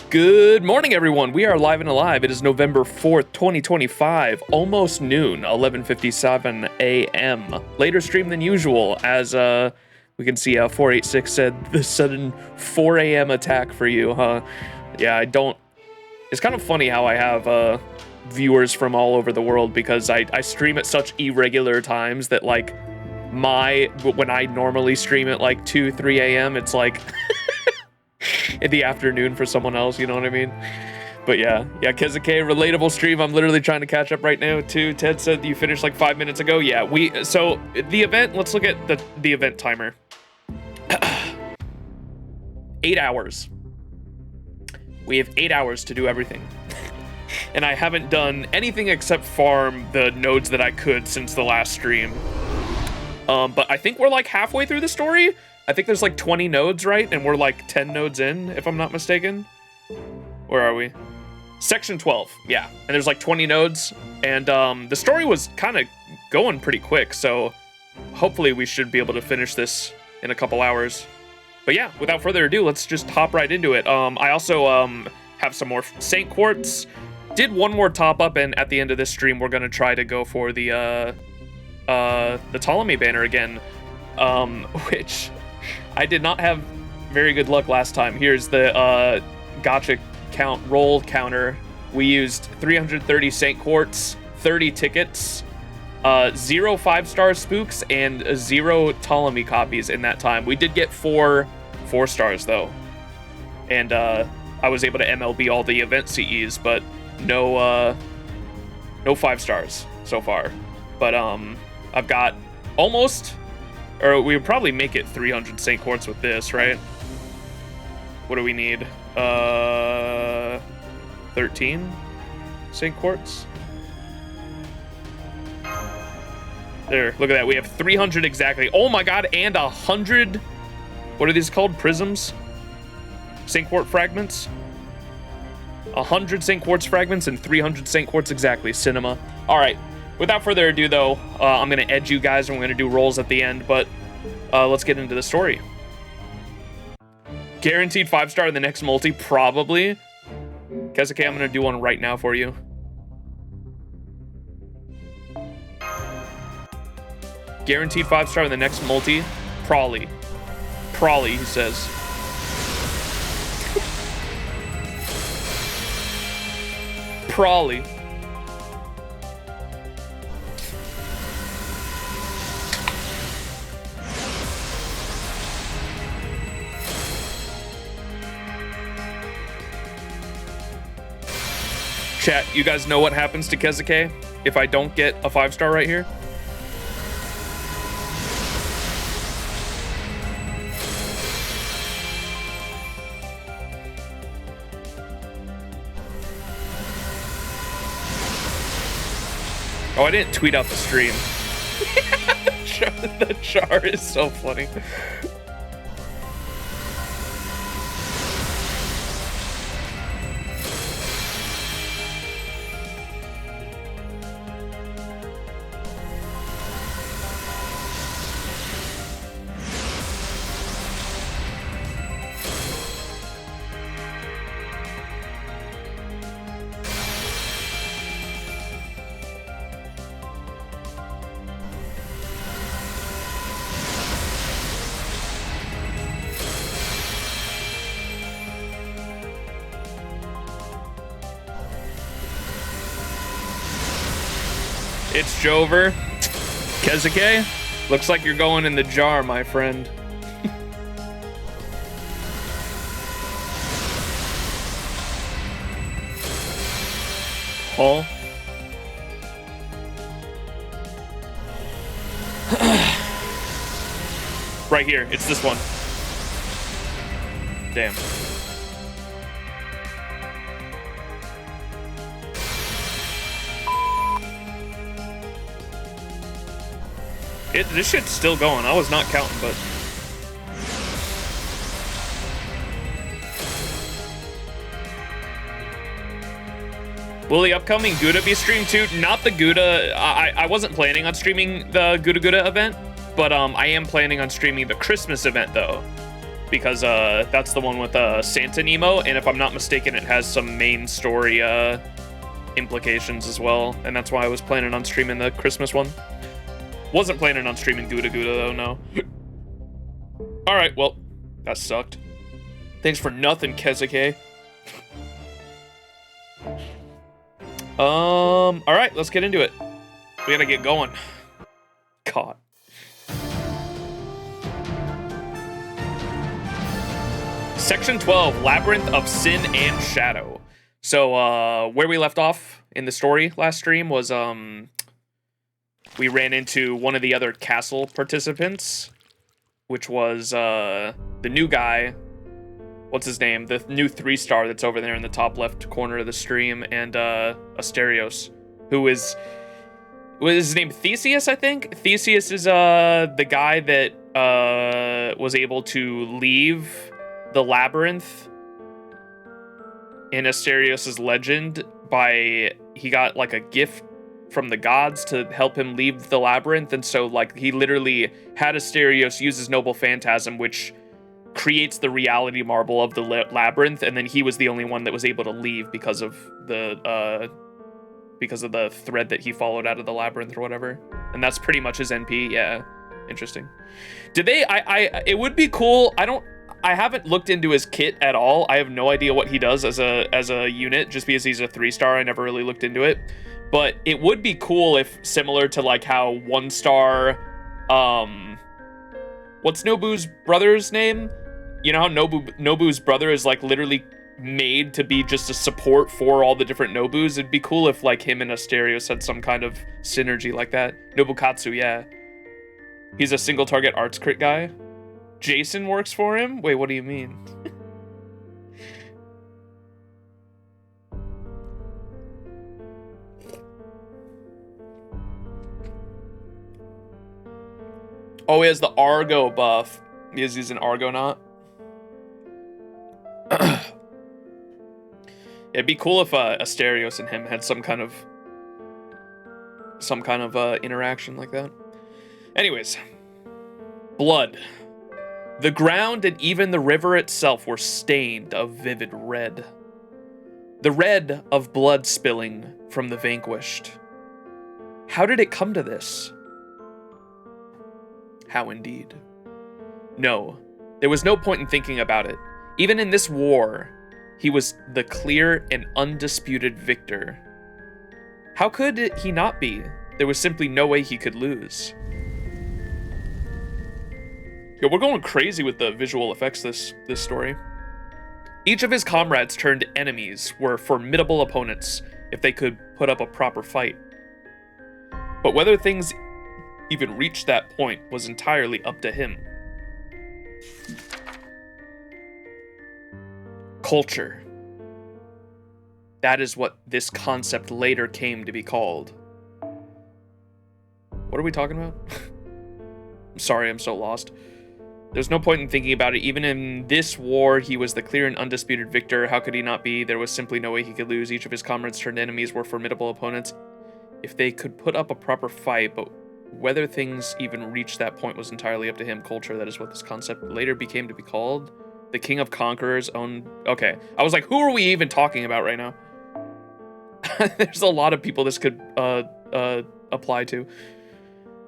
Good morning, everyone. We are live and alive. It is November 4th, 2025, almost noon, 11:57 a.m. Later stream than usual, as we can see 486 said the sudden 4 a.m. attack for you, huh? Yeah, I don't... It's kind of funny how I have viewers from all over the world, because I stream at such irregular times that, like, when I normally stream at, like, 2, 3 a.m., it's like... in the afternoon for someone else, you know what I mean? But yeah, Kezuke, relatable stream. I'm literally trying to catch up right now too. Ted said you finished like 5 minutes ago. Yeah, so the event, let's look at the event timer. 8 hours. We have 8 hours to do everything. And I haven't done anything except farm the nodes that I could since the last stream. But I think we're like halfway through the story. I think there's like 20 nodes, right? And we're like 10 nodes in, if I'm not mistaken. Where are we? Section 12, yeah. And there's like 20 nodes. And the story was kind of going pretty quick, so hopefully we should be able to finish this in a couple hours. But yeah, without further ado, let's just hop right into it. I also have some more Saint Quartz. Did one more top up, and at the end of this stream, we're gonna try to go for the Ptolemy banner again, which... I did not have very good luck last time. Here's the gotcha roll counter. We used 330 Saint Quartz, 30 tickets, 0 5-star spooks, and 0 Ptolemy copies in that time. We did get 4 4-stars though, and I was able to MLB all the event CEs, but no 5-stars so far. But I've got almost. Or we would probably make it 300 Saint Quartz with this, right? What do we need? 13 Saint Quartz? There, look at that. We have 300 exactly. Oh my god, and 100... What are these called? Prisms? Saint Quartz fragments? 100 Saint Quartz fragments and 300 Saint Quartz exactly. Cinema. Alright. Without further ado, though, I'm going to edge you guys, and we're going to do rolls at the end, but let's get into the story. Guaranteed 5-star in the next multi, probably. Kezuke, I'm going to do one right now for you. Guaranteed 5-star in the next multi, probably. Probably, he says. Probably. Chat, you guys know what happens to Kezuke if I don't get a 5-star right here? Oh, I didn't tweet out the stream. The char is so funny. It's Jover. Kezuke, looks like you're going in the jar, my friend. Paul. Right here, it's this one. Damn. This shit's still going. I was not counting, but... Will the upcoming Gouda be streamed too? Not the Gouda. I wasn't planning on streaming the Gouda event, but I am planning on streaming the Christmas event, though. because that's the one with Santa Nemo, and if I'm not mistaken, it has some main story implications as well, and that's why I was planning on streaming the Christmas one. Wasn't planning on streaming Gouda Gouda though, no. Alright, well, that sucked. Thanks for nothing, Kezuke. Alright, let's get into it. We gotta get going. God. Section 12, Labyrinth of Sin and Shadow. So, where we left off in the story last stream was, we ran into one of the other castle participants, which was, the new guy. What's his name? The new 3-star that's over there in the top left corner of the stream, and, Asterios, who is... Was his name Theseus, I think? Theseus is, the guy that, was able to leave the labyrinth in Asterios' legend by... He got, like, a gift from the gods to help him leave the labyrinth, and so, like, he literally had Asterios use his noble phantasm, which creates the reality marble of the labyrinth, and then he was the only one that was able to leave because of the thread that he followed out of the labyrinth or whatever. And that's pretty much his NP. Yeah, interesting. Did they? It would be cool. I haven't looked into his kit at all. I have no idea what he does as a unit, just because he's a 3-star. I never really looked into it. But it would be cool if, similar to like how 1-star, what's Nobu's brother's name? You know how Nobu's brother is like literally made to be just a support for all the different Nobus? It'd be cool if like him and Asterios had some kind of synergy like that. Nobukatsu, yeah. He's a single target arts crit guy. Jason works for him? Wait, what do you mean? Oh, he has the Argo buff. He's an Argonaut. It'd be cool if Asterios and him had some kind of interaction like that. Anyways, blood. The ground and even the river itself were stained a vivid red. The red of blood spilling from the vanquished. How did it come to this? How indeed? No, there was no point in thinking about it. Even in this war, he was the clear and undisputed victor. How could he not be? There was simply no way he could lose. Yo, we're going crazy with the visual effects this story. Each of his comrades turned enemies were formidable opponents if they could put up a proper fight. But whether things even reached that point was entirely up to him. Culture. That is what this concept later came to be called. What are we talking about? I'm sorry, I'm so lost. There's no point in thinking about it. Even in this war, he was the clear and undisputed victor. How could he not be? There was simply no way he could lose. Each of his comrades turned enemies were formidable opponents if they could put up a proper fight, but whether things even reached that point was entirely up to him. Culture, that is what this concept later became to be called. The King of Conquerors owned... Okay, I was like, who are we even talking about right now? There's a lot of people this could apply to.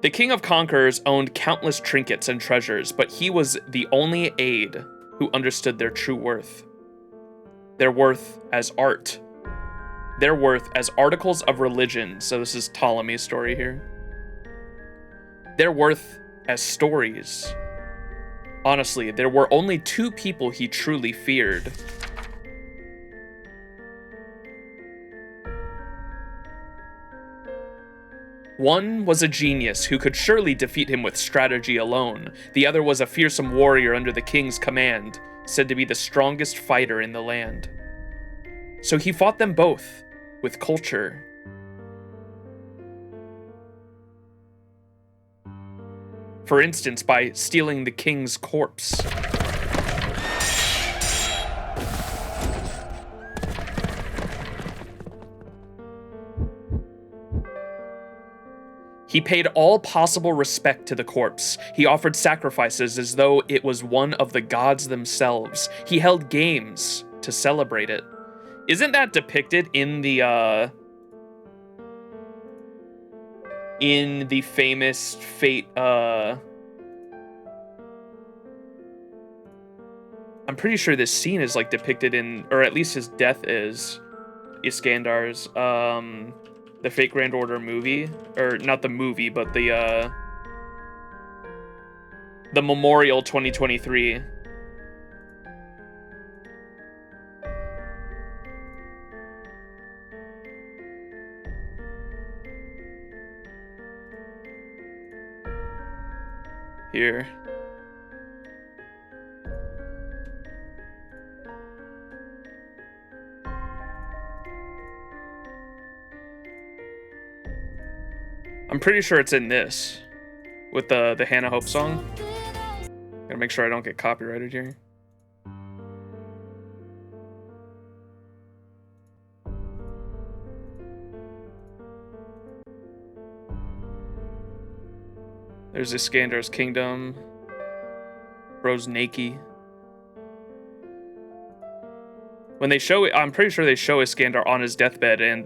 The King of Conquerors owned countless trinkets and treasures, but he was the only aide who understood their true worth. Their worth as art. Their worth as articles of religion. So this is Ptolemy's story here. Their worth as stories. Honestly, there were only 2 people he truly feared. One was a genius who could surely defeat him with strategy alone. The other was a fearsome warrior under the king's command, said to be the strongest fighter in the land. So he fought them both, with culture. For instance, by stealing the king's corpse. He paid all possible respect to the corpse. He offered sacrifices as though it was one of the gods themselves. He held games to celebrate it. Isn't that depicted in the famous Fate, I'm pretty sure this scene is like depicted in, or at least his death is Iskandar's, the Fate Grand Order movie, or not the movie, but the Memorial 2023. Here. I'm pretty sure it's in this, with the Hannah Hope song. Gotta make sure I don't get copyrighted here. There's Iskandar's kingdom. Bro's Naki. When they show it, I'm pretty sure they show Iskandar on his deathbed, and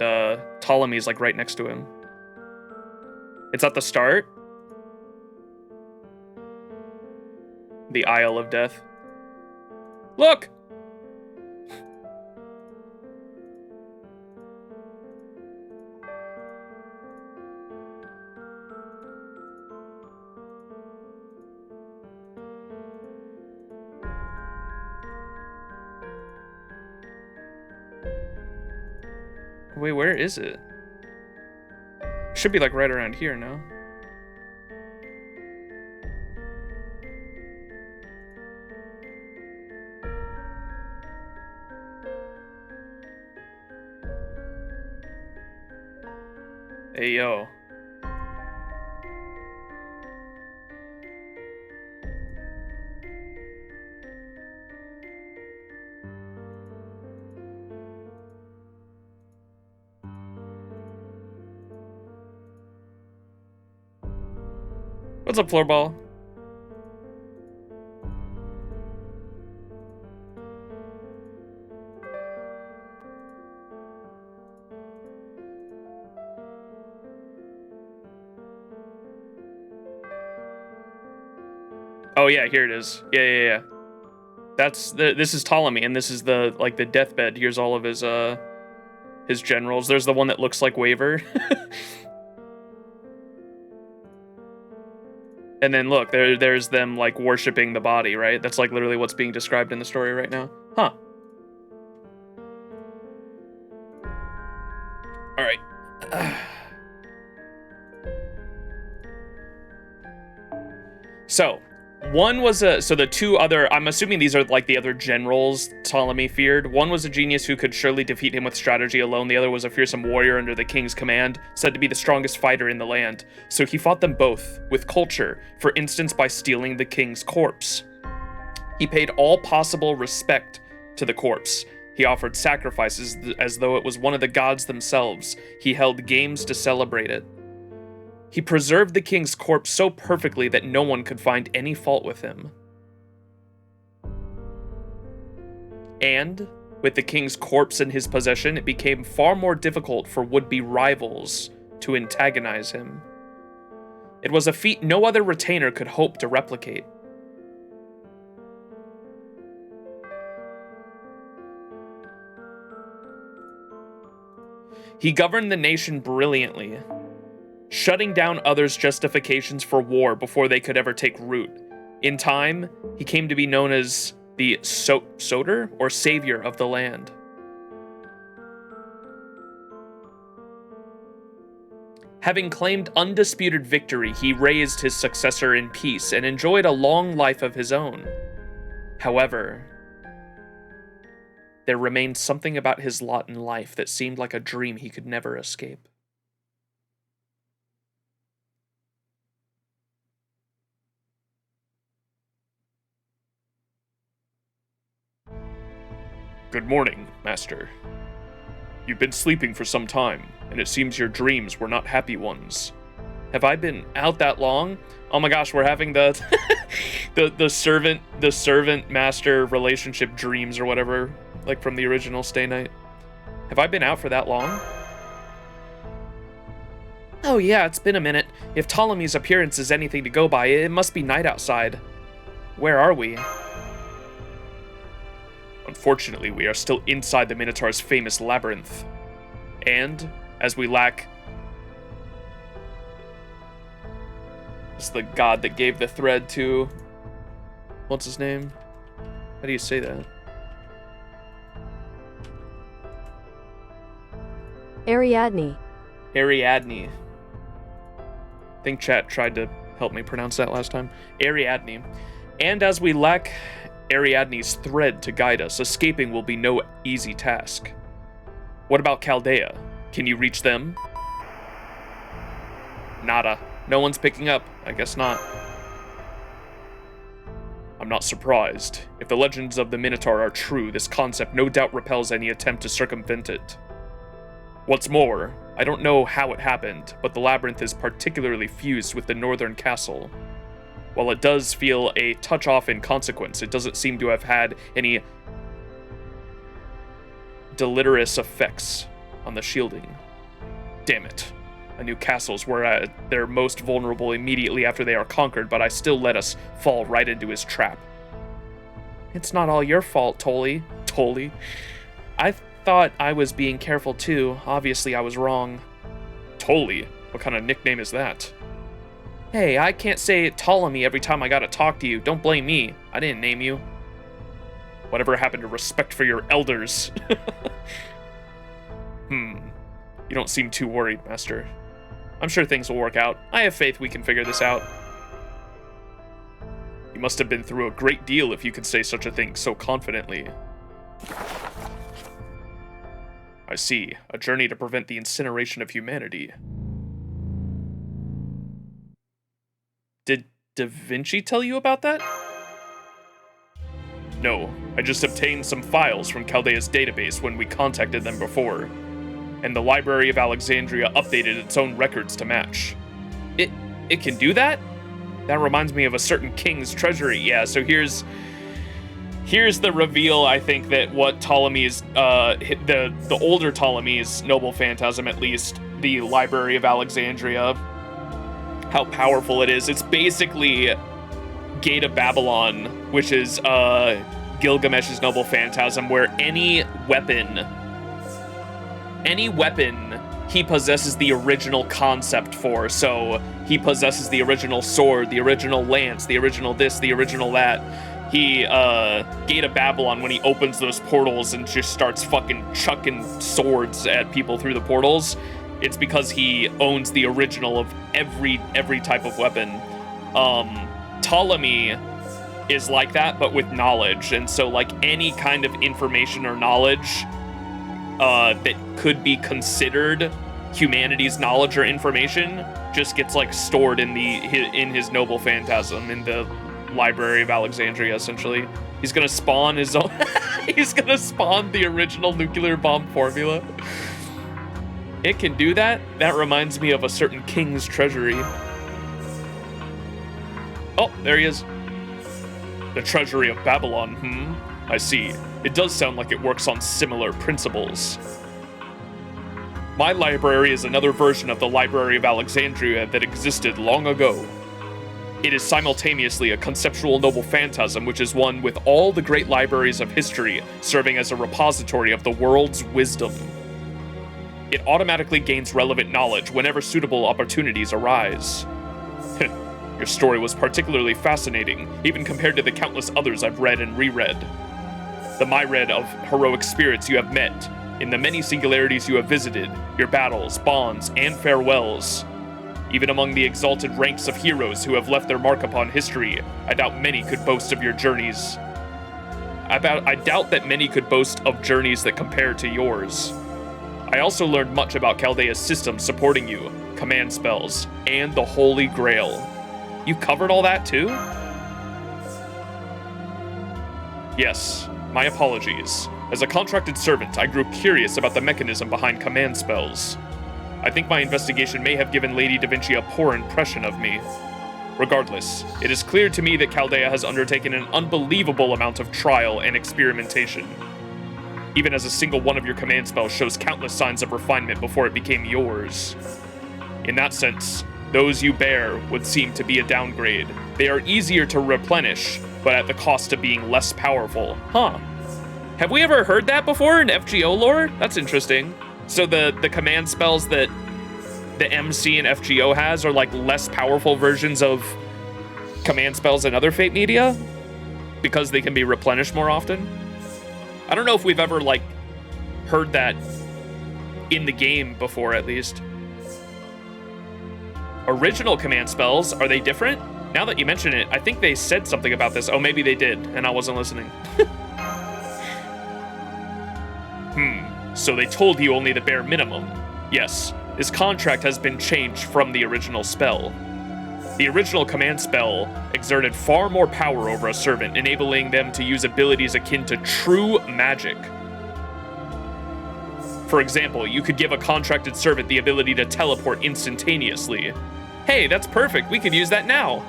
Ptolemy's like right next to him. It's at the start. The Isle of Death. Look! Wait, where is it? Should be like right around here, no? Hey, yo. What's up, Floorball? Oh yeah, here it is. Yeah. That's this is Ptolemy, and this is the like the deathbed. Here's all of his generals. There's the one that looks like Waver. And then look, there's them like worshiping the body, right? That's like literally what's being described in the story right now. Huh. All right. So, one was so the two other, I'm assuming these are like the other generals Ptolemy feared. One was a genius who could surely defeat him with strategy alone. The other was a fearsome warrior under the king's command, said to be the strongest fighter in the land. So he fought them both with culture, for instance by stealing the king's corpse. He paid all possible respect to the corpse. He offered sacrifices as though it was one of the gods themselves. He held games to celebrate it. He preserved the king's corpse so perfectly that no one could find any fault with him. And, with the king's corpse in his possession, it became far more difficult for would-be rivals to antagonize him. It was a feat no other retainer could hope to replicate. He governed the nation brilliantly, shutting down others' justifications for war before they could ever take root. In time, he came to be known as the Soter, or Savior of the land. Having claimed undisputed victory, he raised his successor in peace and enjoyed a long life of his own. However, there remained something about his lot in life that seemed like a dream he could never escape. Good morning, Master. You've been sleeping for some time, and it seems your dreams were not happy ones. Have I been out that long? Oh my gosh, we're having the the servant master relationship dreams or whatever, like from the original Stay Night. Have I been out for that long? Oh yeah, it's been a minute. If Ptolemy's appearance is anything to go by, it must be night outside. Where are we? Unfortunately, we are still inside the Minotaur's famous labyrinth. And, as we lack... It's the god that gave the thread to... What's his name? How do you say that? Ariadne. Ariadne. I think chat tried to help me pronounce that last time. Ariadne. And as we lack Ariadne's thread to guide us, escaping will be no easy task. What about Chaldea? Can you reach them? Nada. No one's picking up. I guess not. I'm not surprised. If the legends of the Minotaur are true, this concept no doubt repels any attempt to circumvent it. What's more, I don't know how it happened, but the labyrinth is particularly fused with the northern castle. While it does feel a touch off in consequence, it doesn't seem to have had any deleterious effects on the shielding. Damn it. I knew castles were at their most vulnerable immediately after they are conquered, but I still let us fall right into his trap. It's not all your fault, Tolly. I thought I was being careful too. Obviously, I was wrong. Tolly? What kind of nickname is that? Hey, I can't say Ptolemy every time I gotta talk to you. Don't blame me. I didn't name you. Whatever happened to respect for your elders? You don't seem too worried, Master. I'm sure things will work out. I have faith we can figure this out. You must have been through a great deal if you could say such a thing so confidently. I see. A journey to prevent the incineration of humanity. Did Da Vinci tell you about that? No, I just obtained some files from Chaldea's database when we contacted them before. And the Library of Alexandria updated its own records to match. It can do that? That reminds me of a certain king's treasury. Yeah, so here's the reveal, I think, that what Ptolemy's, the older Ptolemy's noble phantasm, at least, the Library of Alexandria, how powerful it is. It's basically Gate of Babylon, which is Gilgamesh's noble phantasm, where any weapon he possesses the original concept for. So he possesses the original sword, the original lance, the original this, the original that. He, Gate of Babylon, when he opens those portals and just starts fucking chucking swords at people through the portals, it's because he owns the original of every type of weapon. Ptolemy is like that, but with knowledge. And so, like, any kind of information or knowledge that could be considered humanity's knowledge or information just gets, like, stored in his noble phantasm, in the Library of Alexandria, essentially. He's gonna spawn his own... He's gonna spawn the original nuclear bomb formula. It can do that? That reminds me of a certain king's treasury. Oh, there he is. The Treasury of Babylon, I see. It does sound like it works on similar principles. My library is another version of the Library of Alexandria that existed long ago. It is simultaneously a conceptual noble phantasm, which is one with all the great libraries of history, serving as a repository of the world's wisdom. It automatically gains relevant knowledge whenever suitable opportunities arise. Your story was particularly fascinating, even compared to the countless others I've read and reread. The myriad of heroic spirits you have met, in the many singularities you have visited, your battles, bonds, and farewells. Even among the exalted ranks of heroes who have left their mark upon history, I doubt many could boast of your journeys. I doubt that many could boast of journeys that compare to yours. I also learned much about Chaldea's system supporting you, command spells, and the Holy Grail. You covered all that too? Yes, my apologies. As a contracted servant, I grew curious about the mechanism behind command spells. I think my investigation may have given Lady Da Vinci a poor impression of me. Regardless, it is clear to me that Chaldea has undertaken an unbelievable amount of trial and experimentation. Even as a single one of your command spells shows countless signs of refinement before it became yours. In that sense, those you bear would seem to be a downgrade. They are easier to replenish, but at the cost of being less powerful. Huh. Have we ever heard that before in FGO lore? That's interesting. So the command spells that the MC and FGO has are like less powerful versions of command spells in other Fate media because they can be replenished more often. I don't know if we've ever like heard that in the game before, at least. Original command spells, are they different? Now that you mention it, I think they said something about this. Oh, maybe they did, and I wasn't listening. So they told you only the bare minimum. Yes, this contract has been changed from the original spell. The original command spell exerted far more power over a servant, enabling them to use abilities akin to true magic. For example, you could give a contracted servant the ability to teleport instantaneously. Hey, that's perfect. We could use that now.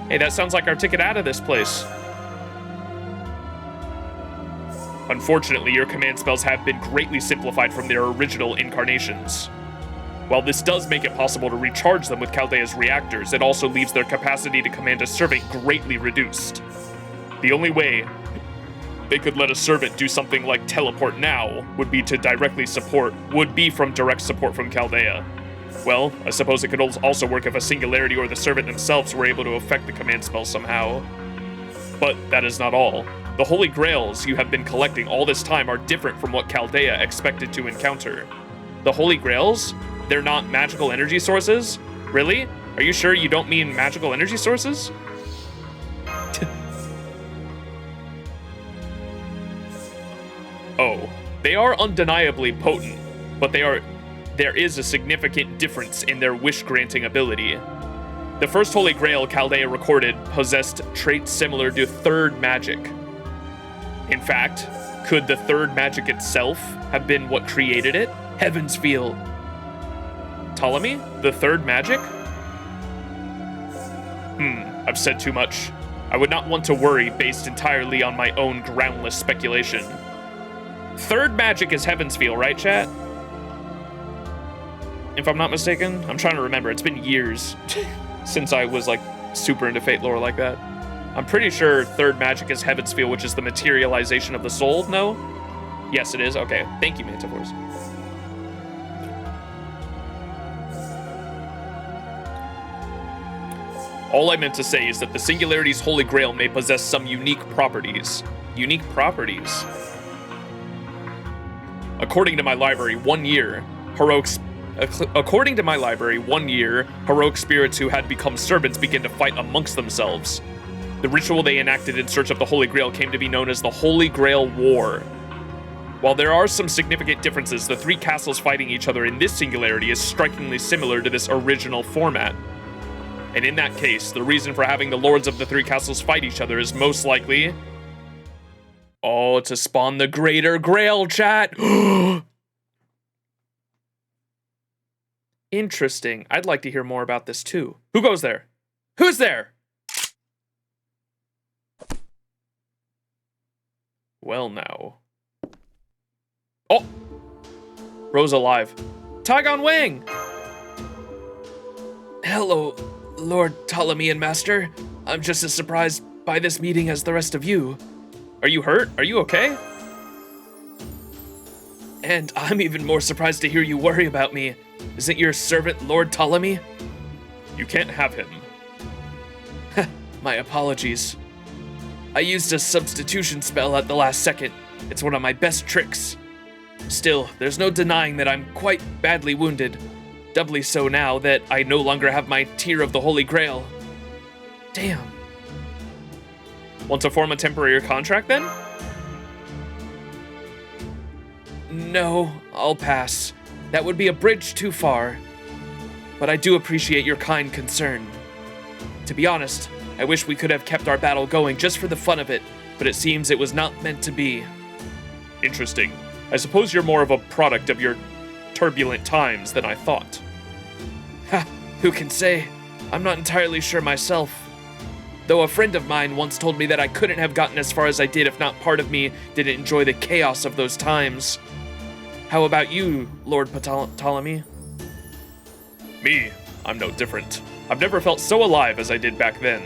Hey, that sounds like our ticket out of this place. Unfortunately, your command spells have been greatly simplified from their original incarnations. While this does make it possible to recharge them with Chaldea's reactors, it also leaves their capacity to command a servant greatly reduced. The only way they could let a servant do something like teleport now would be from direct support from Chaldea. Well, I suppose it could also work if a singularity or the servant themselves were able to affect the command spell somehow. But that is not all. The Holy Grails you have been collecting all this time are different from what Chaldea expected to encounter. The Holy Grails? They're not magical energy sources? Really? Are you sure you don't mean magical energy sources? Oh, they are undeniably potent, but there is a significant difference in their wish-granting ability. The first Holy Grail Chaldea recorded possessed traits similar to third magic. In fact, could the third magic itself have been what created it? Heaven's Feel. Ptolemy? The third magic? I've said too much. I would not want to worry based entirely on my own groundless speculation. Third magic is Heaven's Feel, right, chat? If I'm not mistaken. I'm trying to remember. It's been years since I was, like, super into Fate lore like that. I'm pretty sure third magic is Heaven's Feel, which is the materialization of the soul. No? Yes, it is. Okay. Thank you, Mantiforce. All I meant to say is that the Singularity's Holy Grail may possess some unique properties. Unique properties? According to my library, one year, heroic spirits who had become servants began to fight amongst themselves. The ritual they enacted in search of the Holy Grail came to be known as the Holy Grail War. While there are some significant differences, the three castles fighting each other in this singularity is strikingly similar to this original format. And in that case, the reason for having the lords of the three castles fight each other is most likely... Oh, to spawn the Greater Grail, chat! Interesting. I'd like to hear more about this too. Who goes there? Who's there? Well now. Oh! Rose alive. Tygon Wang! Hello, Lord Ptolemy and Master. I'm just as surprised by this meeting as the rest of you. Are you hurt? Are you okay? And I'm even more surprised to hear you worry about me. Isn't your servant Lord Ptolemy? You can't have him. My apologies. I used a substitution spell at the last second. It's one of my best tricks. Still, there's no denying that I'm quite badly wounded. Doubly so now that I no longer have my tier of the Holy Grail. Damn. Want to form a temporary contract then? No, I'll pass. That would be a bridge too far. But I do appreciate your kind concern. To be honest, I wish we could have kept our battle going just for the fun of it, but it seems it was not meant to be. Interesting. I suppose you're more of a product of your turbulent times than I thought. Who can say? I'm not entirely sure myself. Though a friend of mine once told me that I couldn't have gotten as far as I did if not part of me didn't enjoy the chaos of those times. How about you, Lord Ptolemy? Me? I'm no different. I've never felt so alive as I did back then.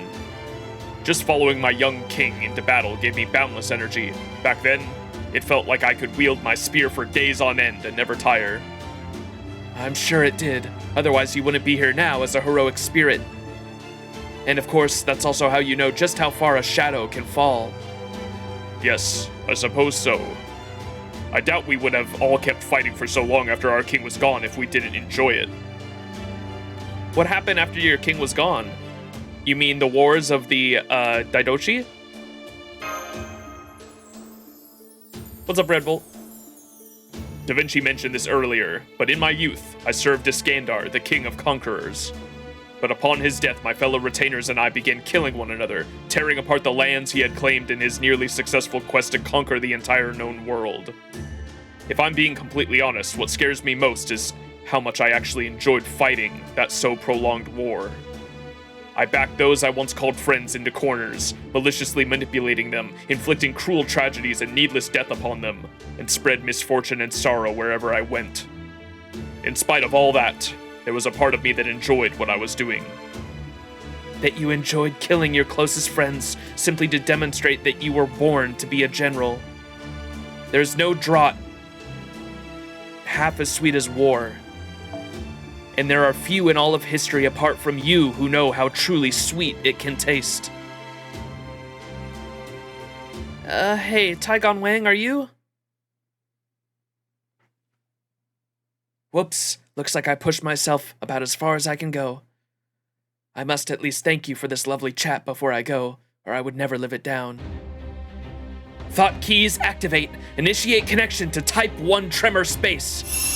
Just following my young king into battle gave me boundless energy. Back then, it felt like I could wield my spear for days on end and never tire. I'm sure it did. Otherwise, you wouldn't be here now as a heroic spirit. And of course, that's also how you know just how far a shadow can fall. Yes, I suppose so. I doubt we would have all kept fighting for so long after our king was gone if we didn't enjoy it. What happened after your king was gone? You mean the wars of the, Daidochi? What's up, Red Bull? Da Vinci mentioned this earlier, but in my youth, I served Iskandar, the king of conquerors. But upon his death, my fellow retainers and I began killing one another, tearing apart the lands he had claimed in his nearly successful quest to conquer the entire known world. If I'm being completely honest, what scares me most is how much I actually enjoyed fighting that so prolonged war. I backed those I once called friends into corners, maliciously manipulating them, inflicting cruel tragedies and needless death upon them, and spread misfortune and sorrow wherever I went. In spite of all that, there was a part of me that enjoyed what I was doing. That you enjoyed killing your closest friends simply to demonstrate that you were born to be a general. There's no draught half as sweet as war. And there are few in all of history apart from you who know how truly sweet it can taste. Hey, Taigon Wang, are you? Whoops, looks like I pushed myself about as far as I can go. I must at least thank you for this lovely chat before I go, or I would never live it down. Thought keys activate. Initiate connection to Type 1 Tremor Space.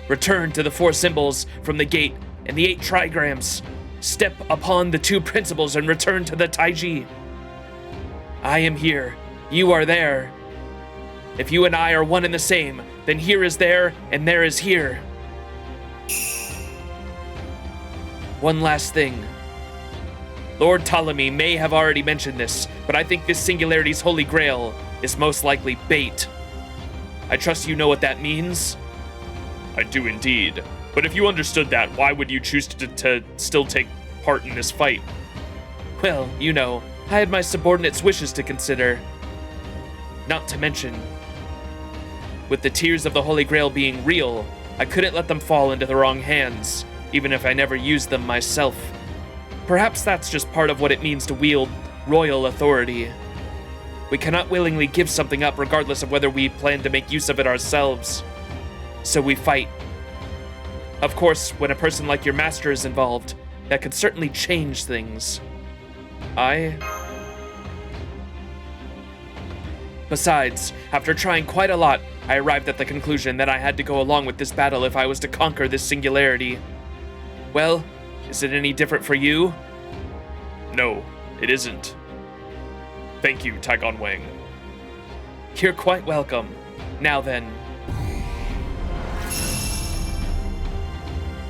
Return to the 4 symbols from the gate and the 8 trigrams. Step upon the 2 principles and return to the Taiji. I am here. You are there. If you and I are one and the same, then here is there and there is here. One last thing. Lord Ptolemy may have already mentioned this, but I think this singularity's holy grail is most likely bait. I trust you know what that means? I do indeed. But if you understood that, why would you choose to still take part in this fight? Well, you know, I had my subordinates' wishes to consider. Not to mention, with the tears of the Holy Grail being real, I couldn't let them fall into the wrong hands, even if I never used them myself. Perhaps that's just part of what it means to wield royal authority. We cannot willingly give something up regardless of whether we plan to make use of it ourselves. So we fight. Of course, when a person like your master is involved, that could certainly change things. Besides, after trying quite a lot, I arrived at the conclusion that I had to go along with this battle if I was to conquer this singularity. Well, is it any different for you? No, it isn't. Thank you, Taigon Wang. You're quite welcome. Now then.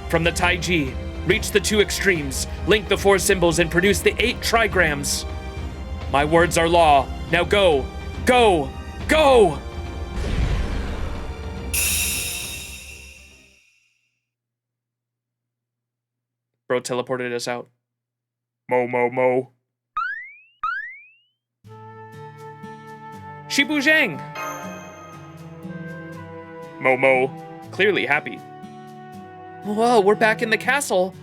From the Taiji, reach the 2 extremes, link the 4 symbols, and produce the 8 trigrams. My words are law. Now go! Go! Go! Bro teleported us out. Mo. Shibu Zhang! Mo, clearly happy. Whoa, we're back in the castle.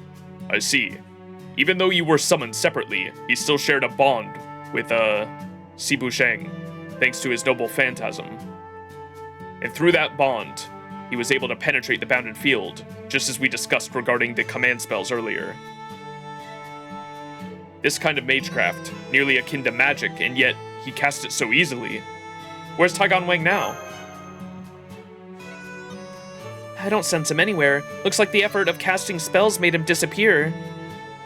I see. Even though you were summoned separately, he still shared a bond with, Shibu Zhang, thanks to his noble phantasm. And through that bond, he was able to penetrate the bounded field, just as we discussed regarding the command spells earlier. This kind of magecraft, nearly akin to magic, and yet he cast it so easily. Where's Taigon Wang now? I don't sense him anywhere. Looks like the effort of casting spells made him disappear.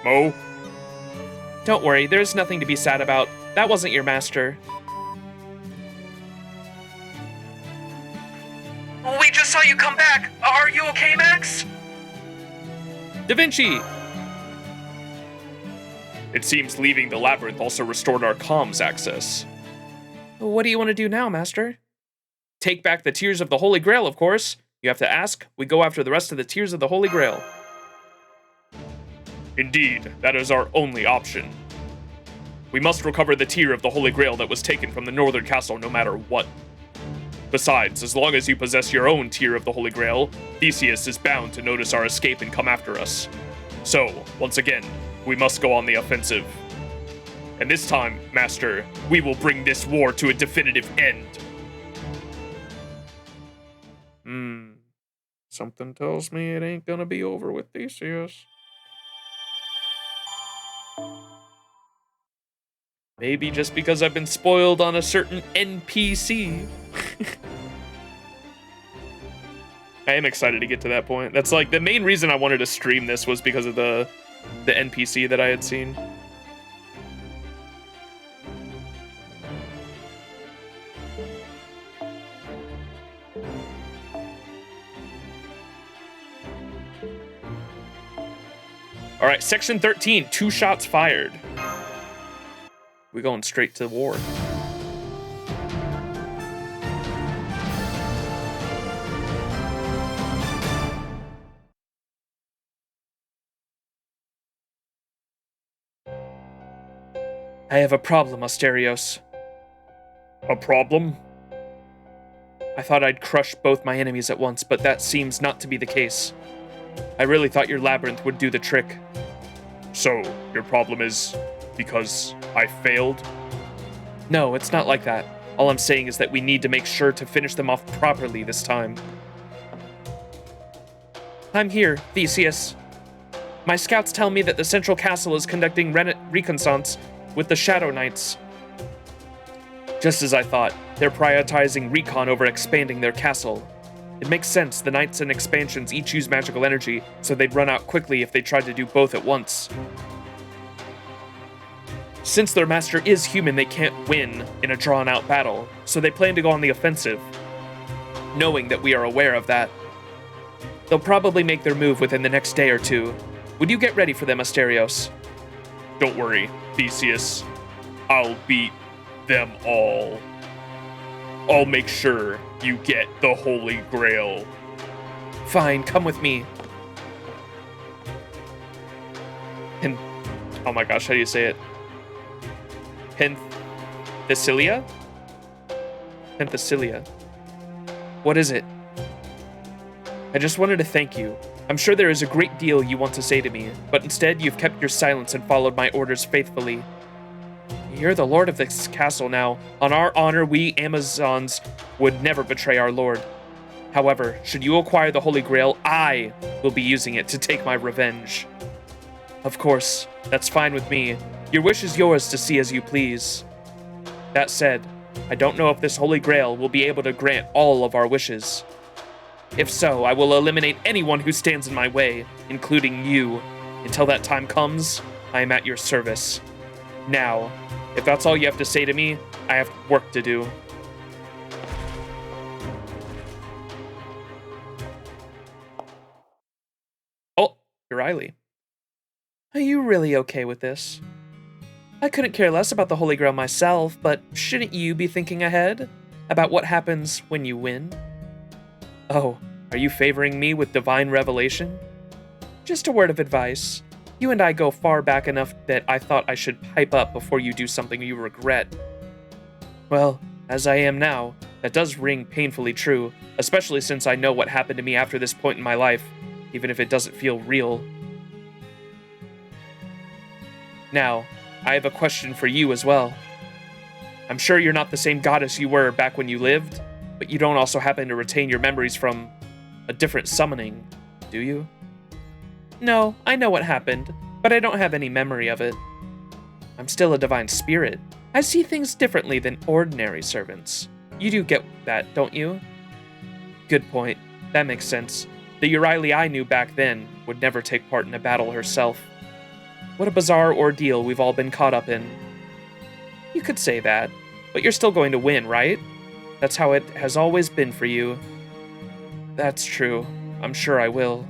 Mo? Don't worry, there's nothing to be sad about. That wasn't your master. We just saw you come back. Are you okay, Max? Da Vinci! It seems leaving the labyrinth also restored our comms access. What do you want to do now, Master? Take back the Tears of the Holy Grail, of course. You have to ask. We go after the rest of the Tears of the Holy Grail. Indeed, that is our only option. We must recover the Tear of the Holy Grail that was taken from the Northern Castle no matter what. Besides, as long as you possess your own Tear of the Holy Grail, Theseus is bound to notice our escape and come after us. So, once again, we must go on the offensive. And this time, Master, we will bring this war to a definitive end. Something tells me it ain't gonna be over with Theseus. Maybe just because I've been spoiled on a certain NPC. I am excited to get to that point. That's like the main reason I wanted to stream this was because of the NPC that I had seen. All right, section 13, 2 shots fired. We're going straight to war. I have a problem, Asterios. A problem? I thought I'd crush both my enemies at once, but that seems not to be the case. I really thought your labyrinth would do the trick. So, your problem is because I failed? No, it's not like that. All I'm saying is that we need to make sure to finish them off properly this time. I'm here, Theseus. My scouts tell me that the Central Castle is conducting reconnaissance with the Shadow Knights. Just as I thought, they're prioritizing recon over expanding their castle. It makes sense, the Knights and expansions each use magical energy, so they'd run out quickly if they tried to do both at once. Since their master is human, they can't win in a drawn-out battle, so they plan to go on the offensive, knowing that we are aware of that. They'll probably make their move within the next day or two. Would you get ready for them, Asterios? Don't worry, Theseus. I'll beat them all. I'll make sure you get the Holy Grail. Fine, come with me. And oh my gosh, how do you say it? Penthesilea? Penthesilea. What is it? I just wanted to thank you. I'm sure there is a great deal you want to say to me, but instead you've kept your silence and followed my orders faithfully. You're the lord of this castle now. On our honor, we Amazons would never betray our lord. However, should you acquire the Holy Grail, I will be using it to take my revenge. Of course, that's fine with me. Your wish is yours to see as you please. That said, I don't know if this Holy Grail will be able to grant all of our wishes. If so, I will eliminate anyone who stands in my way, including you. Until that time comes, I am at your service. Now, if that's all you have to say to me, I have work to do. Oh, you're Riley. Are you really okay with this? I couldn't care less about the Holy Grail myself, but shouldn't you be thinking ahead? About what happens when you win? Oh, are you favoring me with divine revelation? Just a word of advice. You and I go far back enough that I thought I should pipe up before you do something you regret. Well, as I am now, that does ring painfully true, especially since I know what happened to me after this point in my life, even if it doesn't feel real. Now, I have a question for you as well. I'm sure you're not the same goddess you were back when you lived, but you don't also happen to retain your memories from a different summoning, do you? No, I know what happened, but I don't have any memory of it. I'm still a divine spirit. I see things differently than ordinary servants. You do get that, don't you? Good point. That makes sense. The Euryale I knew back then would never take part in a battle herself. What a bizarre ordeal we've all been caught up in. You could say that, but you're still going to win, right? That's how it has always been for you. That's true. I'm sure I will.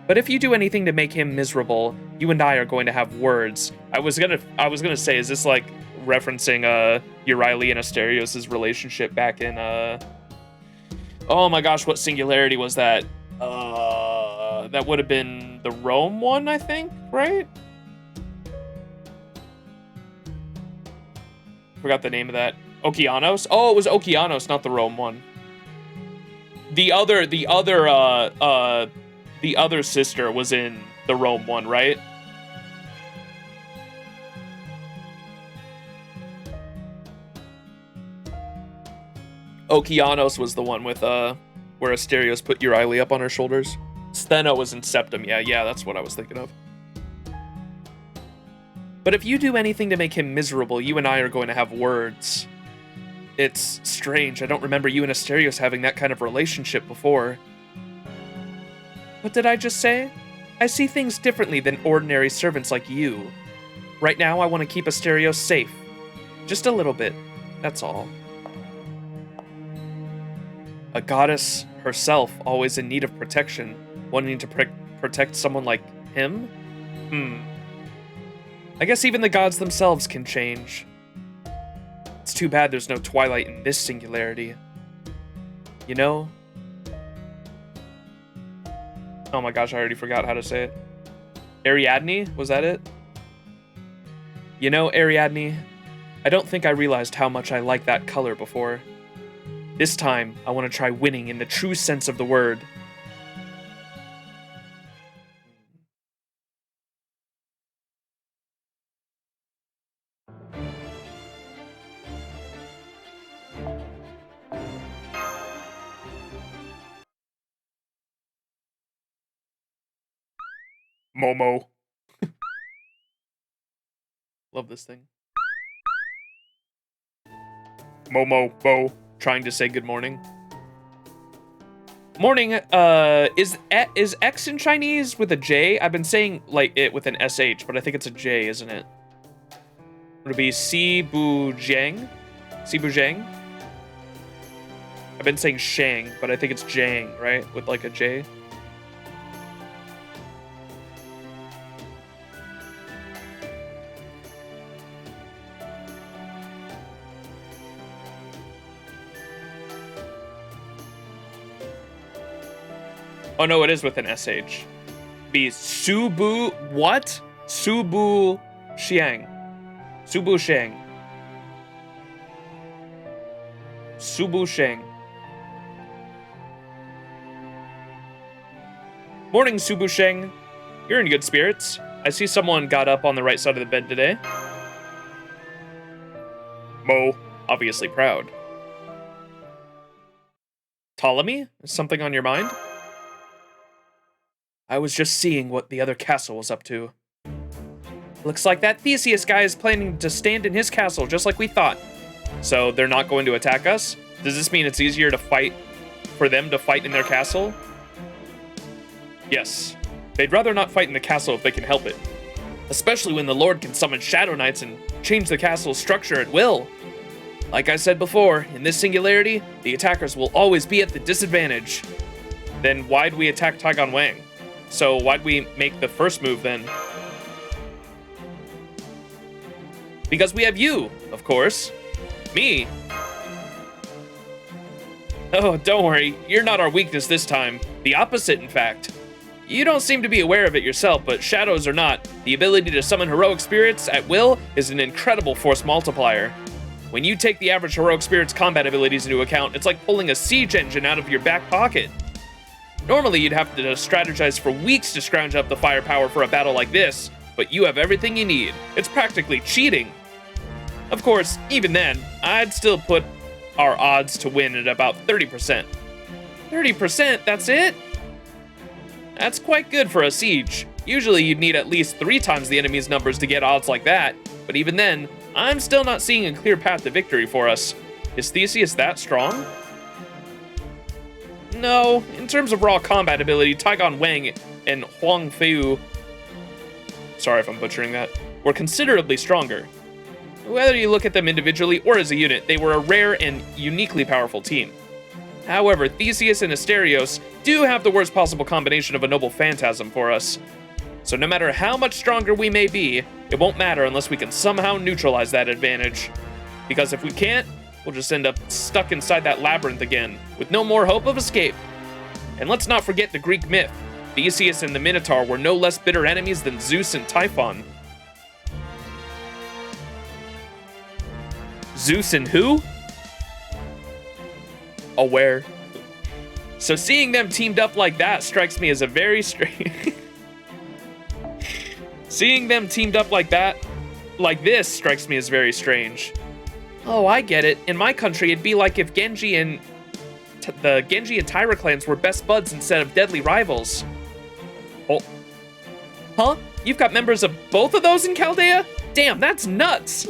But if you do anything to make him miserable, you and I are going to have words. I was gonna say, is this like referencing Euryale and Asterios' relationship back in oh my gosh, what singularity was that? That would have been the Rome one, I think, right? Forgot the name of that. Okeanos? Oh, it was Okeanos, not the Rome one. The other sister was in the Rome one, right? Okeanos was the one with where Asterios put Euryale up on her shoulders. Stheno was in Septum. Yeah, that's what I was thinking of. But if you do anything to make him miserable, you and I are going to have words. It's strange. I don't remember you and Asterios having that kind of relationship before. What did I just say? I see things differently than ordinary servants like you. Right now, I want to keep Asterios safe. Just a little bit. That's all. A goddess herself, always in need of protection, wanting to protect someone like him? I guess even the gods themselves can change. It's too bad there's no twilight in this singularity. You know? Oh my gosh, I already forgot how to say it. Ariadne? Was that it? You know, Ariadne, I don't think I realized how much I liked that color before. This time, I want to try winning in the true sense of the word. Momo. Love this thing. Momo, Bo, trying to say good morning. Morning, is X in Chinese with a J? I've been saying, like, it with an SH, but I think it's a J, isn't it? Would it be Si Bu Jiang? Si Bu Jiang? I've been saying Shang, but I think it's Jiang, right? With, like, a J. Oh no, it is with an SH. Be Subu what? Subu Xiang. Subu Shang. Subu Shang. Morning, Subu Shang. You're in good spirits. I see someone got up on the right side of the bed today. Mo, obviously proud. Ptolemy? Is something on your mind? I was just seeing what the other castle was up to. Looks like that Theseus guy is planning to stand in his castle just like we thought. So they're not going to attack us? Does this mean it's easier to fight for them to fight in their castle? Yes. They'd rather not fight in the castle if they can help it. Especially when the Lord can summon Shadow Knights and change the castle's structure at will. Like I said before, in this singularity, the attackers will always be at the disadvantage. Then why'd we attack Taigon Wang? So why'd we make the first move then? Because we have you, of course. Me. Oh, don't worry. You're not our weakness this time. The opposite, in fact. You don't seem to be aware of it yourself, but shadows or not, the ability to summon heroic spirits at will is an incredible force multiplier. When you take the average heroic spirit's combat abilities into account, it's like pulling a siege engine out of your back pocket. Normally, you'd have to strategize for weeks to scrounge up the firepower for a battle like this, but you have everything you need. It's practically cheating. Of course, even then, I'd still put our odds to win at about 30%. 30%? That's it? That's quite good for a siege. Usually you'd need at least 3 times the enemy's numbers to get odds like that, but even then, I'm still not seeing a clear path to victory for us. Is Theseus that strong? No, in terms of raw combat ability, Taigon Wang and Huang Feiyu, sorry if I'm butchering that, were considerably stronger. Whether you look at them individually or as a unit, they were a rare and uniquely powerful team. However, Theseus and Asterios do have the worst possible combination of a noble phantasm for us. So no matter how much stronger we may be, it won't matter unless we can somehow neutralize that advantage. Because if we can't, we'll just end up stuck inside that labyrinth again, with no more hope of escape. And let's not forget the Greek myth. Theseus and the Minotaur were no less bitter enemies than Zeus and Typhon. Zeus and who? Aware. So seeing them teamed up like that strikes me as a very strange... Seeing them teamed up like that, like this, strikes me as very strange. Oh, I get it. In my country, it'd be like if Genji and... the Genji and Tyra clans were best buds instead of deadly rivals. Oh. Huh? You've got members of both of those in Chaldea? Damn, that's nuts!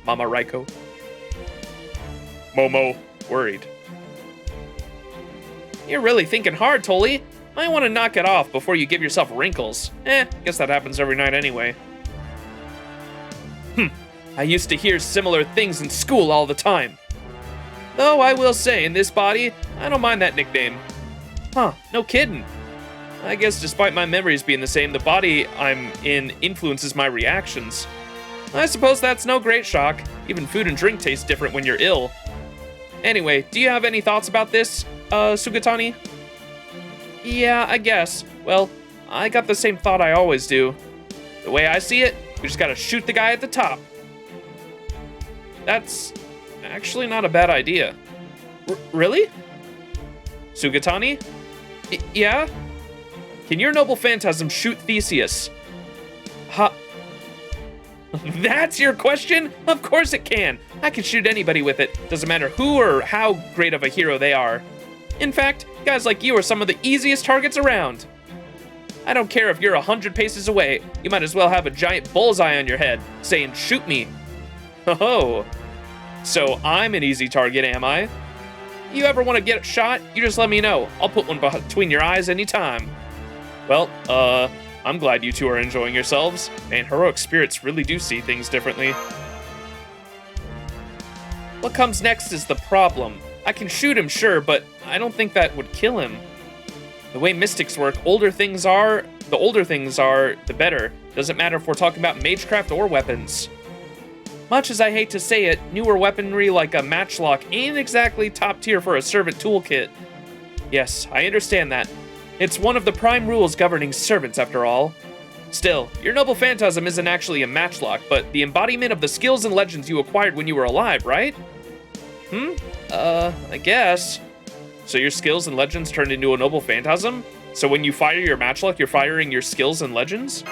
Mama Raiko. Momo, worried. You're really thinking hard, Tolly. Might want to knock it off before you give yourself wrinkles. Guess that happens every night anyway. I used to hear similar things in school all the time. Though I will say, in this body, I don't mind that nickname. Huh, no kidding. I guess despite my memories being the same, the body I'm in influences my reactions. I suppose that's no great shock. Even food and drink taste different when you're ill. Anyway, do you have any thoughts about this, Sugatani? Yeah, I guess. Well, I got the same thought I always do. The way I see it, we just gotta shoot the guy at the top. That's actually not a bad idea. Really? Sugatani? Yeah? Can your noble phantasm shoot Theseus? That's your question? Of course it can. I can shoot anybody with it. Doesn't matter who or how great of a hero they are. In fact, guys like you are some of the easiest targets around. I don't care if you're 100 paces away. You might as well have a giant bullseye on your head, saying, shoot me. Oh, so I'm an easy target, am I? You ever want to get shot, you just let me know. I'll put one between your eyes anytime. Well, I'm glad you two are enjoying yourselves, and heroic spirits really do see things differently. What comes next is the problem. I can shoot him, sure, but I don't think that would kill him. The way mystics work, the older things are, the better. Doesn't matter if we're talking about magecraft or weapons. Much as I hate to say it, newer weaponry like a matchlock ain't exactly top tier for a servant toolkit. Yes, I understand that. It's one of the prime rules governing servants, after all. Still, your noble phantasm isn't actually a matchlock, but the embodiment of the skills and legends you acquired when you were alive, right? I guess. So your skills and legends turned into a noble phantasm? So when you fire your matchlock, you're firing your skills and legends?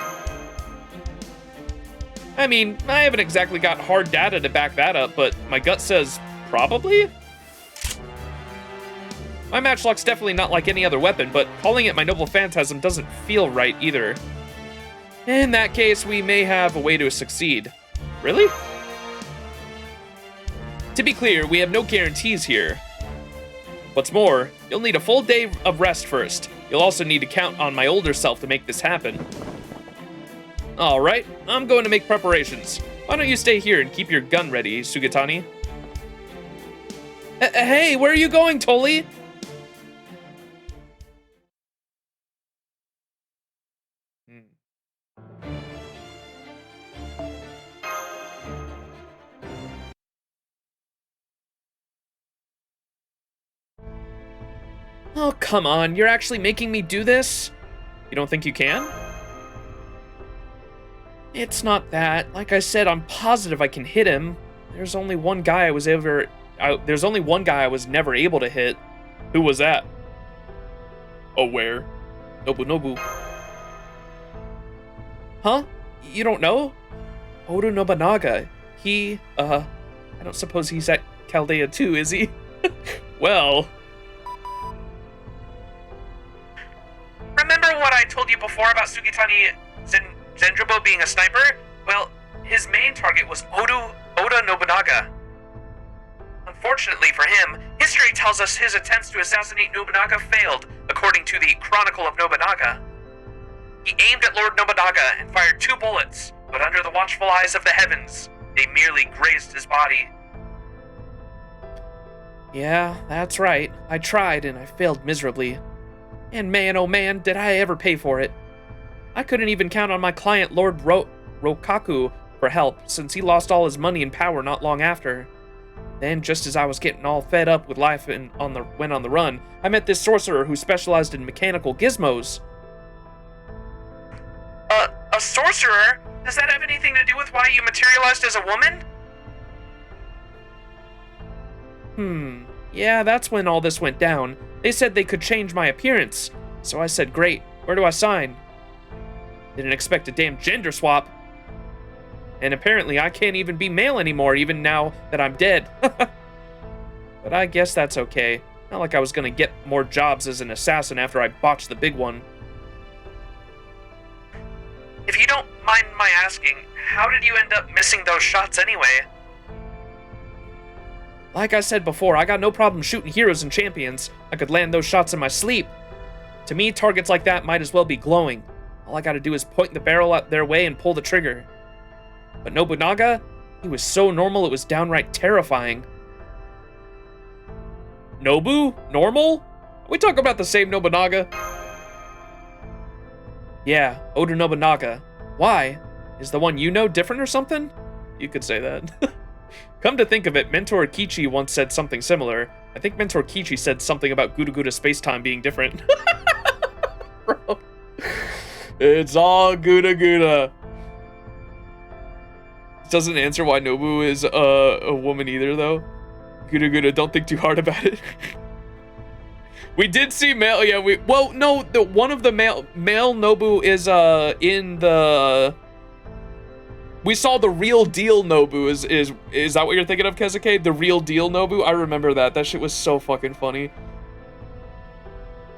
I mean, I haven't exactly got hard data to back that up, but my gut says probably? My matchlock's definitely not like any other weapon, but calling it my noble phantasm doesn't feel right either. In that case, we may have a way to succeed. Really? To be clear, we have no guarantees here. What's more, you'll need a full day of rest first. You'll also need to count on my older self to make this happen. Alright, I'm going to make preparations. Why don't you stay here and keep your gun ready, Sugatani? Hey, where are you going, Tolly? Oh, come on, you're actually making me do this? You don't think you can? It's not that. Like I said, I'm positive I can hit him. There's only one guy I was never able to hit. Who was that? Oh, where? Nobunobu. Huh? You don't know? Oda Nobunaga. I don't suppose he's at Chaldea too, is he? Well... Remember what I told you before about Sugitani Zenjubo being a sniper? Well, his main target was Oda Nobunaga. Unfortunately for him, history tells us his attempts to assassinate Nobunaga failed, according to the Chronicle of Nobunaga. He aimed at Lord Nobunaga and fired 2 bullets, but under the watchful eyes of the heavens, they merely grazed his body. Yeah, that's right. I tried and I failed miserably. And man, oh man, did I ever pay for it. I couldn't even count on my client Lord Rokaku for help, since he lost all his money and power not long after. Then, just as I was getting all fed up with life and went on the run, I met this sorcerer who specialized in mechanical gizmos. A sorcerer? Does that have anything to do with why you materialized as a woman? Yeah, that's when all this went down. They said they could change my appearance. So I said, great, where do I sign? Didn't expect a damn gender swap. And apparently I can't even be male anymore, even now that I'm dead. But I guess that's okay. Not like I was gonna get more jobs as an assassin after I botched the big one. If you don't mind my asking, how did you end up missing those shots anyway? Like I said before, I got no problem shooting heroes and champions. I could land those shots in my sleep. To me, targets like that might as well be glowing. All I gotta do is point the barrel at their way and pull the trigger. But Nobunaga, he was so normal it was downright terrifying. Nobu? Normal? Are we talking about the same Nobunaga? Yeah, Oda Nobunaga. Why? Is the one you know different or something? You could say that. Come to think of it, Mentor Kichi once said something similar. I think Mentor Kichi said something about Guda Guda space-time being different. Bro. It's all Guda Guda. Doesn't answer why Nobu is a woman either, though. Guda Guda, don't think too hard about it. We did see male, yeah, well, no, one of the male Nobu is in the... We saw the real deal Nobu. Is that what you're thinking of, Kezuke? The real deal Nobu? I remember that. That shit was so fucking funny.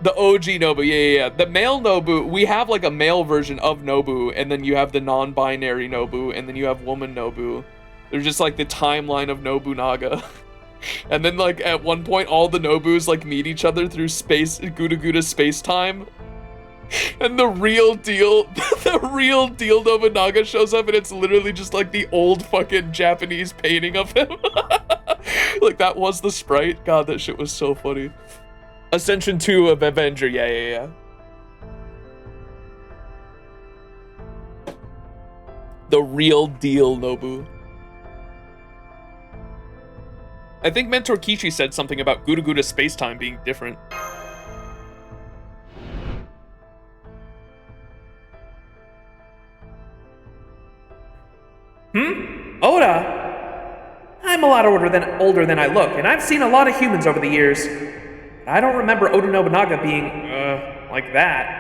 The OG Nobu, yeah. The male Nobu, we have like a male version of Nobu, and then you have the non-binary Nobu, and then you have woman Nobu. They're just like the timeline of Nobunaga. And then like at one point, all the Nobus like meet each other through space, Guda Guda space-time. And the real deal Nobunaga shows up, and it's literally just like the old fucking Japanese painting of him. Like that was the sprite. God, that shit was so funny. Ascension 2 of Avenger, yeah. The real deal Nobu. I think Mentor Kichi said something about Guda Guda space-time being different. Oda? I'm a lot older than I look, and I've seen a lot of humans over the years. I don't remember Oda Nobunaga being, like that.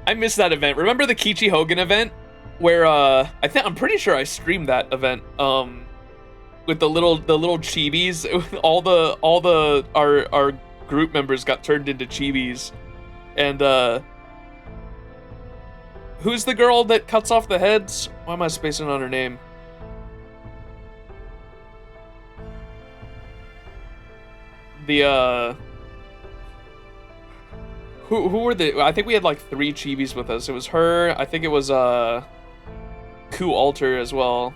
I missed that event. Remember the Kichi Hogan event? Where, I'm pretty sure I streamed that event, with the little chibis. Our group members got turned into chibis. And, who's the girl that cuts off the heads? Why am I spacing on her name? The, Who were the... I think we had, like, 3 chibis with us. It was her, I think it was, Ku Alter as well.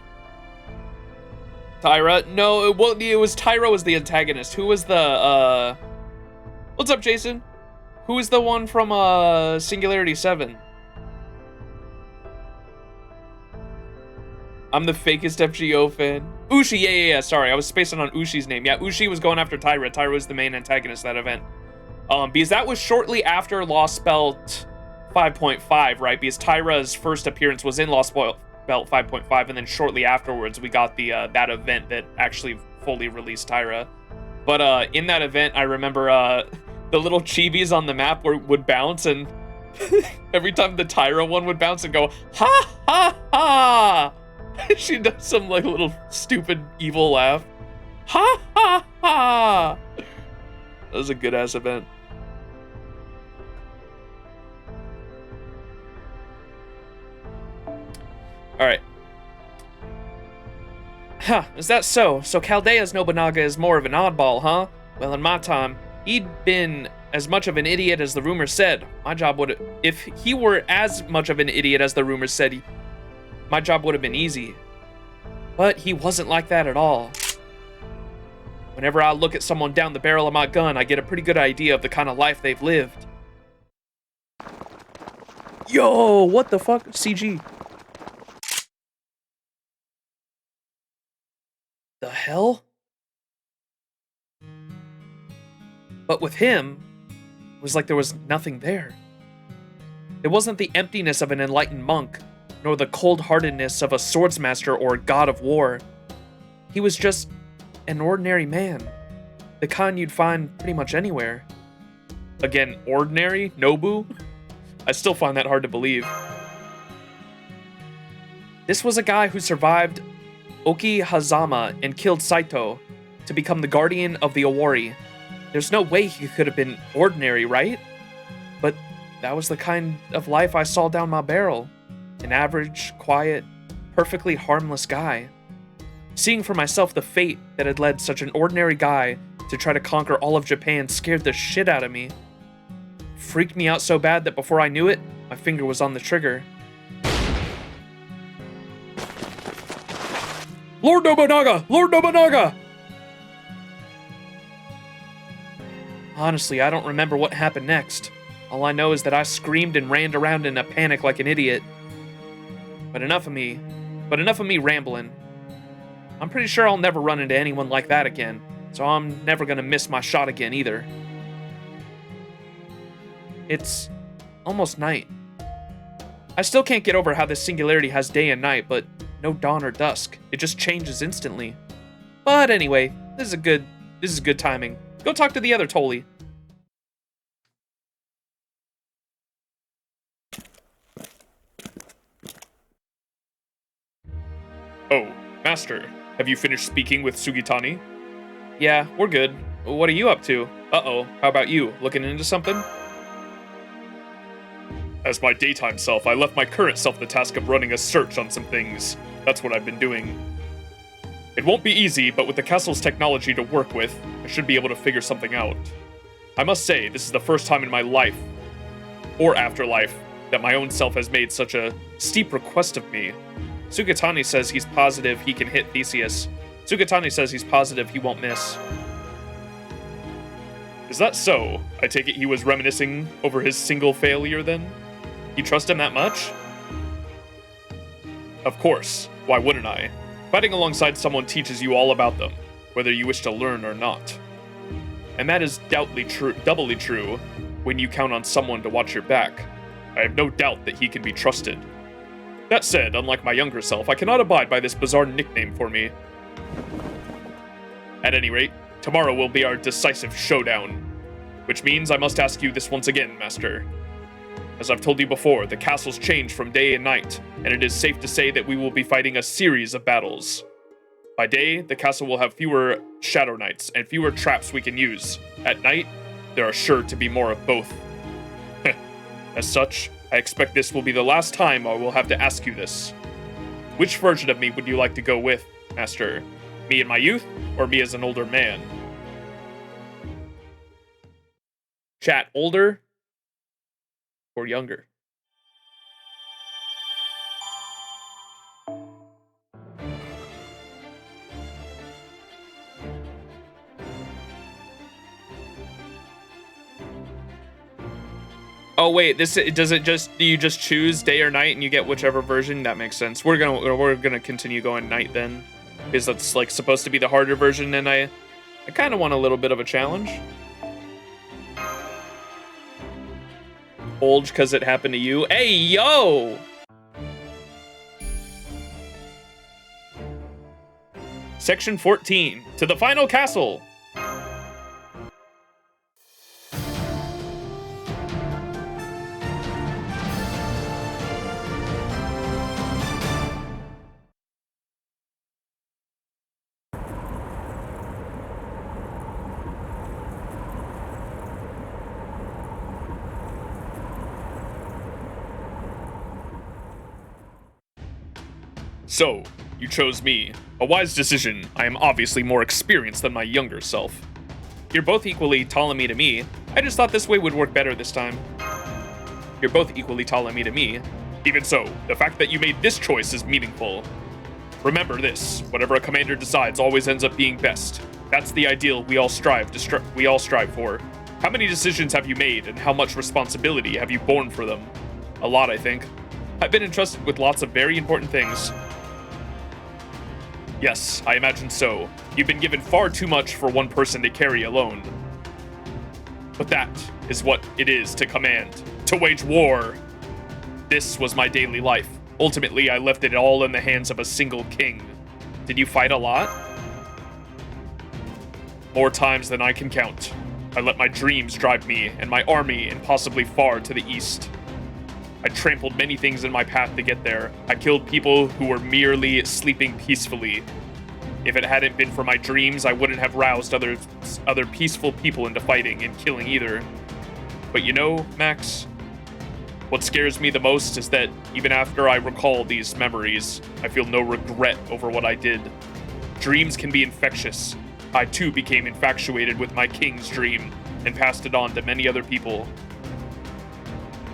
Tyra? No, it was Tyra was the antagonist. Who was the, What's up, Jason? Who was the one from, Singularity 7? I'm the fakest FGO fan. Ushi, yeah, sorry. I was spacing on Ushi's name. Yeah, Ushi was going after Tyra. Tyra was the main antagonist of that event. Because that was shortly after Lost Belt 5.5, right? Because Tyra's first appearance was in Lost Belt 5.5, and then shortly afterwards, we got the that event that actually fully released Tyra. But in that event, I remember the little chibis on the map would bounce, and every time the Tyra one would bounce and go, ha, ha, ha! She does some like little stupid evil laugh. Ha ha ha! That was a good ass event. Alright. Huh, is that so? So Chaldea's Nobunaga is more of an oddball, huh? Well, in my time, he'd been as much of an idiot as the rumors said. My job would... If he were as much of an idiot as the rumors said, my job would have been easy. But he wasn't like that at all. Whenever I look at someone down the barrel of my gun, I get a pretty good idea of the kind of life they've lived. Yo, what the fuck? CG. The hell? But with him, it was like there was nothing there. It wasn't the emptiness of an enlightened monk, nor the cold-heartedness of a swordsmaster or god of war. He was just an ordinary man, the kind you'd find pretty much anywhere. Again, ordinary? Nobu? I still find that hard to believe. This was a guy who survived Oki Hazama and killed Saito to become the guardian of the Owari. There's no way he could have been ordinary, right? But that was the kind of life I saw down my barrel. An average, quiet, perfectly harmless guy. Seeing for myself the fate that had led such an ordinary guy to try to conquer all of Japan scared the shit out of me. Freaked me out so bad that before I knew it, my finger was on the trigger. Lord Nobunaga! Lord Nobunaga! Honestly, I don't remember what happened next. All I know is that I screamed and ran around in a panic like an idiot. But enough of me rambling. I'm pretty sure I'll never run into anyone like that again, so I'm never gonna miss my shot again either. It's almost night. I still can't get over how this singularity has day and night, but no dawn or dusk. It just changes instantly. But anyway, this is good timing. Go talk to the other Toli. Oh, Master, have you finished speaking with Sugitani? Yeah, we're good. What are you up to? Uh-oh, how about you? Looking into something? As my daytime self, I left my current self the task of running a search on some things. That's what I've been doing. It won't be easy, but with the castle's technology to work with, I should be able to figure something out. I must say, this is the first time in my life, or afterlife, that my own self has made such a steep request of me. Sugitani says he's positive he can hit Theseus. Sugitani says he's positive he won't miss. Is that so? I take it he was reminiscing over his single failure then? You trust him that much? Of course. Why wouldn't I? Fighting alongside someone teaches you all about them, whether you wish to learn or not. And that is doubly doubly true when you count on someone to watch your back. I have no doubt that he can be trusted. That said, unlike my younger self, I cannot abide by this bizarre nickname for me. At any rate, tomorrow will be our decisive showdown, which means I must ask you this once again, Master. As I've told you before, the castles change from day and night, and it is safe to say that we will be fighting a series of battles. By day, the castle will have fewer shadow knights and fewer traps we can use. At night, there are sure to be more of both. As such, I expect this will be the last time I will have to ask you this. Which version of me would you like to go with, Master? Me in my youth, or me as an older man? Chat, older or younger? Oh wait, does it just, do you just choose day or night and you get whichever version? That makes sense. We're gonna continue going night then, because that's like supposed to be the harder version, and I kind of want a little bit of a challenge. Old because it happened to you. Hey yo! Section 14, to the final castle. So, you chose me. A wise decision. I am obviously more experienced than my younger self. You're both equally Ptolemy to me. I just thought this way would work better this time. You're both equally Ptolemy to me. Even so, the fact that you made this choice is meaningful. Remember this, whatever a commander decides always ends up being best. That's the ideal we all strive for. How many decisions have you made, and how much responsibility have you borne for them? A lot, I think. I've been entrusted with lots of very important things. Yes, I imagine so. You've been given far too much for one person to carry alone. But that is what it is to command, to wage war. This was my daily life. Ultimately, I left it all in the hands of a single king. Did you fight a lot? More times than I can count. I let my dreams drive me and my army impossibly far to the east. I trampled many things in my path to get there. I killed people who were merely sleeping peacefully. If it hadn't been for my dreams, I wouldn't have roused other peaceful people into fighting and killing either. But you know, Max, what scares me the most is that even after I recall these memories, I feel no regret over what I did. Dreams can be infectious. I too became infatuated with my king's dream and passed it on to many other people.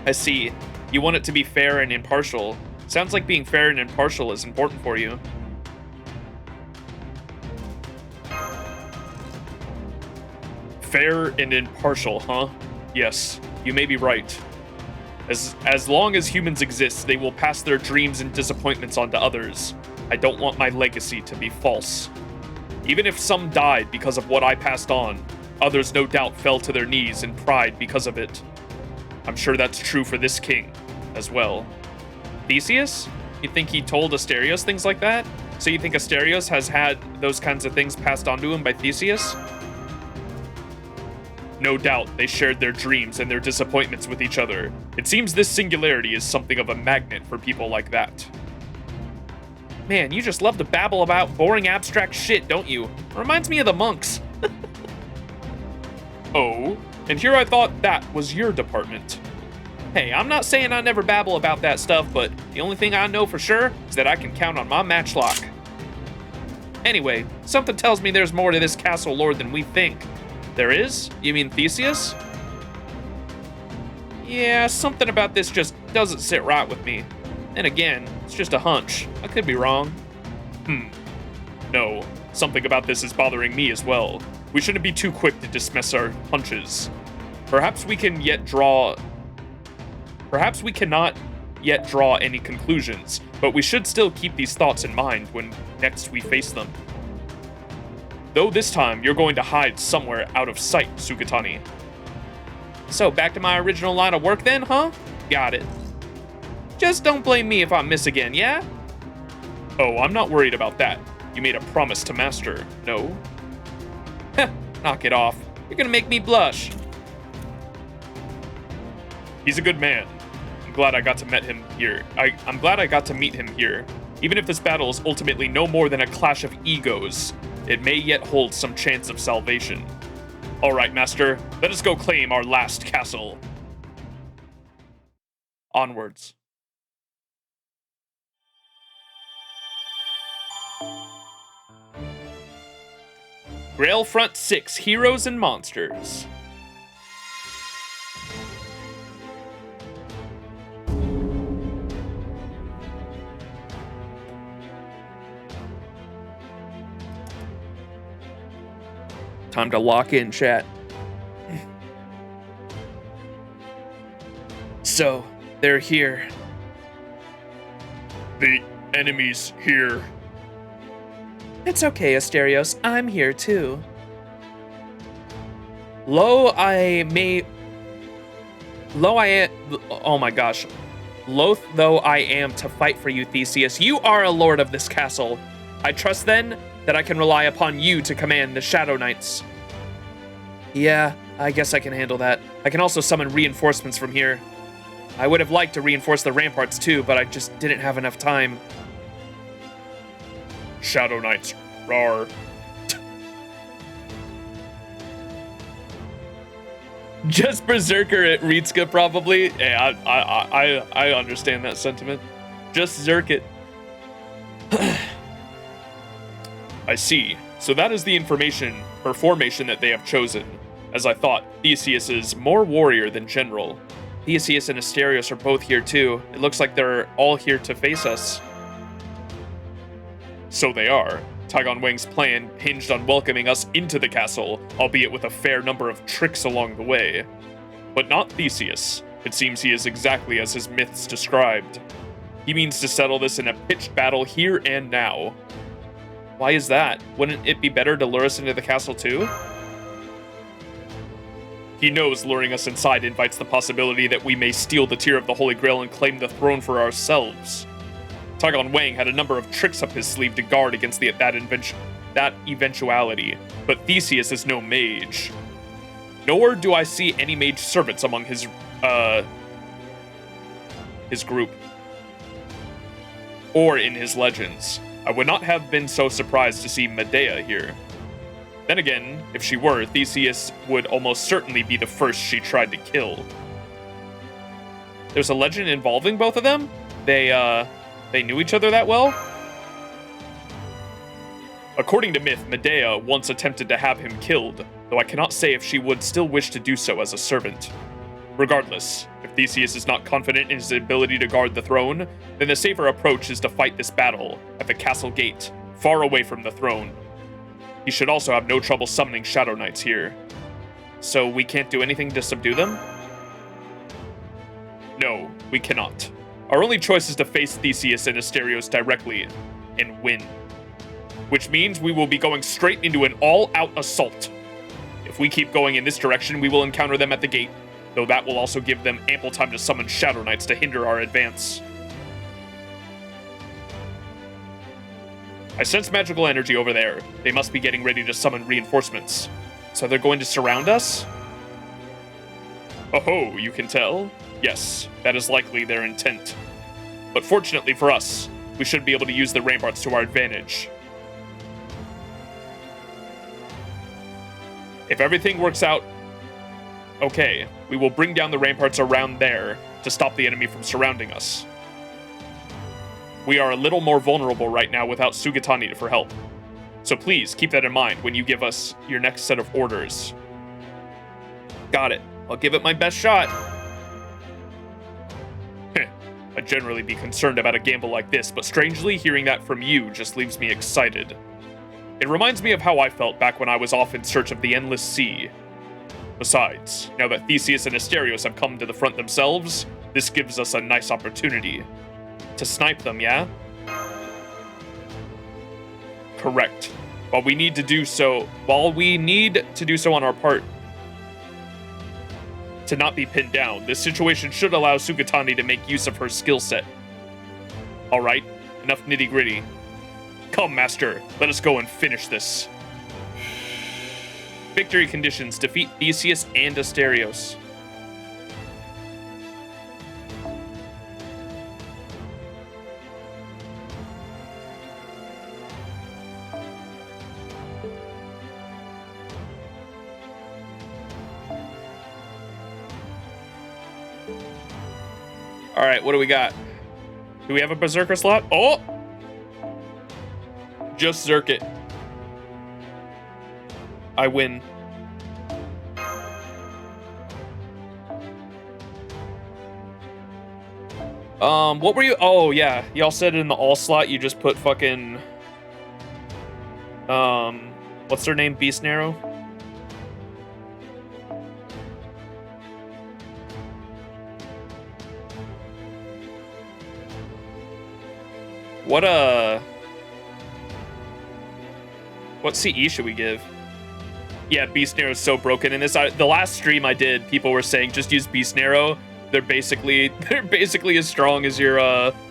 I see. You want it to be fair and impartial. Sounds like being fair and impartial is important for you. Fair and impartial, huh? Yes, you may be right. As long as humans exist, they will pass their dreams and disappointments on to others. I don't want my legacy to be false. Even if some died because of what I passed on, others no doubt fell to their knees in pride because of it. I'm sure that's true for this king as well. Theseus? You think he told Asterios things like that? So you think Asterios has had those kinds of things passed on to him by Theseus? No doubt they shared their dreams and their disappointments with each other. It seems this singularity is something of a magnet for people like that. Man, you just love to babble about boring abstract shit, don't you? Reminds me of the monks. Oh, and here I thought that was your department. Hey, I'm not saying I never babble about that stuff, but the only thing I know for sure is that I can count on my matchlock. Anyway, something tells me there's more to this castle lore than we think. There is? You mean Theseus? Yeah, something about this just doesn't sit right with me. And again, it's just a hunch. I could be wrong. No, something about this is bothering me as well. We shouldn't be too quick to dismiss our hunches. Perhaps we cannot yet draw any conclusions, but we should still keep these thoughts in mind when next we face them. Though this time, you're going to hide somewhere out of sight, Sukatani. So, back to my original line of work then, huh? Got it. Just don't blame me if I miss again, yeah? Oh, I'm not worried about that. You made a promise to Master, no? Heh, knock it off. You're gonna make me blush. He's a good man. I'm glad I got to meet him here. I'm glad I got to meet him here. Even if this battle is ultimately no more than a clash of egos, it may yet hold some chance of salvation. All right, Master, let us go claim our last castle. Onwards. Grail Front 6, Heroes and Monsters. Time to lock in, chat. So, they're here. The enemy's here. It's okay, Asterios. I'm here too. Loath though I am to fight for you, Theseus, you are a lord of this castle. I trust then that I can rely upon you to command the Shadow Knights. Yeah, I guess I can handle that. I can also summon reinforcements from here. I would have liked to reinforce the ramparts too, but I just didn't have enough time. Shadow Knights, rawr. Just Berserker at Ritska, probably. Yeah, I understand that sentiment. Just Zerk it. I see. So that is the formation that they have chosen. As I thought, Theseus is more warrior than general. Theseus and Asterios are both here too. It looks like they're all here to face us. So they are. Taigon Wang's plan hinged on welcoming us into the castle, albeit with a fair number of tricks along the way. But not Theseus. It seems he is exactly as his myths described. He means to settle this in a pitched battle here and now. Why is that? Wouldn't it be better to lure us into the castle too? He knows luring us inside invites the possibility that we may steal the tear of the Holy Grail and claim the throne for ourselves. Taigon Wang had a number of tricks up his sleeve to guard against that eventuality, but Theseus is no mage. Nor do I see any mage servants among his group. Or in his legends. I would not have been so surprised to see Medea here. Then again, if she were, Theseus would almost certainly be the first she tried to kill. There's a legend involving both of them? They knew each other that well? According to myth, Medea once attempted to have him killed, though I cannot say if she would still wish to do so as a servant. Regardless, if Theseus is not confident in his ability to guard the throne, then the safer approach is to fight this battle at the castle gate, far away from the throne. He should also have no trouble summoning Shadow Knights here. So we can't do anything to subdue them? No, we cannot. Our only choice is to face Theseus and Asterios directly, and win. Which means we will be going straight into an all-out assault. If we keep going in this direction, we will encounter them at the gate, though that will also give them ample time to summon Shadow Knights to hinder our advance. I sense magical energy over there. They must be getting ready to summon reinforcements. So they're going to surround us? Oh, you can tell? Yes, that is likely their intent. But fortunately for us, we should be able to use the ramparts to our advantage. If everything works out okay, we will bring down the ramparts around there to stop the enemy from surrounding us. We are a little more vulnerable right now without Sugatani for help. So please keep that in mind when you give us your next set of orders. Got it. I'll give it my best shot. I'd generally be concerned about a gamble like this, but strangely, hearing that from you just leaves me excited. It reminds me of how I felt back when I was off in search of the Endless Sea. Besides, now that Theseus and Asterios have come to the front themselves, this gives us a nice opportunity. To snipe them, yeah? Correct. While we need to do so on our part to not be pinned down, this situation should allow Sugatani to make use of her skill set. Alright, enough nitty-gritty. Come, Master, let us go and finish this. Victory conditions: defeat Theseus and Asterios. All right, what do we got? Do we have a Berserker slot? Oh! Just Zerk it. I win. What were you? Oh, yeah. Y'all said in the all slot you just put fucking... what's their name? Beast Narrow? What CE should we give? Yeah, Beast Narrow is so broken in this. The last stream I did, people were saying just use Beast Narrow. They're basically as strong as your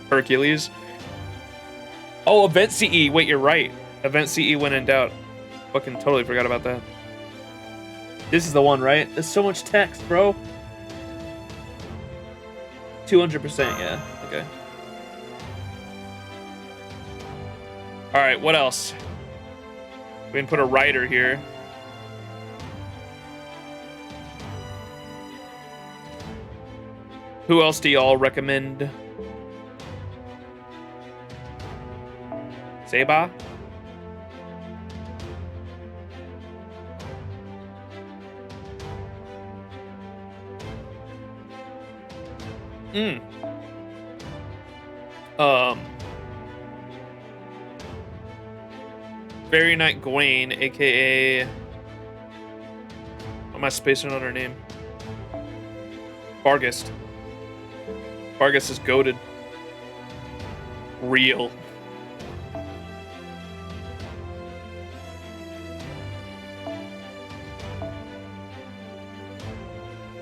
Hercules. Oh, Event CE. Wait, you're right. Event CE when in doubt. Fucking totally forgot about that. This is the one, right? There's so much text, bro. 200%, yeah. Okay. All right, what else? We can put a rider here. Who else do y'all recommend? Seba? Fairy Knight Gwaine, aka... Am I spacing on her name? Vargas. Vargas is goated. Real.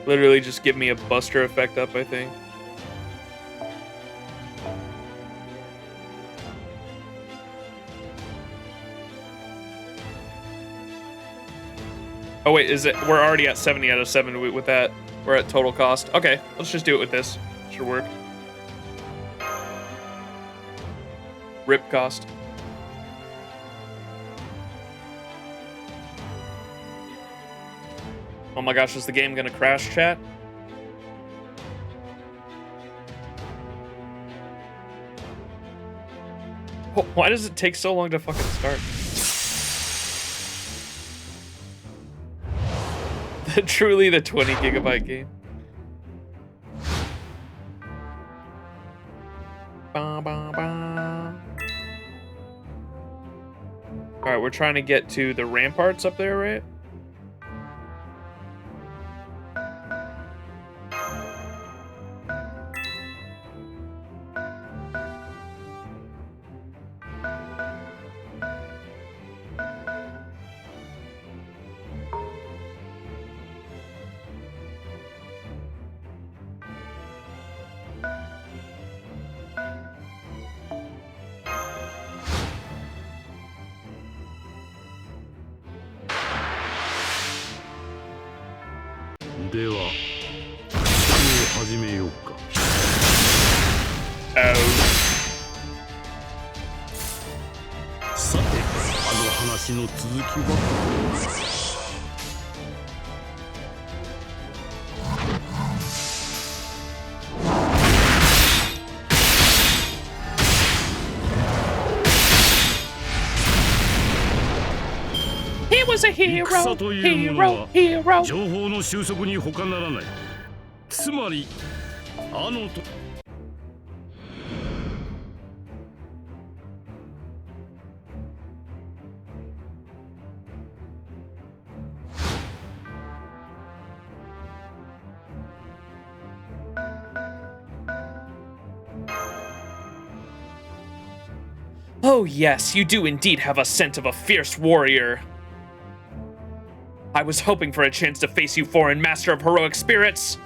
Literally just give me a Buster effect up, I think. Oh wait, is it? We're already at 70 out of 7 with that. We're at total cost. Okay, let's just do it with this. Should work. Rip cost. Oh my gosh, is the game gonna crash, chat? Why does it take so long to fucking start? Truly the 20 gigabyte game. Ba, ba, ba. All right, we're trying to get to the ramparts up there, right? He was a hero, hero, hero. 情報の収束に他ならない。つまり、あのと。 Oh yes, you do indeed have a scent of a fierce warrior. I was hoping for a chance to face you, foreign master of heroic spirits.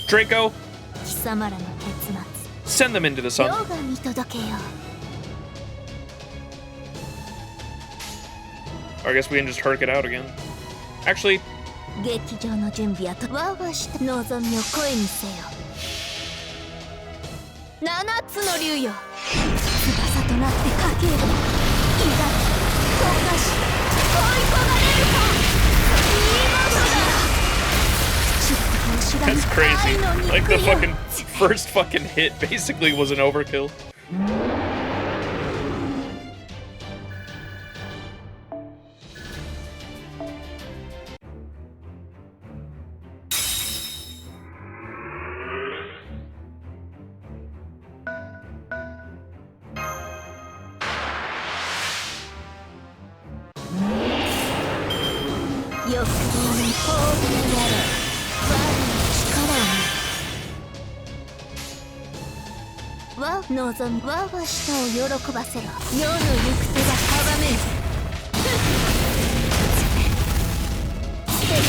Draco, send them into the sun. Or I guess we can just herc it out again. Actually, 劇場の準備はと我がして望みを声にせよ。七つの竜よ、翼となって駆ける。いざ溶かし追い込まれるか。今のだ。 that's crazy. Like the fucking first fucking hit basically was an overkill.望み我が舌を喜ばせろ。世の行く手が阻める。ステージ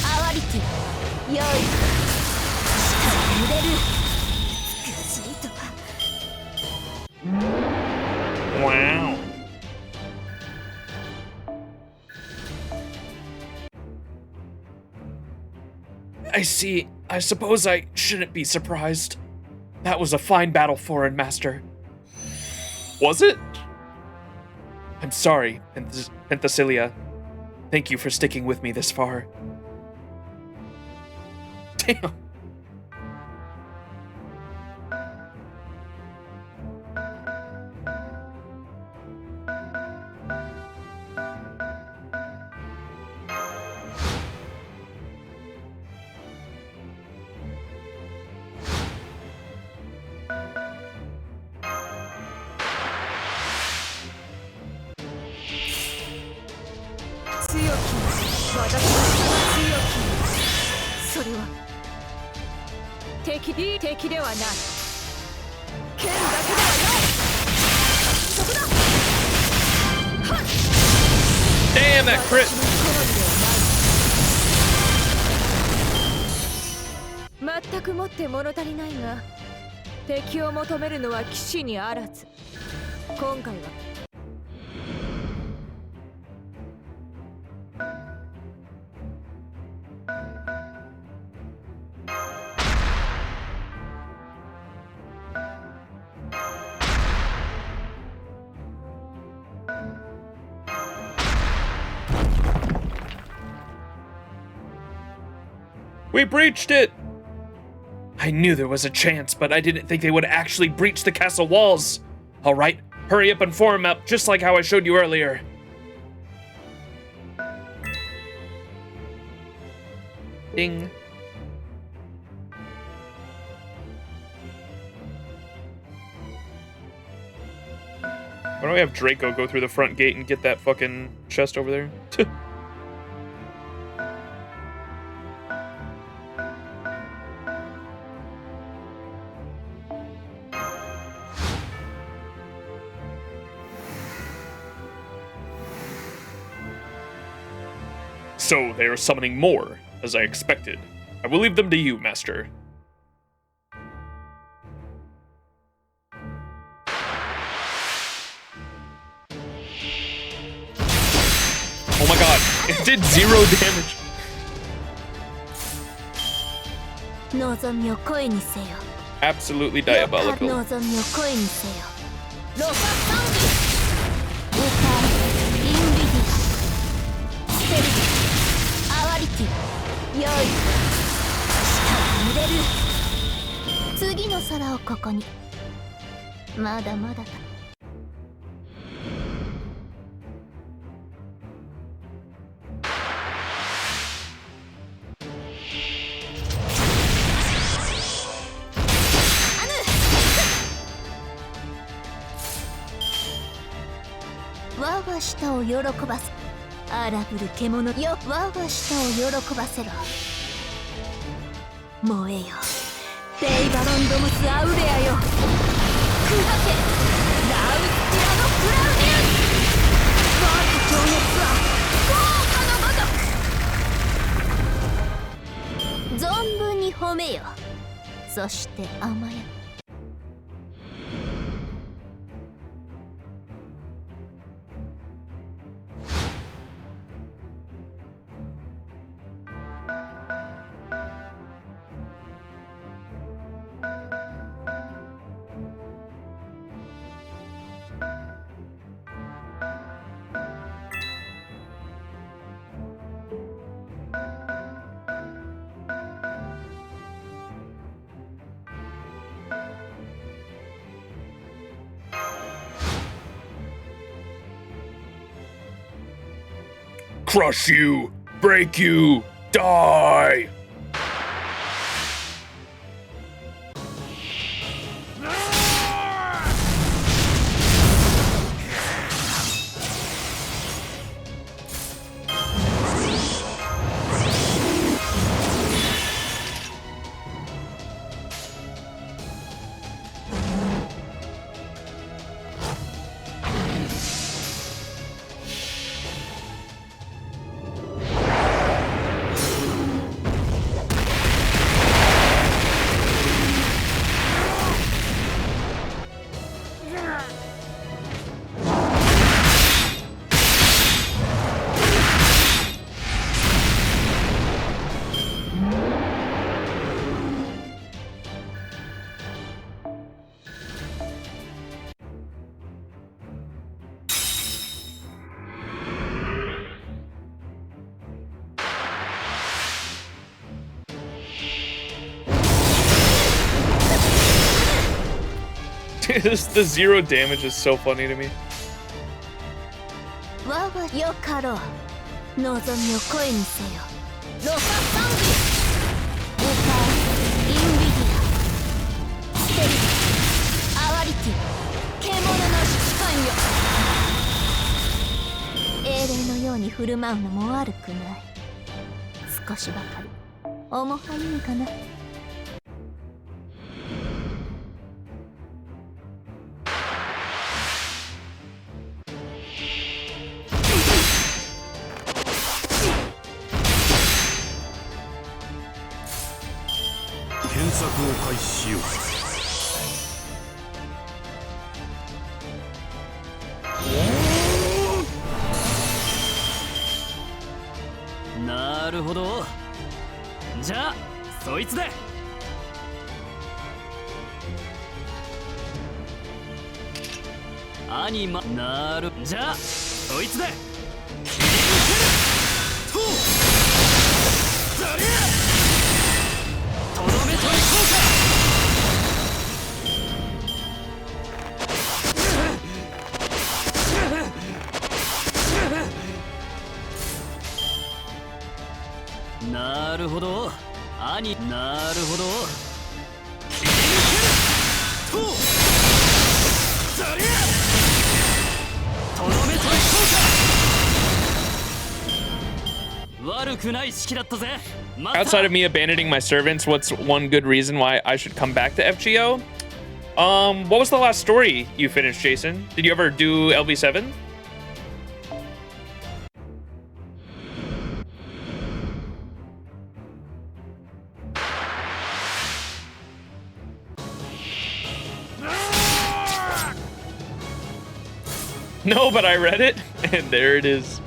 哀りき良い舌を揺れる。美しいとは。Wow. I see. I suppose I shouldn't be surprised. That was a fine battle, foreign master. Was it? I'm sorry, Penthesilea. Thank you for sticking with me this far. Damn. 敵いい敵ではない剣だけではないそこだ Damn, that crit! 全くもって物足りないが敵を求めるのは騎士にあらず今回はWe breached it! I knew there was a chance, but I didn't think they would actually breach the castle walls. Alright, hurry up and form up, just like how I showed you earlier. Ding. Why don't we have Draco go through the front gate and get that fucking chest over there? So they are summoning more, as I expected. I will leave them to you, Master. Oh my god, it did 0 damage. 望みを声にせよ Absolutely diabolical. 望みを声にせよロササンギウカインビディアステルギアワリティ用意下に揺れる次の空をここにまだまだだ我が舌を喜ばせ荒ぶる獣よ我が舌を喜ばせろ燃えよデイバロンドムスアウレアよ砕けラウスティアのクラウディウス我が情熱は豪華のごとく存分に褒めよそして甘やCrush you! Break you! Die! The 0 damage is so funny to me. 我がよかろう望みを声にせよロササンギウカインビディアステルギアワリティ獣の指揮官よ英霊のように振る舞うのも悪くない少しばかり面はゆいかなしよう。なるほど。じゃあそいつで。アニマなる。じゃあそいつで。とザリアとどめ取り効果。なるほど。兄なるほど。切り抜けるとザリアとどめ取り効果。悪くない式だったぜ。Outside of me abandoning my servants, what's one good reason why I should come back to FGO? What was the last story you finished, Jason? Did you ever do LB7? No, but I read it, and there it is.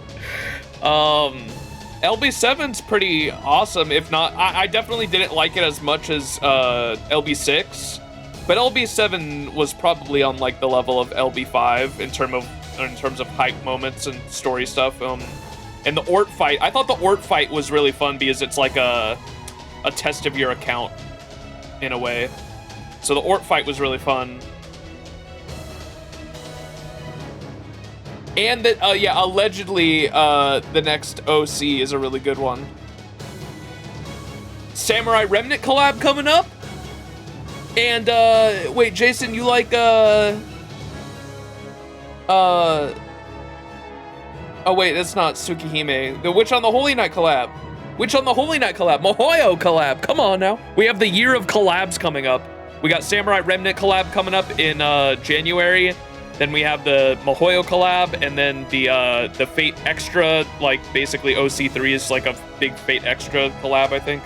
LB7's pretty awesome. If not, I definitely didn't like it as much as LB6, but LB7 was probably on like the level of LB5 in terms of hype moments and story stuff. And the Ort fight, I thought the Ort fight was really fun because it's like a test of your account in a way. So the Ort fight was really fun. And that, yeah, allegedly, the next OC is a really good one. Samurai Remnant collab coming up? And, wait, Jason, you like, oh, wait, that's not Tsukihime. The Witch on the Holy Night collab. Witch on the Holy Night collab. Mihoyo collab. Come on now. We have the year of collabs coming up. We got Samurai Remnant collab coming up in, January. Then we have the Mihoyo collab, and then the Fate Extra, like basically OC3 is like a big Fate Extra collab, I think.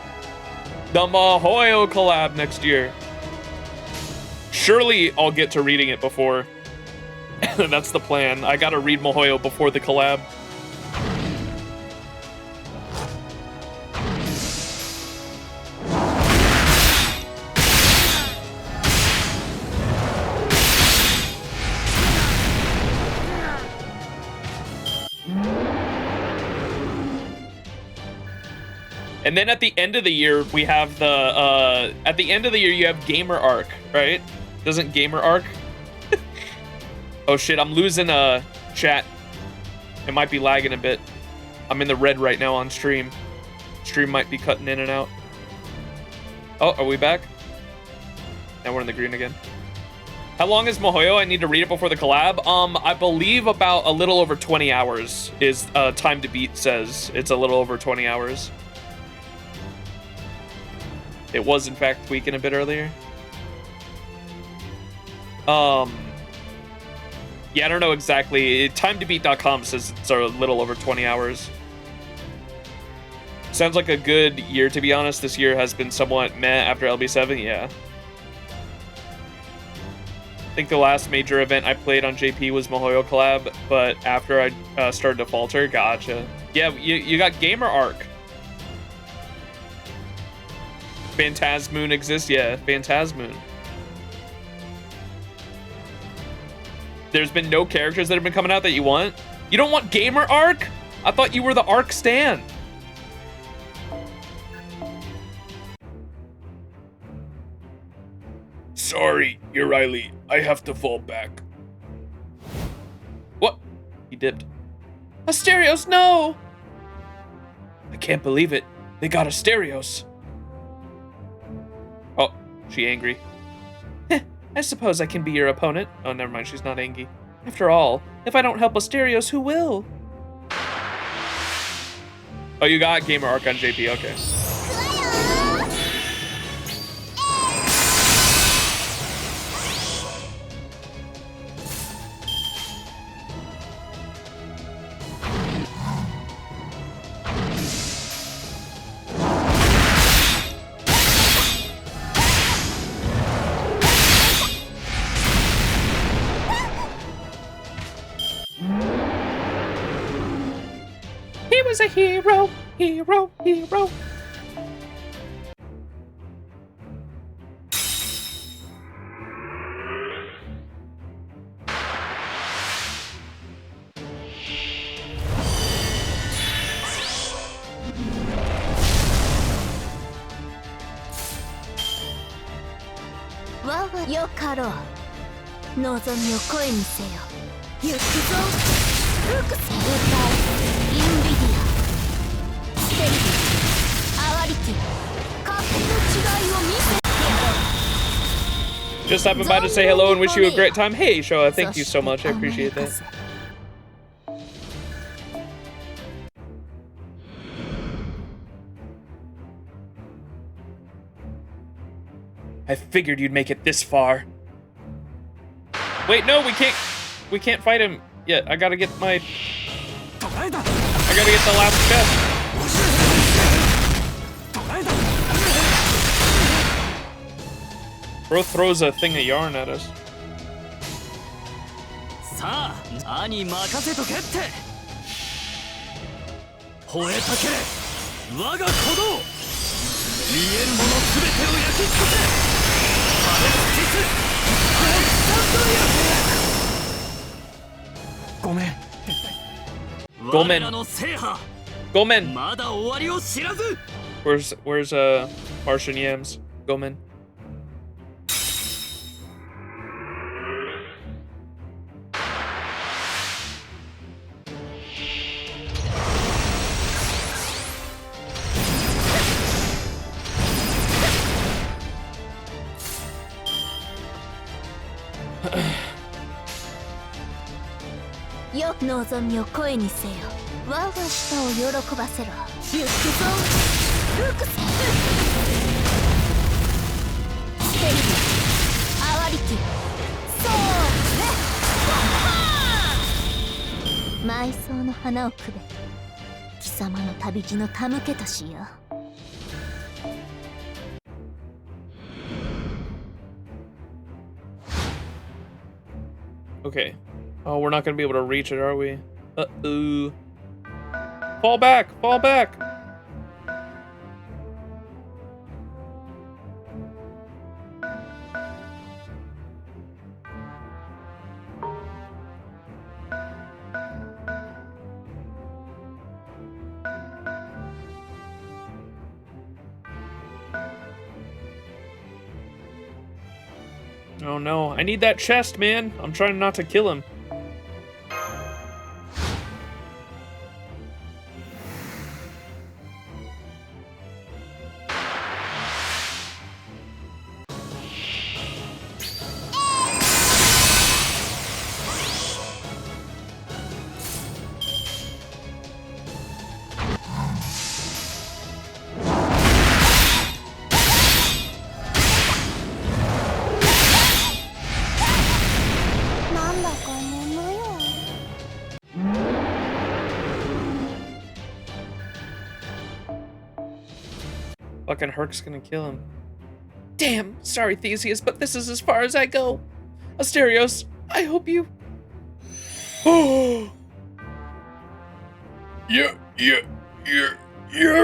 The Mihoyo collab next year. Surely I'll get to reading it before. That's the plan. I gotta read Mihoyo before the collab. And then at the end of the year, we have the, at the end of the year, you have Gamer Arc, right? Doesn't Gamer Arc? Oh shit, I'm losing, chat. It might be lagging a bit. I'm in the red right now on stream. Stream might be cutting in and out. Oh, are we back? Now we're in the green again. How long is Mihoyo? I need to read it before the collab. I believe about a little over 20 hours is, time to beat says. It's a little over 20 hours. It was, in fact, tweaking a bit earlier. Yeah, I don't know exactly. Timetobeat.com says it's a little over 20 hours. Sounds like a good year, to be honest. This year has been somewhat meh after LB7, yeah. I think the last major event I played on JP was Mihoyo collab, but after I started to falter, gotcha. Yeah, you got Gamer Arc. Phantasmoon exists? Yeah, Phantasmoon. There's been no characters that have been coming out that you want? You don't want Gamer Arc? I thought you were the Arc stan. Sorry, Riley. I have to fall back. What? He dipped. Asterios, no! I can't believe it. They got Asterios. Oh, she angry. Heh, I suppose I can be your opponent. Oh, never mind, she's not angry. After all, if I don't help Asterios, who will? Oh, you got Gamer Arc on JP, okay. is a hero, hero, hero.よかろう望みを声にせよ行くぞルクス歌えインビディアステリアワリティ勝手の違いを見せてやろう Just stopping by to say hello and wish you a great time. Hey, Showa, thank you so much. I appreciate that. I figured you'd make it this far. Wait, no, we can't fight him yet. I gotta get the last chest. Bro throws a thing of yarn at us. さあ、兄任せとけって。吠えたけれ、我が鼓動。見えるものすべてを焼き尽くせ。ごめん。ごめん。ごめん。まだ終わりを知らず。Where's Martian Yams? Gomen.よ望みを声にせよ我が舌を喜ばせろ行くぞルクスステリアワリティそうね埋葬の花をくべ貴様の旅路の手向けとしよう Okay. Oh, we're not gonna be able to reach it, are we? Uh-oh. Fall back! Fall back! Oh no, I need that chest, man. I'm trying not to kill him. Fucking Herc's gonna kill him. Damn, sorry Theseus, but this is as far as I go. Asterios, I hope you... Oh! You're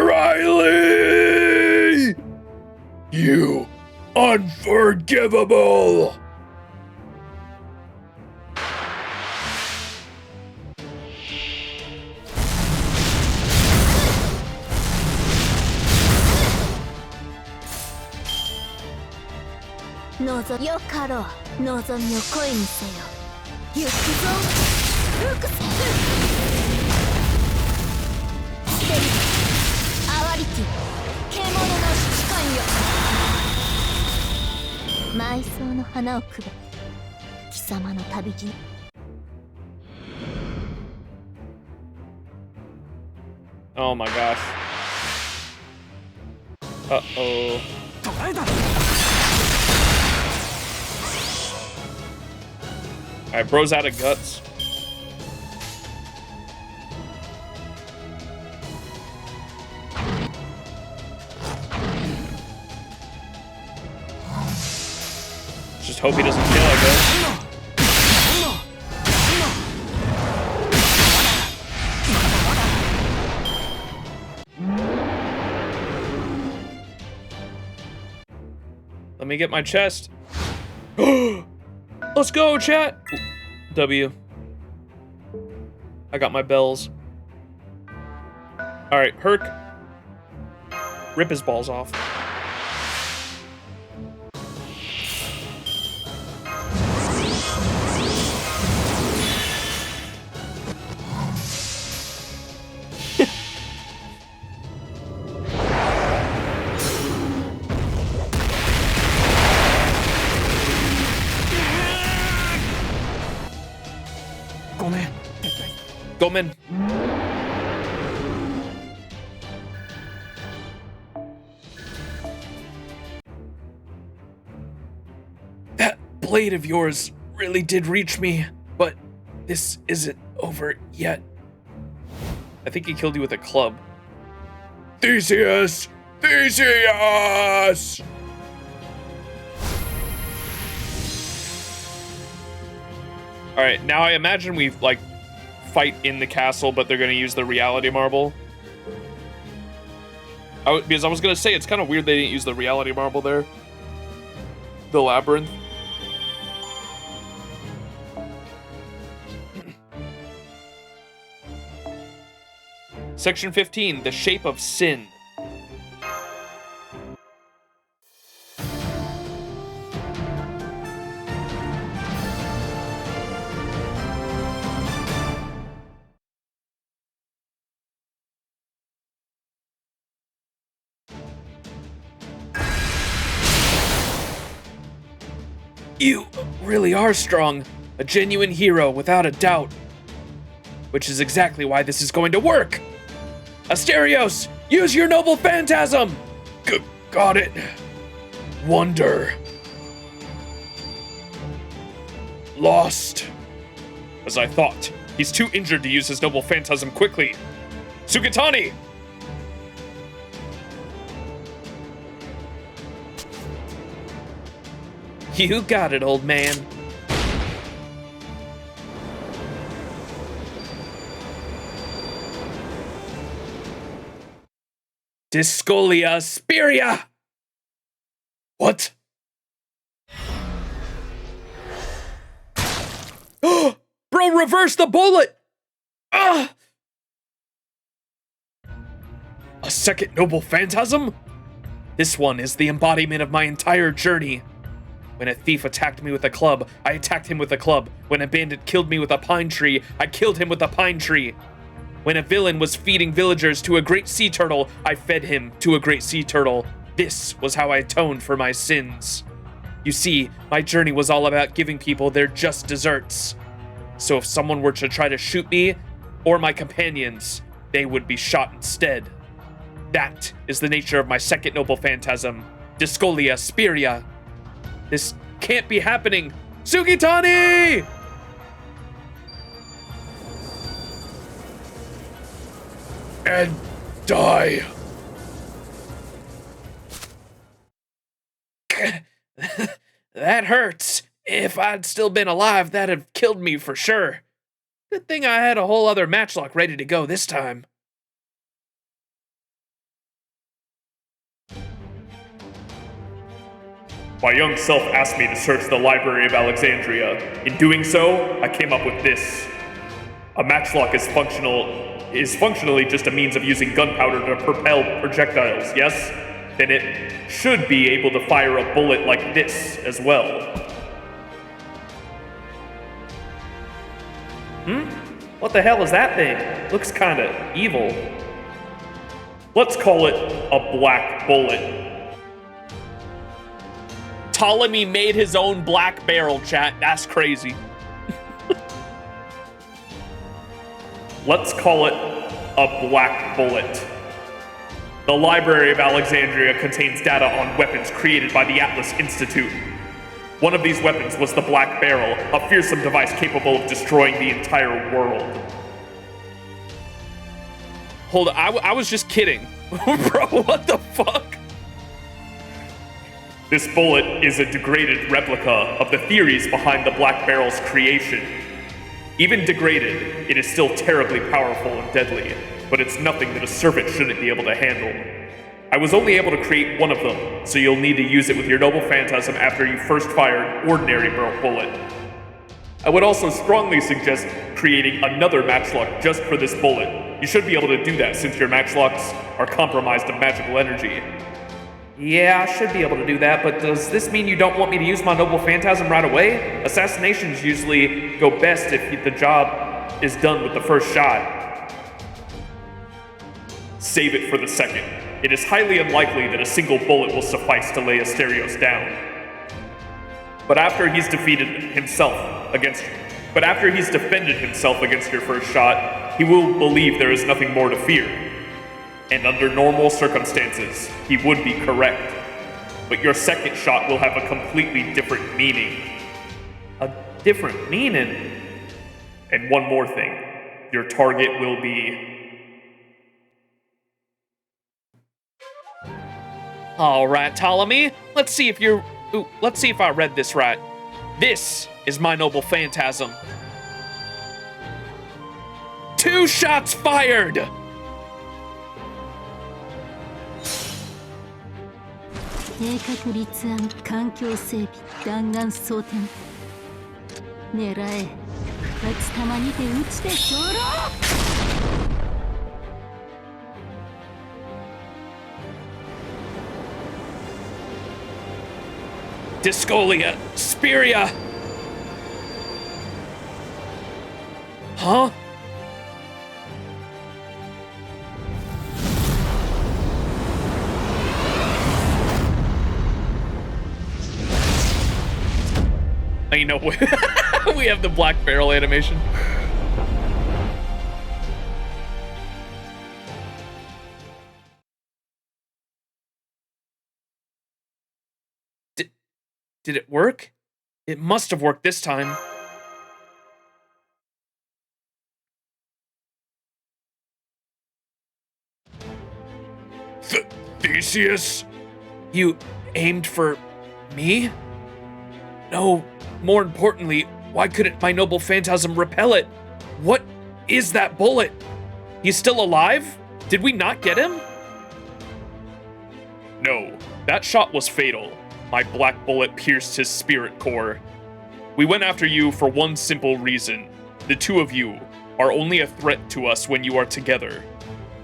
Riley! You unforgivable!よかろう望みを声にせよ行くぞルクスステリアワリティ獣の指揮官よ埋葬の花をくべ貴様の旅路 Oh my gosh. Uh-oh. Alright, bro's out of guts. Just hope he doesn't kill, I guess. Let me get my chest. Let's go, chat. W. I got my bells. All right, Herc. Rip his balls off. Gomen. That blade of yours really did reach me, but this isn't over yet. I think he killed you with a club. Theseus! Theseus! Alright, now I imagine we, like, fight in the castle, but they're gonna use the reality marble. Because I was gonna say, it's kind of weird they didn't use the reality marble there. The labyrinth. Section 15, the shape of sin. You really are strong. A genuine hero, without a doubt. Which is exactly why this is going to work! Asterios, use your noble phantasm! Got it. Wonder. Lost. As I thought. He's too injured to use his noble phantasm quickly. Sukatani! You got it, old man. Discolia Spiria! What? Bro, reverse the bullet! Ah! A second noble phantasm? This one is the embodiment of my entire journey. When a thief attacked me with a club, I attacked him with a club. When a bandit killed me with a pine tree, I killed him with a pine tree. When a villain was feeding villagers to a great sea turtle, I fed him to a great sea turtle. This was how I atoned for my sins. You see, my journey was all about giving people their just desserts. So if someone were to try to shoot me, or my companions, they would be shot instead. That is the nature of my second noble phantasm, Discolia Spiria. This can't be happening. Sugitani! And die. That hurts. If I'd still been alive, that'd have killed me for sure. Good thing I had a whole other matchlock ready to go this time. My young self asked me to search the Library of Alexandria. In doing so, I came up with this. A matchlock is functionally just a means of using gunpowder to propel projectiles, yes? Then it should be able to fire a bullet like this as well. What the hell is that thing? Looks kinda evil. Let's call it a black bullet. Ptolemy made his own black barrel, chat. That's crazy. Let's call it a black bullet. The Library of Alexandria contains data on weapons created by the Atlas Institute. One of these weapons was the Black Barrel, a fearsome device capable of destroying the entire world. Hold on, I was just kidding. Bro, what the fuck? This bullet is a degraded replica of the theories behind the Black Barrel's creation. Even degraded, it is still terribly powerful and deadly, but it's nothing that a servant shouldn't be able to handle. I was only able to create one of them, so you'll need to use it with your Noble Phantasm after you first fire an ordinary bullet. I would also strongly suggest creating another matchlock just for this bullet. You should be able to do that since your matchlocks are compromised of magical energy. Yeah, I should be able to do that, but does this mean you don't want me to use my Noble Phantasm right away? Assassinations usually go best if the job is done with the first shot. Save it for the second. It is highly unlikely that a single bullet will suffice to lay Asterios down. But after he's defended himself against your first shot, he will believe there is nothing more to fear. And under normal circumstances, he would be correct. But your second shot will have a completely different meaning. A different meaning? And one more thing. Your target will be... Alright, Ptolemy. Let's see if I read this right. This is my Noble Phantasm. 2 shots fired! 低確率案環境整備弾丸装填狙え勝つ玉にて打ちて候 Discolia, Spiria! Huh? I know we have the black barrel animation. Did it work? It must have worked this time. Theseus? You aimed for me? No, more importantly, why couldn't my Noble Phantasm repel it? What is that bullet? He's still alive? Did we not get him? No, that shot was fatal. My black bullet pierced his spirit core. We went after you for one simple reason. The two of you are only a threat to us when you are together.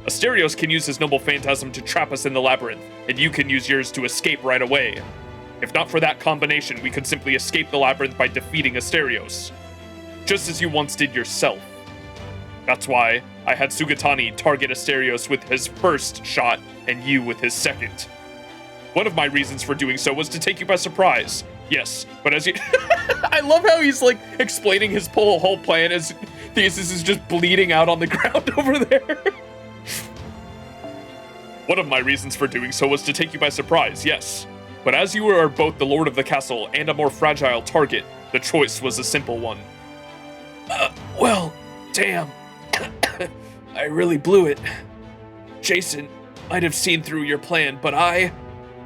Asterios can use his Noble Phantasm to trap us in the labyrinth, and you can use yours to escape right away. If not for that combination, we could simply escape the labyrinth by defeating Asterios. Just as you once did yourself. That's why I had Sugatani target Asterios with his first shot, and you with his second. One of my reasons for doing so was to take you by surprise. Yes, but as you... I love how he's, like, explaining his whole plan as Theseus is just bleeding out on the ground over there. One of my reasons for doing so was to take you by surprise, yes. But as you are both the lord of the castle and a more fragile target, the choice was a simple one. Well, damn. I really blew it. Jason might have seen through your plan, but I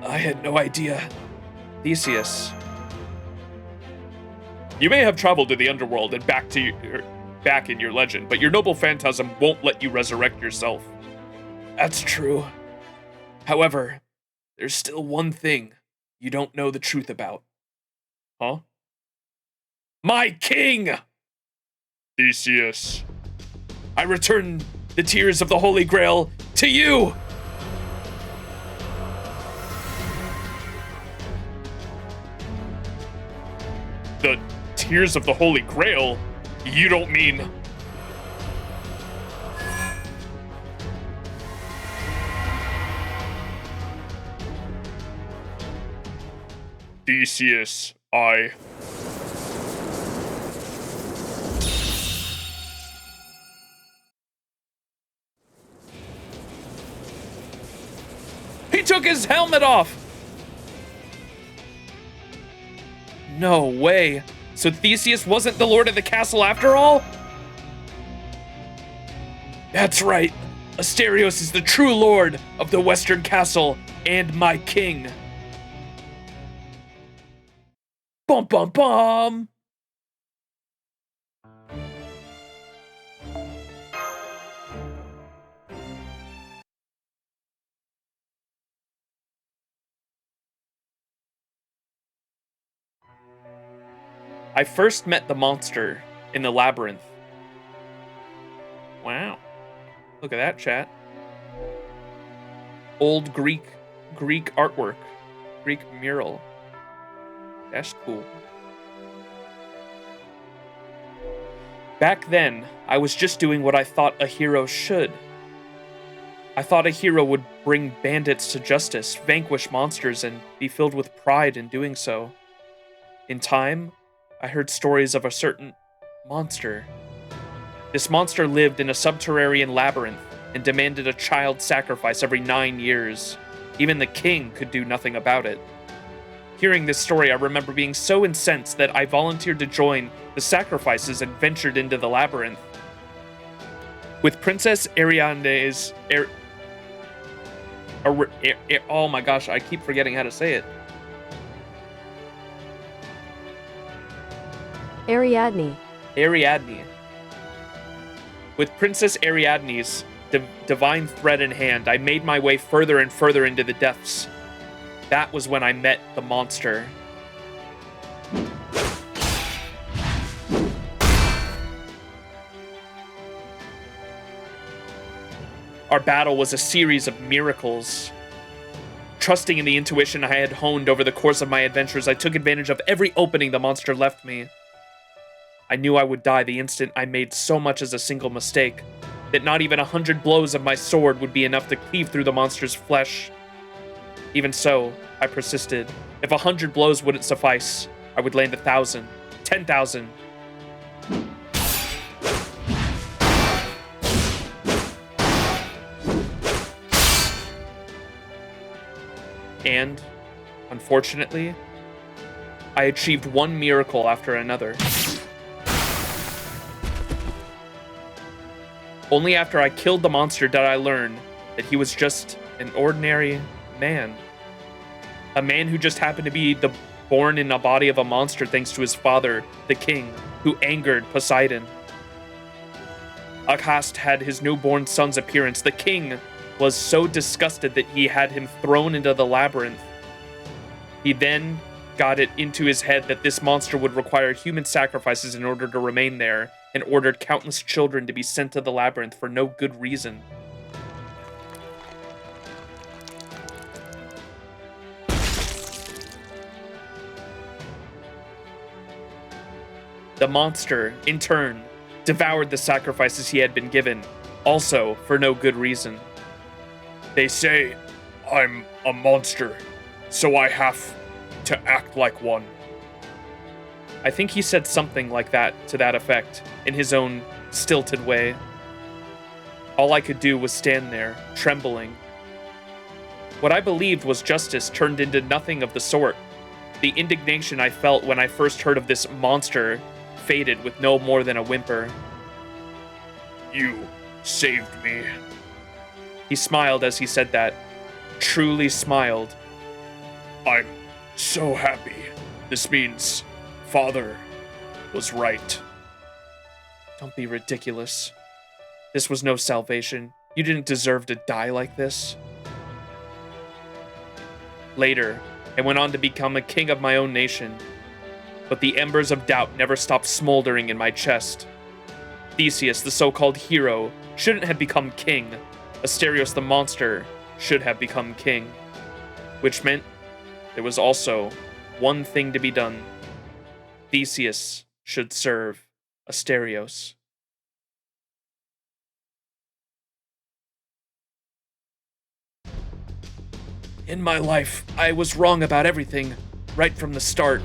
had no idea. Theseus. You may have traveled to the underworld and back in your legend, but your Noble Phantasm won't let you resurrect yourself. That's true. However, there's still one thing you don't know the truth about. Huh? My king! Theseus. I return the tears of the Holy Grail to you! The tears of the Holy Grail? You don't mean... Theseus, He took his helmet off! No way. So Theseus wasn't the lord of the castle after all? That's right. Asterios is the true lord of the Western Castle and my king. Bum bum bum! I first met the monster in the labyrinth. Wow. Look at that, chat. Old Greek artwork. Greek mural. That's cool. Back then, I was just doing what I thought a hero should. I thought a hero would bring bandits to justice, vanquish monsters, and be filled with pride in doing so. In time, I heard stories of a certain monster. This monster lived in a subterranean labyrinth and demanded a child sacrifice every 9 years. Even the king could do nothing about it. Hearing this story, I remember being so incensed that I volunteered to join the sacrifices and ventured into the labyrinth. With Princess Ariadne's... oh my gosh, I keep forgetting how to say it. Ariadne. Ariadne. With Princess Ariadne's divine thread in hand, I made my way further and further into the depths. That was when I met the monster. Our battle was a series of miracles. Trusting in the intuition I had honed over the course of my adventures, I took advantage of every opening the monster left me. I knew I would die the instant I made so much as a single mistake, that not even 100 blows of my sword would be enough to cleave through the monster's flesh. Even so, I persisted. If 100 blows wouldn't suffice, I would land 1,000, 10,000. And, unfortunately, I achieved one miracle after another. Only after I killed the monster did I learn that he was just an ordinary man. A man who just happened to be born in the body of a monster thanks to his father, the king, who angered Poseidon. Akast had his newborn son's appearance. The king was so disgusted that he had him thrown into the labyrinth. He then got it into his head that this monster would require human sacrifices in order to remain there, and ordered countless children to be sent to the labyrinth for no good reason. The monster, in turn, devoured the sacrifices he had been given, also for no good reason. They say I'm a monster, so I have to act like one. I think he said something like that, to that effect, in his own stilted way. All I could do was stand there, trembling. What I believed was justice turned into nothing of the sort. The indignation I felt when I first heard of this monster faded with no more than a whimper. You saved me. He smiled as he said that. Truly smiled. I'm so happy. This means Father was right. Don't be ridiculous. This was no salvation. You didn't deserve to die like this. Later, I went on to become a king of my own nation. But the embers of doubt never stopped smoldering in my chest. Theseus, the so-called hero, shouldn't have become king. Asterios the monster should have become king. Which meant there was also one thing to be done. Theseus should serve Asterios. In my life, I was wrong about everything, right from the start.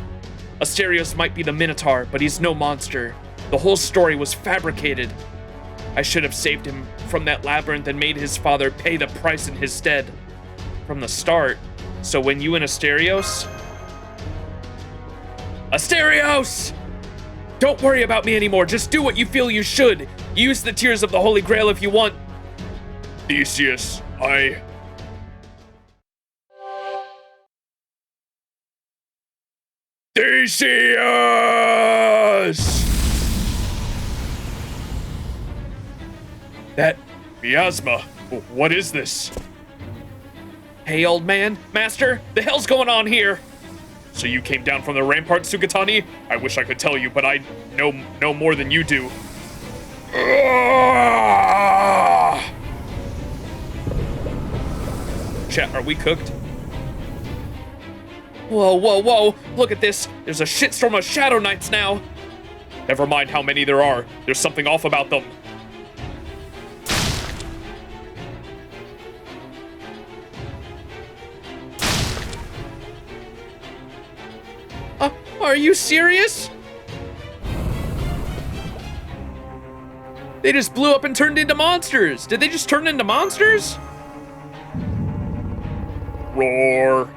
Asterios might be the Minotaur, but he's no monster. The whole story was fabricated. I should have saved him from that labyrinth and made his father pay the price in his stead. From the start. So when you and Asterios... Asterios! Don't worry about me anymore. Just do what you feel you should. Use the tears of the Holy Grail if you want. Theseus, Theseus! That miasma. What is this? Hey, old man. Master, the hell's going on here? So you came down from the rampart, Sukatani? I wish I could tell you, but I know more than you do. Chat, are we cooked? Whoa, whoa, whoa. Look at this. There's a shitstorm of Shadow Knights now. Never mind how many there are. There's something off about them. Are you serious? They just blew up and turned into monsters. Did they just turn into monsters? Roar.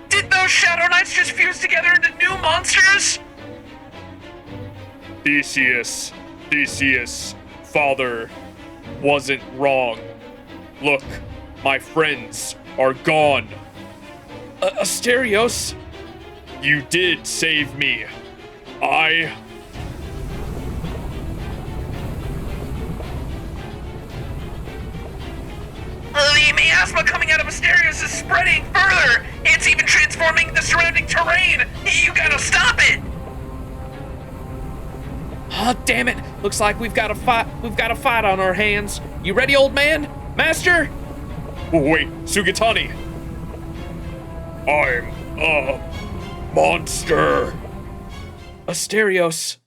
Did those Shadow Knights just fuse together into new monsters? Theseus, father, wasn't wrong. Look, my friends are gone. Asterios, you did save me. The miasma coming out of Asterios is spreading further. It's even transforming the surrounding terrain. You gotta stop it. Oh, damn it. Looks like we've got a fight on our hands. You ready, old man? Master? Oh, wait, Sugatani. I'm a monster. Asterios.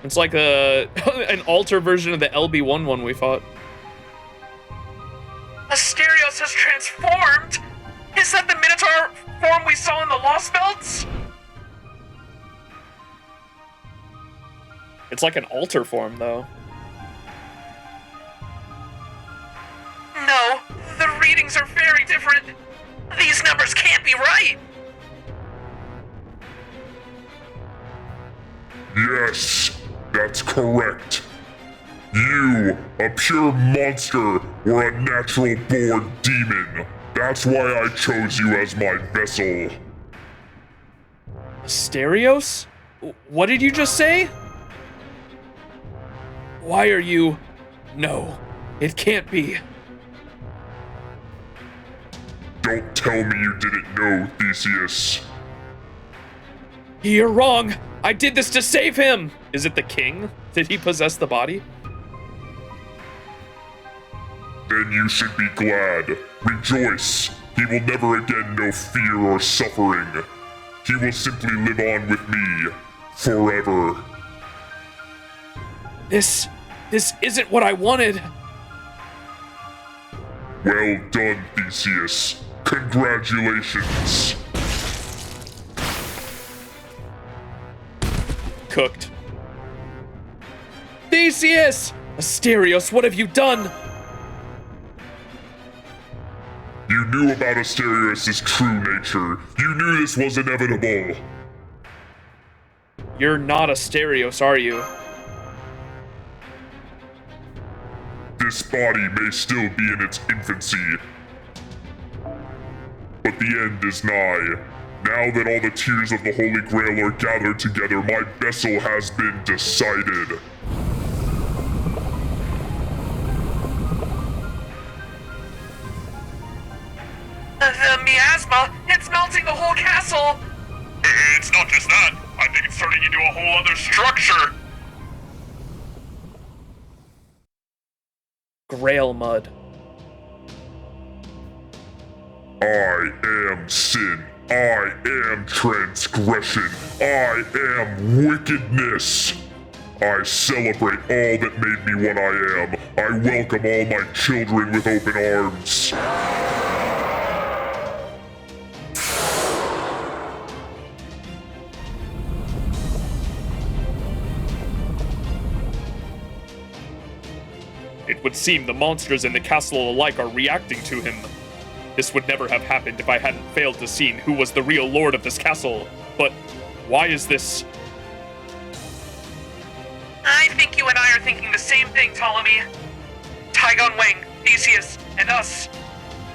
It's like an alter version of the LB1 one we fought. Asterios has transformed? Is that the Minotaur form we saw in the Lost Belts? It's like an alter form, though. No, the readings are very different. These numbers can't be right. Yes, that's correct. You, a pure monster, were a natural-born demon. That's why I chose you as my vessel. Asterios? What did you just say? Why are you... No, it can't be. Don't tell me you didn't know, Theseus. You're wrong. I did this to save him. Is it the king? Did he possess the body? Then you should be glad. Rejoice. He will never again know fear or suffering. He will simply live on with me. Forever. This isn't what I wanted. Well done, Theseus. Congratulations. Cooked. Theseus! Asterios, what have you done? You knew about Asterios' true nature. You knew this was inevitable. You're not Asterios, are you? This body may still be in its infancy, but the end is nigh. Now that all the tears of the Holy Grail are gathered together, my vessel has been decided. The miasma, it's melting the whole castle. It's not just that. I think it's turning into a whole other structure. Grail mud. I am sin. I am transgression. I am wickedness. I celebrate all that made me what I am. I welcome all my children with open arms. It would seem the monsters in the castle alike are reacting to him. This would never have happened if I hadn't failed to see who was the real lord of this castle. But why is this? I think you and I are thinking the same thing, Ptolemy. Tygon Wang, Theseus, and us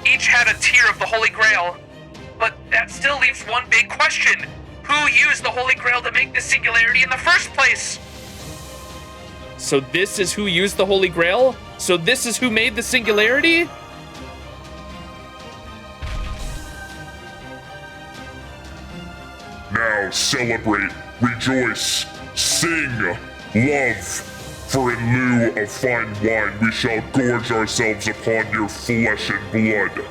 each had a tier of the Holy Grail. But that still leaves one big question. Who used the Holy Grail to make this singularity in the first place? So this is who used the Holy Grail? So this is who made the singularity? Now celebrate, rejoice, sing, love, for in lieu of fine wine we shall gorge ourselves upon your flesh and blood.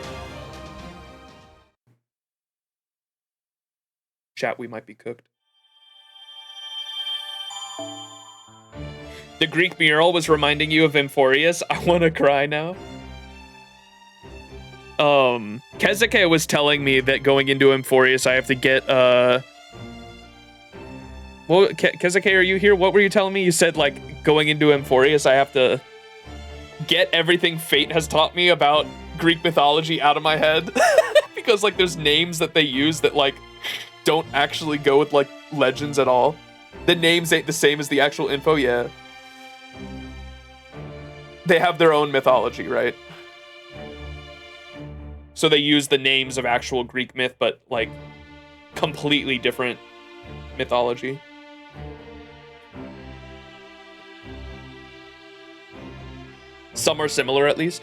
Chat, we might be cooked. The Greek mural was reminding you of Amphorius. I want to cry now. Kezuke was telling me that going into Amphorius, I have to get, well, Kezuke, are you here? What were you telling me? You said, like, going into Amphorius, I have to get everything Fate has taught me about Greek mythology out of my head. Because, like, there's names that they use that, like, don't actually go with, like, legends at all. The names ain't the same as the actual info, yeah. They have their own mythology, right? So they use the names of actual Greek myth, but, like, completely different mythology. Some are similar, at least.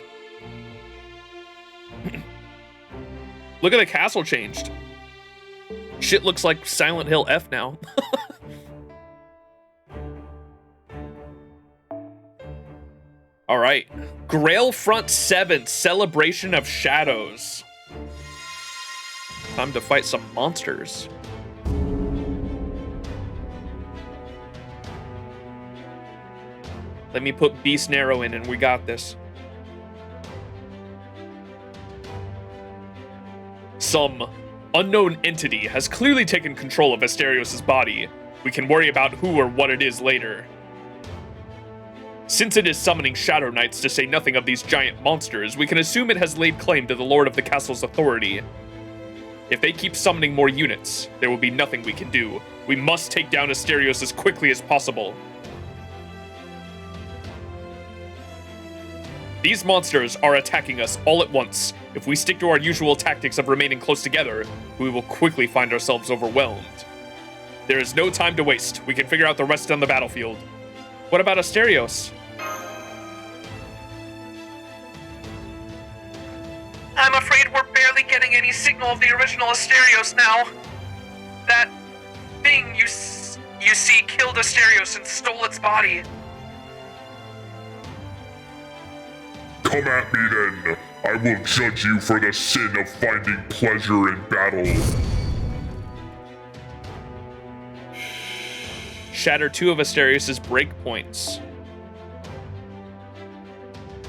Look at the castle changed. Shit looks like Silent Hill F now. All right. Grail Front 7, Celebration of Shadows. Time to fight some monsters. Let me put Beast Narrow in and we got this. Some unknown entity has clearly taken control of Asterios' body. We can worry about who or what it is later. Since it is summoning Shadow Knights to say nothing of these giant monsters, we can assume it has laid claim to the Lord of the Castle's authority. If they keep summoning more units, there will be nothing we can do. We must take down Asterios as quickly as possible. These monsters are attacking us all at once. If we stick to our usual tactics of remaining close together, we will quickly find ourselves overwhelmed. There is no time to waste. We can figure out the rest on the battlefield. What about Asterios? I'm afraid we're barely getting any signal of the original Asterios now. That thing you see killed Asterios and stole its body. Come at me then. I will judge you for the sin of finding pleasure in battle. Shatter 2 of Asterios' breakpoints.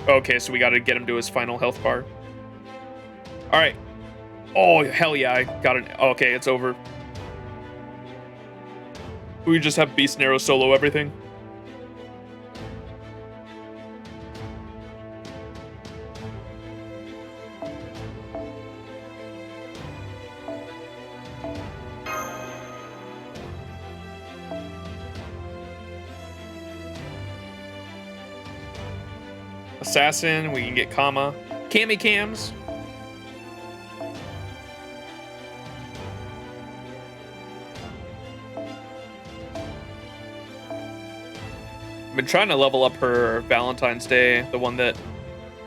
Okay, so we gotta get him to his final health bar. Alright. Oh, hell yeah, I got it. Okay, it's over. We just have Beast Narrow solo everything. Assassin, we can get Kama. Kami Cams. I've been trying to level up her Valentine's Day, the one that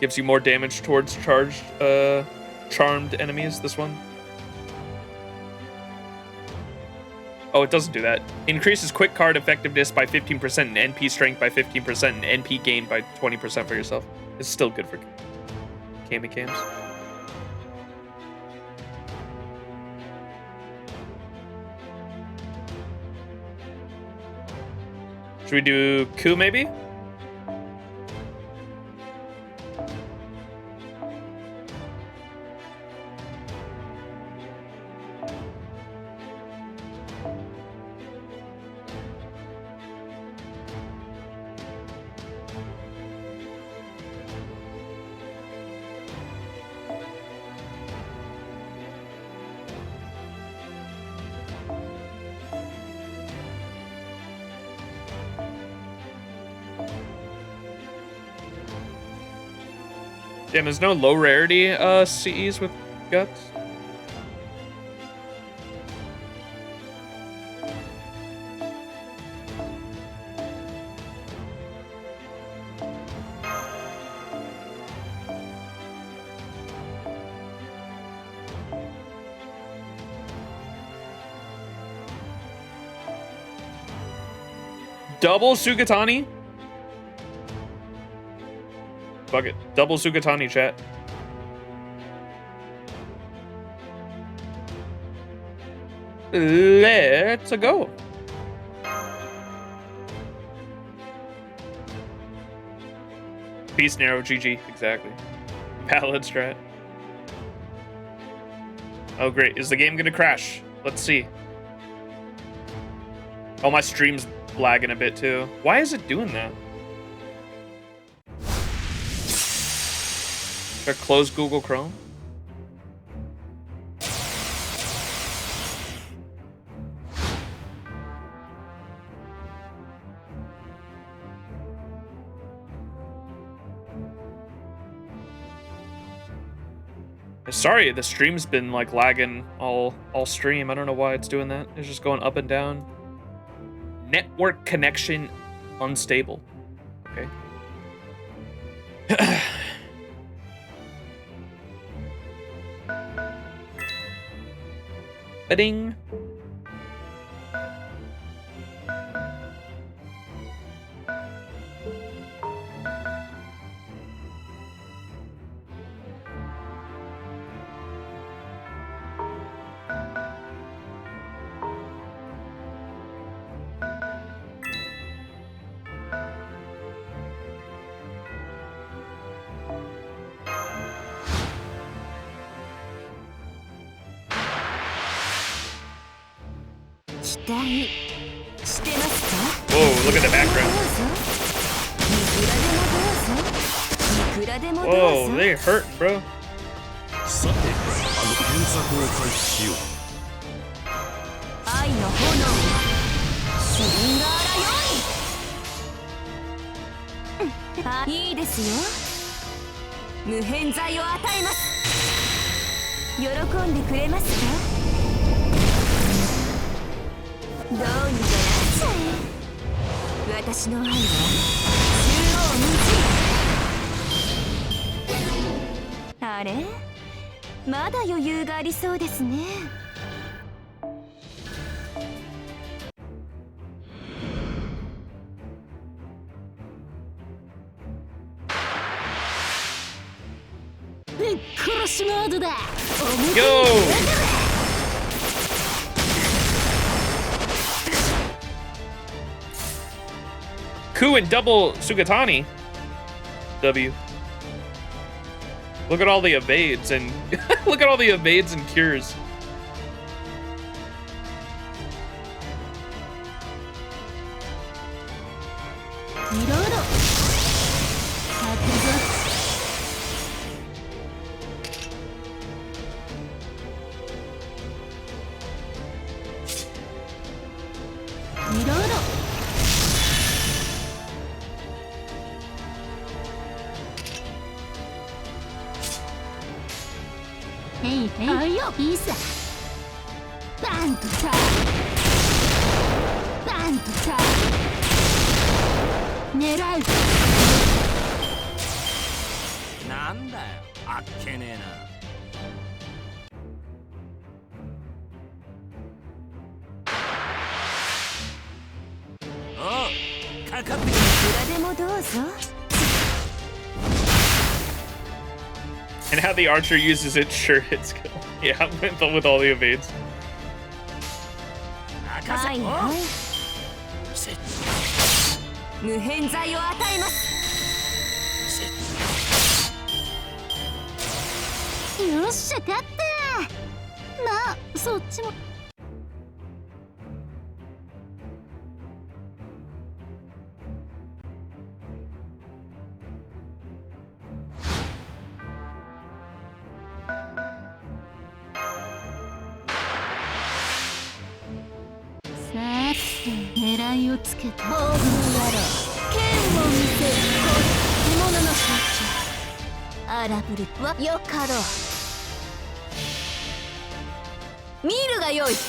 gives you more damage towards charmed enemies, this one. Oh, it doesn't do that. Increases quick card effectiveness by 15% and NP strength by 15% and NP gain by 20% for yourself. It's still good for Kami Cams. Should we do Ku maybe? Damn, there's no low rarity CEs with guts. Double Sugatani? Fuck it. Double Sugatani, chat. Let's go. Peace, Narrow, GG. Exactly. Pallet strat. Oh, great. Is the game gonna crash? Let's see. Oh, my stream's lagging a bit, too. Why is it doing that? Should I close Google Chrome? Sorry, the stream's been like lagging all stream. I don't know why it's doing that. It's just going up and down. Network connection unstable. Okay. Ba-ding. Whoa, look at the background. Whoa, they hurt, bro. さて、検索を開始しよう。愛の炎シリンガーラよい。いいですよ。無偏罪を与えます。喜んでくれますか？どうにかなっちゃえ。私の愛は縦横無尽。あれ？まだ余裕がありそうですね。ぶっ殺しモードだ。Yo! Ku and double Sugatani. W. Look at all the evades and look at all the evades and cures. And how the archer uses its sure hit skill. Yeah, with all the evades. 荒ぶるはよかろう。見るがよい。貴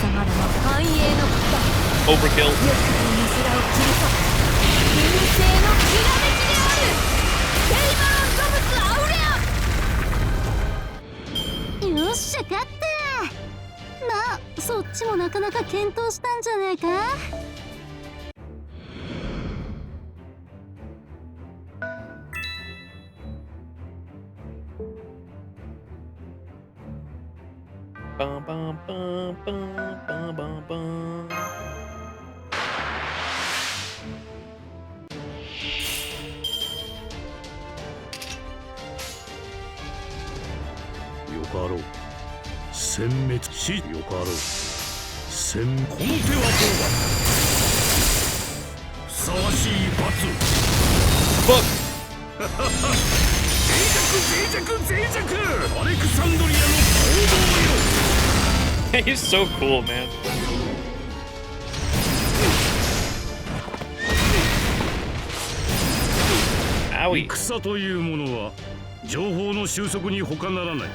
様らの繁栄の旗。 Overkill. よくの面を切り裂く流星のきらめきである。テイバロンドブスアウレア。よっしゃ勝った。まあそっちもなかなか検討したんじゃないか。Bum, bum, bum, bum, bum, bum, bum. よかろう。殲滅しよかろう。この手はどうだ。ふさわしい罰。Fuck! 脆弱アレクサンドリアの攻防よ。 He's so cool, man. Owie. 戦というものは情報の収束に他ならない。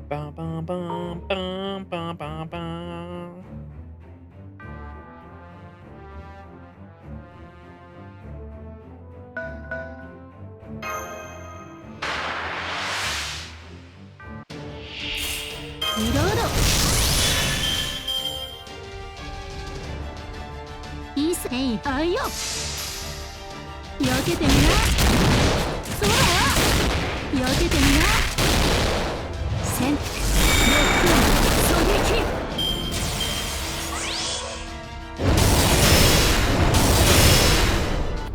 Bum, bum, bum, bum, bum, bum, bum. リロード。いいせいあいよ。避けてみな。そうだよ。避けてみな。戦ロック狙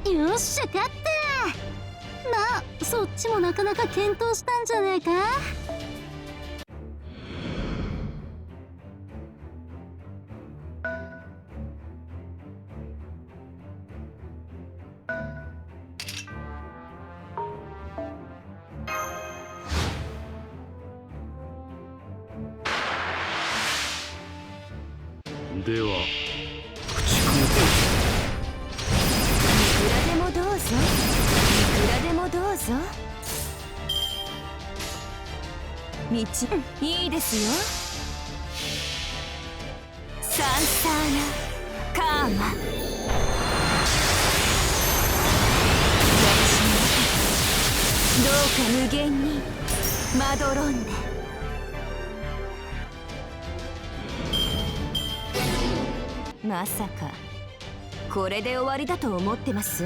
撃。よっしゃ勝った。まあそっちもなかなか検討したんじゃないか。ではいくらでもどうぞ。いくらでもどうぞ。道、いいですよ。サンサーナカーマ。どうか無限にまどろんで。まさかこれで終わりだと思ってます？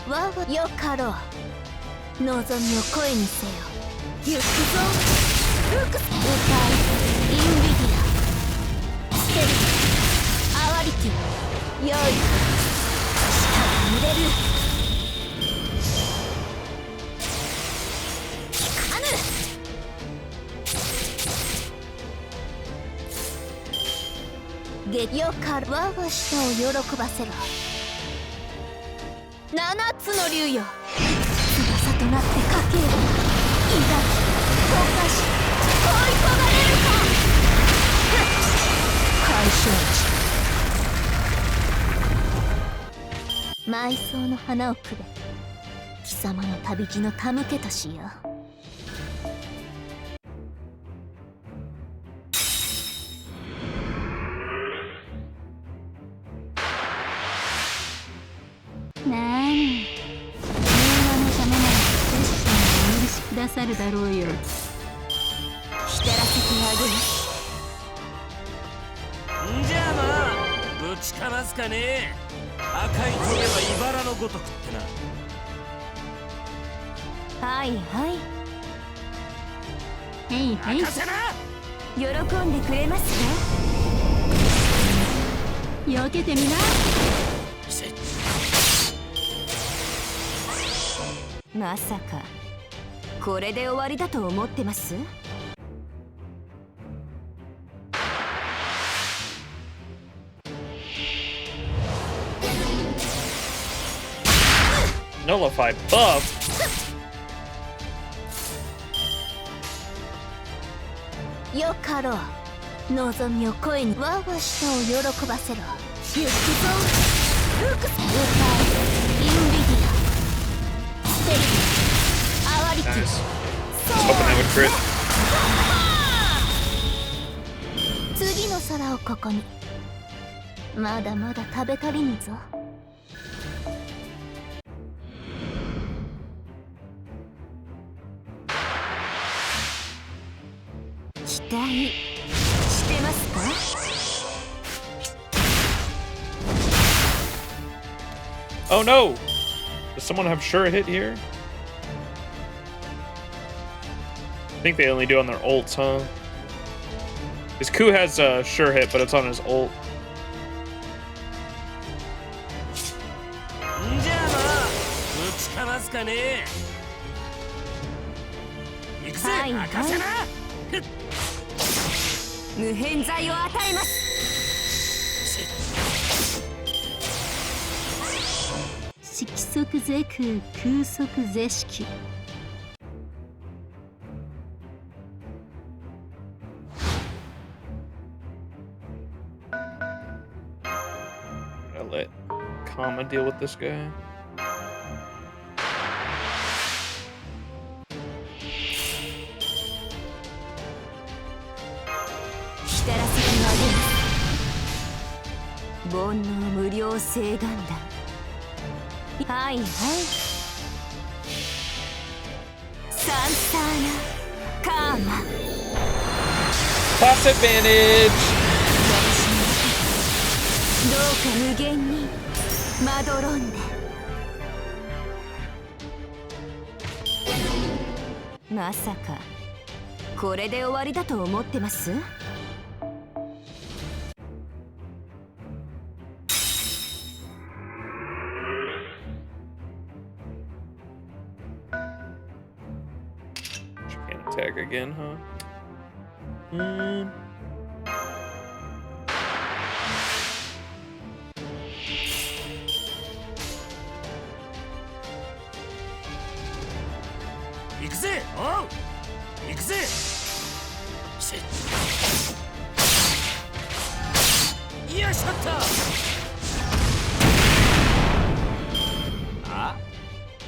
わわよかろう。望みを声にせよ。行くぞ。フクス歌いインビディアステルアワリティよい力入れる。聞かぬ。ゲよか我が舌を喜ばせろ。七つの竜よ。翼となってかける。抱き溶かし追い込まれるか。解消地。埋葬の花をくべ。貴様の旅路の手向けとしよう。なーに平和のためならセッションをお許しくださるだろうよ。ひたらせてあげる。んじゃあまあぶちかますかね。赤いトゲは茨のごとくってな。はいはいへいへい。任せな。喜んでくれますか。避けてみな。まさかこれで終わりだと思ってます？ Nullify buff? よかろう。望みを声に我が舌を喜ばせろ。行くぞ。ルクス。歌え。インビディア。ステリアワリティ。 Nice. Hoping that would crit. 次の皿をここに。まだまだ食べ足りぬぞ。期待してますか？ Oh no! Does someone have sure hit here? I think they only do on their ults, huh? His Ku has a sure hit, but it's on his ult. んじゃあな、ぶちかますかね。行くぜ、はいはい任せな。無偏罪を与えます。色即是空、空即是色。 I'll let Kama deal with this guy. 来たらせてあげます。煩悩無料請願弾。はいはい。サンサーナカーマ。 Class advantage! どうか無限にまどろんで。まさかこれで終わりだと思ってます？ Can't attack again, huh? 行くぜ、おう。行くぜ。せっ。よいしょっと。あ？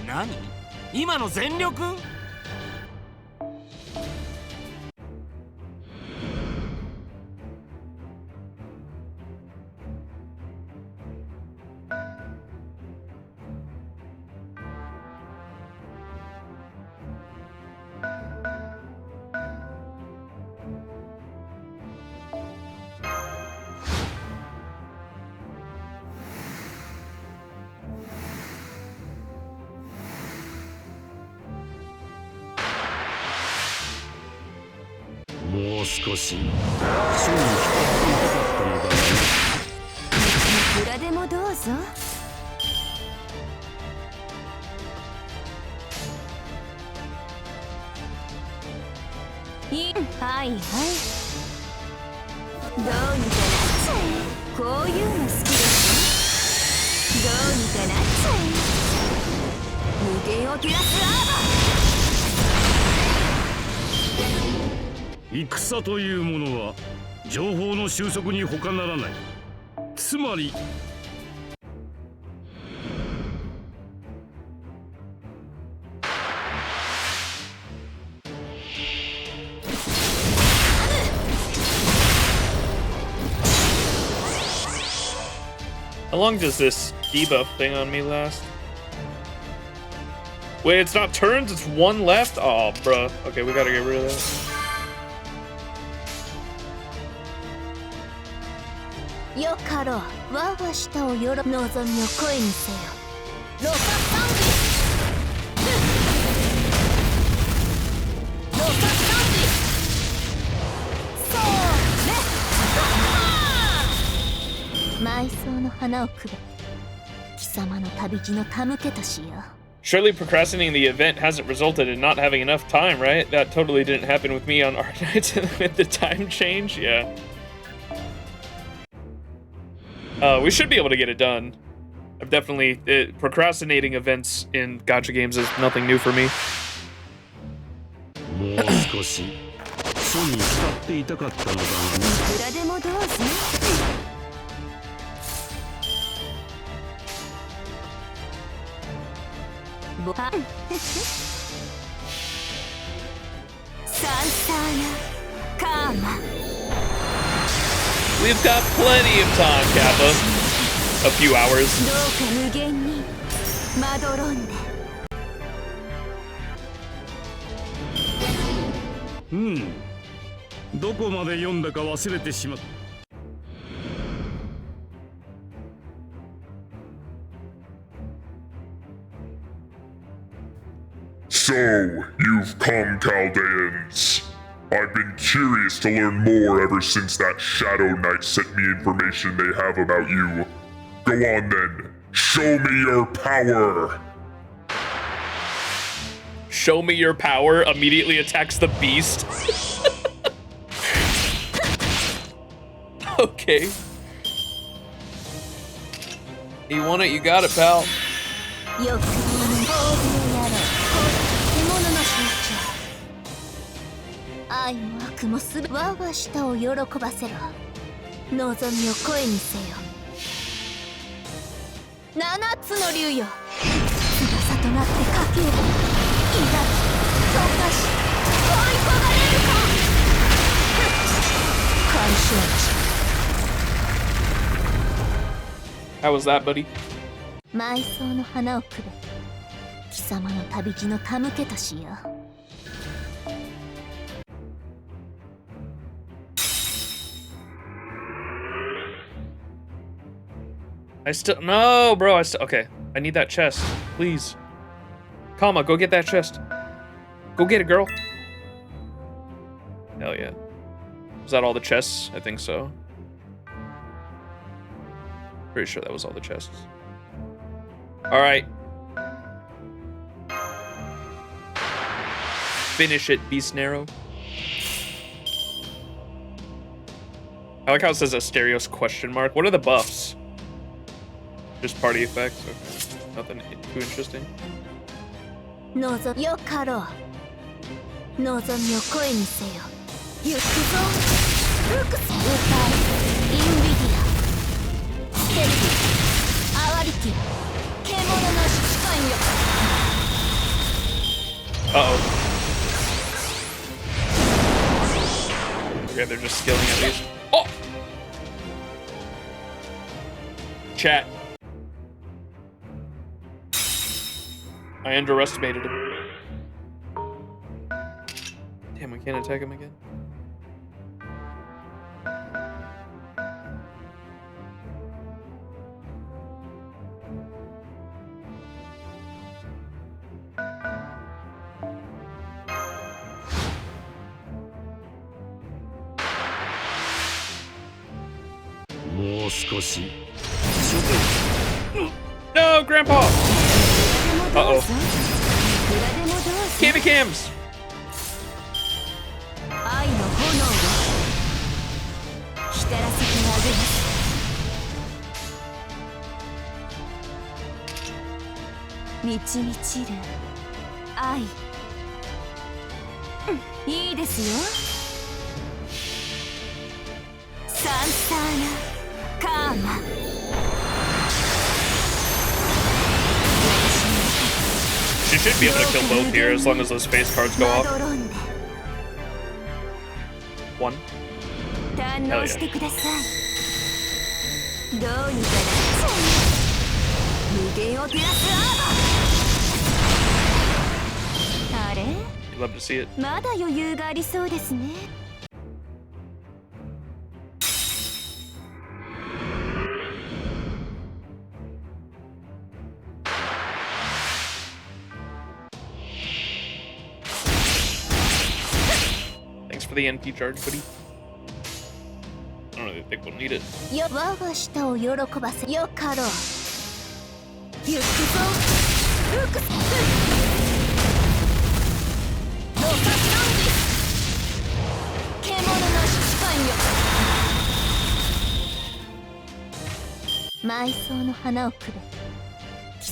何？今の全力もう少し勝利に浸っていたかったのだが。いくらでもどうぞ。はいはい。どうにかなっちゃえ。こういうの好きです。どうにかなっちゃえ。無限を照らすアーバー。戦というものは情報の収束に他ならない。つまりHow long does this debuff thing on me last? Wait, it's not turns, it's one left? Oh, bruh. Okay, we gotta get rid of that. よかろう。我が舌をよろ望みを声にせよ。ロカサンビ。ロカサンビ。そうね。埋葬の花をくべ。貴様の旅路の手向けとしよう。 Surely procrastinating the event hasn't resulted in not having enough time, right? That totally didn't happen with me on Art Nights with the time change, yeah. We should be able to get it done. I've definitely procrastinating events in gacha games is nothing new for me. もう少し書に使っていたかったのだがね。いくらでもどうぞ。ぼはサンサーナカーマ We've got plenty of time, Kappa. A few hours. どうか無限にまどろんで。どこまで読んだか忘れてしまった。So, you've come, Chaldeans. I've been curious to learn more ever since that Shadow Knight sent me information they have about you. Go on then. Show me your power! Show me your power immediately attacks the beast. Okay. You want it, you got it, pal. よくもの獣の象徴。愛も悪もすべ我が舌を喜ばせろ。望みを声にせよ。七つの竜よ。翼となってかけよ。抱き、溶かし、恋焦がれるか。干渉地。 How was that, buddy? 埋葬の花をくべ貴様の旅路の手向けとしよう。 I still no, bro. Okay. I need that chest, please. Kama, go get that chest. Go get it, girl. Hell yeah. Was that all the chests? I think so. Pretty sure that was all the chests. All right. Finish it, Beast Narrow. I like how it says Asterios question mark. What are the buffs? Just party effects? Okay. Nothing too interesting. 望みよかろう。望みを声にせよ。行くぞ。ルクス歌い。インビディア。ステルギ。アワリティ。獣の疾患よ。Uh-oh. Okay, they're just skilling at least. Oh! Chat. I underestimated him. Damn, we can't attack him again. No, Grandpa! Uh-oh. Cammy Cams! 愛の炎を光らせてあげます。満ち満ちる愛。いいですよ。サンサーナカーマ。 She should be able to kill both here as long as those face cards go off. One. Hell yeah. どうにかなっちゃう。無限を照らすアーバ。あれ？ You'd love to see it. まだ余裕がありそうですね。 For the NP charge, buddy. I don't really think we'll need it. 我が舌を喜ばせよかろう。行くぞ。ルクス。ロカサンディ。獣の疾患よ。埋葬の花をくべ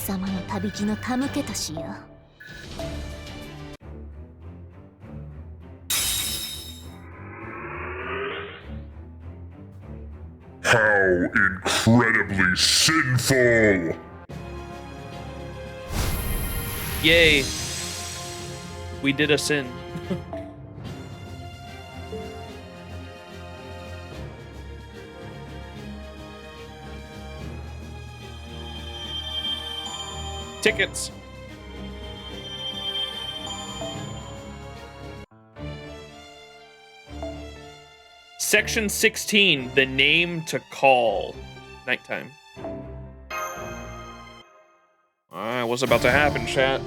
様の旅路の手向けとしよう。 How incredibly sinful! Yay. We did a sin. Tickets. Section 16, the name to call. Nighttime. What's about to happen, chat?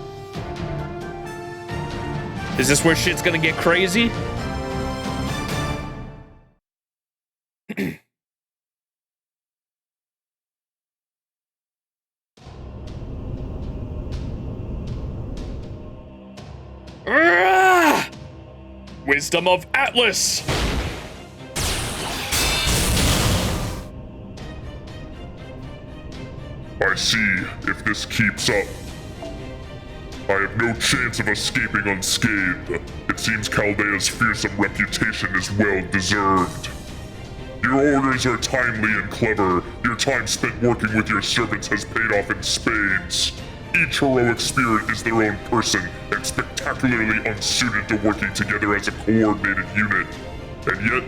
Is this where shit's gonna get crazy? Wisdom of Atlas! I see if this keeps up. I have no chance of escaping unscathed. It seems Chaldea's fearsome reputation is well deserved. Your orders are timely and clever. Your time spent working with your servants has paid off in spades. Each heroic spirit is their own person and spectacularly unsuited to working together as a coordinated unit. And yet,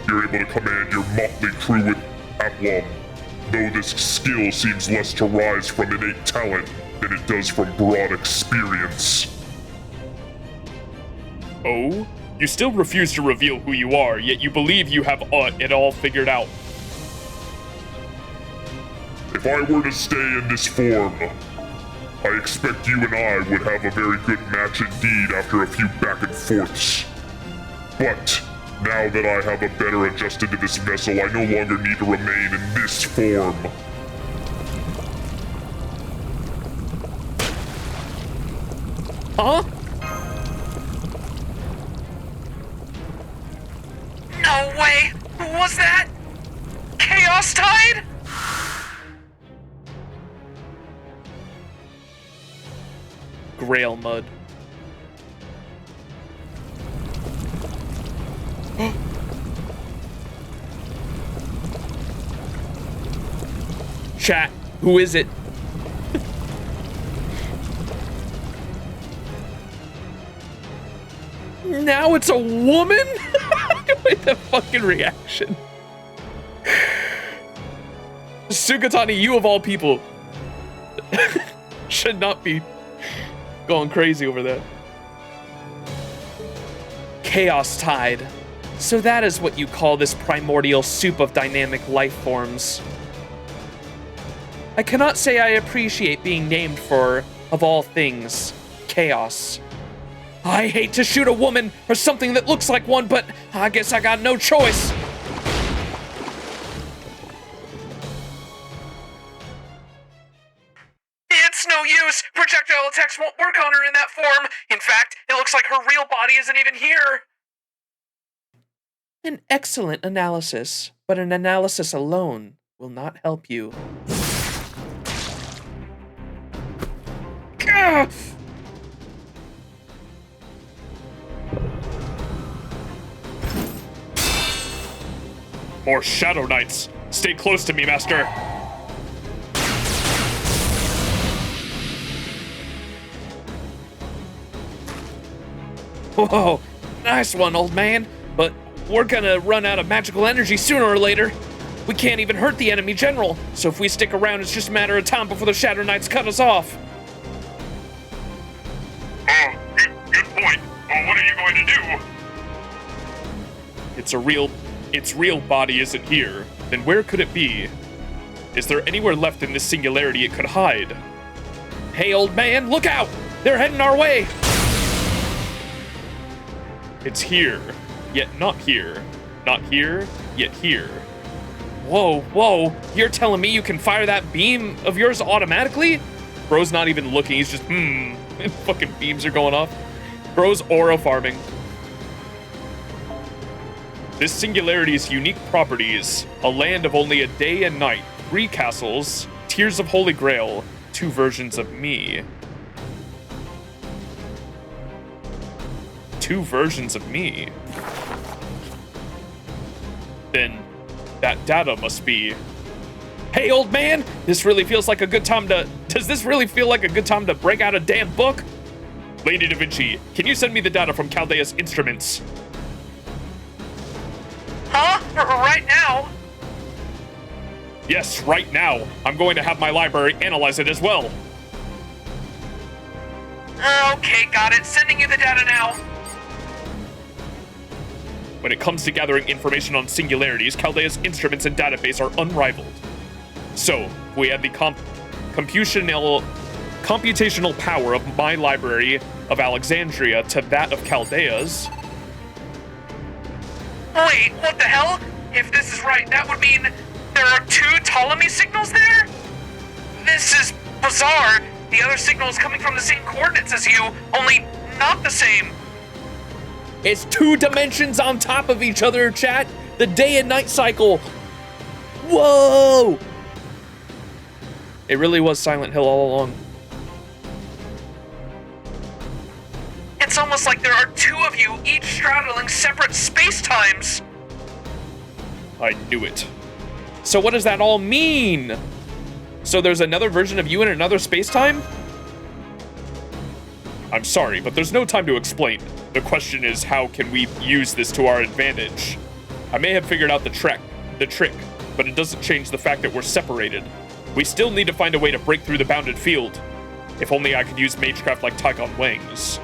you're able to command your motley crew with aplomb. Though this skill seems less to rise from innate talent than it does from broad experience. Oh? You still refuse to reveal who you are, yet you believe you have it all figured out. If I were to stay in this form, I expect you and I would have a very good match indeed after a few back and forths. But now that I have a better adjusted to this vessel, I no longer need to remain in this form. Huh? No way! Who was that? Chaos Tide? Grail mud. Chat, who is it? Now it's a woman? Wait, the fucking reaction. Sugatani, you of all people should not be going crazy over that. Chaos Tide. So that is what you call this primordial soup of dynamic life forms. I cannot say I appreciate being named for, of all things, chaos. I hate to shoot a woman or something that looks like one, but I guess I got no choice. It's no use. Projectile attacks won't work on her in that form. In fact, it looks like her real body isn't even here. An excellent analysis, but an analysis alone will not help you. Gah! More Shadow Knights. Stay close to me, Master. Whoa, nice one, old man. But we're gonna run out of magical energy sooner or later. We can't even hurt the enemy general, so if we stick around, it's just a matter of time before the Shadow Knights cut us off. Good point. Well, what are you going to do? Its real body isn't here. Then where could it be? Is there anywhere left in this singularity it could hide? Hey, old man, look out! They're heading our way! It's here, yet not here. Not here, yet here. Whoa, whoa, you're telling me you can fire that beam of yours automatically? Bro's not even looking, he's just, fucking beams are going off. Bro's aura farming. This singularity's unique properties: a land of only a day and night, 3 castles, tiers of Holy Grail, 2 versions of me. 2 versions of me. Then that data must be... Hey, old man, this really feels like a good time to... Does this really feel like a good time to break out a damn book? Lady Da Vinci, can you send me the data from Chaldea's instruments? Huh? Right now? Yes, right now. I'm going to have my library analyze it as well. Okay, got it. Sending you the data now. When it comes to gathering information on singularities, Chaldea's instruments and database are unrivaled. So, if we add the computational power of my library of Alexandria to that of Chaldea's... Wait, what the hell? If this is right, that would mean there are 2 Ptolemy signals there? This is bizarre. The other signal is coming from the same coordinates as you, only not the same. It's 2 dimensions on top of each other, chat. The day and night cycle. Whoa! It really was Silent Hill all along. It's almost like there are 2 of you, each straddling separate space-times. I knew it. So what does that all mean? So there's another version of you in another space-time? I'm sorry, but there's no time to explain. The question is, how can we use this to our advantage? I may have figured out the trick, but it doesn't change the fact that we're separated. We still need to find a way to break through the bounded field. If only I could use magecraft like Tygon Wings.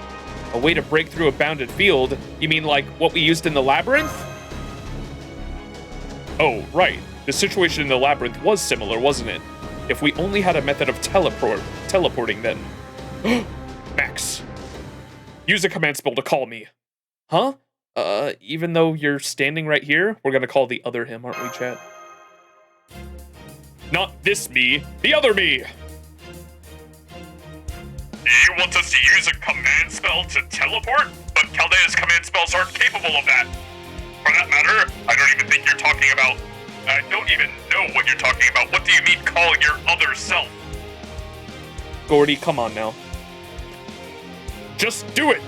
A way to break through a bounded field? You mean like what we used in the labyrinth? Oh, right. The situation in the labyrinth was similar, wasn't it? If we only had a method of teleporting then. Max. Use a command spell to call me. Huh? Even though you're standing right here, we're gonna call the other him, aren't we, chat? Not this me, the other me! You want us to use a command spell to teleport? But Chaldea's command spells aren't capable of that. For that matter, I don't even think you're talking about... I don't even know what you're talking about. What do you mean calling your other self? Gordy, come on now. Just do it!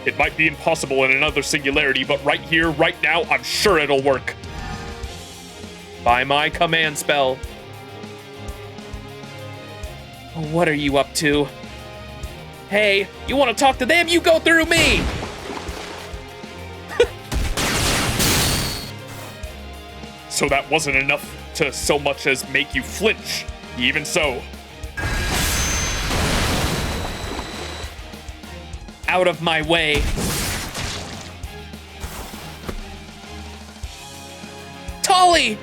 It might be impossible in another singularity, but right here, right now, I'm sure it'll work. By my command spell. What are you up to? Hey, you want to talk to them? You go through me! So that wasn't enough to so much as make you flinch. Even so. Out of my way. Tolly!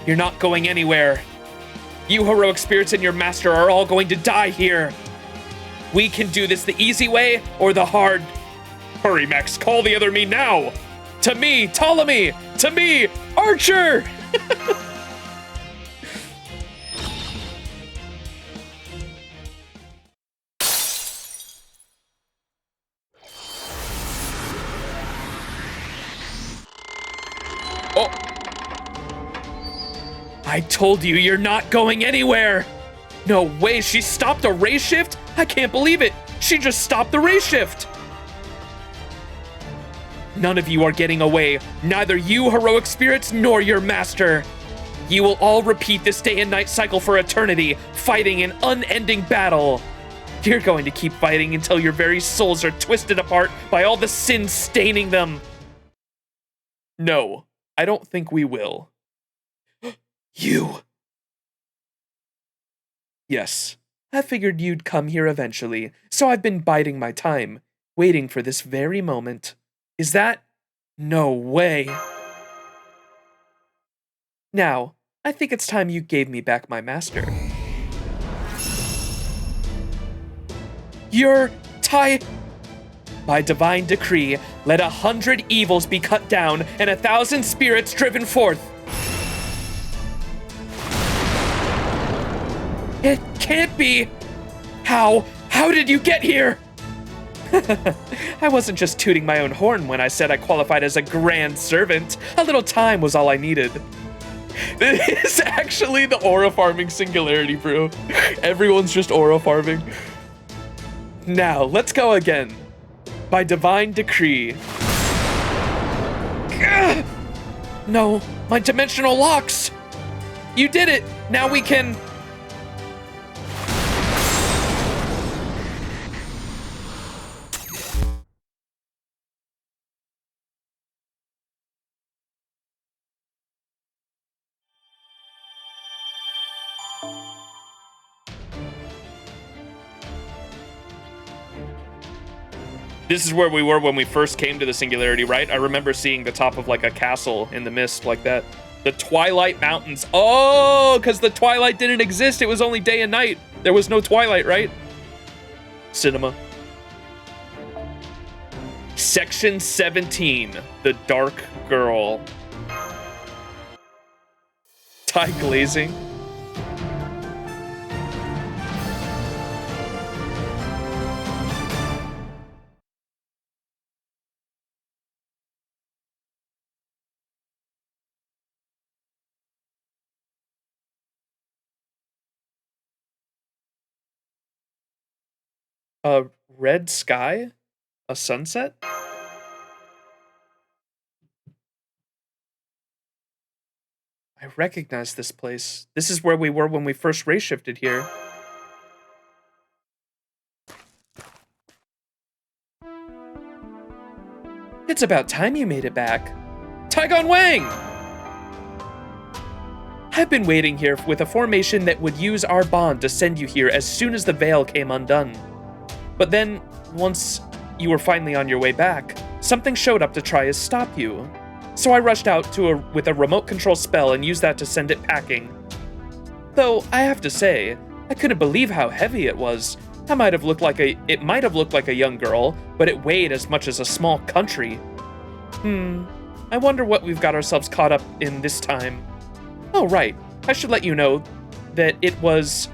You're not going anywhere. You heroic spirits and your master are all going to die here. We can do this the easy way or the hard. Hurry, Max, call the other me now. To me, Ptolemy. To me, Archer. Oh. I told you, you're not going anywhere. No way, she stopped a ray shift? I can't believe it. She just stopped the ray shift. None of you are getting away. Neither you, heroic spirits, nor your master. You will all repeat this day and night cycle for eternity, fighting an unending battle. You're going to keep fighting until your very souls are twisted apart by all the sins staining them. No, I don't think we will. You. Yes, I figured you'd come here eventually, so I've been biding my time, waiting for this very moment. Is that? No way. Now, I think it's time you gave me back my master. Your By divine decree, let 100 evils be cut down and 1,000 spirits driven forth. It can't be! How did you get here? I wasn't just tooting my own horn when I said I qualified as a grand servant. A little time was all I needed. This is actually the aura farming singularity, bro. Everyone's just aura farming. Now, let's go again. By divine decree. Gah! No, my dimensional locks! You did it! Now we can... This is where we were when we first came to the singularity, right? I remember seeing the top of like a castle in the mist like that. The Twilight Mountains. Oh, because the Twilight didn't exist. It was only day and night. There was no Twilight, right? Cinema. Section 17, The Dark Girl. Tie glazing. A red sky? A sunset? I recognize this place. This is where we were when we first race shifted here. It's about time you made it back. Taigon Wang! I've been waiting here with a formation that would use our bond to send you here as soon as the veil came undone. But then, once you were finally on your way back, something showed up to try to stop you. So I rushed out with a remote control spell and used that to send it packing. Though, I have to say, I couldn't believe how heavy it was. It might have looked like a young girl, but it weighed as much as a small country. I wonder what we've got ourselves caught up in this time. Oh, right. I should let you know that it was...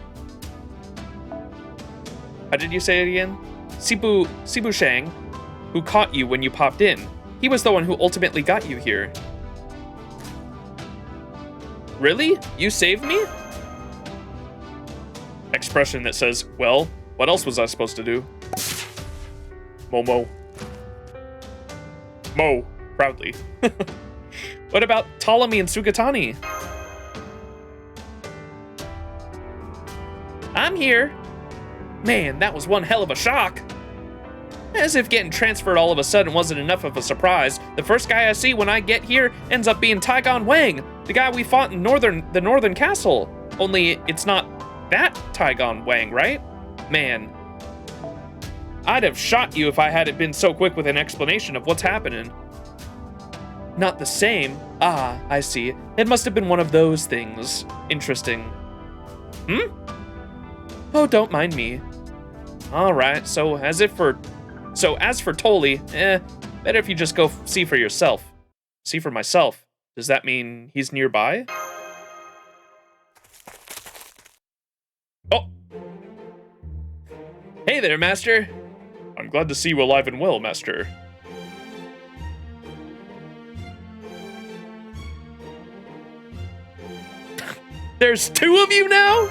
How did you say it again? Sibu Shang, who caught you when you popped in. He was the one who ultimately got you here. Really? You saved me? Expression that says, well, what else was I supposed to do? Momo. Mo, proudly. What about Ptolemy and Sugatani? I'm here. Man, that was one hell of a shock. As if getting transferred all of a sudden wasn't enough of a surprise, the first guy I see when I get here ends up being Taigon Wang, the guy we fought in the northern castle. Only it's not that Taigon Wang, right? Man, I'd have shot you if I hadn't been so quick with an explanation of what's happening. Not the same? Ah, I see. It must have been one of those things. Interesting. Oh, don't mind me. Alright, so as for Tolly, better if you just go see for yourself. See for myself. Does that mean he's nearby? Oh! Hey there, Master! I'm glad to see you alive and well, Master. There's two of you now?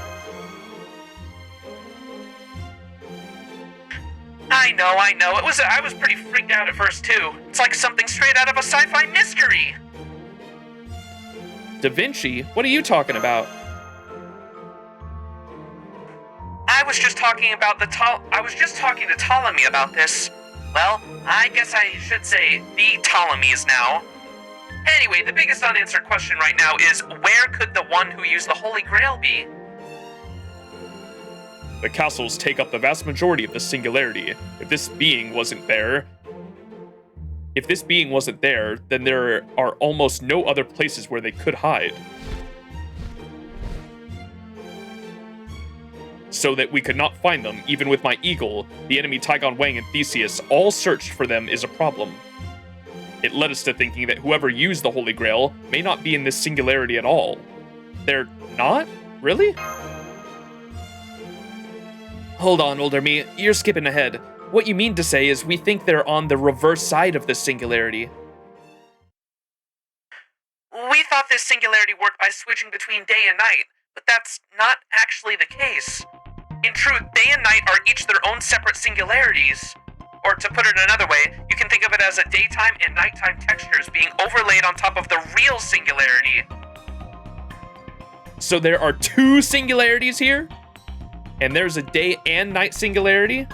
I know. I was pretty freaked out at first too. It's like something straight out of a sci-fi mystery. Da Vinci? What are you talking about? I was just talking to Ptolemy about this. Well, I guess I should say the Ptolemies now. Anyway, the biggest unanswered question right now is, where could the one who used the Holy Grail be? The castles take up the vast majority of the singularity. If this being wasn't there, then there are almost no other places where they could hide. So that we could not find them, even with my eagle, the enemy Taigon Wang and Theseus all searched for them is a problem. It led us to thinking that whoever used the Holy Grail may not be in this singularity at all. They're not? Really? Hold on, older me, you're skipping ahead. What you mean to say is we think they're on the reverse side of the singularity. We thought this singularity worked by switching between day and night, but that's not actually the case. In truth, day and night are each their own separate singularities. Or to put it another way, you can think of it as a daytime and nighttime textures being overlaid on top of the real singularity. So there are two singularities here? And there's a day and night singularity?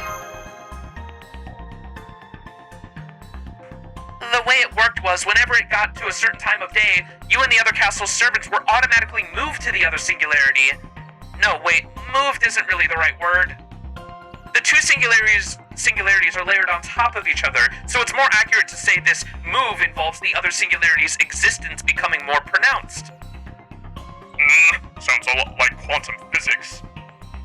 The way it worked was, whenever it got to a certain time of day, you and the other castle's servants were automatically moved to the other singularity. No, wait, moved isn't really the right word. The two singularities are layered on top of each other, so it's more accurate to say this move involves the other singularity's existence becoming more pronounced. Sounds a lot like quantum physics.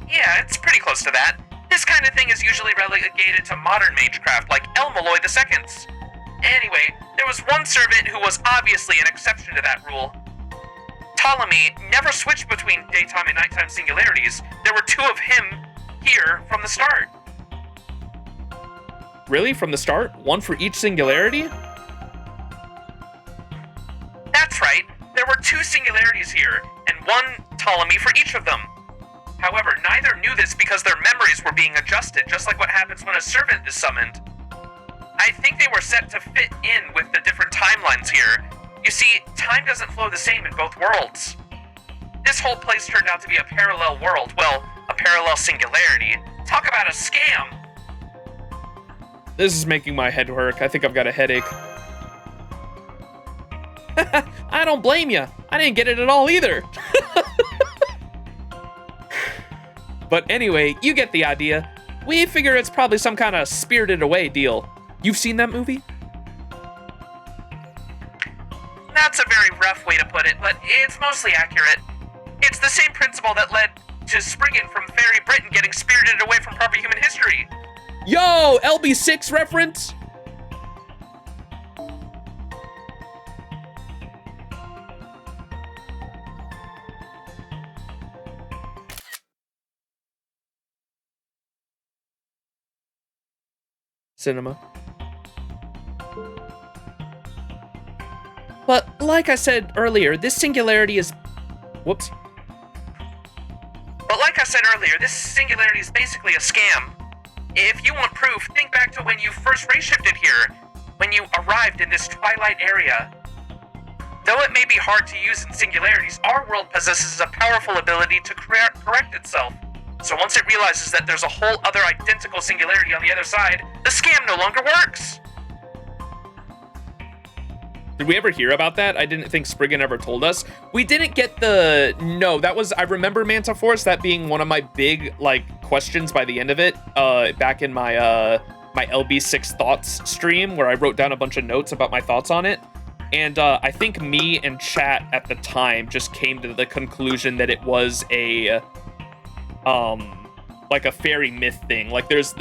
Yeah, it's pretty close to that. This kind of thing is usually relegated to modern magecraft like Elmaloy II's. Anyway, there was one servant who was obviously an exception to that rule. Ptolemy never switched between daytime and nighttime singularities. There were two of him here from the start. Really? From the start? One for each singularity? That's right. There were two singularities here, and one Ptolemy for each of them. However, neither knew this because their memories were being adjusted, just like what happens when a servant is summoned. I think they were set to fit in with the different timelines here. You see, time doesn't flow the same in both worlds. This whole place turned out to be a parallel world. Well, a parallel singularity. Talk about a scam! This is making my head work. I think I've got a headache. I don't blame you. I didn't get it at all either. But anyway, you get the idea. We figure it's probably some kind of Spirited Away deal. You've seen that movie? That's a very rough way to put it, but it's mostly accurate. It's the same principle that led to Spriggan from Fairy Britain getting spirited away from proper human history. Yo, LB6 reference? Cinema. But like I said earlier, this singularity is... Whoops. But like I said earlier, this singularity is basically a scam. If you want proof, think back to when you first ray-shifted here, when you arrived in this twilight area. Though it may be hard to use in singularities, our world possesses a powerful ability to correct itself. So once it realizes that there's a whole other identical singularity on the other side, the scam no longer works. Did we ever hear about that? I didn't think Spriggan ever told us. We didn't get the... No, that was... I remember Manta Force, that being one of my big, like, questions by the end of it, back in my, my LB6 Thoughts stream, where I wrote down a bunch of notes about my thoughts on it. And, I think me and chat at the time just came to the conclusion that it was a, like a fairy myth thing. Like, there's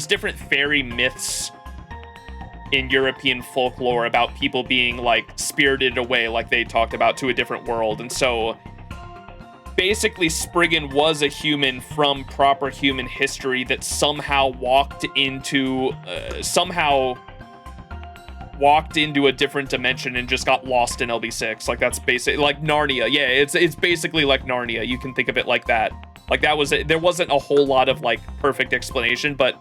different fairy myths in European folklore about people being, like, spirited away, like they talked about, to a different world. And so basically Spriggan was a human from proper human history that somehow walked into a different dimension and just got lost in LB6. Like, that's basically like Narnia. Yeah, it's basically like Narnia. You can think of it like that. Like, that was it. There wasn't a whole lot of, like, perfect explanation, but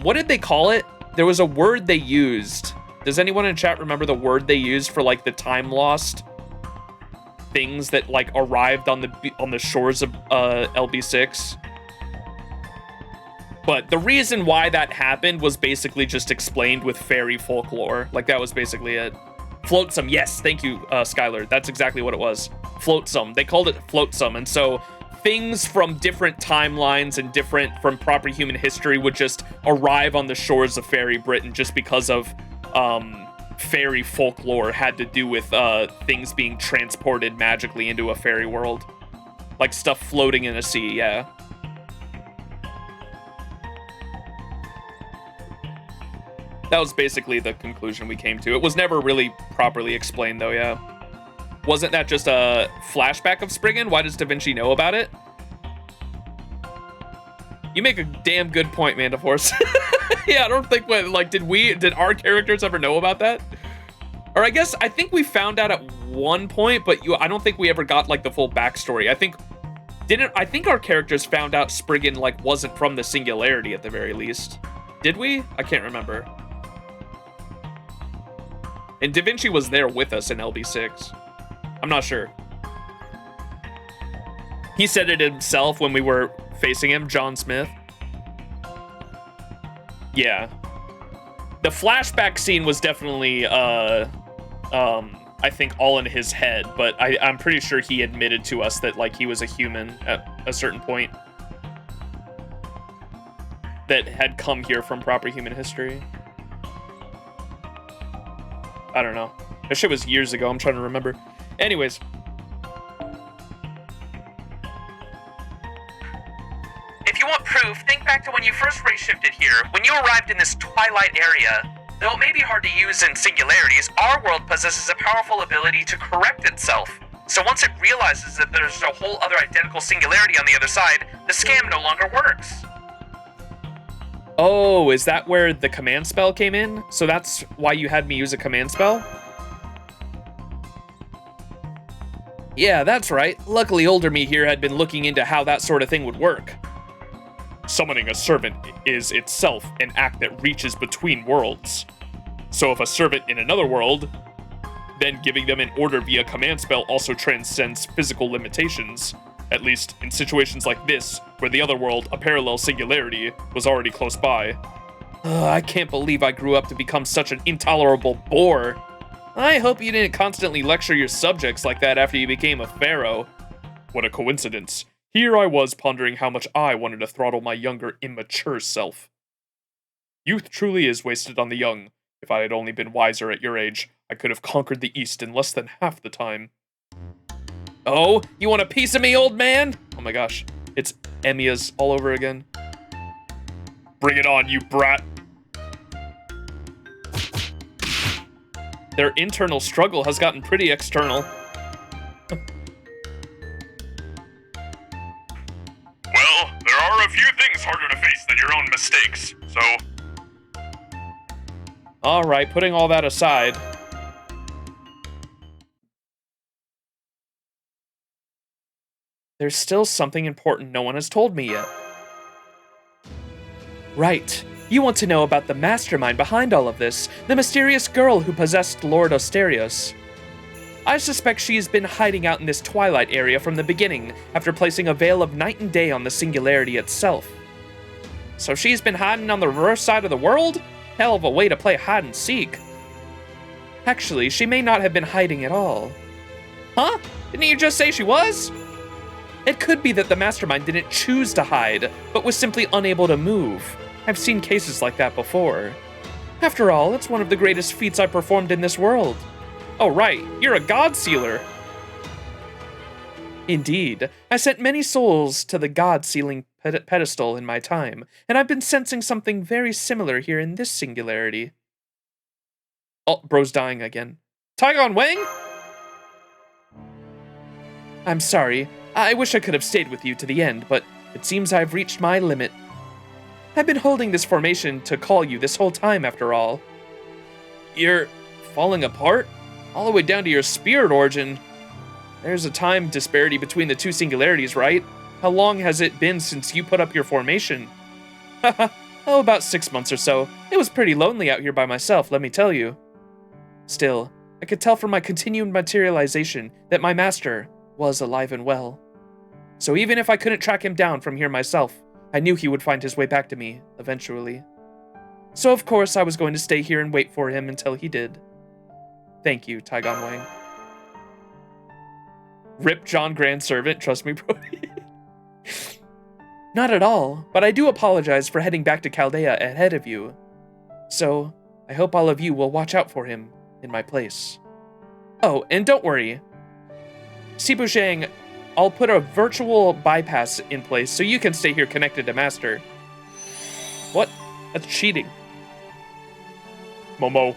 what did they call it? There was a word they used. Does anyone in chat remember the word they used for, like, the time lost things that, like, arrived on the shores of LB6? But the reason why that happened was basically just explained with fairy folklore. Like, that was basically it. Flotsam, yes, thank you, Skylar. That's exactly what it was. Flotsam. They called it flotsam, and so things from different timelines and different from proper human history would just arrive on the shores of Fairy Britain just because of fairy folklore had to do with things being transported magically into a fairy world. Like stuff floating in a sea, yeah. That was basically the conclusion we came to. It was never really properly explained though, yeah. Wasn't that just a flashback of Spriggan? Why does Da Vinci know about it? You make a damn good point, Mandaforce. Yeah, I don't think did our characters ever know about that? Or I guess, I think we found out at one point, but I don't think we ever got, like, the full backstory. I think our characters found out Spriggan, like, wasn't from the Singularity at the very least. Did we? I can't remember. And Da Vinci was there with us in LB6. I'm not sure. He said it himself when we were facing him, John Smith. Yeah. The flashback scene was definitely, I think all in his head, but I'm pretty sure he admitted to us that, like, he was a human at a certain point that had come here from proper human history. I don't know. That shit was years ago. I'm trying to remember. Anyways. If you want proof, think back to when you first race shifted here. When you arrived in this twilight area, though it may be hard to use in singularities, our world possesses a powerful ability to correct itself. So once it realizes that there's a whole other identical singularity on the other side, the scam no longer works. Oh, is that where the command spell came in? So that's why you had me use a command spell? Yeah, that's right. Luckily, older me here had been looking into how that sort of thing would work. Summoning a servant is itself an act that reaches between worlds. So if a servant in another world, then giving them an order via command spell also transcends physical limitations, at least in situations like this, where the other world, a parallel singularity, was already close by. I can't believe I grew up to become such an intolerable bore. I hope you didn't constantly lecture your subjects like that after you became a pharaoh. What a coincidence. Here I was pondering how much I wanted to throttle my younger, immature self. Youth truly is wasted on the young. If I had only been wiser at your age, I could have conquered the East in less than half the time. Oh, you want a piece of me, old man? Oh my gosh, it's Emiya's all over again. Bring it on, you brat. Their internal struggle has gotten pretty external. Well, there are a few things harder to face than your own mistakes, so... Alright, putting all that aside. There's still something important no one has told me yet. Right. You want to know about the mastermind behind all of this, the mysterious girl who possessed Lord Asterios. I suspect she has been hiding out in this twilight area from the beginning, after placing a veil of night and day on the singularity itself. So she's been hiding on the reverse side of the world? Hell of a way to play hide and seek. Actually, she may not have been hiding at all. Huh? Didn't you just say she was? It could be that the mastermind didn't choose to hide, but was simply unable to move. I've seen cases like that before. After all, it's one of the greatest feats I performed in this world. Oh right, you're a god sealer. Indeed, I sent many souls to the god sealing pedestal in my time, and I've been sensing something very similar here in this singularity. Oh, bro's dying again. Taigon Wang? I'm sorry. I wish I could have stayed with you to the end, but it seems I've reached my limit. I've been holding this formation to call you this whole time, after all. You're falling apart? All the way down to your spirit origin. There's a time disparity between the two singularities, right? How long has it been since you put up your formation? Haha, oh, about 6 months or so. It was pretty lonely out here by myself, let me tell you. Still, I could tell from my continued materialization that my master was alive and well. So even if I couldn't track him down from here myself, I knew he would find his way back to me, eventually. So of course I was going to stay here and wait for him until he did. Thank you, Taigon Wang. Rip John Grand Servant, trust me, bro. Not at all, but I do apologize for heading back to Chaldea ahead of you. So, I hope all of you will watch out for him in my place. Oh, and don't worry. Sibu Shang, I'll put a virtual bypass in place so you can stay here connected to Master. What? That's cheating. Momo.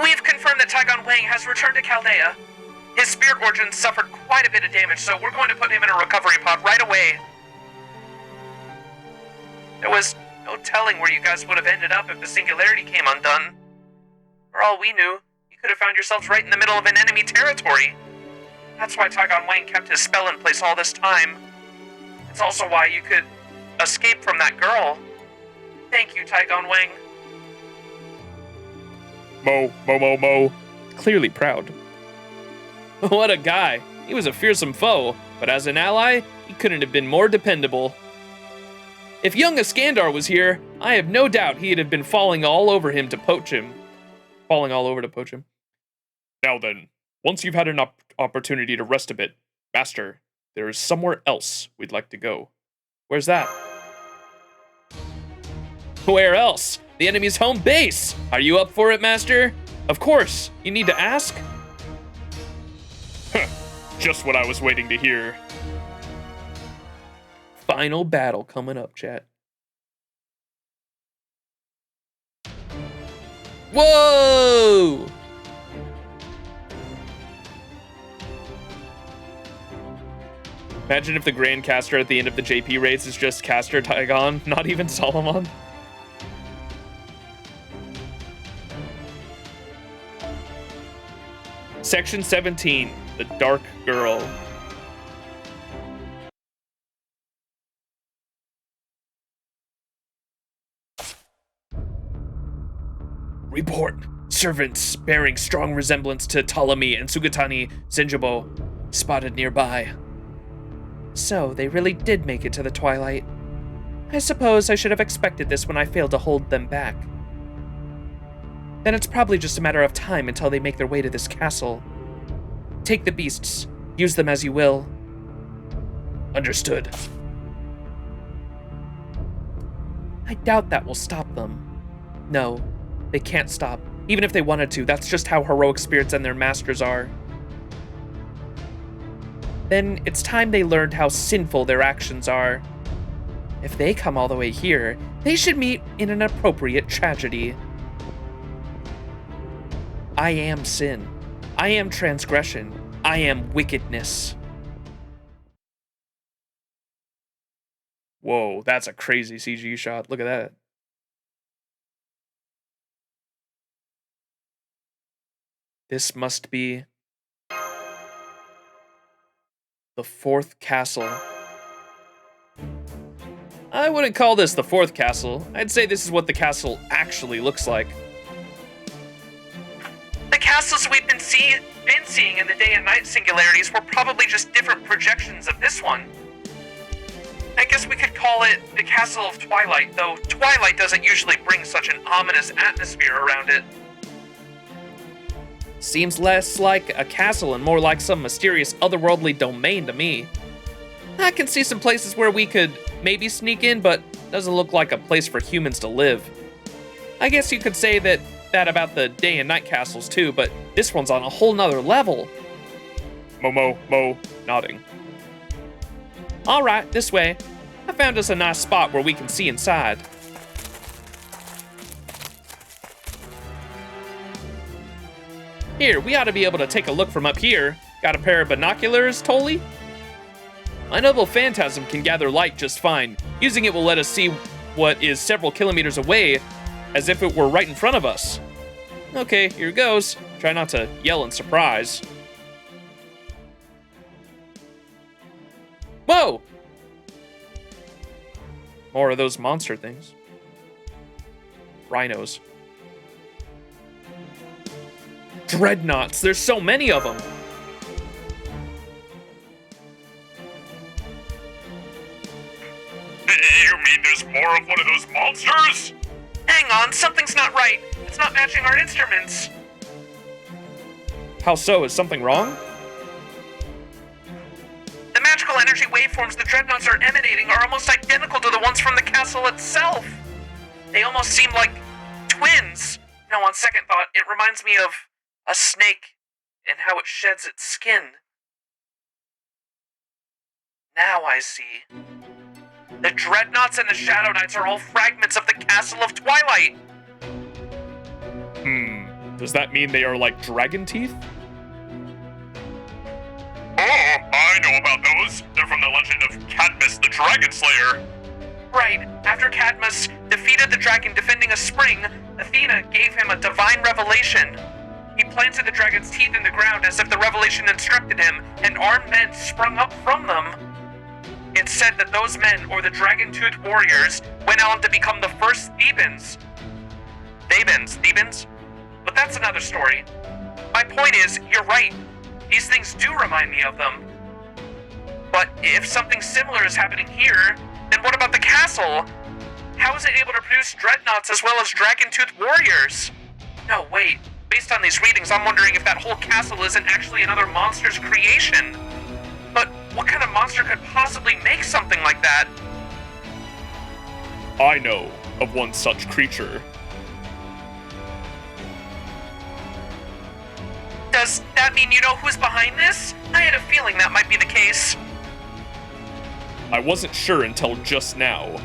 We've confirmed that Taigon Wang has returned to Chaldea. His spirit origin suffered quite a bit of damage, so we're going to put him in a recovery pod right away. There was no telling where you guys would have ended up if the singularity came undone. For all we knew, you could have found yourselves right in the middle of an enemy territory. That's why Tygon Wang kept his spell in place all this time. It's also why you could escape from that girl. Thank you, Tygon Wang. Mo. Clearly proud. What a guy. He was a fearsome foe, but as an ally, he couldn't have been more dependable. If young Iskandar was here, I have no doubt he'd have been falling all over him to poach him. Now then, once you've had an opportunity to rest a bit, Master, there is somewhere else we'd like to go. Where's that? Where else? The enemy's home base! Are you up for it, Master? Of course. You need to ask? Just what I was waiting to hear. Final battle coming up, chat. Whoa! Imagine if the Grand Caster at the end of the JP raids is just Caster Tygon, not even Solomon. Section 17, the Dark Girl. Report. Servants bearing strong resemblance to Ptolemy and Sugatani Zenjubo spotted nearby. So, they really did make it to the Twilight. I suppose I should have expected this when I failed to hold them back. Then it's probably just a matter of time until they make their way to this castle. Take the beasts. Use them as you will. Understood. I doubt that will stop them. No, they can't stop. Even if they wanted to, that's just how heroic spirits and their masters are. Then it's time they learned how sinful their actions are. If they come all the way here, they should meet in an appropriate tragedy. I am sin. I am transgression. I am wickedness. Whoa, that's a crazy CG shot. Look at that. This must be the fourth castle. I wouldn't call this the fourth castle. I'd say this is what the castle actually looks like. The castles we've been seeing in the day and night singularities were probably just different projections of this one. I guess we could call it the Castle of Twilight, though Twilight doesn't usually bring such an ominous atmosphere around it. Seems less like a castle and more like some mysterious otherworldly domain to me. I can see some places where we could maybe sneak in, but doesn't look like a place for humans to live. I guess you could say that about the day and night castles too, but this one's on a whole nother level. Mo, nodding. All right, this way. I found us a nice spot where we can see inside. Here, we ought to be able to take a look from up here. Got a pair of binoculars, Tolly? My noble phantasm can gather light just fine. Using it will let us see what is several kilometers away, as if it were right in front of us. Okay, here goes. Try not to yell in surprise. Whoa! More of those monster things. Rhinos. Dreadnoughts, there's so many of them. You mean there's more of one of those monsters? Hang on, something's not right. It's not matching our instruments. How so? Is something wrong? The magical energy waveforms the dreadnoughts are emanating are almost identical to the ones from the castle itself. They almost seem like twins. Now, on second thought, it reminds me of a snake and how it sheds its skin. Now I see. The Dreadnoughts and the Shadow Knights are all fragments of the Castle of Twilight. Does that mean they are like dragon teeth? Oh, I know about those. They're from the legend of Cadmus the Dragon Slayer. Right, after Cadmus defeated the dragon defending a spring, Athena gave him a divine revelation. He planted the dragon's teeth in the ground as if the revelation instructed him, and armed men sprung up from them. It's said that those men, or the dragon-toothed warriors, went on to become the first Thebans. Thebans? But that's another story. My point is, you're right. These things do remind me of them. But if something similar is happening here, then what about the castle? How is it able to produce dreadnoughts as well as dragon-toothed warriors? No, wait. Based on these readings, I'm wondering if that whole castle isn't actually another monster's creation. But what kind of monster could possibly make something like that? I know of one such creature. Does that mean you know who's behind this? I had a feeling that might be the case. I wasn't sure until just now.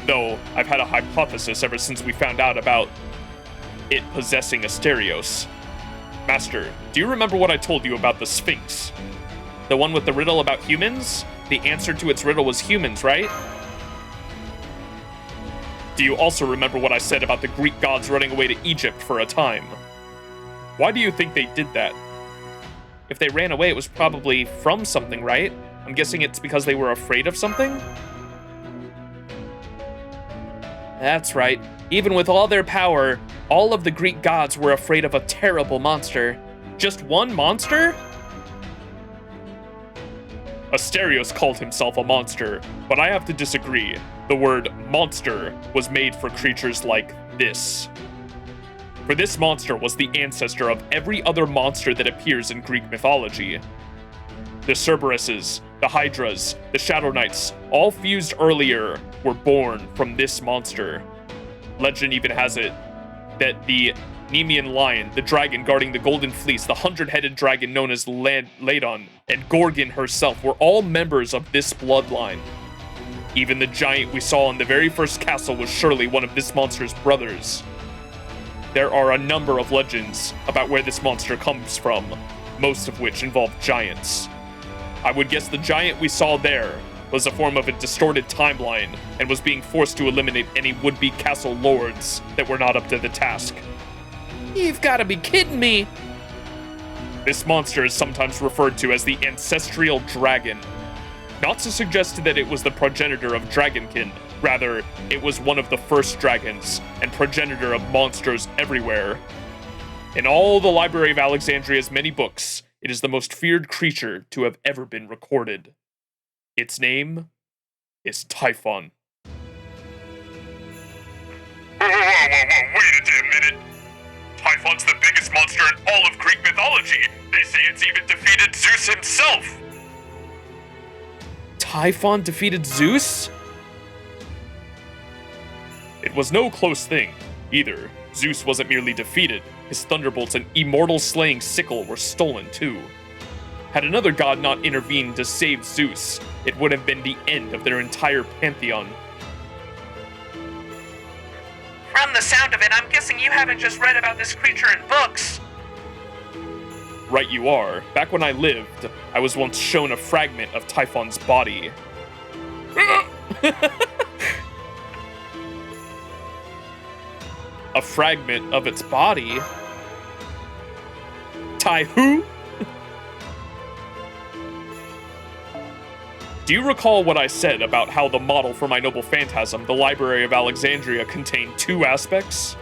Though, I've had a hypothesis ever since we found out about it possessing Asterios. Master, do you remember what I told you about the Sphinx? The one with the riddle about humans? The answer to its riddle was humans, right? Do you also remember what I said about the Greek gods running away to Egypt for a time? Why do you think they did that? If they ran away, it was probably from something, right? I'm guessing it's because they were afraid of something? That's right. Even with all their power, all of the Greek gods were afraid of a terrible monster. Just one monster? Asterios called himself a monster, but I have to disagree. The word monster was made for creatures like this. For this monster was the ancestor of every other monster that appears in Greek mythology. The Cerberuses, the Hydras, the Shadow Knights, all fused earlier, were born from this monster. Legend even has it that the Nemean lion, the dragon guarding the golden fleece, the 100-headed dragon known as Ladon, and Gorgon herself were all members of this bloodline. Even the giant we saw in the very first castle was surely one of this monster's brothers. There are a number of legends about where this monster comes from, most of which involve giants. I would guess the giant we saw there was a form of a distorted timeline and was being forced to eliminate any would-be castle lords that were not up to the task. You've gotta be kidding me! This monster is sometimes referred to as the ancestral dragon. Not to suggest that it was the progenitor of dragonkin, rather, it was one of the first dragons, and progenitor of monsters everywhere. In all the Library of Alexandria's many books, it is the most feared creature to have ever been recorded. Its name is Typhon. Whoa, wait a damn minute. Typhon's the biggest monster in all of Greek mythology. They say it's even defeated Zeus himself. Typhon defeated Zeus? It was no close thing, either. Zeus wasn't merely defeated, his thunderbolts and immortal-slaying sickle were stolen too. Had another god not intervened to save Zeus, it would have been the end of their entire pantheon. From the sound of it, I'm guessing you haven't just read about this creature in books. Right you are. Back when I lived, I was once shown a fragment of Typhon's body. A fragment of its body? Ty-who? Do you recall what I said about how the model for my noble phantasm, the Library of Alexandria, contained two aspects?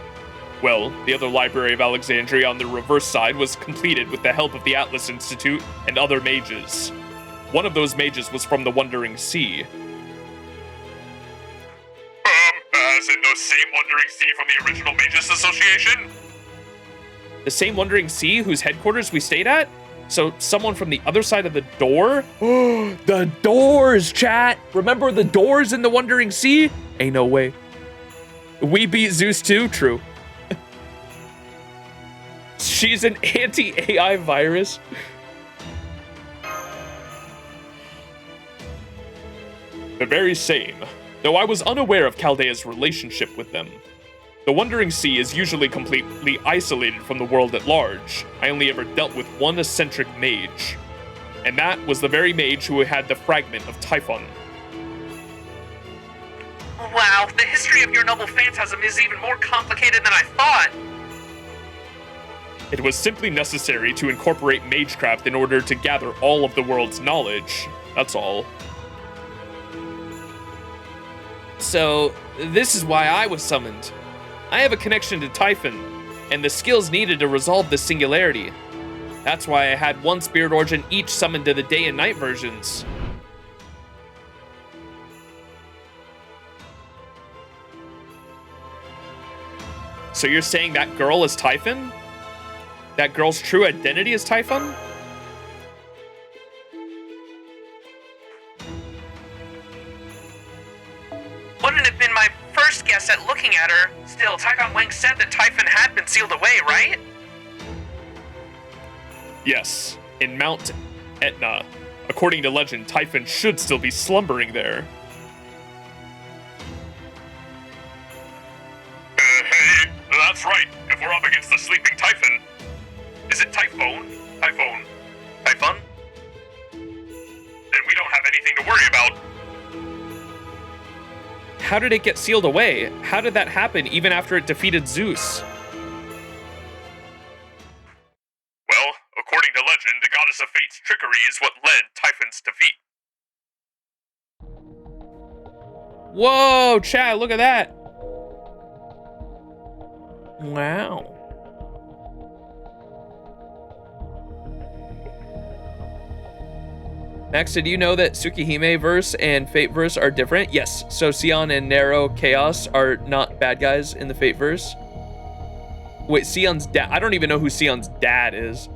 Well, the other Library of Alexandria on the reverse side was completed with the help of the Atlas Institute and other mages. One of those mages was from the Wandering Sea. As in the same Wandering Sea from the original Mages Association? The same Wandering Sea whose headquarters we stayed at? So someone from the other side of the door? The doors, chat! Remember the doors in the Wandering Sea? Ain't no way. We beat Zeus too? True. She's an anti-AI virus. The very same, though I was unaware of Chaldea's relationship with them. The Wandering Sea is usually completely isolated from the world at large. I only ever dealt with one eccentric mage. And that was the very mage who had the fragment of Typhon. Wow, the history of your noble phantasm is even more complicated than I thought. It was simply necessary to incorporate magecraft in order to gather all of the world's knowledge. That's all. So, this is why I was summoned. I have a connection to Typhon, and the skills needed to resolve this singularity. That's why I had one spirit origin each summoned to the day and night versions. So you're saying that girl is Typhon? That girl's true identity is Typhon? Wouldn't have been my first guess at looking at her. Still, Typhon Wang said that Typhon had been sealed away, right? Yes, in Mount Etna. According to legend, Typhon should still be slumbering there. Hey, that's right. If we're up against the sleeping Typhon. Is it Typhoon? Typhon? Typhon? Then we don't have anything to worry about. How did it get sealed away? How did that happen even after it defeated Zeus? Well, according to legend, the goddess of fate's trickery is what led Typhon's defeat. Whoa, chat, look at that. Wow. Max, did you know that Tsukihime verse and Fate verse are different? Yes, so Sion and Narrow Chaos are not bad guys in the Fate verse. Wait, Sion's dad, I don't even know who Sion's dad is.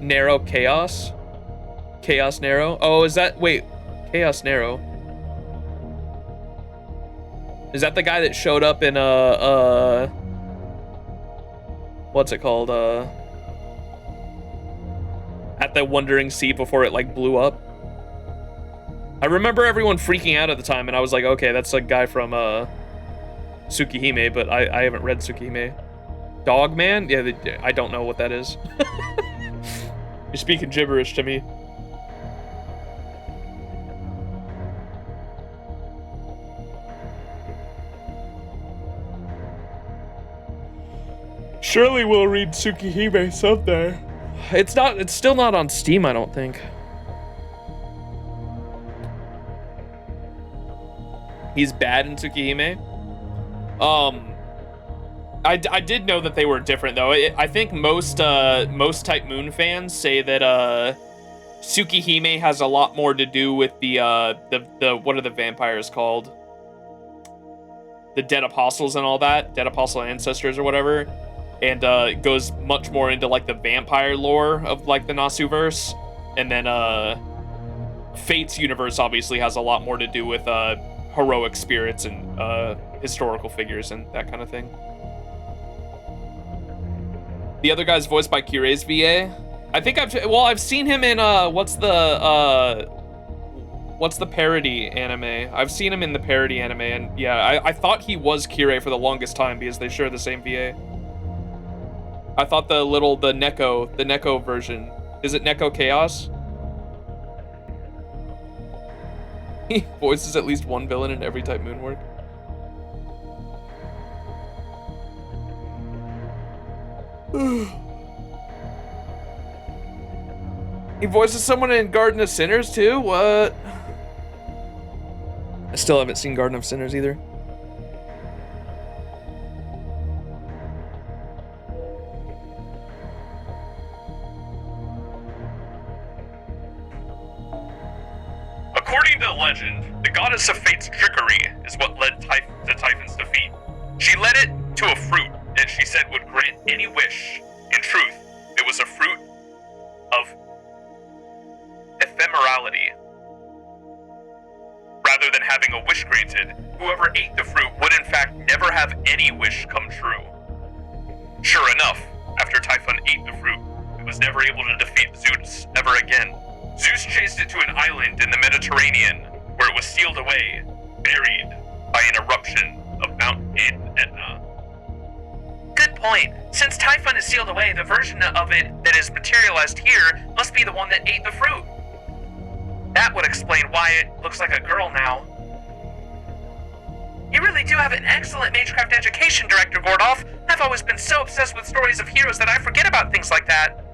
Narrow Chaos? Chaos Narrow? Oh, is that, wait, Chaos Narrow. Is that the guy that showed up in, what's it called, at the Wandering Sea before it, like, blew up? I remember everyone freaking out at the time, and I was like, okay, that's a guy from, Tsukihime, but I haven't read Tsukihime. Dogman? Yeah, I don't know what that is. You're speaking gibberish to me. Surely we'll read Tsukihime someday. It's still not on Steam, I don't think. He's bad in Tsukihime. I did know that they were different though. I think most Type Moon fans say that Tsukihime has a lot more to do with the what are the vampires called? The Dead Apostles and all that, Dead Apostle Ancestors or whatever. And it goes much more into like the vampire lore of like the Nasuverse, and then Fate's universe obviously has a lot more to do with heroic spirits and historical figures and that kind of thing. The other guy's voiced by Kirei's VA. I think I've seen him in what's the parody anime? I've seen him in the parody anime, and yeah, I thought he was Kirei for the longest time because they share the same VA. I thought the Neko version. Is it Neko Chaos? He voices at least one villain in every Type Moon work. He voices someone in Garden of Sinners too? What? I still haven't seen Garden of Sinners either. According to legend, the goddess of fate's trickery is what led to Typhon's defeat. She led it to a fruit that she said would grant any wish. In truth, it was a fruit of ephemerality. Rather than having a wish granted, whoever ate the fruit would in fact never have any wish come true. Sure enough, after Typhon ate the fruit, it was never able to defeat Zeus ever again. Zeus chased it to an island in the Mediterranean, where it was sealed away, buried by an eruption of Mount Etna. Good point. Since Typhon is sealed away, the version of it that is materialized here must be the one that ate the fruit. That would explain why it looks like a girl now. You really do have an excellent Magecraft education, Director Gordoff. I've always been so obsessed with stories of heroes that I forget about things like that.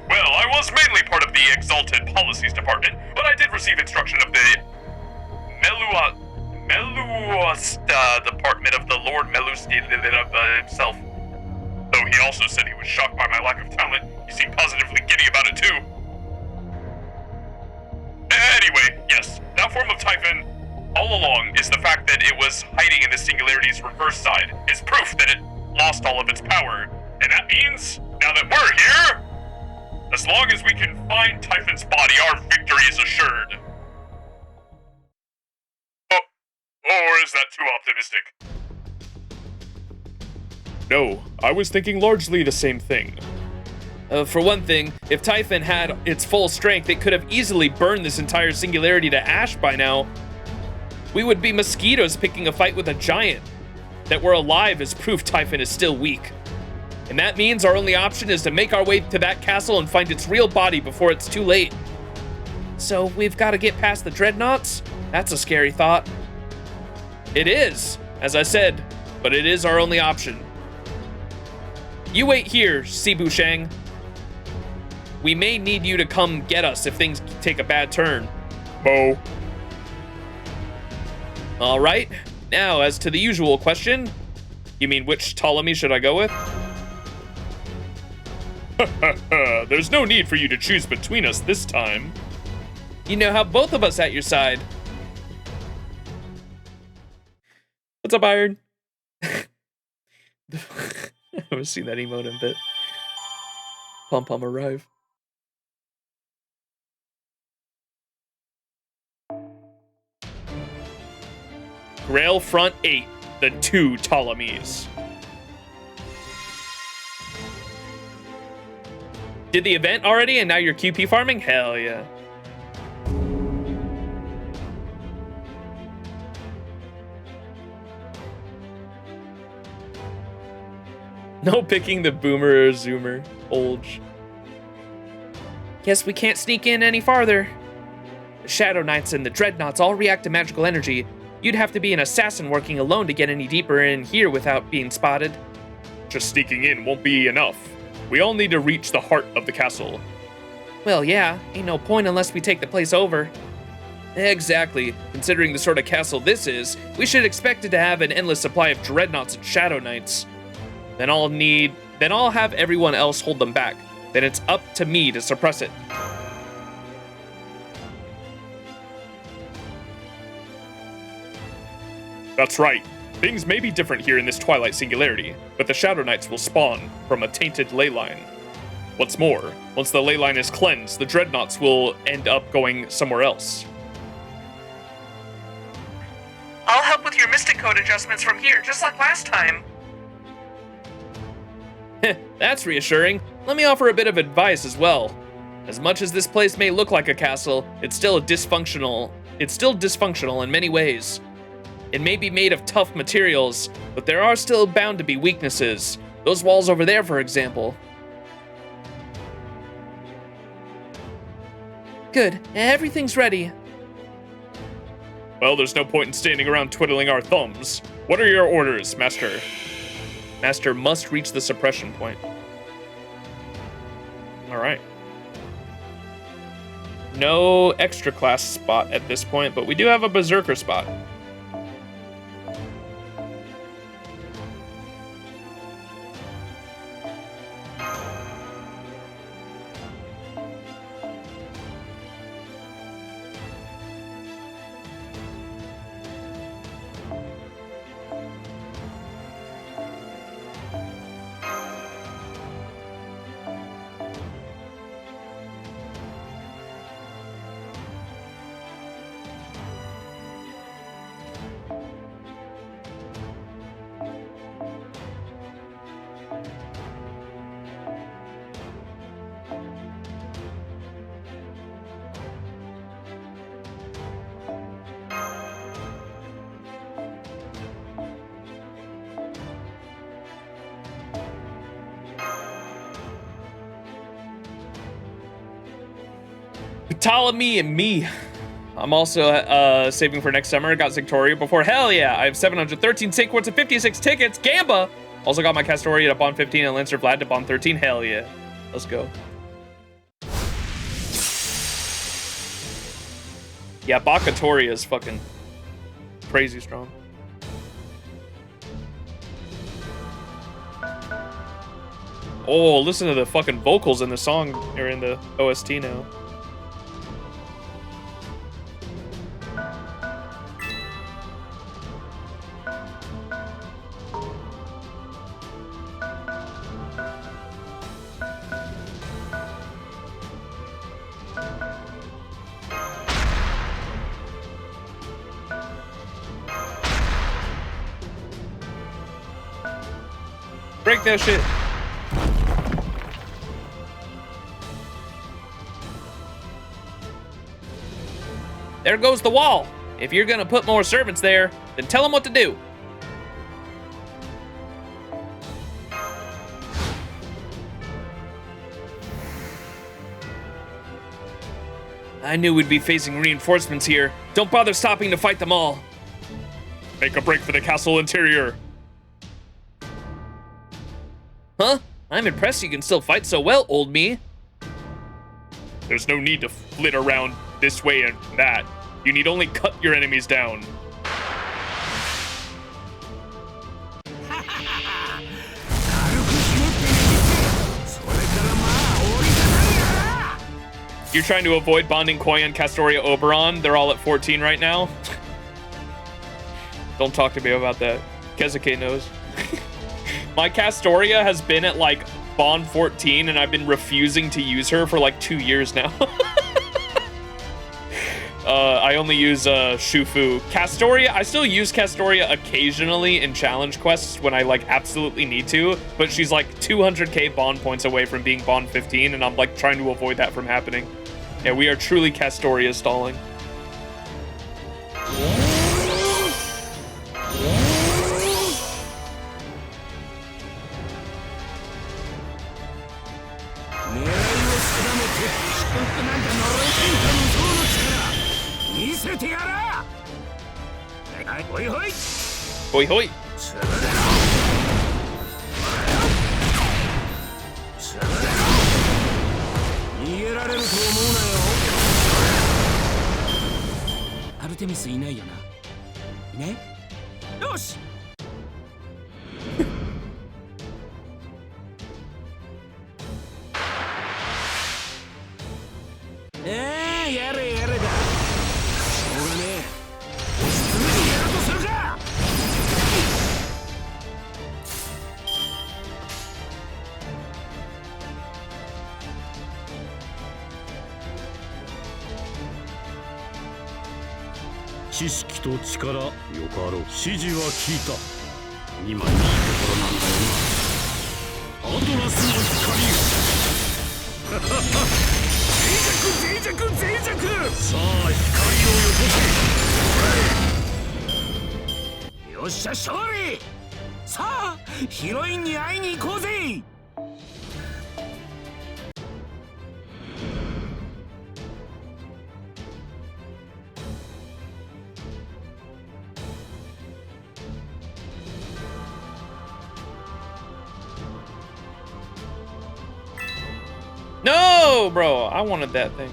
Well, I was mainly part of the Exalted Policies Department, but I did receive instruction of the Meluasta Department of the Lord Melusti himself. Though he also said he was shocked by my lack of talent, he seemed positively giddy about it too. Anyway, yes, that form of Typhon, all along, is the fact that it was hiding in the Singularity's reverse side, is proof that it lost all of its power. And that means, now that we're here, as long as we can find Typhon's body, our victory is assured. Or is that too optimistic? No, I was thinking largely the same thing. For one thing, if Typhon had its full strength, it could have easily burned this entire singularity to ash by now. We would be mosquitoes picking a fight with a giant. That we're alive is proof Typhon is still weak. And that means our only option is to make our way to that castle and find its real body before it's too late. So we've got to get past the dreadnoughts? That's a scary thought. It is, as I said, but it is our only option. You wait here, Sibu Shang. We may need you to come get us if things take a bad turn. Mo. All right. Now, as to the usual question, you mean which Ptolemy should I go with? There's no need for you to choose between us this time. You know how both of us at your side. What's up, Iron? I haven't seen that emote in a bit. Pom Pom arrive. Grail Front 8, the 2 Ptolemies. Did the event already and now you're QP farming? Hell yeah. No picking the boomer or zoomer. Olge. Guess we can't sneak in any farther. The Shadow Knights and the Dreadnoughts all react to magical energy. You'd have to be an assassin working alone to get any deeper in here without being spotted. Just sneaking in won't be enough. We all need to reach the heart of the castle. Well, yeah, ain't no point unless we take the place over. Exactly. Considering the sort of castle this is, we should expect it to have an endless supply of Dreadnoughts and Shadow Knights. Then I'll have everyone else hold them back. Then it's up to me to suppress it. That's right. Things may be different here in this Twilight Singularity, but the Shadow Knights will spawn from a tainted ley line. What's more, once the ley line is cleansed, the Dreadnoughts will end up going somewhere else. I'll help with your Mystic Code adjustments from here, just like last time. That's reassuring. Let me offer a bit of advice as well. As much as this place may look like a castle, it's still dysfunctional in many ways. It may be made of tough materials, but there are still bound to be weaknesses. Those walls over there, for example. Good. Everything's ready. Well, there's no point in standing around twiddling our thumbs. What are your orders, Master? Master must reach the suppression point. All right. No extra class spot at this point, but we do have a berserker spot. Ptolemy and me. I'm also saving for next summer. Got Victoria before. Hell yeah! I have 713 sync points and 56 tickets. Gamba! Also got my Castoria to Bond 15 and Lancer Vlad to Bond 13. Hell yeah. Let's go. Yeah, Bakatoria is fucking crazy strong. Oh, listen to the fucking vocals in the song, or in the OST now. Break that shit. There goes the wall. If you're gonna put more servants there, then tell them what to do. I knew we'd be facing reinforcements here. Don't bother stopping to fight them all. Make a break for the castle interior. Huh? I'm impressed you can still fight so well, old me. There's no need to flit around this way and that. You need only cut your enemies down. You're trying to avoid bonding Koi and Castoria Oberon. They're all at 14 right now. Don't talk to me about that. Kezuke knows. My Castoria has been at like Bond 14 and I've been refusing to use her for like 2 years now. I only use Shufu. Castoria, I still use Castoria occasionally in challenge quests when I like absolutely need to, but she's like 200k Bond points away from being Bond 15 and I'm like trying to avoid that from happening. Yeah, we are truly Castoria stalling. Hoi hoi! Artemis いないよな。いない？よし。やれやれだ。しょうがねえ。押し詰めてやるとするか。知識と力よかろう。指示は聞いた。今いいところなんだよな。アドラスの光。脆弱脆弱。さあ光をよこせ。よっしゃ勝利。さあヒロインに会いに行こうぜ。No, bro, I wanted that thing.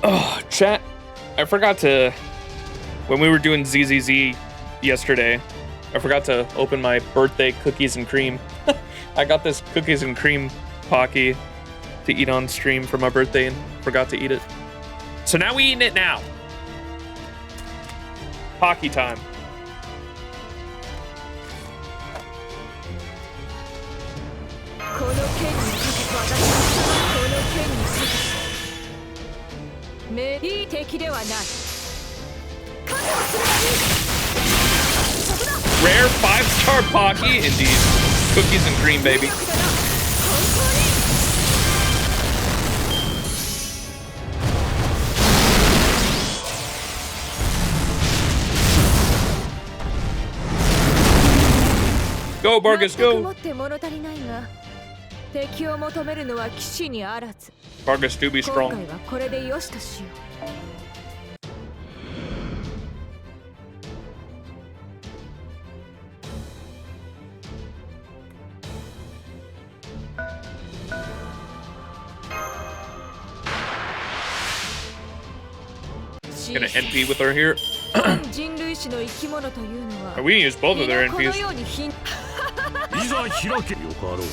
Oh, chat. I forgot to, when we were doing ZZZ yesterday, I forgot to open my birthday cookies and cream. I got this cookies and cream Pocky to eat on stream for my birthday and forgot to eat it. So now we eating it now. Pocky time. Rare 5-star Pocky, indeed. Cookies and cream, baby. Go, Vargas, go! Vargas do be strong. Gonna NP with her here. We can use both of their NPs. いざ開けよかろう。よ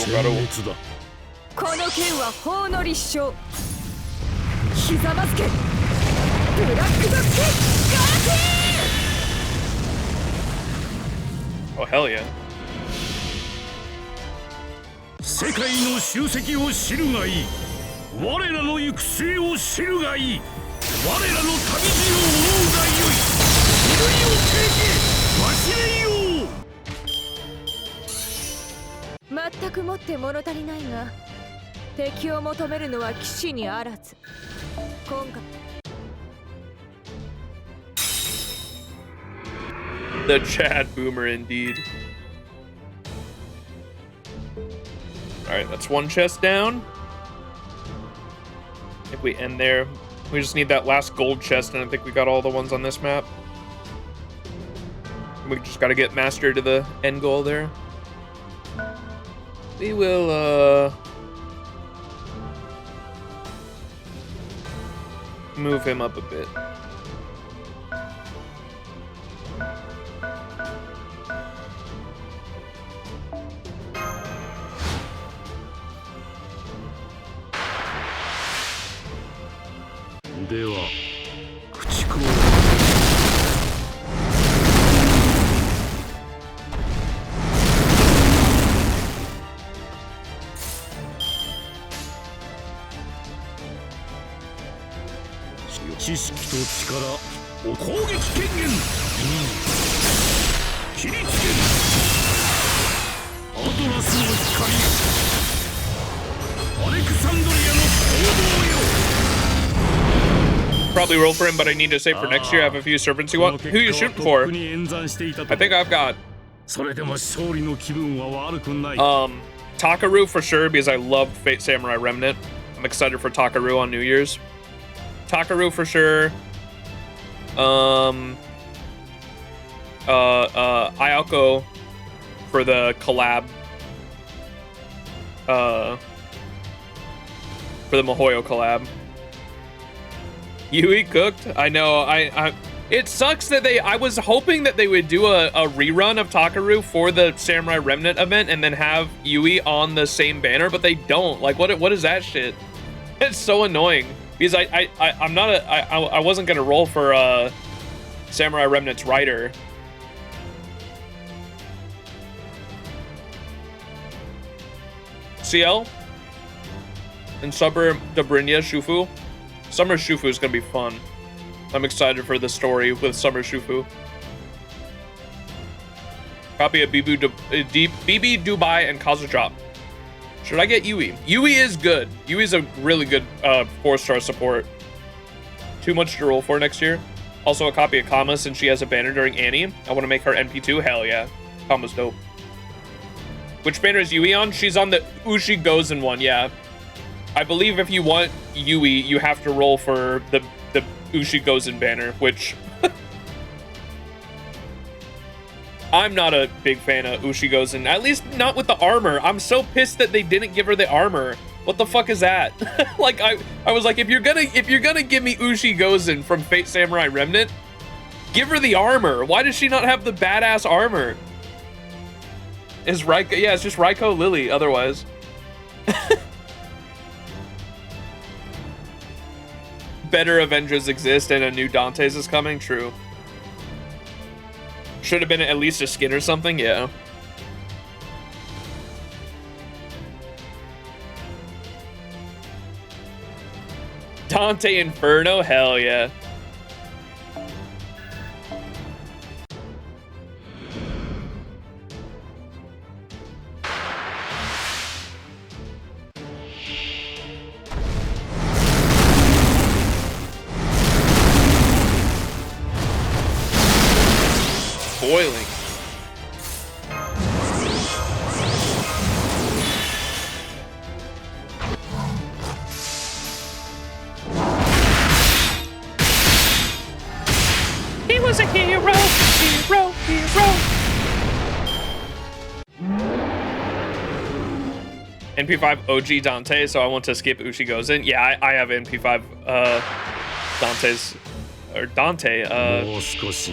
かろう。この剣は法の立証。ひざまずけ。ブラックドッグガーティ Oh, hell yeah. 世界の集積を知るがいい。我らの行く末を知るがいい。我らの旅路を追うがよい。ふるいをけけ、忘れよう。全くもって物足りないが、敵を求めるのは騎士にあらず。今回 The Chad Boomer, indeed. Alright, that's one chest down. If we end there, we just need that last gold chest, and I think we got all the ones on this map. We just gotta get Master to the end goal there. We will, move him up a bit. Probably roll for him, but I need to save for next year. I have a few servants you want. Who are you shooting for? I think I've got Takaru for sure, because I love Fate Samurai Remnant. I'm excited for Takaru on New Year's. Takaru for sure. Ayako for the collab. For the Mihoyo collab. Yui cooked. I know. It sucks that I was hoping that they would do a rerun of Takaru for the Samurai Remnant event and then have Yui on the same banner, but they don't. Like, what is that shit? It's so annoying because I wasn't gonna roll for Samurai Remnant's writer. CL and Summer Dobrinya Shufu. Summer Shufu is gonna be fun. I'm excited for the story with Summer Shufu. Copy of BB Dubai and Kazudrop. Should I get Yui? Yui is good. Yui's a really good 4-star support. Too much to roll for next year. Also a copy of Kama since she has a banner during Annie. I want to make her NP2. Hell yeah. Kama's dope. Which banner is Yui on? She's on the Ushi Gozen one, yeah. I believe if you want Yui, you have to roll for the Ushi Gozen banner, which I'm not a big fan of Ushi Gozen, at least not with the armor. I'm so pissed that they didn't give her the armor. What the fuck is that? Like I was like, if you're gonna give me Ushi Gozen from Fate Samurai Remnant, Give her the armor. Why does she not have the badass armor? Is Raiko? Yeah, it's just Raiko, Lily. Otherwise, better Avengers exist, and a new Dante's is coming. True. Should have been at least a skin or something. Yeah. Dante Inferno. Hell yeah. Boiling. He was a hero, hero, hero. NP5 OG Dante, so I want to skip Uchi goes in. Yeah, I have NP5 Dante's or Dante. もう少し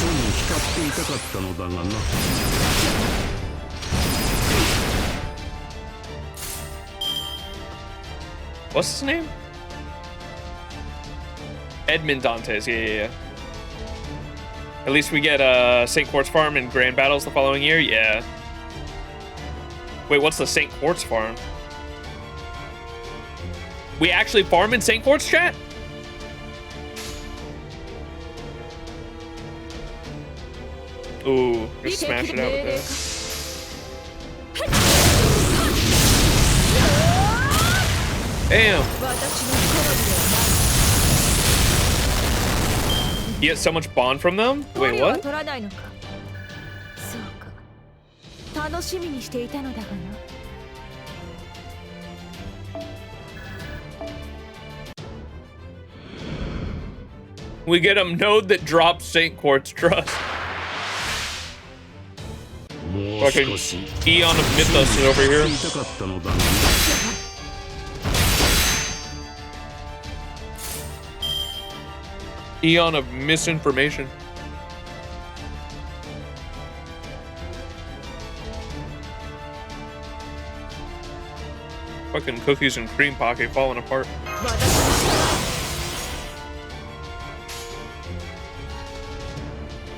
空に光っていたかったのだがな。What's his name? Edmund Dantes. Yeah. At least we get St. Quartz Farm and Grand Battles the following year. Yeah. Wait, what's the St. Quartz Farm? We actually farm in St. Quartz, chat? Ooh, just smash it out with this. Damn. You get so much bond from them? Wait, what? そうか。楽しみにしていたのだがな。We get a node that drops St. Quartz Trust. もう Fucking 少し Eon of Mythos is over here. いたかったのだがな。Eon of misinformation. Fucking cookies and cream pocket falling apart.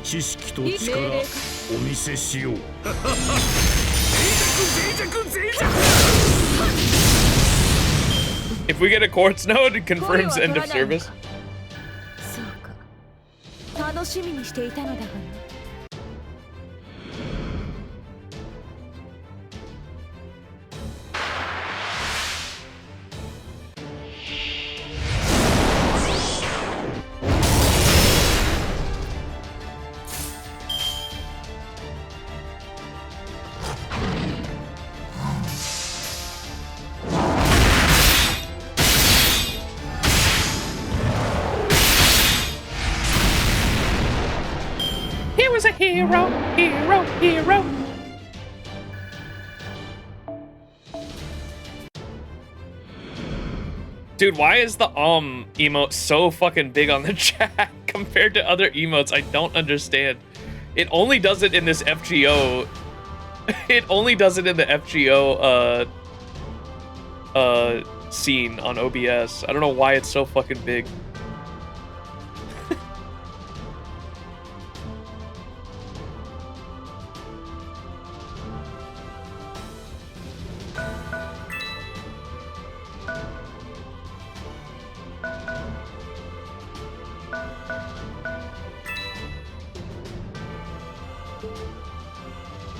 知識と力お見せしよう。脆弱脆弱。 If we get a quartz node, it confirms end of service. そうか。楽しみにしていたのだがな。 He was a hero, hero, hero. Dude, why is the emote so fucking big on the chat compared to other emotes? I don't understand. It only does it in this FGO. It only does it in the FGO scene on OBS. I don't know why it's so fucking big.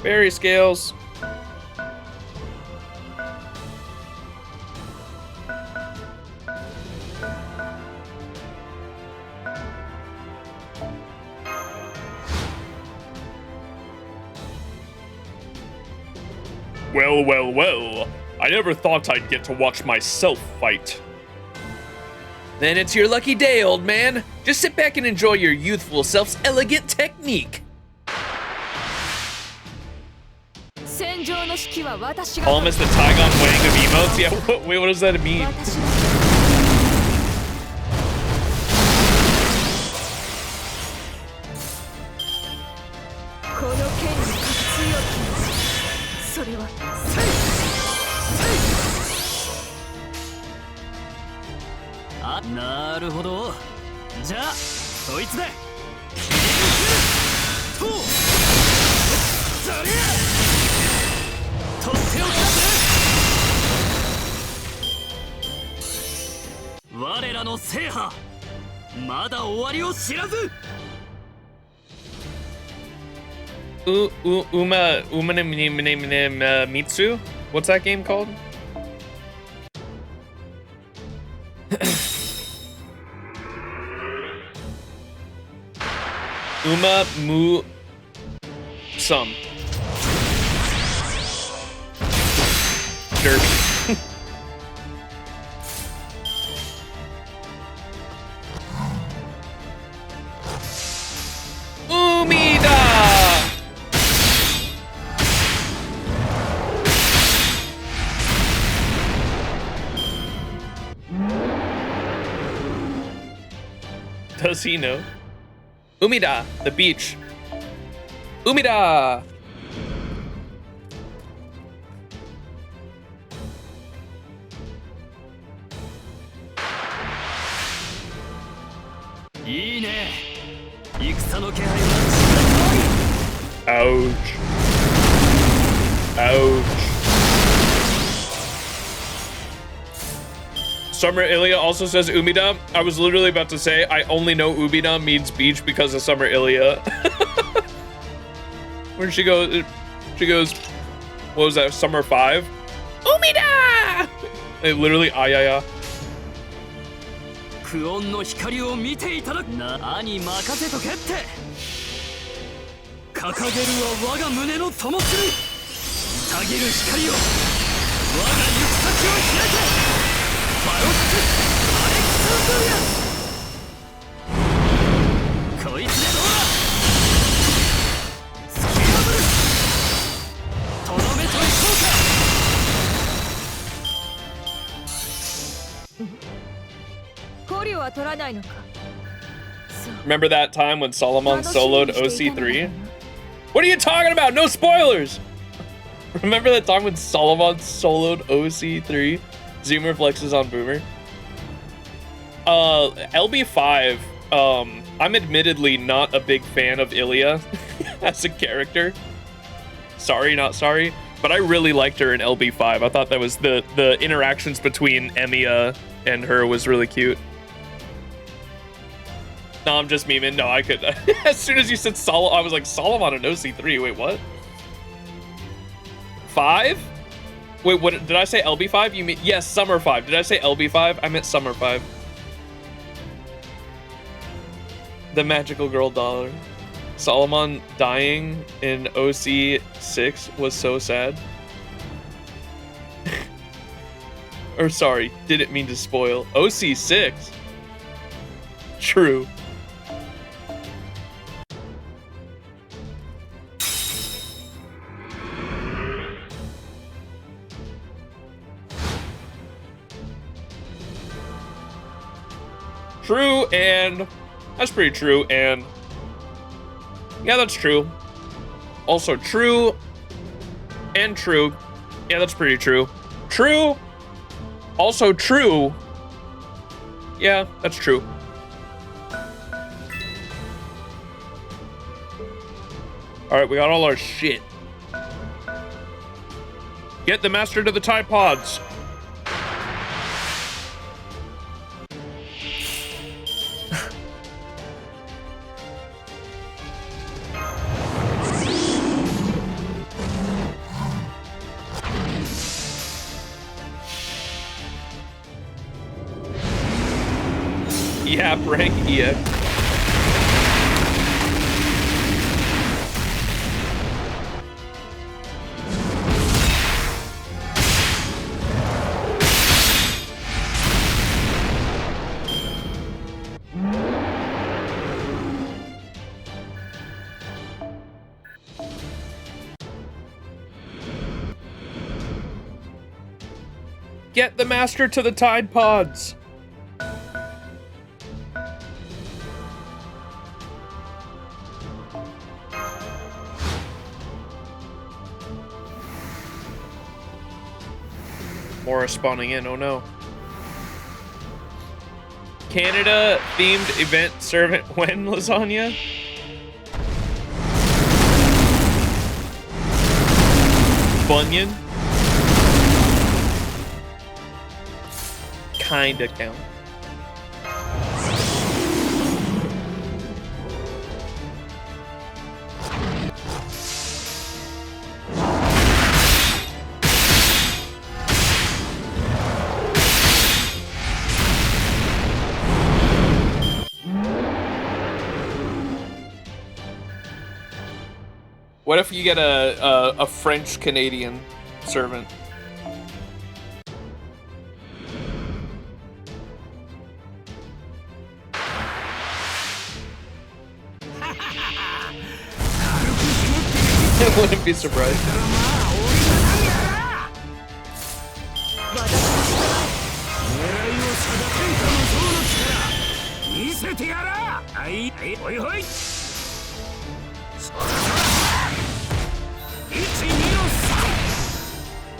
Berry scales. Well, well, well. I never thought I'd get to watch myself fight. Then it's your lucky day, old man. Just sit back and enjoy your youthful self's elegant technique. Almost the Tygon Wang of emotes? Yeah, wait, what does that mean? じゃあそいつでとそりゃとっておきだぜ我らの制覇まだ終わりを知らずMitsu? What's that game called? Some. Derby. Umida! Does he know? Umida, the beach. Umida! Ouch. Ouch. Summer Ilya also says Umida. I was literally about to say I only know Umida means beach because of Summer Ilya. Where she goes, what was that, Summer 5? Umida! It literally, ayaya. クオンの光を見ていただくな兄任せとけって掲げるは我が胸の灯火たぎる光を我が行く先を開けバロックアレクサンドリアこいつでどうだスキャブルとどめといこうか Remember that time when Solomon soloed OC3? What are you talking about? No spoilers! Remember that time when Solomon soloed OC3? Zoomer flexes on Boomer. LB5, I'm admittedly not a big fan of Ilya as a character. Sorry, not sorry. But I really liked her in LB5. I thought that was the interactions between Emiya and her was really cute. No, I'm just memeing. No, I could. As soon as you said I was like, Solomon and OC3. Wait, what? 5? Wait, what? Did I say LB5? You mean, yes, Summer 5. Did I say LB5? I meant Summer 5. The magical girl dollar. Solomon dying in OC6 was so sad. Or sorry, didn't mean to spoil. OC6? True. True, and that's pretty true, and yeah, that's true. Also true, and true. Yeah, that's pretty true. True, also true. Yeah, that's true. All right, we got all our shit. Get the master to the Tide Pods. Yeah, rank EX. Get the master to the Tide Pods. More are spawning in, oh no. Canada themed event servant when, lasagna? Bunyan? Kinda count. What if you get a French Canadian servant? I wouldn't be surprised. 見せてやらあ。はいはいほいほい。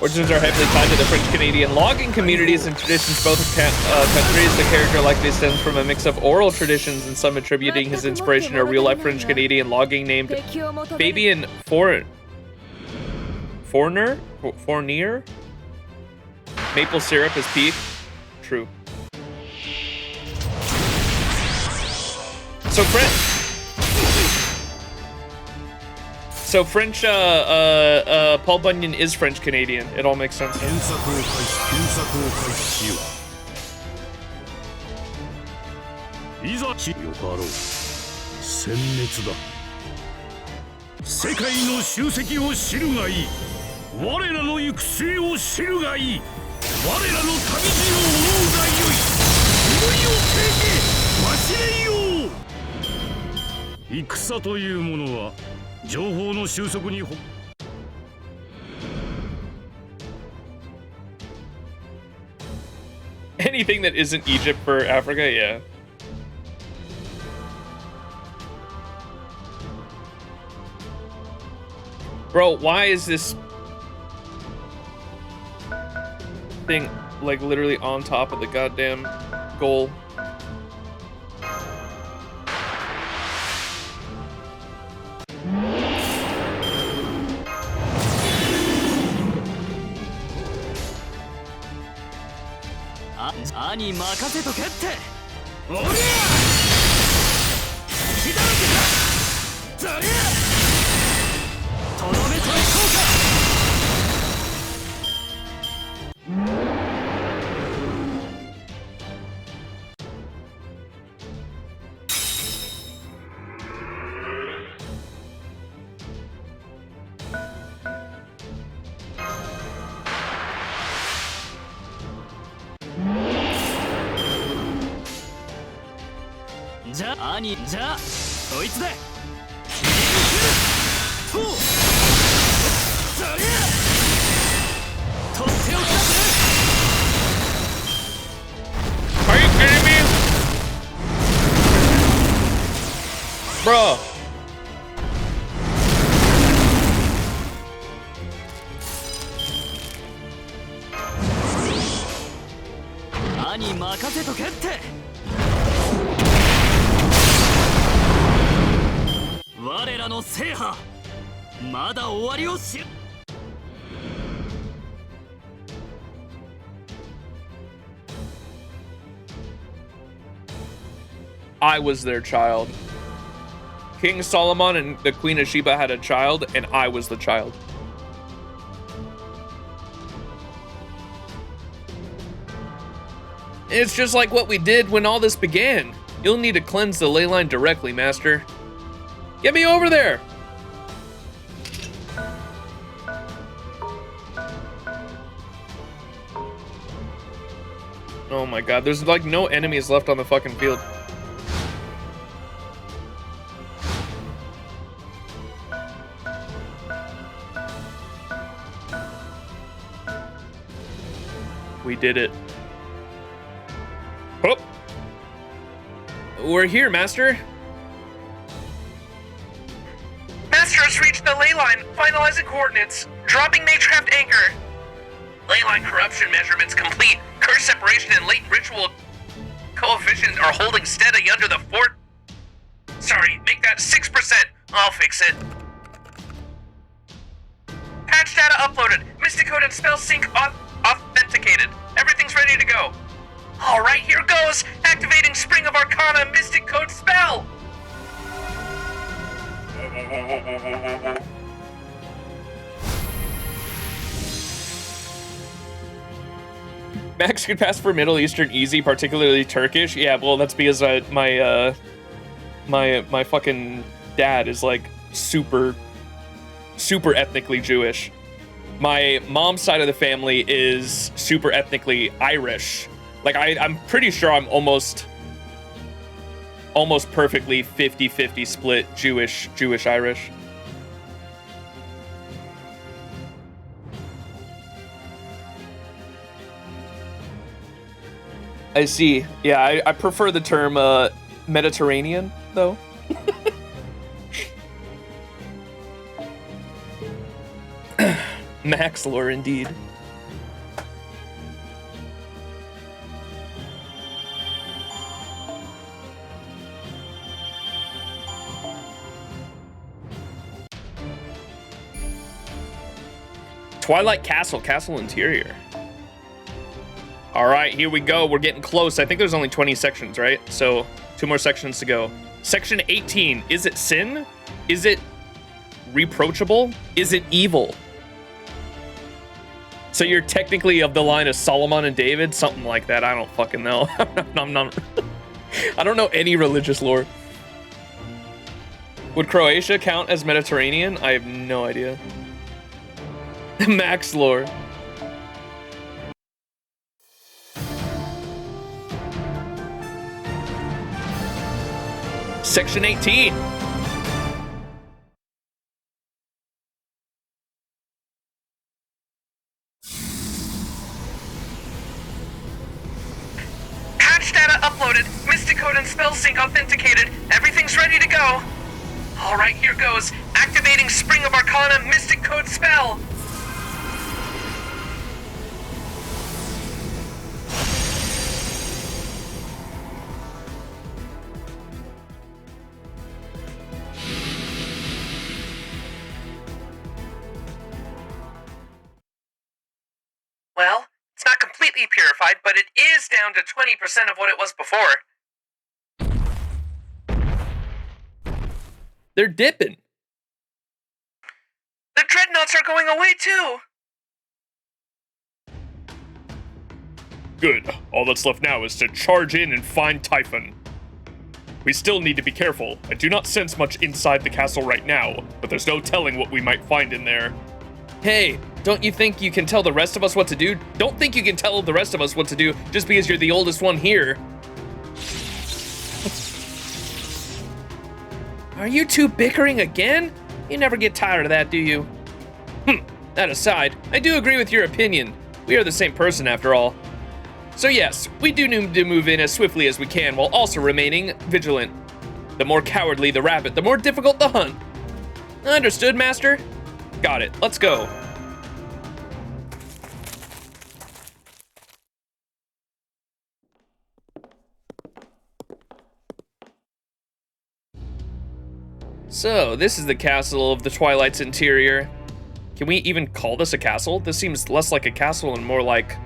Origins are heavily tied to the French-Canadian logging communities and traditions both countries. The character likely stems from a mix of oral traditions and some attributing his inspiration to a real-life French-Canadian logging named Fabian Fournier? Maple syrup is peak? True. So French, Paul Bunyan is French-Canadian. It all makes sense. Anything that isn't Egypt for Africa, yeah. Bro, why is this thing like literally on top of the goddamn goal? Are you kidding me? Bro. I was their child. King Solomon and the Queen of Sheba had a child, and I was the child. It's just like what we did when all this began. You'll need to cleanse the ley line directly, Master. Get me over there! Oh my god, there's like no enemies left on the fucking field. We did it. Oh! We're here, Master. Master has reached the ley line, finalizing coordinates. Dropping Magecraft anchor. Ley line corruption measurements complete. Curse separation and latent ritual coefficient are holding steady under the fort. Sorry, make that 6%. I'll fix it. Patch data uploaded. Mystic code and spell sync authenticated. Everything's ready to go. Alright, here goes. Activating Spring of Arcana Mystic code spell. Max could pass for Middle Eastern easy, particularly Turkish. Yeah, well, that's because my fucking dad is like super ethnically Jewish. My mom's side of the family is super ethnically Irish. Like I'm pretty sure I'm almost perfectly 50-50 split Jewish Irish. I see. Yeah, I prefer the term Mediterranean, though. Max lore, indeed. Twilight Castle interior. All right, here we go. We're getting close. I think there's only 20 sections, right? So 2 more sections to go. Section 18. Is it sin? Is it reproachable? Is it evil? So you're technically of the line of Solomon and David? Something like that. I don't fucking know. I'm not. I don't know any religious lore. Would Croatia count as Mediterranean? I have no idea. Max lore. Section 18. Patch data uploaded. Mystic code and spell sync authenticated. Everything's ready to go. All right, here goes. Activating Spring of Arcana Mystic code spell. Well, it's not completely purified, but it is down to 20% of what it was before. They're dipping. The dreadnoughts are going away too. Good. All that's left now is to charge in and find Typhon. We still need to be careful. I do not sense much inside the castle right now, but there's no telling what we might find in there. Hey, don't you think you can tell the rest of us what to do? Don't think you can tell the rest of us what to do just because you're the oldest one here. Are you two bickering again? You never get tired of that, do you? That aside, I do agree with your opinion. We are the same person after all. So yes, we do need to move in as swiftly as we can while also remaining vigilant. The more cowardly the rabbit, the more difficult the hunt. Understood, Master? Got it. Let's go. So, this is the castle of the Twilight's interior. Can we even call this a castle? This seems less like a castle and more like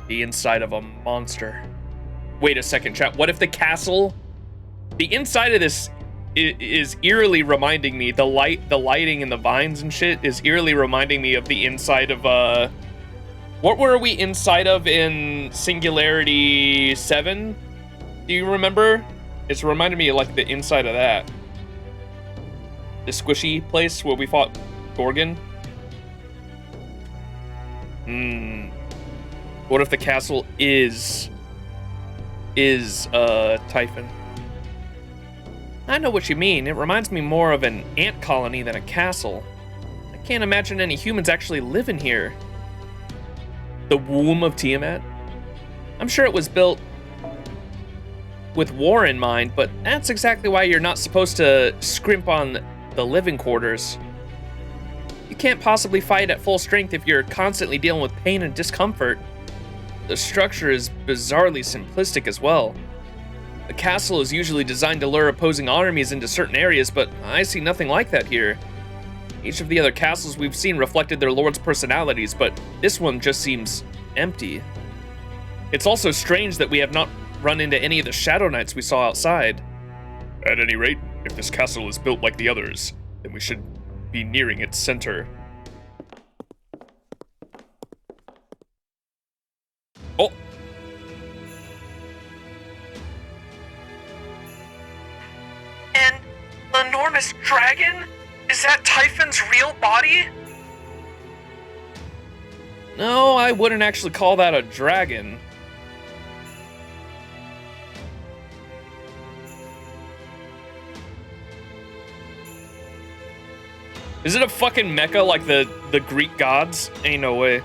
the inside of a monster. Wait a second, chat. What if the castle... The inside of this is eerily reminding me, the lighting and the vines and shit is eerily reminding me of the inside of, what were we inside of in Singularity 7? Do you remember? It's reminding me of, like, the inside of that. The squishy place where we fought Gorgon. What if the castle is Typhon? I know what you mean. It reminds me more of an ant colony than a castle. I can't imagine any humans actually live in here. The womb of Tiamat? I'm sure it was built with war in mind, but that's exactly why you're not supposed to scrimp on the living quarters. You can't possibly fight at full strength if you're constantly dealing with pain and discomfort. The structure is bizarrely simplistic as well. The castle is usually designed to lure opposing armies into certain areas, but I see nothing like that here. Each of the other castles we've seen reflected their lords' personalities, but this one just seems empty. It's also strange that we have not run into any of the Shadow Knights we saw outside. At any rate, if this castle is built like the others, then we should be nearing its center. Oh! An enormous dragon? Is that Typhon's real body? No, I wouldn't actually call that a dragon. Is it a fucking mecha like the Greek gods? Ain't no way.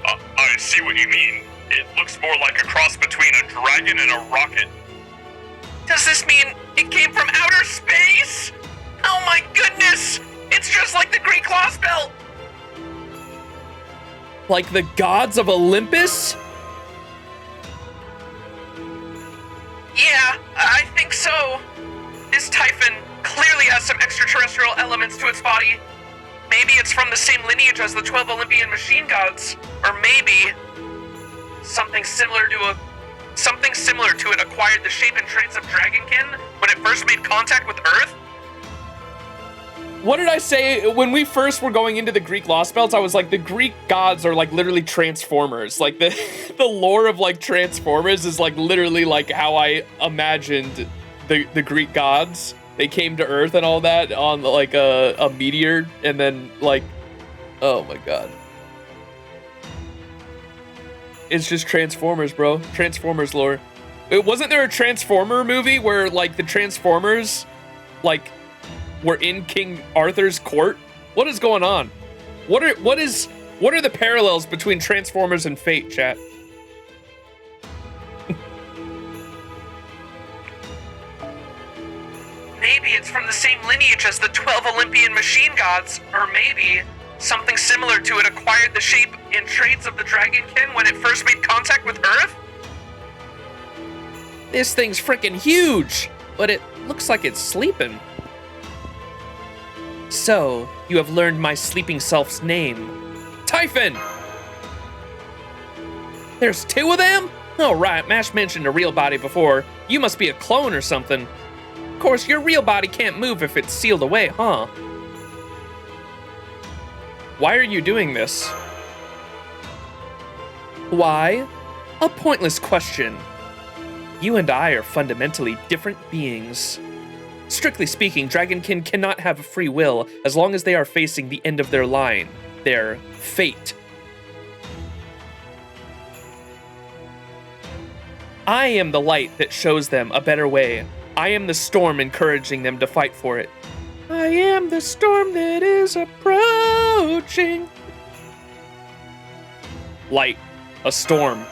I see what you mean. It looks more like a cross between a dragon and a rocket. Does this mean it came from outer space? Oh my goodness! It's just like the Greek lost belt! Like the gods of Olympus? Yeah, I think so. This Typhon clearly has some extraterrestrial elements to its body. Maybe it's from the same lineage as the 12 Olympian machine gods. Or maybe something similar to it acquired the shape and traits of Dragonkin when it first made contact with Earth. What did I say when we first were going into the Greek lost belts? I was like, the Greek gods are like literally Transformers. Like the lore of like Transformers is like literally like how I imagined the Greek gods. They came to Earth and all that on like a meteor, and then like, oh my god. It's just Transformers, bro. Transformers lore. Wasn't there a Transformer movie where like the Transformers like were in King Arthur's court? What is going on? What are the parallels between Transformers and Fate, chat? Maybe it's from the same lineage as the 12 Olympian machine gods, or maybe something similar to it acquired the shape and traits of the Dragonkin when it first made contact with Earth? This thing's freaking huge, but it looks like it's sleeping. So, you have learned my sleeping self's name. Typhon! There's two of them? Oh right, Mash mentioned a real body before. You must be a clone or something. Of course, your real body can't move if it's sealed away, huh? Why are you doing this? Why? A pointless question. You and I are fundamentally different beings. Strictly speaking, Dragonkin cannot have a free will as long as they are facing the end of their line, their fate. I am the light that shows them a better way. I am the storm encouraging them to fight for it. I am the storm that is approaching. Light, a storm.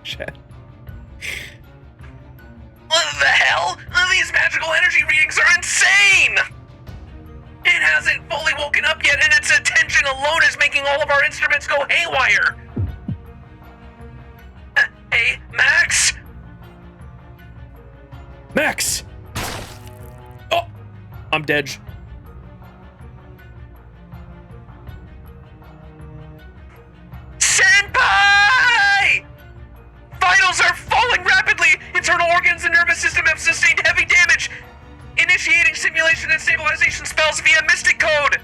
Chat. What the hell? These magical energy readings are insane! It hasn't fully woken up yet, and its attention alone is making all of our instruments go haywire. Hey, Max? Max! Oh! I'm dead. Senpai! Vitals are falling rapidly! Internal organs and nervous system have sustained heavy damage! Initiating simulation and stabilization spells via Mystic Code!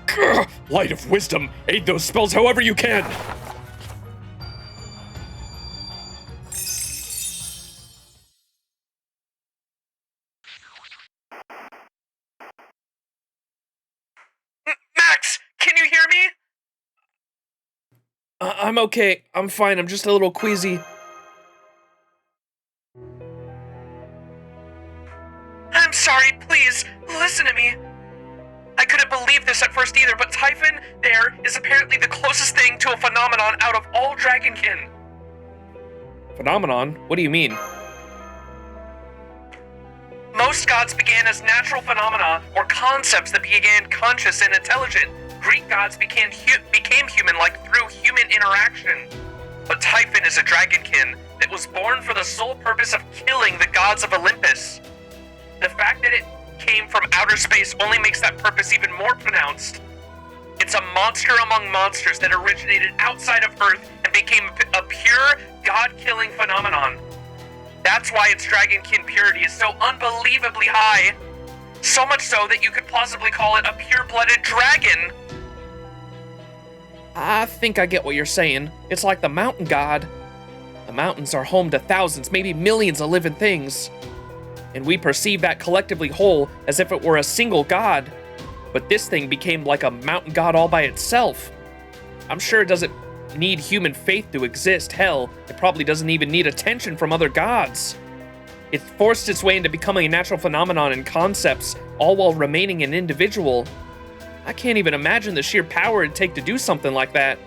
Grr, light of wisdom, aid those spells however you can! Max, can you hear me? I'm okay. I'm fine. I'm just a little queasy. I'm sorry, please, listen to me. I couldn't believe this at first either, but Typhon there is apparently the closest thing to a phenomenon out of all Dragonkin. Phenomenon? What do you mean? Most gods began as natural phenomena or concepts that began conscious and intelligent. Greek gods became human-like through human interaction. But Typhon is a dragonkin that was born for the sole purpose of killing the gods of Olympus. The fact that it came from outer space only makes that purpose even more pronounced. It's a monster among monsters that originated outside of Earth and became a pure, god-killing phenomenon. That's why its dragonkin purity is so unbelievably high. So much so that you could plausibly call it a pure-blooded dragon. I think I get what you're saying. It's like the mountain god. The mountains are home to thousands, maybe millions of living things. And we perceive that collectively whole as if it were a single god. But this thing became like a mountain god all by itself. I'm sure it doesn't need human faith to exist. Hell, it probably doesn't even need attention from other gods. It forced its way into becoming a natural phenomenon and concepts, all while remaining an individual. I can't even imagine the sheer power it'd take to do something like that.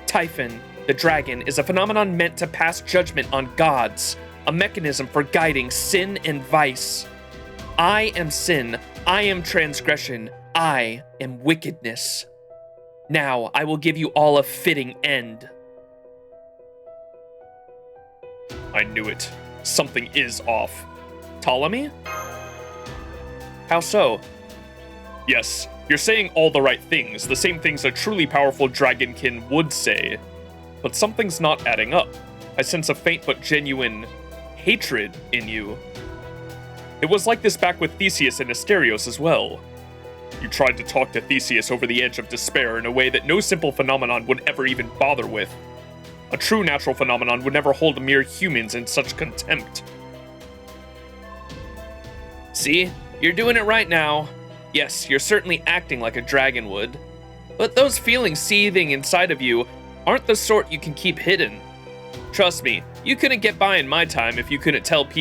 Typhon, the dragon, is a phenomenon meant to pass judgment on gods, a mechanism for guiding sin and vice. I am sin, I am transgression, I am wickedness. Now I will give you all a fitting end. I knew it. Something is off. Ptolemy? How so? Yes, you're saying all the right things, the same things a truly powerful dragonkin would say. But something's not adding up. I sense a faint but genuine hatred in you. It was like this back with Theseus and Asterios as well. You tried to talk to Theseus over the edge of despair in a way that no simple phenomenon would ever even bother with. A true natural phenomenon would never hold mere humans in such contempt. See? You're doing it right now. Yes, you're certainly acting like a dragon would. But those feelings seething inside of you aren't the sort you can keep hidden. Trust me, you couldn't get by in my time if you couldn't tell what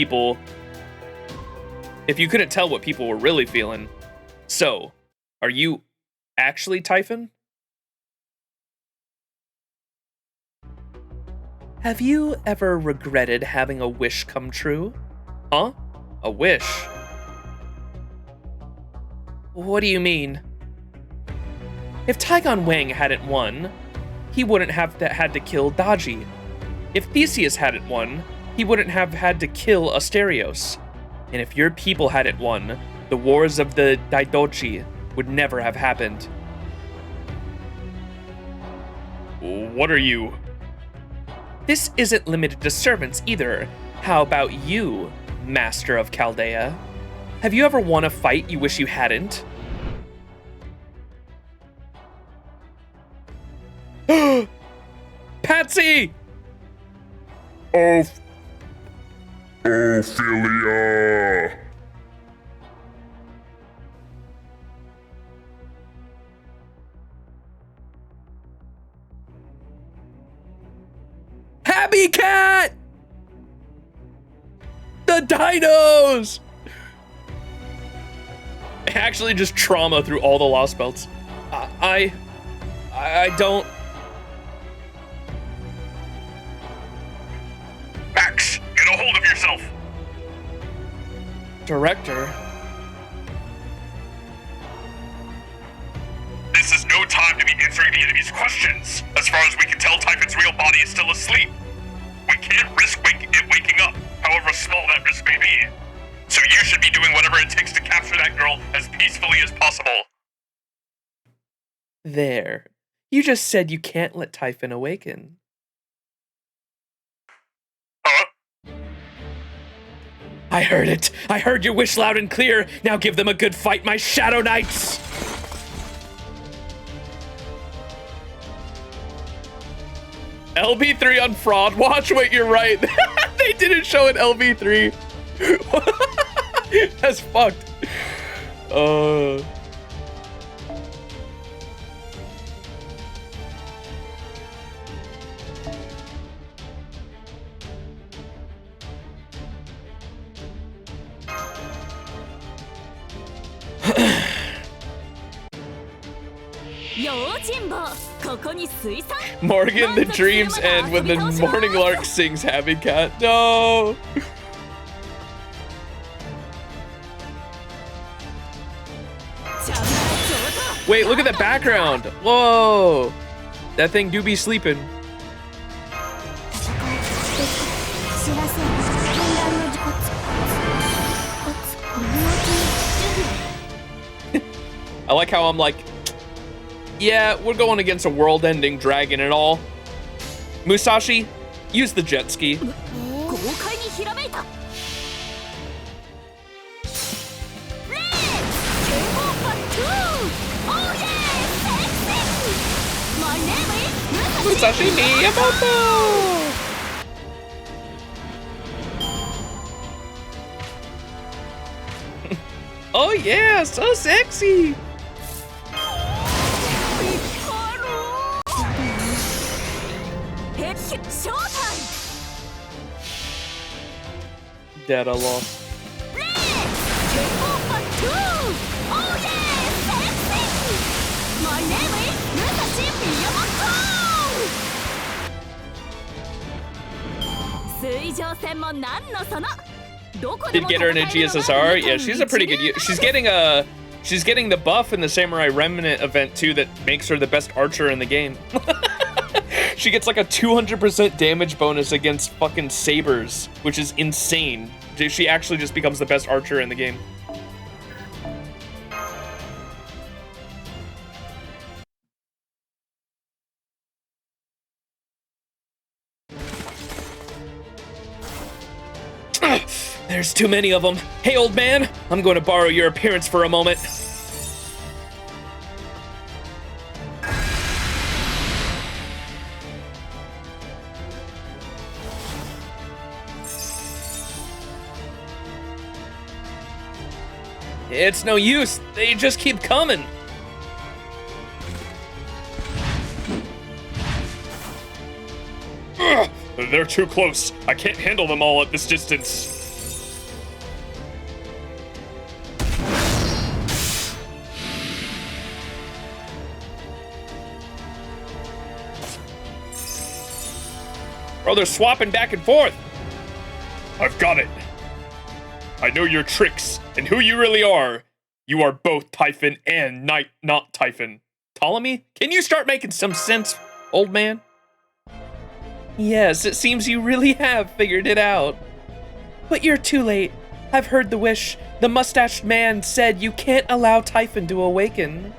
people were really feeling. So, are you actually Typhon? Have you ever regretted having a wish come true? Huh? A wish? What do you mean? If Taigon Wang hadn't won, he wouldn't have had to kill Daji. If Theseus hadn't won, he wouldn't have had to kill Asterios. And if your people hadn't won, the wars of the Daidochi would never have happened. What are you? This isn't limited to servants either. How about you, Master of Chaldea? Have you ever won a fight you wish you hadn't? Patsy! Ophelia! Happy Cat! The dinos! Actually just trauma through all the lost belts. I don't... Max, get a hold of yourself! Director? This is no time to be answering the enemy's questions. As far as we can tell, Typhon's real body is still asleep. We can't risk it waking up, however small that risk may be. So you should be doing whatever it takes to capture that girl as peacefully as possible. There. You just said you can't let Typhon awaken. Huh? I heard it. I heard your wish loud and clear. Now give them a good fight, my Shadow Knights! LB3 on fraud. Watch what you're right. They didn't show an LB3. That's fucked. Morgan, the dreams end when the morning lark sings Happy Cat. No! Wait, look at the background. Whoa. That thing do be sleeping. 知らせ禁断のコツコツコツ準備 I like how I'm like, yeah, we're going against a world-ending dragon and all. Musashi, use the jet ski. 豪快にひらめいたレイ警報パットゥーオーイェーセクシー My name is Musashi Miyamoto! Oh yeah, so sexy! Dead, I lost. My name is Musashi Miyamoto! 水上戦も何のその Did get her in a GSSR? Yeah, she's a pretty good. She's getting the buff in the Samurai Remnant event too that makes her the best archer in the game. She gets like a 200% damage bonus against fucking sabers, which is insane. She actually just becomes the best archer in the game. There's too many of them. Hey, old man, I'm going to borrow your appearance for a moment. It's no use. They just keep coming. Ugh, they're too close. I can't handle them all at this distance. Bro, they're swapping back and forth. I've got it. I know your tricks and who you really are. You are both Typhon and not Typhon. Ptolemy, can you start making some sense, old man? Yes, it seems you really have figured it out. But you're too late. I've heard the wish. The mustached man said you can't allow Typhon to awaken.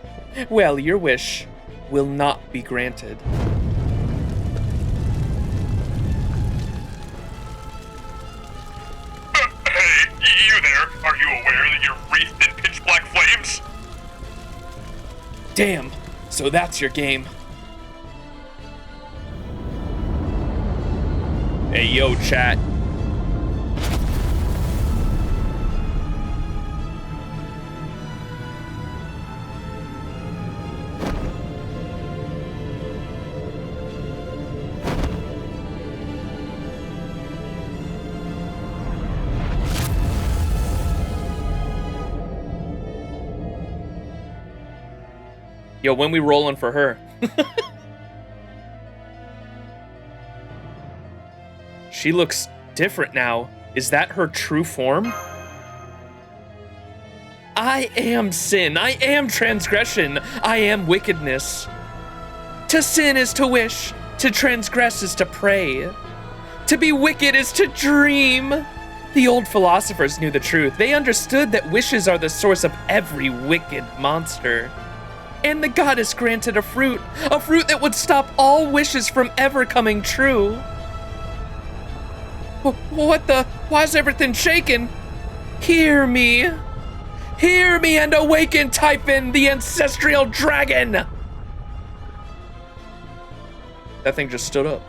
Well, your wish will not be granted. You there? Are you aware that you're wreathed in pitch black flames? Damn, so that's your game. Hey, yo, chat. Yo, when we rolling for her? She looks different now. Is that her true form? I am sin. I am transgression. I am wickedness. To sin is to wish. To transgress is to pray. To be wicked is to dream. The old philosophers knew the truth. They understood that wishes are the source of every wicked monster. And the goddess granted a fruit that would stop all wishes from ever coming true. What the? Why is everything shaking? Hear me and awaken Typhon, the ancestral dragon! That thing just stood up.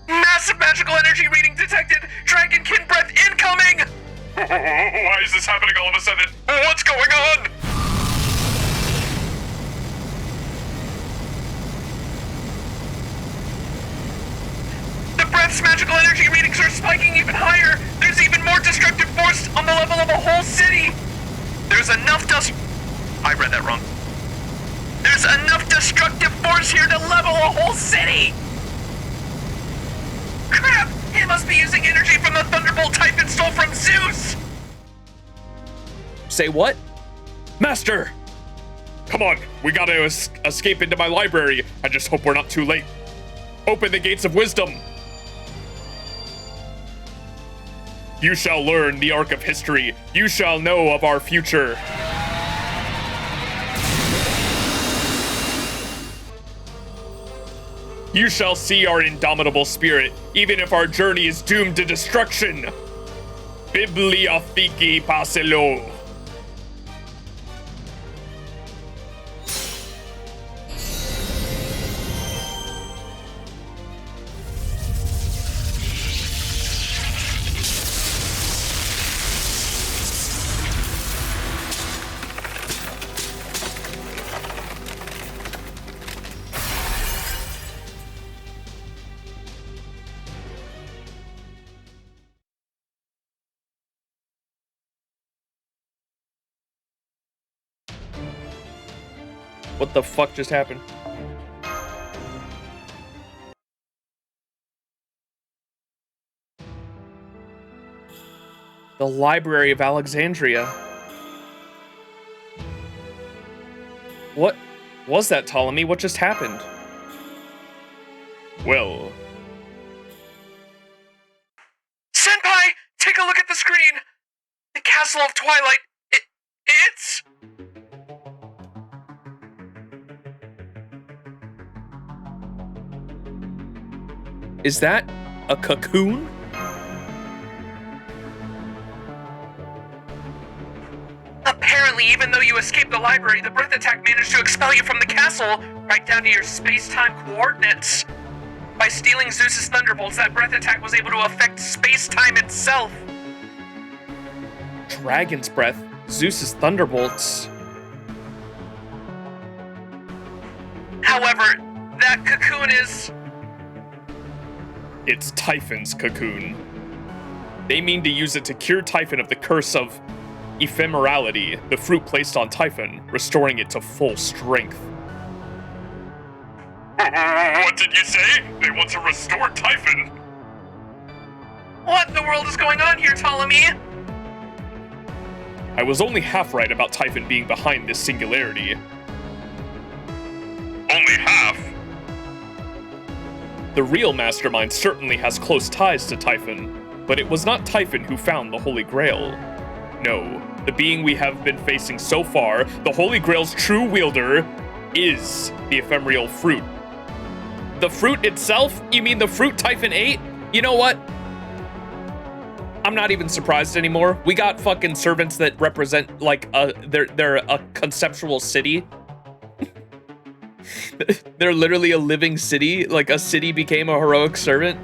Massive magical energy reading detected! Dragonkin breath incoming! Why is this happening all of a sudden? What's going on? The breath's magical energy readings are spiking even higher! There's even more destructive force on the level of a whole city! There's enough I read that wrong. There's enough destructive force here to level a whole city! Crap! It must be using energy from the Thunderbolt Typhon stole from Zeus! Say what? Master! Come on, we gotta escape into my library. I just hope we're not too late. Open the gates of wisdom. You shall learn the arc of history. You shall know of our future. You shall see our indomitable spirit, even if our journey is doomed to destruction. Bibliotheki Paselo. What the fuck just happened? The Library of Alexandria. What was that, Ptolemy? What just happened? Well... Senpai, take a look at the screen! The Castle of Twilight, it's... Is that a cocoon? Apparently, even though you escaped the library, the breath attack managed to expel you from the castle, right down to your space-time coordinates. By stealing Zeus's thunderbolts, that breath attack was able to affect space-time itself. Dragon's breath? Zeus's thunderbolts? However, that cocoon is... It's Typhon's cocoon. They mean to use it to cure Typhon of the curse of ephemerality, the fruit placed on Typhon, restoring it to full strength. What did you say? They want to restore Typhon? What in the world is going on here, Ptolemy? I was only half right about Typhon being behind this singularity. Only half? The real mastermind certainly has close ties to Typhon, but it was not Typhon who found the Holy Grail. No, the being we have been facing so far, the Holy Grail's true wielder, is the ephemeral fruit. The fruit itself? You mean the fruit Typhon ate? You know what? I'm not even surprised anymore. We got fucking servants that represent like they're a conceptual city. They're literally a living city. Like a city became a heroic servant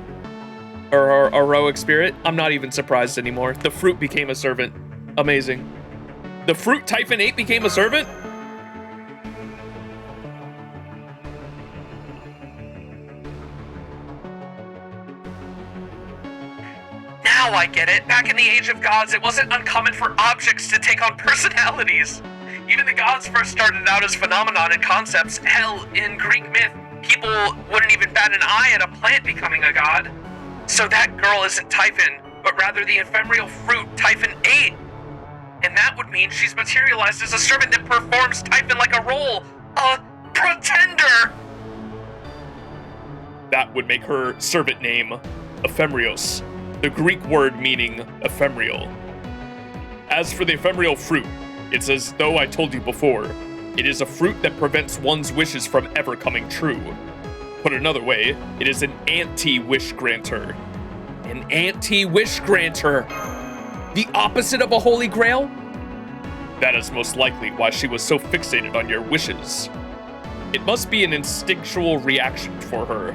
or a heroic spirit. I'm not even surprised anymore. The fruit became a servant. Amazing. The fruit Typhon ate became a servant? Now I get it. Back in the Age of Gods, it wasn't uncommon for objects to take on personalities. Even the gods first started out as phenomenon and concepts. Hell, in Greek myth, people wouldn't even bat an eye at a plant becoming a god. So that girl isn't Typhon, but rather the ephemeral fruit Typhon ate. And that would mean she's materialized as a servant that performs Typhon like a role. A pretender! That would make her servant name Ephemeros, the Greek word meaning ephemeral. As for the ephemeral fruit, it's as though I told you before. It is a fruit that prevents one's wishes from ever coming true. Put another way, it is an anti-wish granter. An anti-wish granter. The opposite of a holy grail? That is most likely why she was so fixated on your wishes. It must be an instinctual reaction for her.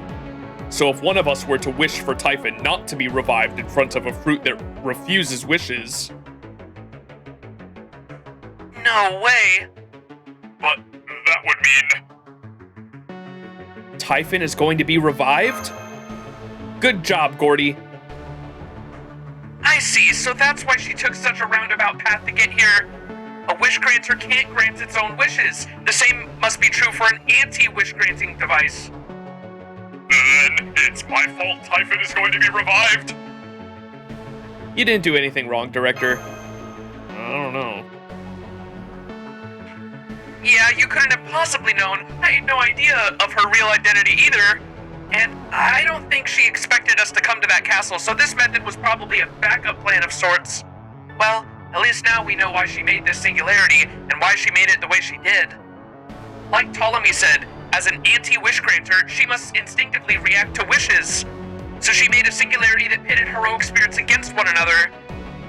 So if one of us were to wish for Typhon not to be revived in front of a fruit that refuses wishes... No way. But that would mean... Typhon is going to be revived? Good job, Gordy. I see, so that's why she took such a roundabout path to get here. A wish granter can't grant its own wishes. The same must be true for an anti-wish granting device. Then it's my fault Typhon is going to be revived. You didn't do anything wrong, Director. I don't know. Yeah, you couldn't have possibly known. I had no idea of her real identity either. And I don't think she expected us to come to that castle, so this method was probably a backup plan of sorts. Well, at least now we know why she made this singularity, and why she made it the way she did. Like Ptolemy said, as an anti-wish granter, she must instinctively react to wishes. So she made a singularity that pitted heroic spirits against one another,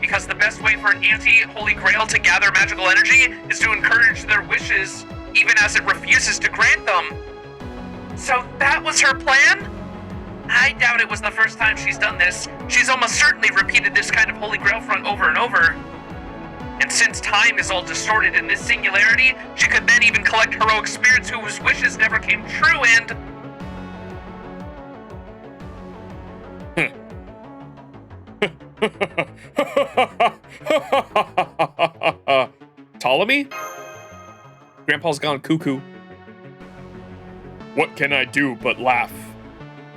because the best way for an anti-Holy Grail to gather magical energy is to encourage their wishes, even as it refuses to grant them. So that was her plan? I doubt it was the first time she's done this. She's almost certainly repeated this kind of Holy Grail front over and over. And since time is all distorted in this singularity, she could then even collect heroic spirits whose wishes never came true and... Ptolemy? Grandpa's gone cuckoo. What can I do but laugh?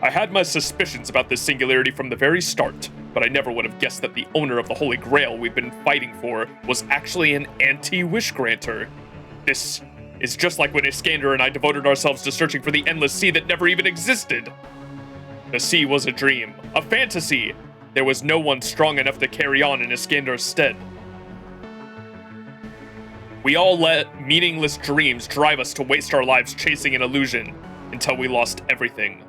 I had my suspicions about this singularity from the very start, but I never would have guessed that the owner of the Holy Grail we've been fighting for was actually an anti-wish granter. This is just like when Iskander and I devoted ourselves to searching for the endless sea that never even existed. The sea was a dream, a fantasy. There was no one strong enough to carry on in Iskander's stead. We all let meaningless dreams drive us to waste our lives chasing an illusion until we lost everything.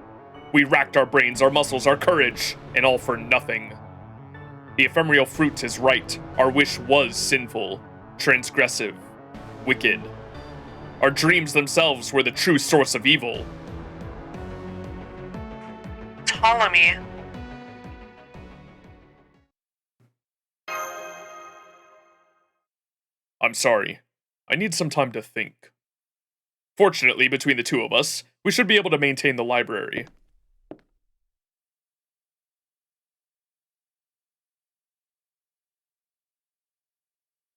We racked our brains, our muscles, our courage, and all for nothing. The ephemeral fruit is right. Our wish was sinful, transgressive, wicked. Our dreams themselves were the true source of evil. Ptolemy. I'm sorry. I need some time to think. Fortunately, between the two of us, we should be able to maintain the library.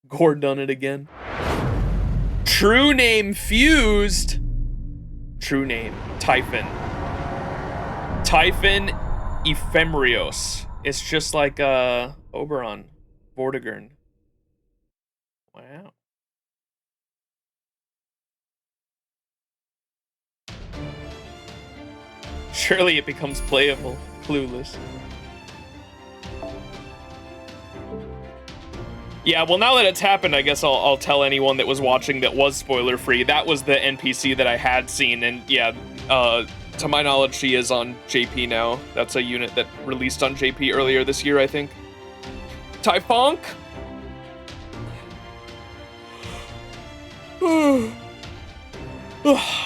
Gore done it again. True name fused. True name, Typhon. Typhon Ephemerios. It's just like Oberon, Vortigern. Wow. Surely it becomes playable. Clueless. Yeah, well, now that it's happened, I guess I'll tell anyone that was watching that was spoiler-free. That was the NPC that I had seen, and yeah, to my knowledge, she is on JP now. That's a unit that released on JP earlier this year, I think. Typhonk?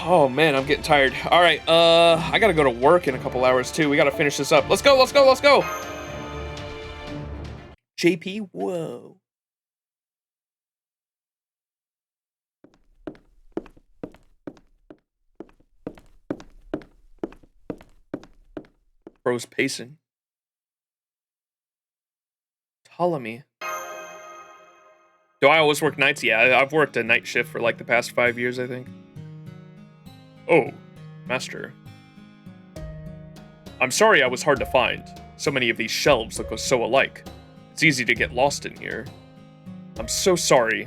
Oh man, I'm getting tired. All right, I gotta go to work in a couple hours too. We gotta finish this up. Let's go, let's go, let's go. JP, whoa. Bro's pacing. Ptolemy. Do I always work nights? Yeah, I've worked a night shift for like the past 5 years, I think. Oh, Master. I'm sorry I was hard to find. So many of these shelves look so alike. It's easy to get lost in here. I'm so sorry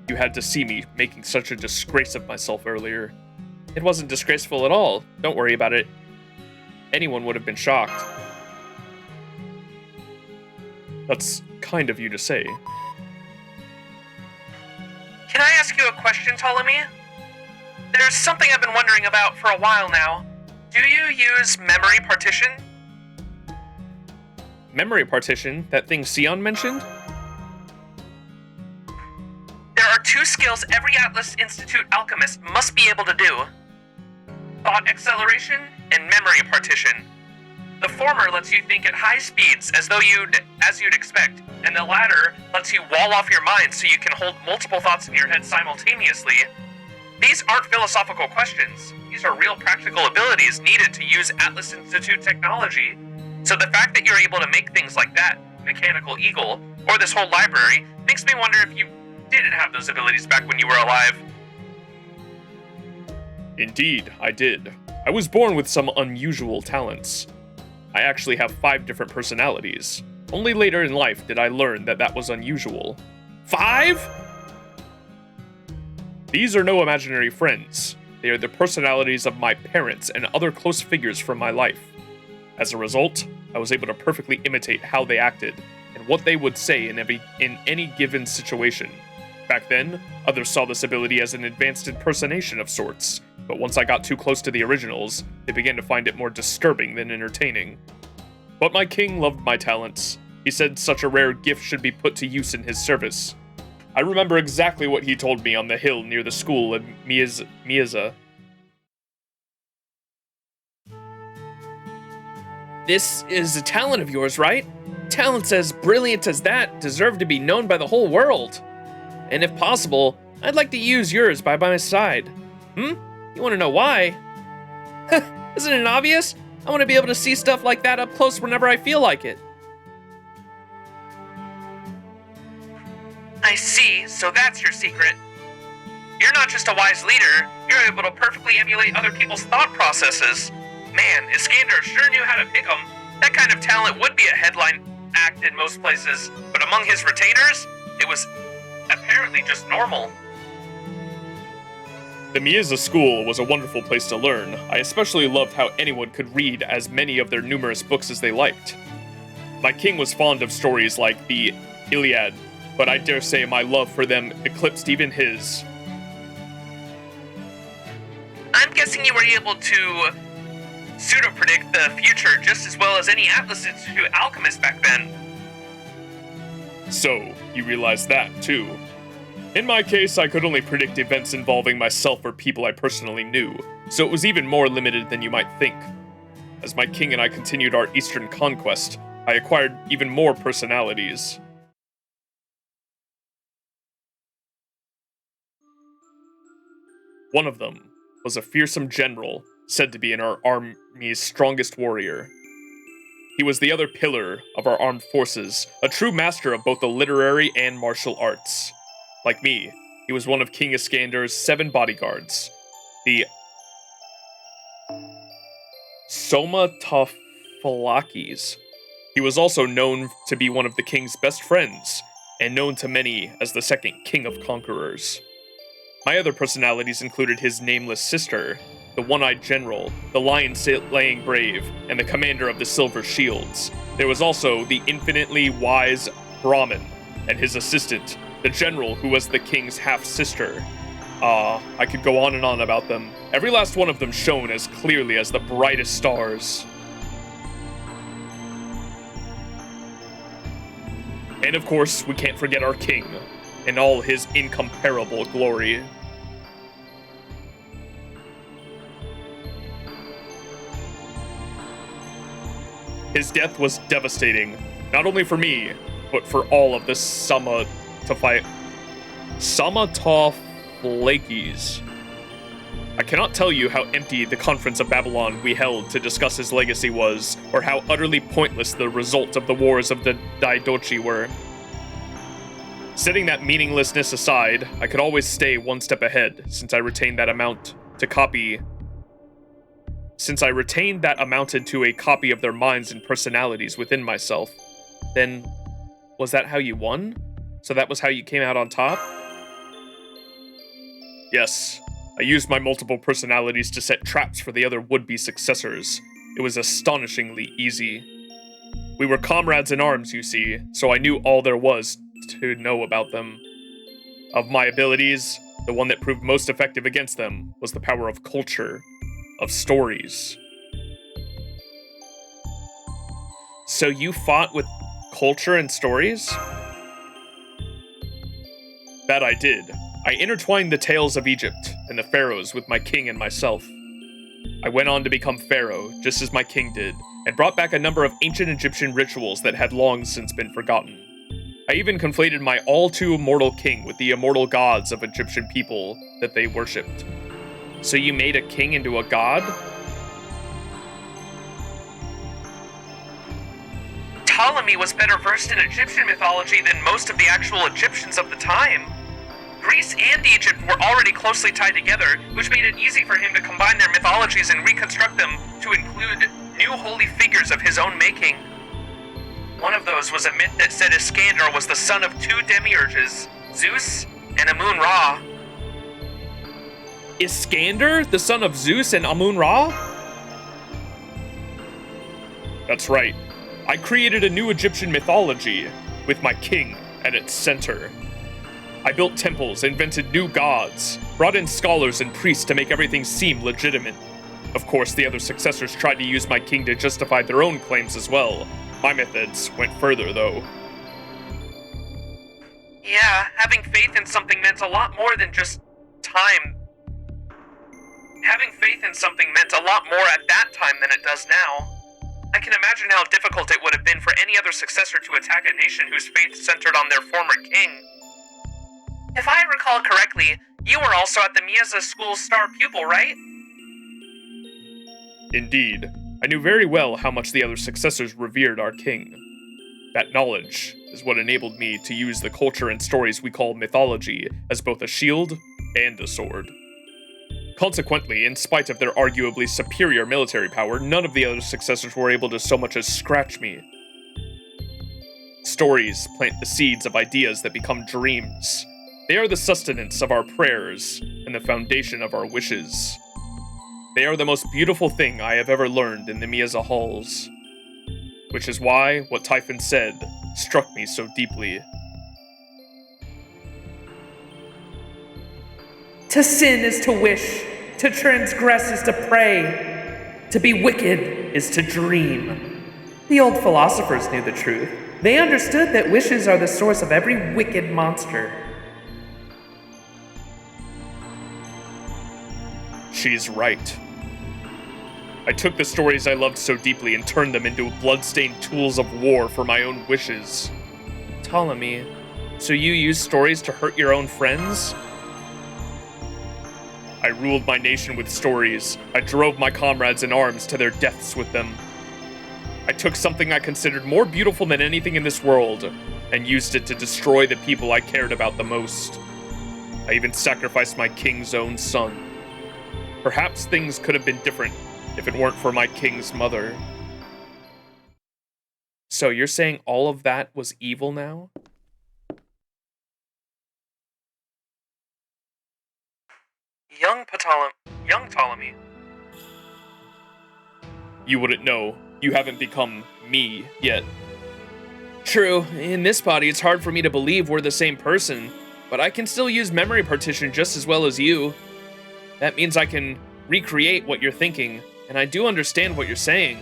you had to see me making such a disgrace of myself earlier. It wasn't disgraceful at all. Don't worry about it. Anyone would have been shocked. That's kind of you to say. Can I ask you a question, Ptolemy? There's something I've been wondering about for a while now. Do you use memory partition? Memory partition? That thing Sion mentioned? There are 2 skills every Atlas Institute alchemist must be able to do. Thought acceleration and memory partition. The former lets you think at high speeds as you'd expect, and the latter lets you wall off your mind so you can hold multiple thoughts in your head simultaneously. These aren't philosophical questions. These are real practical abilities needed to use Atlas Institute technology. So the fact that you're able to make things like that, Mechanical Eagle, or this whole library, makes me wonder if you didn't have those abilities back when you were alive. Indeed, I did. I was born with some unusual talents. I actually have 5 different personalities. Only later in life did I learn that that was unusual. 5? These are no imaginary friends. They are the personalities of my parents and other close figures from my life. As a result, I was able to perfectly imitate how they acted and what they would say in any given situation. Back then, others saw this ability as an advanced impersonation of sorts, but once I got too close to the originals, they began to find it more disturbing than entertaining. But my king loved my talents. He said such a rare gift should be put to use in his service. I remember exactly what he told me on the hill near the school in Miyaza. This is a talent of yours, right? Talents as brilliant as that deserve to be known by the whole world. And if possible, I'd like to use yours by my side. You want to know why? Isn't it obvious? I want to be able to see stuff like that up close whenever I feel like it. I see, so that's your secret. You're not just a wise leader, you're able to perfectly emulate other people's thought processes. Man, Iskander sure knew how to pick 'em. That kind of talent would be a headline act in most places, but among his retainers, it was apparently just normal. The Miyaza school was a wonderful place to learn. I especially loved how anyone could read as many of their numerous books as they liked. My king was fond of stories like the Iliad, but I dare say my love for them eclipsed even his. I'm guessing you were able to pseudo-predict the future just as well as any Atlas Institute alchemist back then. So, you realized that, too. In my case, I could only predict events involving myself or people I personally knew, so it was even more limited than you might think. As my king and I continued our eastern conquest, I acquired even more personalities. One of them was a fearsome general, said to be in our army's strongest warrior. He was the other pillar of our armed forces, a true master of both the literary and martial arts. Like me, he was one of King Iskander's 7 bodyguards, the Somatophalakis. He was also known to be one of the king's best friends, and known to many as the second king of conquerors. My other personalities included his nameless sister, the one-eyed general, the lion-slaying brave, and the commander of the Silver Shields. There was also the infinitely wise Brahmin, and his assistant, the general who was the king's half-sister. I could go on and on about them. Every last one of them shone as clearly as the brightest stars. And of course, we can't forget our king, in all his incomparable glory. His death was devastating, not only for me, but for all of the Somatophalakis. I cannot tell you how empty the Conference of Babylon we held to discuss his legacy was, or how utterly pointless the result of the wars of the Daidochi were. Setting that meaninglessness aside, I could always stay one step ahead, since I retained that amounted to a copy of their minds and personalities within myself. Then, was that how you won? So that was how you came out on top? Yes, I used my multiple personalities to set traps for the other would-be successors. It was astonishingly easy. We were comrades in arms, you see, so I knew all there was to know about them. Of my abilities, the one that proved most effective against them was the power of culture, of stories. So you fought with culture and stories? That I did. I intertwined the tales of Egypt and the pharaohs with my king and myself. I went on to become pharaoh, just as my king did, and brought back a number of ancient Egyptian rituals that had long since been forgotten. I even conflated my all-too-immortal king with the immortal gods of Egyptian people that they worshipped. So you made a king into a god? Ptolemy was better versed in Egyptian mythology than most of the actual Egyptians of the time. Greece and Egypt were already closely tied together, which made it easy for him to combine their mythologies and reconstruct them to include new holy figures of his own making. One of those was a myth that said Iskander was the son of 2 demiurges, Zeus and Amun-Ra. Iskander, the son of Zeus and Amun-Ra? That's right. I created a new Egyptian mythology with my king at its center. I built temples, invented new gods, brought in scholars and priests to make everything seem legitimate. Of course, the other successors tried to use my king to justify their own claims as well. My methods went further, though. Yeah, having faith in something meant a lot more than just time. Having faith in something meant a lot more at that time than it does now. I can imagine how difficult it would have been for any other successor to attack a nation whose faith centered on their former king. If I recall correctly, you were also at the Miyaza School's star pupil, right? Indeed. I knew very well how much the other successors revered our king. That knowledge is what enabled me to use the culture and stories we call mythology as both a shield and a sword. Consequently, in spite of their arguably superior military power, none of the other successors were able to so much as scratch me. Stories plant the seeds of ideas that become dreams. They are the sustenance of our prayers and the foundation of our wishes. They are the most beautiful thing I have ever learned in the Miyaza halls. Which is why what Typhon said struck me so deeply. To sin is to wish, to transgress is to pray, to be wicked is to dream. The old philosophers knew the truth. They understood that wishes are the source of every wicked monster. She's right. I took the stories I loved so deeply and turned them into blood-stained tools of war for my own wishes. Ptolemy, so you use stories to hurt your own friends? I ruled my nation with stories. I drove my comrades in arms to their deaths with them. I took something I considered more beautiful than anything in this world and used it to destroy the people I cared about the most. I even sacrificed my king's own son. Perhaps things could have been different if it weren't for my king's mother. So you're saying all of that was evil now? Young Ptolemy. You wouldn't know. You haven't become me yet. True, in this body it's hard for me to believe we're the same person, but I can still use memory partition just as well as you. That means I can recreate what you're thinking, and I do understand what you're saying.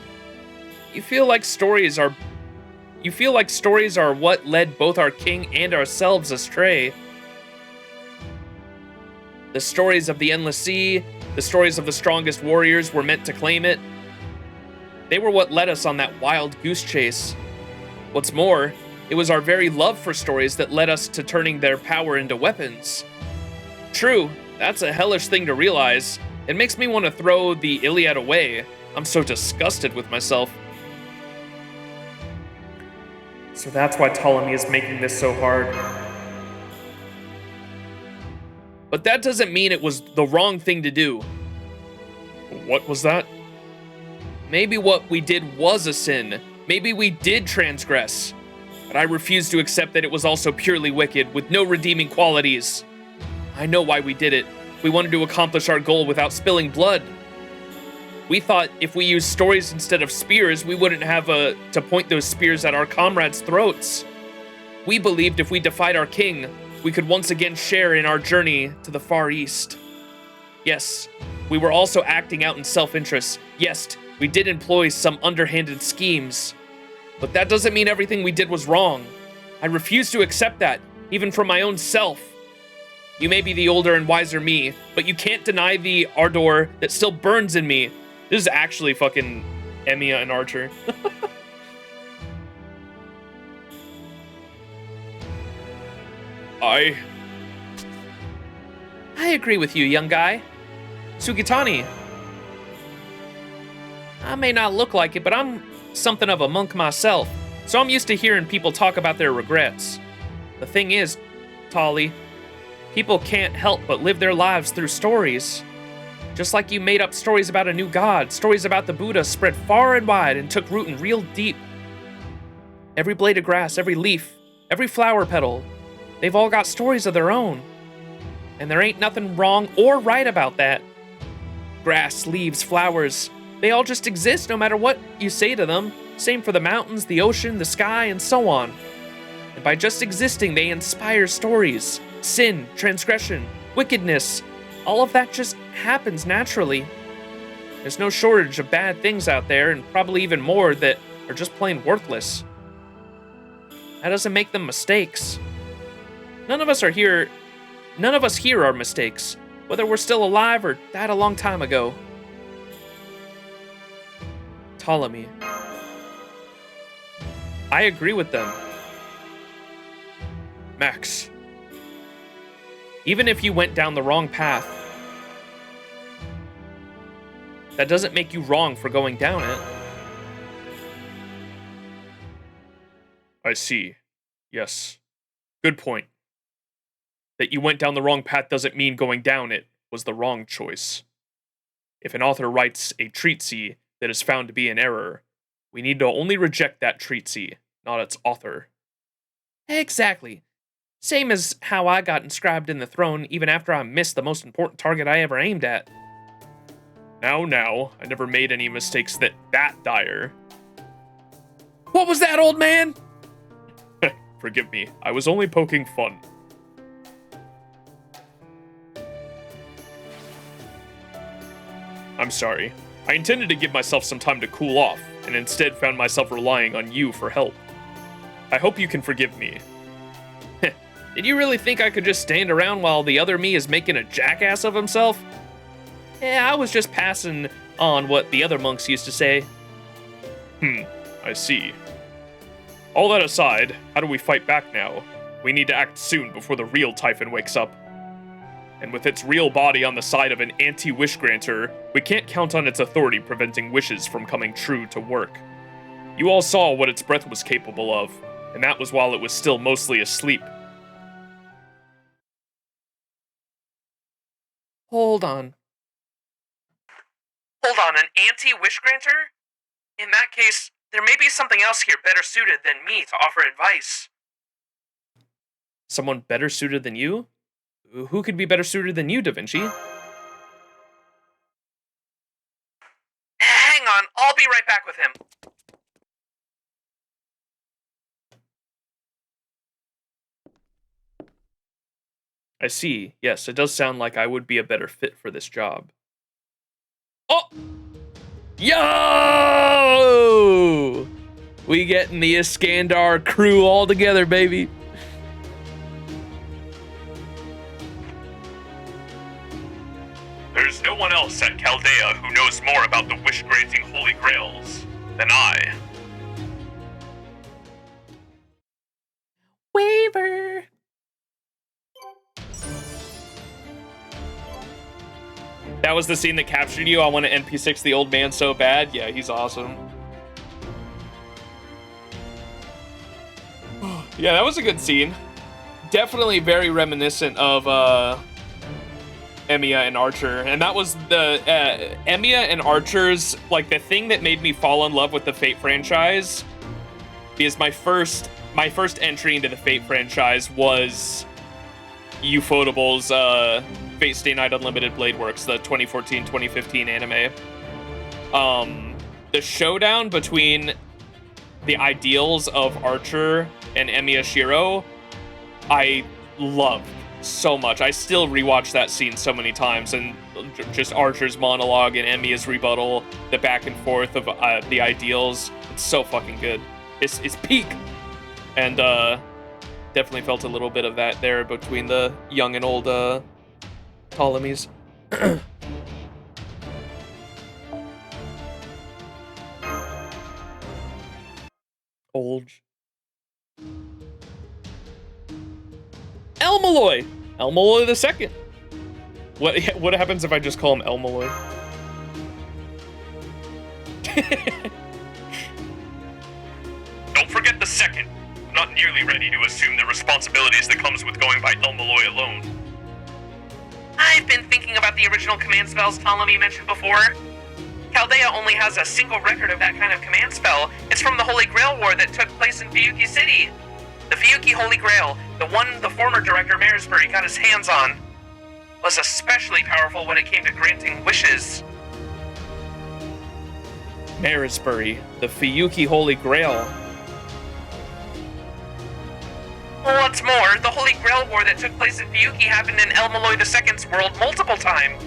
You feel like stories are what led both our king and ourselves astray. The stories of the Endless Sea, the stories of the strongest warriors were meant to claim it. They were what led us on that wild goose chase. What's more, it was our very love for stories that led us to turning their power into weapons. True, that's a hellish thing to realize. It makes me want to throw the Iliad away. I'm so disgusted with myself. So that's why Ptolemy is making this so hard. But that doesn't mean it was the wrong thing to do. What was that? Maybe what we did was a sin. Maybe we did transgress. But I refuse to accept that it was also purely wicked, with no redeeming qualities. I know why we did it. We wanted to accomplish our goal without spilling blood. We thought if we used stories instead of spears, we wouldn't have to point those spears at our comrades' throats. We believed if we defied our king, we could once again share in our journey to the Far East. Yes, we were also acting out in self-interest. Yes, we did employ some underhanded schemes. But that doesn't mean everything we did was wrong. I refuse to accept that, even from my own self. You may be the older and wiser me, but you can't deny the ardor that still burns in me. This is actually fucking Emiya and Archer. I agree with you, young guy. Sugitani. I may not look like it, but I'm something of a monk myself, so I'm used to hearing people talk about their regrets. The thing is, Tali, people can't help but live their lives through stories. Just like you made up stories about a new god, stories about the Buddha spread far and wide and took root in real deep. Every blade of grass, every leaf, every flower petal, they've all got stories of their own. And there ain't nothing wrong or right about that. Grass, leaves, flowers, they all just exist no matter what you say to them. Same for the mountains, the ocean, the sky, and so on. And by just existing, they inspire stories. Sin, transgression, wickedness, all of that just happens naturally. There's no shortage of bad things out there, and probably even more that are just plain worthless. That doesn't make them mistakes. None of us here are mistakes, whether we're still alive or died a long time ago. Ptolemy. I agree with them. Max. Even if you went down the wrong path, that doesn't make you wrong for going down it. I see. Yes. Good point. That you went down the wrong path doesn't mean going down it was the wrong choice. If an author writes a treatise that is found to be an error, we need to only reject that treatise, not its author. Exactly. Same as how I got inscribed in the throne even after I missed the most important target I ever aimed at. Now, I never made any mistakes that dire. What was that, old man? Forgive me, I was only poking fun. I'm sorry. I intended to give myself some time to cool off, and instead found myself relying on you for help. I hope you can forgive me. Did you really think I could just stand around while the other me is making a jackass of himself? Yeah, I was just passing on what the other monks used to say. I see. All that aside, how do we fight back now? We need to act soon before the real Typhon wakes up. And with its real body on the side of an anti-wish granter, we can't count on its authority preventing wishes from coming true to work. You all saw what its breath was capable of, and that was while it was still mostly asleep. Hold on, an anti-wish granter? In that case, there may be something else here better suited than me to offer advice. Someone better suited than you? Who could be better suited than you, Da Vinci? Hang on, I'll be right back with him. I see. Yes, it does sound like I would be a better fit for this job. Oh! Yo! We getting the Iskandar crew all together, baby. There's no one else at Chaldea who knows more about the wish-granting Holy Grails than I. Waiver. That was the scene that captured you. I want to NP6 the old man so bad. Yeah, he's awesome. Yeah, that was a good scene. Definitely very reminiscent of Emiya and Archer. And that was the Emiya and Archer's, like, the thing that made me fall in love with the Fate franchise. Because my first entry into the Fate franchise was Ufotable's Fate Stay Night Unlimited Blade Works, the 2014-2015 anime. The showdown between the ideals of Archer and Emiya Shiro, I loved so much. I still rewatch that scene so many times, and just Archer's monologue and Emiya's rebuttal, the back and forth of the ideals, it's so fucking good. It's peak. And definitely felt a little bit of that there between the young and old Ptolemies. Old. Elmaloy! Elmaloy the Second. What happens if I just call him Elmaloy? Don't forget the second. I'm not nearly ready to assume the responsibilities that comes with going by Elmaloy alone. I've been thinking about the original command spells Ptolemy mentioned before. Chaldea only has a single record of that kind of command spell. It's from the Holy Grail War that took place in Fiyuki City. The Fiyuki Holy Grail, the one the former director Marisbury got his hands on. was especially powerful when it came to granting wishes. Marisbury, the Fiyuki Holy Grail. What's more, the Holy Grail War that took place in Fiyuki happened in El Malloy II's world multiple times.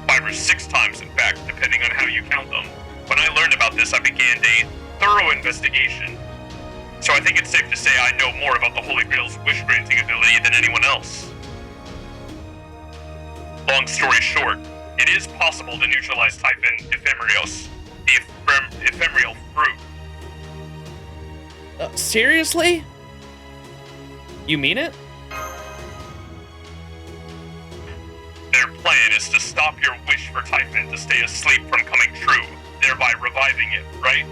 5 or 6 times, in fact, depending on how you count them. When I learned about this, I began a thorough investigation. So I think it's safe to say I know more about the Holy Grail's wish-granting ability than anyone else. Long story short, it is possible to neutralize Typhon Ephemeros, the ephemeral fruit. Seriously? You mean it? Their plan is to stop your wish for Typhon to stay asleep from coming true, thereby reviving it, right?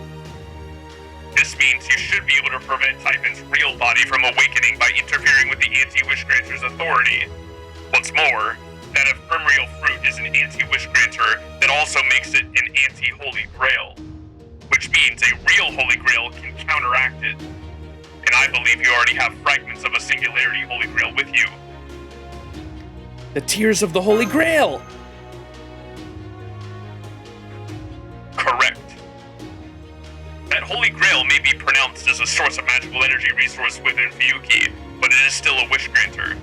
This means you should be able to prevent Typhon's real body from awakening by interfering with the anti-wish granter's authority. What's more, that ephemeral fruit is an anti-wish granter that also makes it an anti-holy grail, which means a real holy grail can counteract it. And I believe you already have fragments of a singularity holy grail with you. The Tears of the Holy Grail! Correct. That holy grail may be pronounced as a source of magical energy resource within Fiyuki, but it is still a wish granter.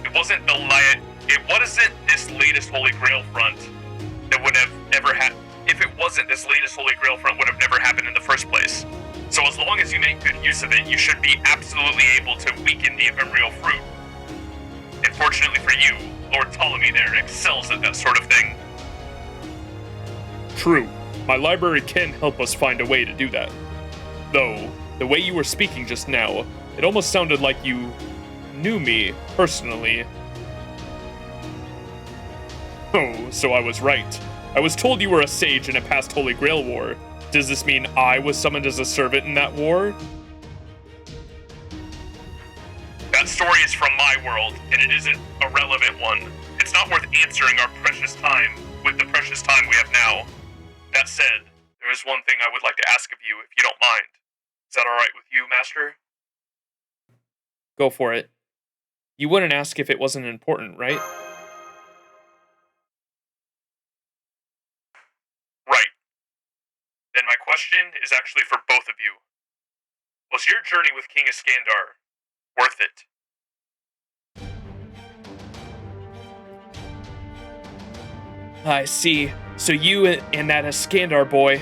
It wasn't this latest holy grail front that would have ever had. If it wasn't this latest holy grail front, would have never happened in the first place. So as long as you make good use of it, you should be absolutely able to weaken the ephemeral fruit. And fortunately for you, Lord Ptolemy there excels at that sort of thing. True. My library can help us find a way to do that. Though, the way you were speaking just now, it almost sounded like you knew me personally. Oh, so I was right. I was told you were a sage in a past Holy Grail war. Does this mean I was summoned as a servant in that war? That story is from my world, and it isn't a relevant one. It's not worth answering our precious time with the precious time we have now. That said, there is one thing I would like to ask of you, if you don't mind. Is that alright with you, Master? Go for it. You wouldn't ask if it wasn't important, right? Right. Then my question is actually for both of you. Was your journey with King Iskandar worth it? I see. So you and that Iskandar boy,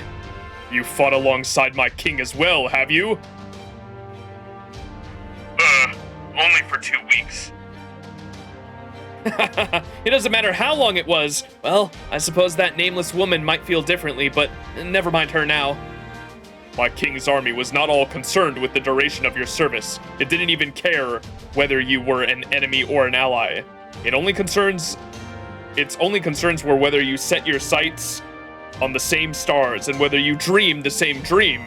You fought alongside my king as well, have you? Only for 2 weeks. it doesn't matter how long it was. Well, I suppose that nameless woman might feel differently, but never mind her now. My king's army was not all concerned with the duration of your service. It didn't even care whether you were an enemy or an ally. Its only concerns were whether you set your sights on the same stars and whether you dreamed the same dream.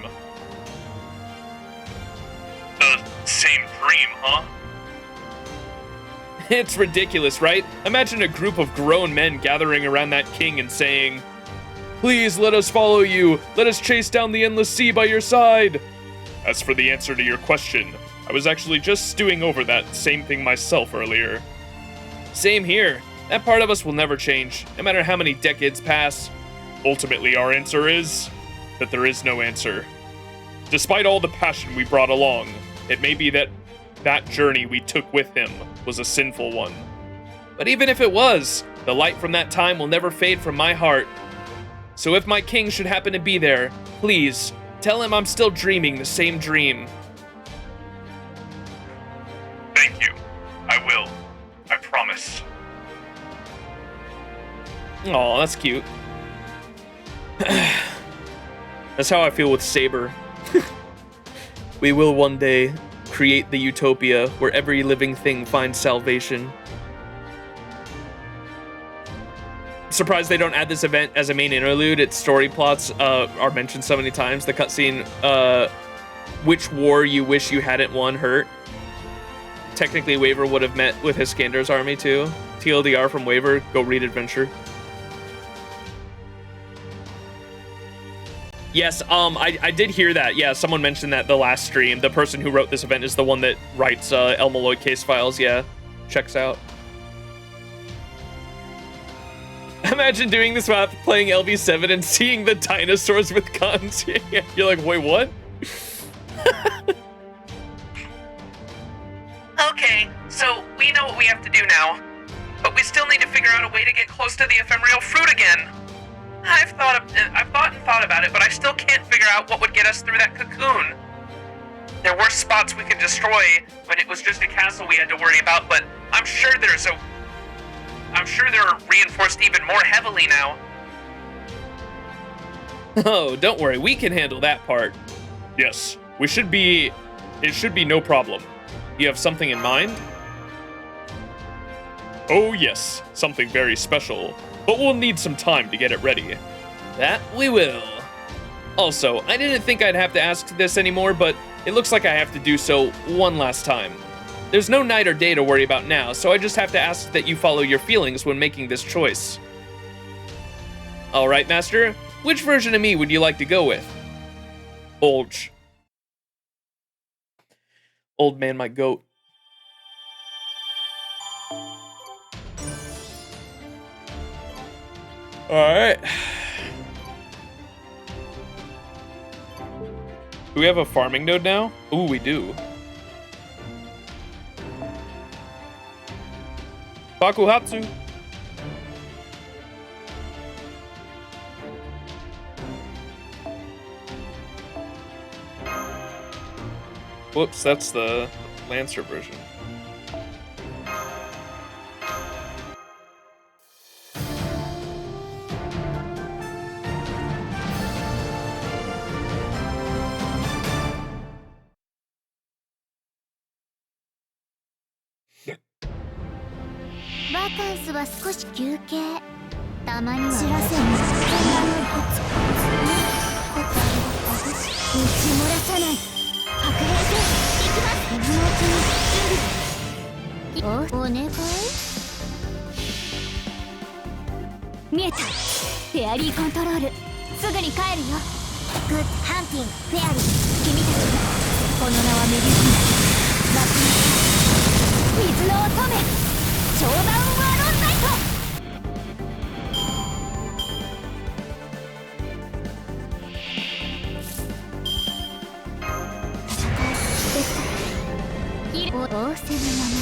The same dream, huh? It's ridiculous, right? Imagine a group of grown men gathering around that king and saying, "Please let us follow you. Let us chase down the endless sea by your side." As for the answer to your question, I was actually just stewing over that same thing myself earlier. Same here. That part of us will never change, no matter how many decades pass. Ultimately, our answer is that there is no answer. Despite all the passion we brought along, it may be that journey we took with him was a sinful one. But even if it was, the light from that time will never fade from my heart. So if my king should happen to be there, please, tell him I'm still dreaming the same dream. Thank you. I will. I promise. Aw, that's cute. That's how I feel with Saber. We will one day create the utopia where every living thing finds salvation. Surprised they don't add this event as a main interlude. Its story plots are mentioned so many times. The cutscene, which war you wish you hadn't won hurt. Technically, Waver would have met with Iskandar's army too. TLDR from Waver, go read Adventure. Yes, I did hear that. Yeah, someone mentioned that the last stream. The person who wrote this event is the one that writes El Malloy case files. Yeah, checks out. Imagine doing this while playing LV7 and seeing the dinosaurs with guns. You're like, wait, what? Okay, so we know what we have to do now, but we still need to figure out a way to get close to the ephemeral fruit again. I've thought and thought about it, but I still can't figure out what would get us through that cocoon. There were spots we could destroy when it was just a castle we had to worry about, but I'm sure they're reinforced even more heavily now. Oh, don't worry, we can handle that part. Yes, it should be no problem. You have something in mind? Oh yes, something very special, but we'll need some time to get it ready. That we will. Also, I didn't think I'd have to ask this anymore, but it looks like I have to do so one last time. There's no night or day to worry about now, so I just have to ask that you follow your feelings when making this choice. Alright, Master, which version of me would you like to go with? Olge. Old man, my goat. Alright. Do we have a farming node now? Ooh, we do. Bakuhatsu. Whoops, that's the Lancer version.バカンスは少し休憩。たまには知らせにコツ答えを外し打ち漏らさない。白兵戦行きます。今のうちに準備。お願い。見えた。フェアリーコントロール。すぐに帰るよ。グッドハンティングフェアリー。君たちこの名はメディシン。ラッピー水の乙女。超ダウンワーロンナイト。仰せのまま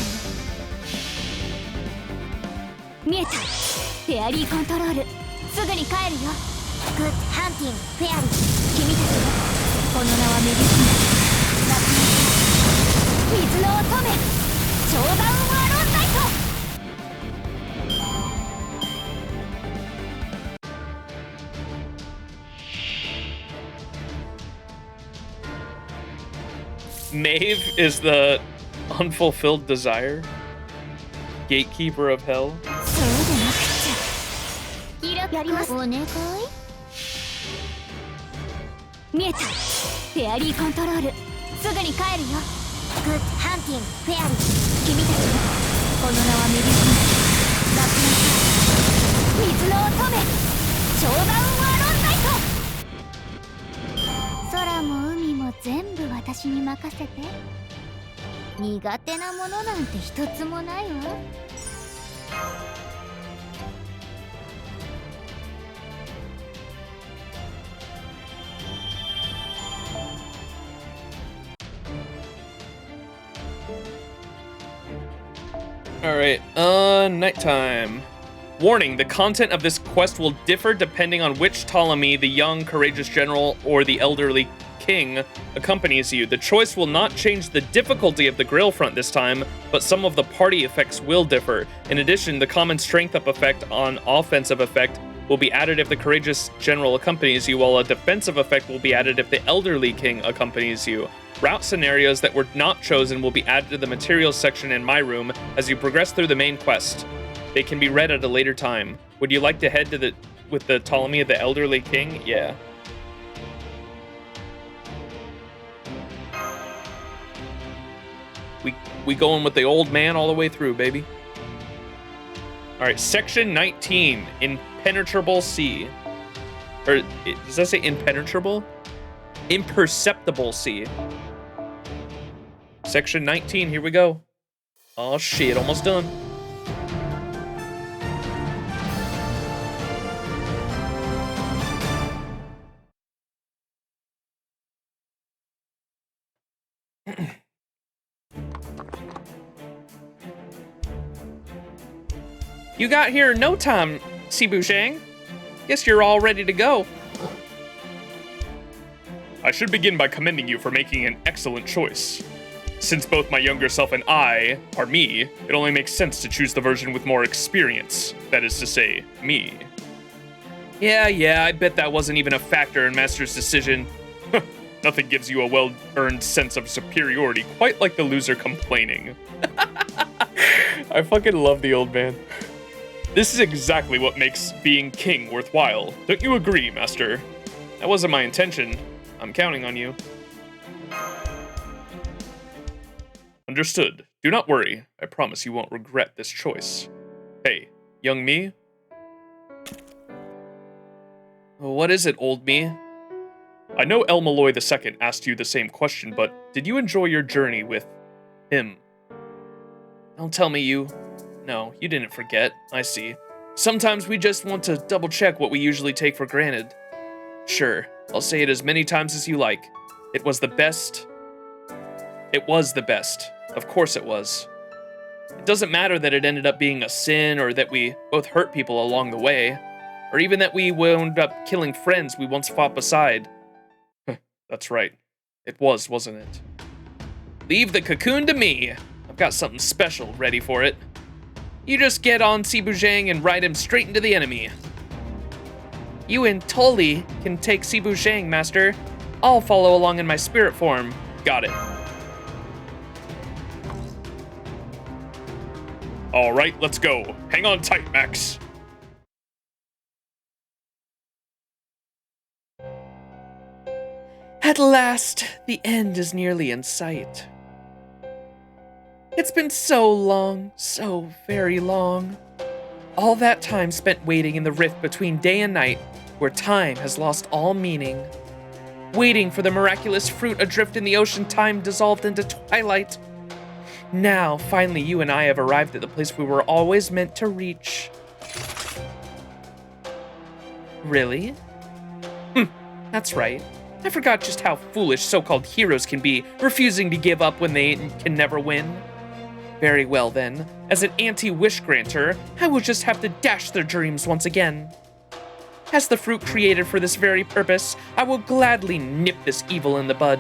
に見えた。フェアリーコントロール。すぐに帰るよ。グッドハンティングフェアリー。君たちこの名はメディシン。ラッピー水の乙女。超ダウンワーロンナイト。Maeve is the unfulfilled desire, gatekeeper of hell. そうでなくちゃ。やります。お願い。見えた。フェアリーコントロール。すぐに帰るよ。グッドハンティングフェアリー。君たちこの名はメディシン。ラッピー水の乙女。超ダウンワーロンナイト。空も海も全部私に任せて。苦手なものなんて一つもないわ。Alright, nighttime. Warning, the content of this quest will differ depending on which Ptolemy, the young, courageous general, or the elderly king accompanies you. The choice will not change the difficulty of the Grail front this time, but some of the party effects will differ. In addition, the common strength up effect on offensive effect will be added if the courageous general accompanies you, while a defensive effect will be added if the elderly king accompanies you. Route scenarios that were not chosen will be added to the materials section in my room as you progress through the main quest. They can be read at a later time. Would you like to head to with the Ptolemy of the elderly king? Yeah. We going with the old man all the way through, baby. All right, section 19, impenetrable sea. Or does that say impenetrable? Imperceptible sea. Section 19, here we go. Oh shit, almost done. You got here in no time, Sibu Zhang. Guess you're all ready to go. I should begin by commending you for making an excellent choice. Since both my younger self and I are me, it only makes sense to choose the version with more experience. That is to say, me. Yeah, I bet that wasn't even a factor in Master's decision. Nothing gives you a well-earned sense of superiority quite like the loser complaining. I fucking love the old man. This is exactly what makes being king worthwhile. Don't you agree, Master? That wasn't my intention. I'm counting on you. Understood. Do not worry. I promise you won't regret this choice. Hey, young me? What is it, old me? I know El Malloy II asked you the same question, but did you enjoy your journey with him? Don't tell me you... No, you didn't forget. I see. Sometimes we just want to double-check what we usually take for granted. Sure, I'll say it as many times as you like. It was the best. It was the best. Of course it was. It doesn't matter that it ended up being a sin, or that we both hurt people along the way, or even that we wound up killing friends we once fought beside. That's right. It was, wasn't it? Leave the cocoon to me. I've got something special ready for it. You just get on Sibu Zhang and ride him straight into the enemy. You and Tolly can take Sibu Zhang, Master. I'll follow along in my spirit form. Got it. All right, let's go. Hang on tight, Max. At last, the end is nearly in sight. It's been so long, so very long. All that time spent waiting in the rift between day and night, where time has lost all meaning. Waiting for the miraculous fruit adrift in the ocean, time dissolved into twilight. Now, finally, you and I have arrived at the place we were always meant to reach. Really? That's right. I forgot just how foolish so-called heroes can be, refusing to give up when they can never win. Very well then, as an anti-wish granter, I will just have to dash their dreams once again. As the fruit created for this very purpose, I will gladly nip this evil in the bud.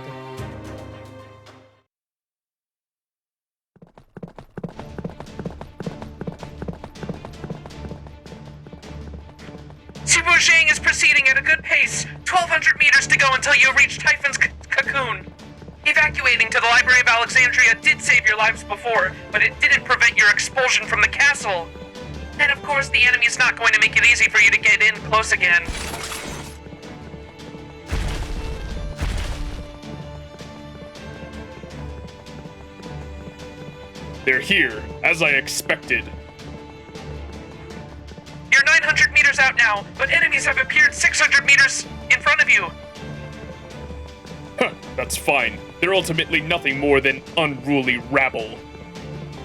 Sibu Zhang is proceeding at a good pace. 1,200 meters to go until you reach Typhon's cocoon. Evacuating to the Library of Alexandria did save your lives before, but it didn't prevent your expulsion from the castle. And of course, the enemy's not going to make it easy for you to get in close again. They're here, as I expected. You're 900 meters out now, but enemies have appeared 600 meters in front of you. Huh, that's fine. They're ultimately nothing more than unruly rabble.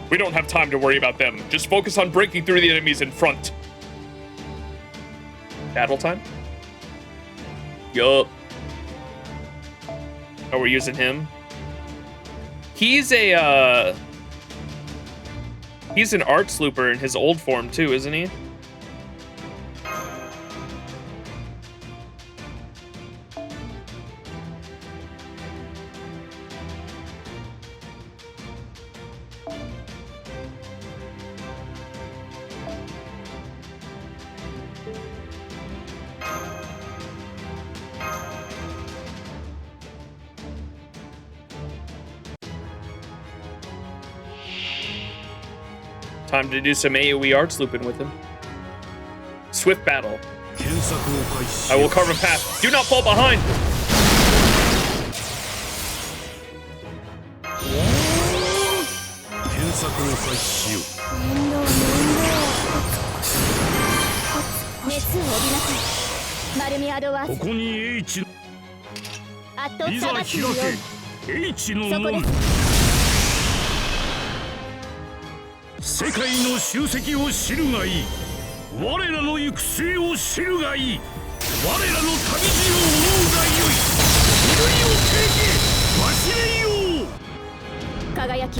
We don't have time to worry about them. Just focus on breaking through the enemies in front. Battle time? Yup. Oh, we're using him? He's an art slooper in his old form too, isn't he? Time to do some AoE art slooping with him. Swift battle. I will carve a path. Do not fall behind! H の門世界の集積を知るがいい我らの行く末を知るがいい我らの旅路を追うがよいふるいをtakeけ忘れよう輝き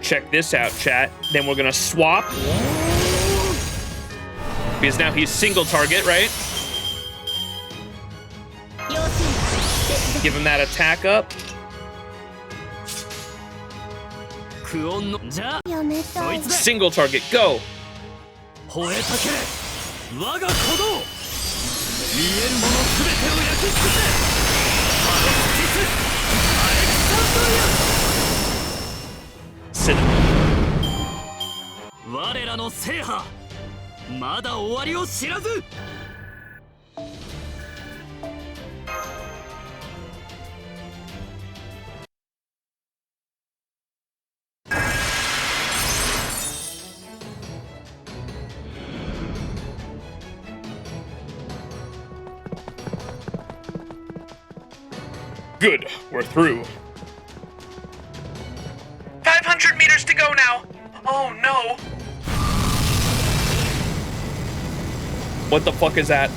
check this out, chat. Then we're gonna swap. Because now he's single target, right? Give him that attack up. クオンのじゃあやめたいそいつで Single target, go. 吠えたけれ我が鼓動見えるものすべてを焼き尽くせパロスティスアレクサンドリ Cinnamon. ア我らの制覇まだ終わりを知らず Good, we're through. 500 meters to go now. Oh no. What the fuck is that?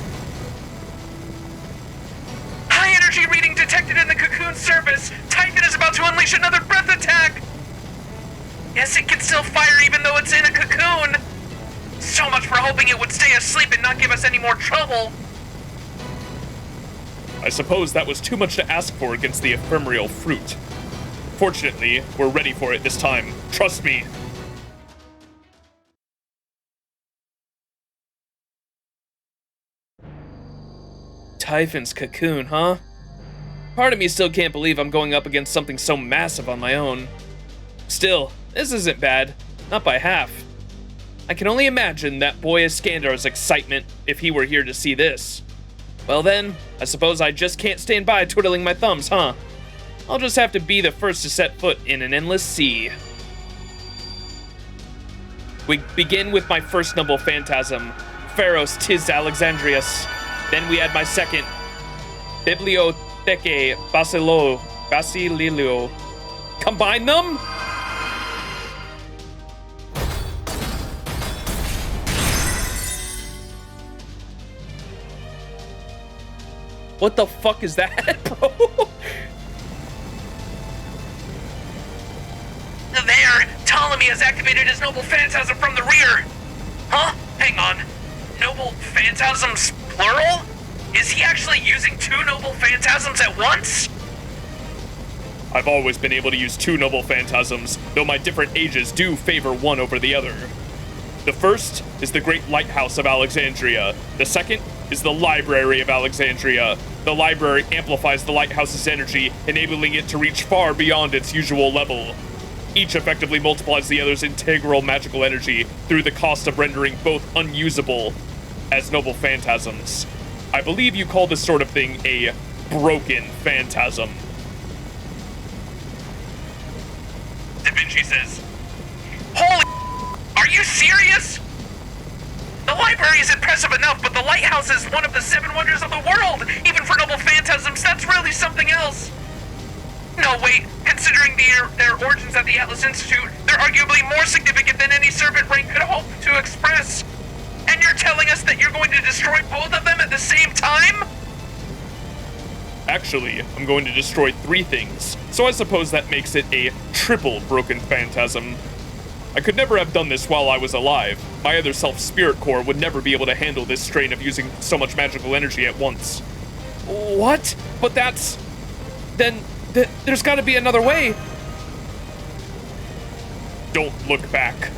High energy reading detected in the cocoon surface. Titan is about to unleash another breath attack. Yes, it can still fire even though it's in a cocoon. So much for hoping it would stay asleep and not give us any more trouble. I suppose that was too much to ask for against the ephemeral fruit. Fortunately, we're ready for it this time. Trust me. Typhon's cocoon, huh? Part of me still can't believe I'm going up against something so massive on my own. Still, this isn't bad. Not by half. I can only imagine that boy Iskandar's excitement if he were here to see this. Well then, I suppose I just can't stand by twiddling my thumbs, huh? I'll just have to be the first to set foot in an endless sea. We begin with my first noble phantasm, Pharos tis Alexandrius. Then we add my second, Bibliothecae Basilio. Combine them? What the fuck is that, bro? There, Ptolemy has activated his noble phantasm from the rear. Huh? Hang on. Noble phantasms plural? Is he actually using two noble phantasms at once? I've always been able to use two noble phantasms, though my different ages do favor one over the other. The first is the Great Lighthouse of Alexandria. The second is the Library of Alexandria. The library amplifies the lighthouse's energy, enabling it to reach far beyond its usual level. Each effectively multiplies the other's integral magical energy through the cost of rendering both unusable as noble phantasms. I believe you call this sort of thing a broken phantasm. Da Vinci says, Holy are you serious? The library is impressive enough, but the lighthouse is one of the 7 wonders of the world. Even for noble phantasms, that's really something else. No, wait, considering their origins at the Atlas Institute, they're arguably more significant than any servant rank could hope to express. And you're telling us that you're going to destroy both of them at the same time? Actually, I'm going to destroy 3 things, so I suppose that makes it a triple broken phantasm. I could never have done this while I was alive. My other self, Spirit Core, would never be able to handle this strain of using so much magical energy at once. What? But that's... Then... there's gotta be another way. Don't look back.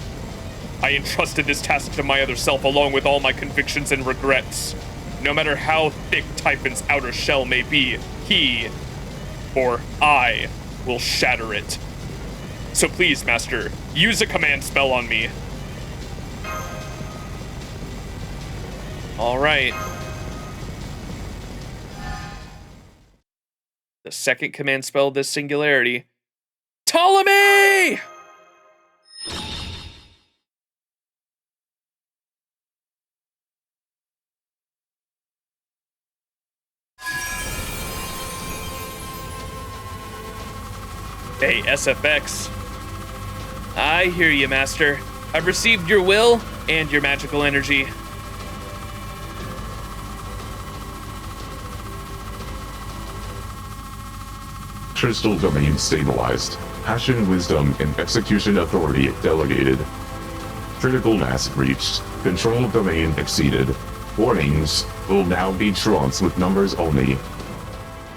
I entrusted this task to my other self along with all my convictions and regrets. No matter how thick Typhon's outer shell may be, he, or I, will shatter it. So please, Master, use a command spell on me. All right. The second command spell of this singularity. Ptolemy! Hey, SFX. I hear you, Master. I've received your will and your magical energy. Crystal domain stabilized. Passion, wisdom, and execution authority delegated. Critical mass reached. Control domain exceeded. Warnings will now be trunks with numbers only.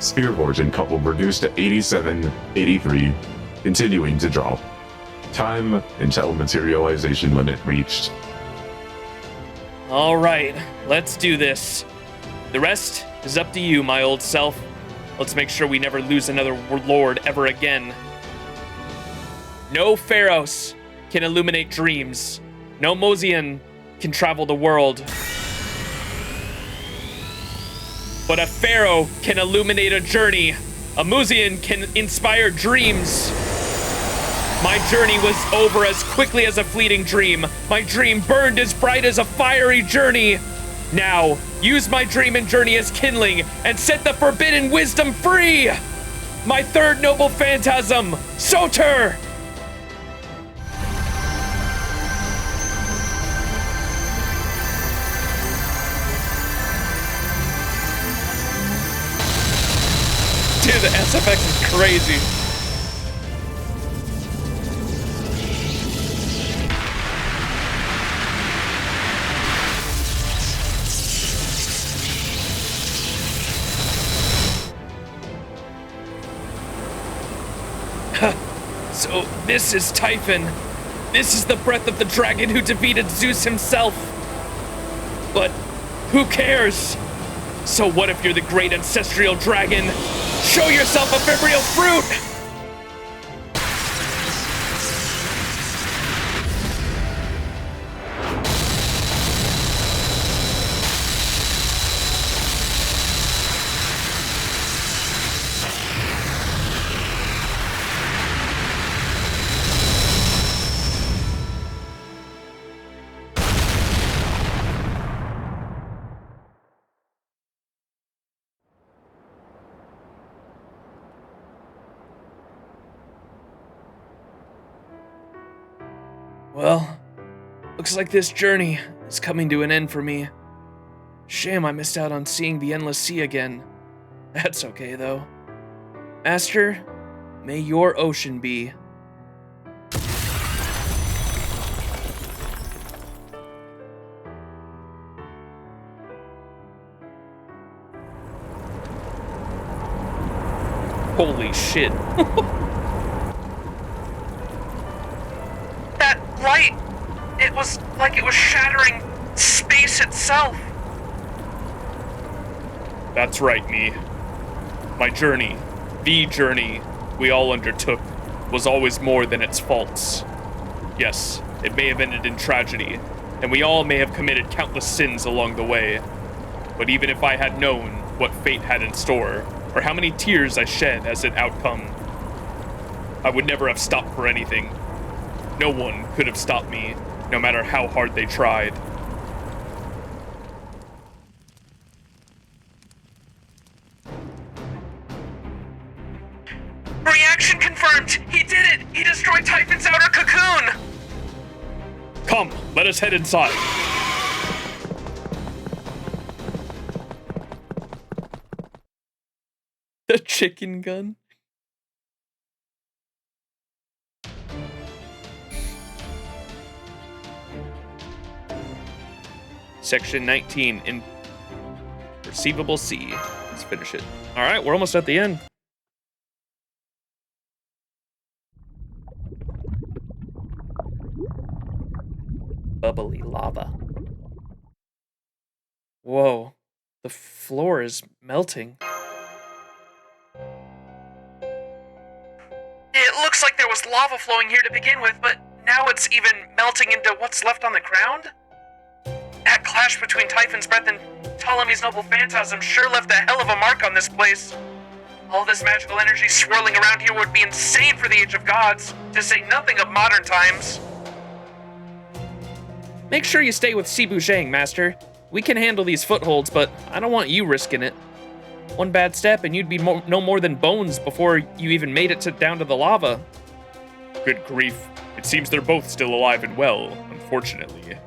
Spear origin couple reduced to 87, 83, continuing to drop. Time until materialization limit reached. All right, let's do this. The rest is up to you, my old self. Let's make sure we never lose another lord ever again. No Pharaohs can illuminate dreams. No Mosian can travel the world. But a Pharaoh can illuminate a journey. A Mosian can inspire dreams. My journey was over as quickly as a fleeting dream. My dream burned as bright as a fiery journey. Now, use my dream and journey as kindling and set the forbidden wisdom free! My third noble phantasm, Soter! Dude, the SFX is crazy. So this is Typhon. This is the breath of the dragon who defeated Zeus himself. But who cares? So what if you're the great ancestral dragon? Show yourself a fibreal fruit! Well, looks like this journey is coming to an end for me. Shame I missed out on seeing the Endless Sea again. That's okay, though. Master, may your ocean be. Holy shit. That light, it was like it was shattering space itself. That's right, me. My journey, the journey we all undertook, was always more than its faults. Yes, it may have ended in tragedy, and we all may have committed countless sins along the way. But even if I had known what fate had in store, or how many tears I shed as an outcome, I would never have stopped for anything. No one could have stopped me, no matter how hard they tried. Reaction confirmed! He did it! He destroyed Typhon's outer cocoon! Come, let us head inside. The chicken gun. Section 19, in Perceivable C. Let's finish it. All right, we're almost at the end. Bubbly lava. Whoa, the floor is melting. It looks like there was lava flowing here to begin with, but now it's even melting into what's left on the ground? That clash between Typhon's breath and Ptolemy's noble phantasm sure left a hell of a mark on this place. All this magical energy swirling around here would be insane for the Age of Gods, to say nothing of modern times. Make sure you stay with Sibu Zhang, Master. We can handle these footholds, but I don't want you risking it. One bad step and you'd be no more than bones before you even made it down to the lava. Good grief. It seems they're both still alive and well, unfortunately.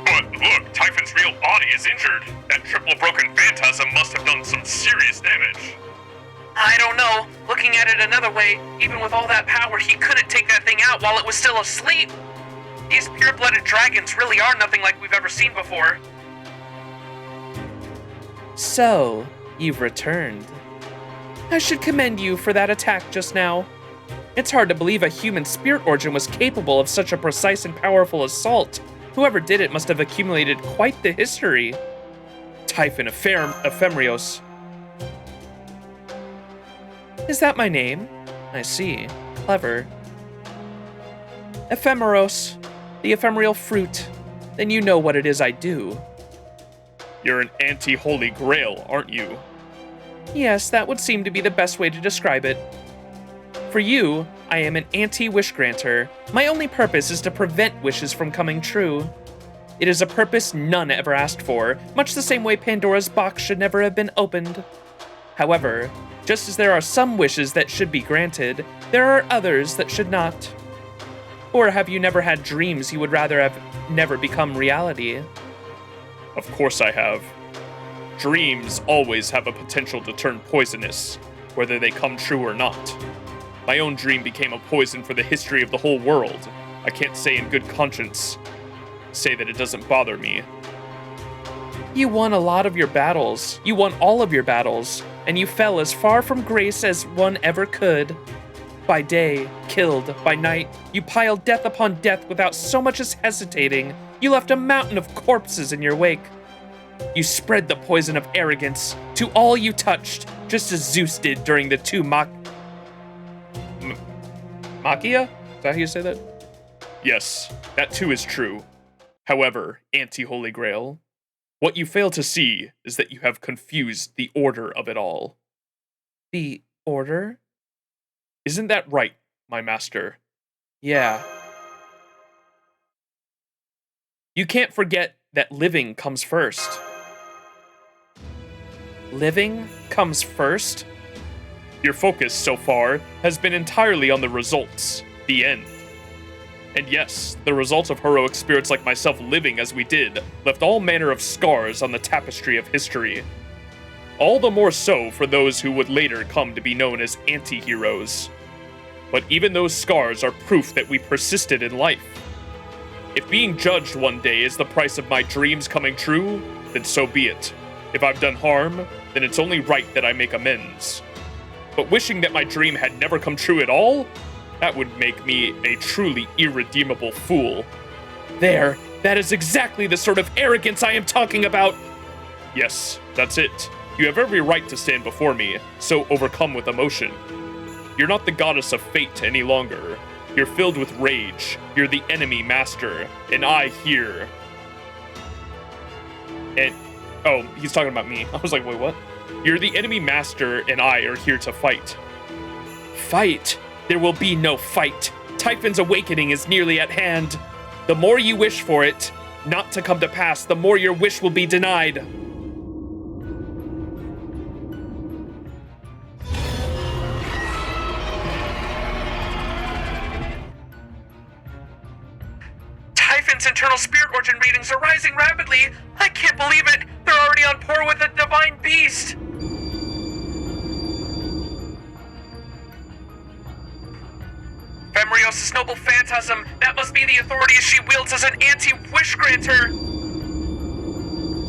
But Typhon's real body is injured. That triple broken phantasm must have done some serious damage. I don't know. Looking at it another way, even with all that power, he couldn't take that thing out while it was still asleep. These pure-blooded dragons really are nothing like we've ever seen before. So, you've returned. I should commend you for that attack just now. It's hard to believe a human spirit origin was capable of such a precise and powerful assault. Whoever did it must have accumulated quite the history. Typhon Ephemerios. Is that my name? I see. Clever. Ephemeros, the ephemeral fruit. Then you know what it is I do. You're an anti-holy grail, aren't you? Yes, that would seem to be the best way to describe it. For you, I am an anti-wish granter. My only purpose is to prevent wishes from coming true. It is a purpose none ever asked for, much the same way Pandora's box should never have been opened. However, just as there are some wishes that should be granted, there are others that should not. Or have you never had dreams you would rather have never become reality? Of course I have. Dreams always have a potential to turn poisonous, whether they come true or not. My own dream became a poison for the history of the whole world. I can't say in good conscience, say that it doesn't bother me. You won a lot of your battles. You won all of your battles, and you fell as far from grace as one ever could. By day, killed. By night, you piled death upon death without so much as hesitating. You left a mountain of corpses in your wake. You spread the poison of arrogance to all you touched, just as Zeus did during the two Machia? Is that how you say that? Yes, that too is true. However, anti-Holy Grail, what you fail to see is that you have confused the order of it all. The order? Isn't that right, my master? Yeah. You can't forget that living comes first. Living comes first? Your focus so far has been entirely on the results, the end. And yes, the results of heroic spirits like myself living as we did left all manner of scars on the tapestry of history. All the more so for those who would later come to be known as anti-heroes. But even those scars are proof that we persisted in life. If being judged one day is the price of my dreams coming true, then so be it. If I've done harm, then it's only right that I make amends. But wishing that my dream had never come true at all? That would make me a truly irredeemable fool. There, that is exactly the sort of arrogance I am talking about! Yes, that's it. You have every right to stand before me, so overcome with emotion. You're not the goddess of fate any longer. You're filled with rage. You're the enemy master, and I here. And, oh, he's talking about me. I was like, wait, what? You're the enemy master, and I are here to fight. Fight? There will be no fight. Typhon's awakening is nearly at hand. The more you wish for it not to come to pass, the more your wish will be denied. Typhon's internal spirit origin readings are rising rapidly. I can't believe it. They're already on par with the divine beast. Femrios' noble phantasm, that must be the authorities she wields as an anti-wish granter.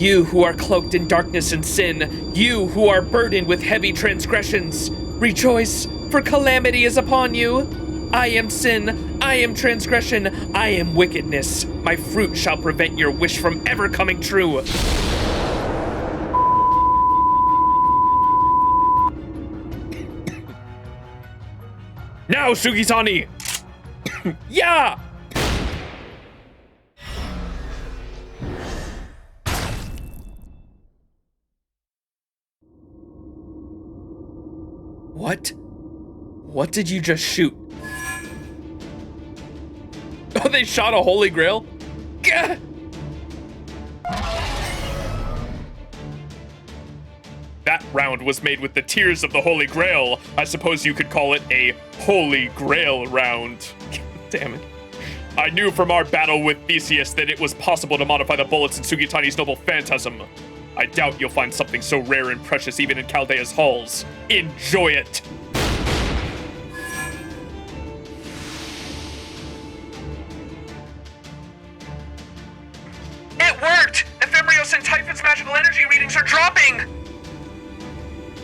You who are cloaked in darkness and sin, you who are burdened with heavy transgressions, rejoice, for calamity is upon you. I am sin, I am transgression, I am wickedness. My fruit shall prevent your wish from ever coming true. Now, Sugitani! Yeah! What? What did you just shoot? Oh, they shot a Holy Grail? Gah! That round was made with the tears of the Holy Grail. I suppose you could call it a Holy Grail round. Damn it. I knew from our battle with Theseus that it was possible to modify the bullets in Sugitani's noble phantasm. I doubt you'll find something so rare and precious even in Chaldea's halls. Enjoy it! It worked! Ephemerios and Typhon's magical energy readings are dropping!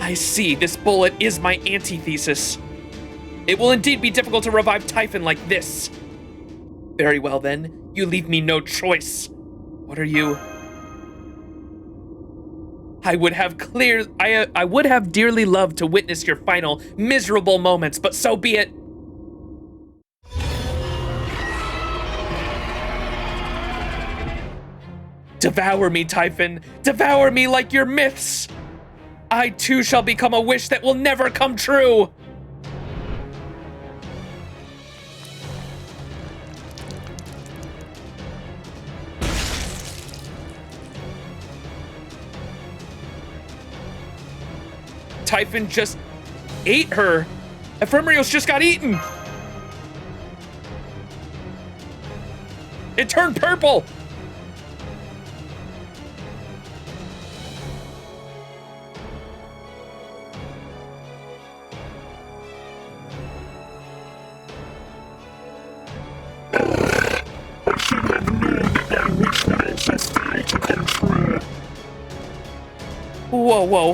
I see, this bullet is my antithesis. It will indeed be difficult to revive Typhon like this. Very well then, you leave me no choice. What are you? I would have dearly loved to witness your final miserable moments, but so be it. Devour me, Typhon. Devour me like your myths. I too shall become a wish that will never come true. Typhon just ate her. Ephemerios just got eaten. It turned purple. Whoa, whoa.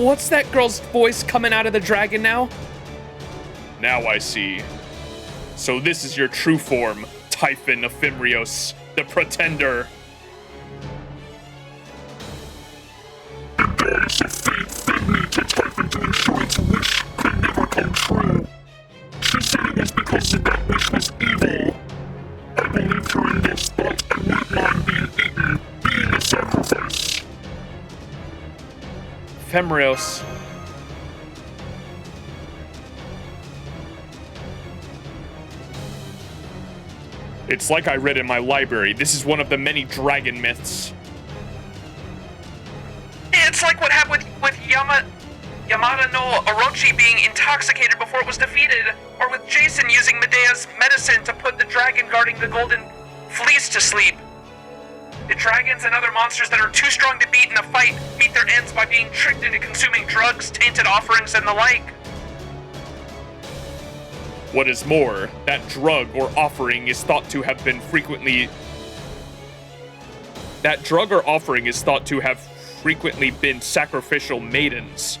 What's that girl's voice coming out of the dragon now? Now I see. So this is your true form, Typhon Ephemerios, the Pretender. The goddess of fate fed me to Typhon to ensure its wish could never come true. She said it was because that wish was evil. I believed her in this, but I wouldn't mind being eaten, being a sacrifice. Ephemerios. It's like I read in my library. This is one of the many dragon myths. It's like what happened with Yamada no Orochi being intoxicated before it was defeated, or with Jason using Medea's medicine to put the dragon guarding the golden fleece to sleep. The dragons and other monsters that are too strong to beat in a fight meet their ends by being tricked into consuming drugs, tainted offerings, and the like. What is more, that drug or offering is thought to have been frequently... That drug or offering is thought to have frequently been sacrificial maidens.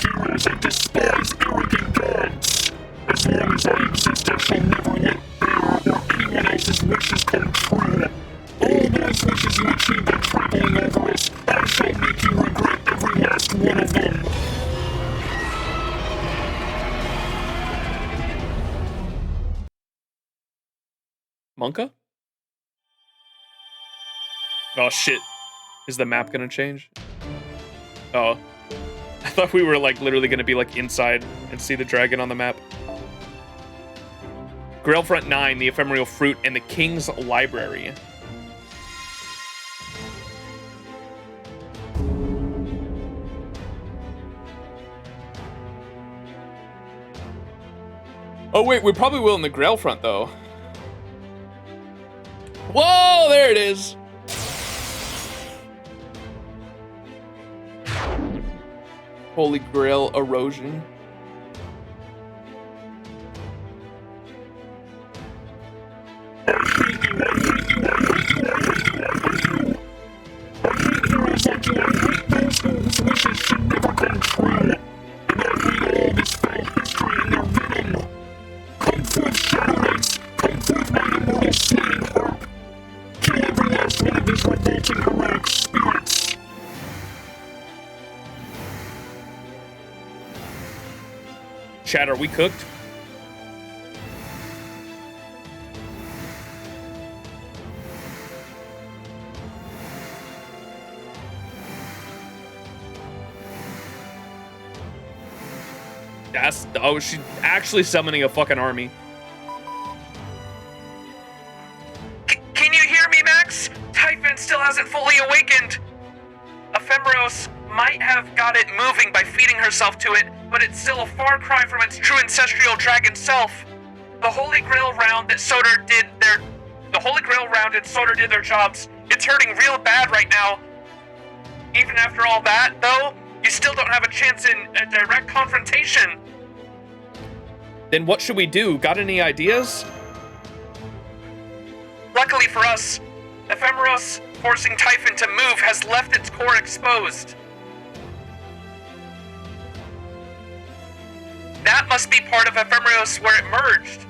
Heroes and despise arrogant gods. As long as I exist, I shall never let their or anyone else's wishes come true. All those wishes you achieve by trampling over us, I shall make you regret every last one of them. Monka? Oh shit. Is the map gonna change? Oh. I thought we were like literally gonna be like inside and see the dragon on the map. Grail Front 9, the Ephemeral Fruit, and the King's Library. Oh wait, we probably will in the Grail Front though. Whoa, there it is. Holy Grail Erosion. Chat, are we cooked? Oh, she's actually summoning a fucking army. Can you hear me, Max? Typhon still hasn't fully awakened. Ephemeros might have got it moving by feeding herself to it, but it's still a far cry from its true ancestral dragon self. The Holy Grail round that Soder did their jobs. It's hurting real bad right now. Even after all that, though, you still don't have a chance in a direct confrontation. Then what should we do? Got any ideas? Luckily for us, Ephemeros forcing Typhon to move has left its core exposed. That must be part of Ephemeros where it merged.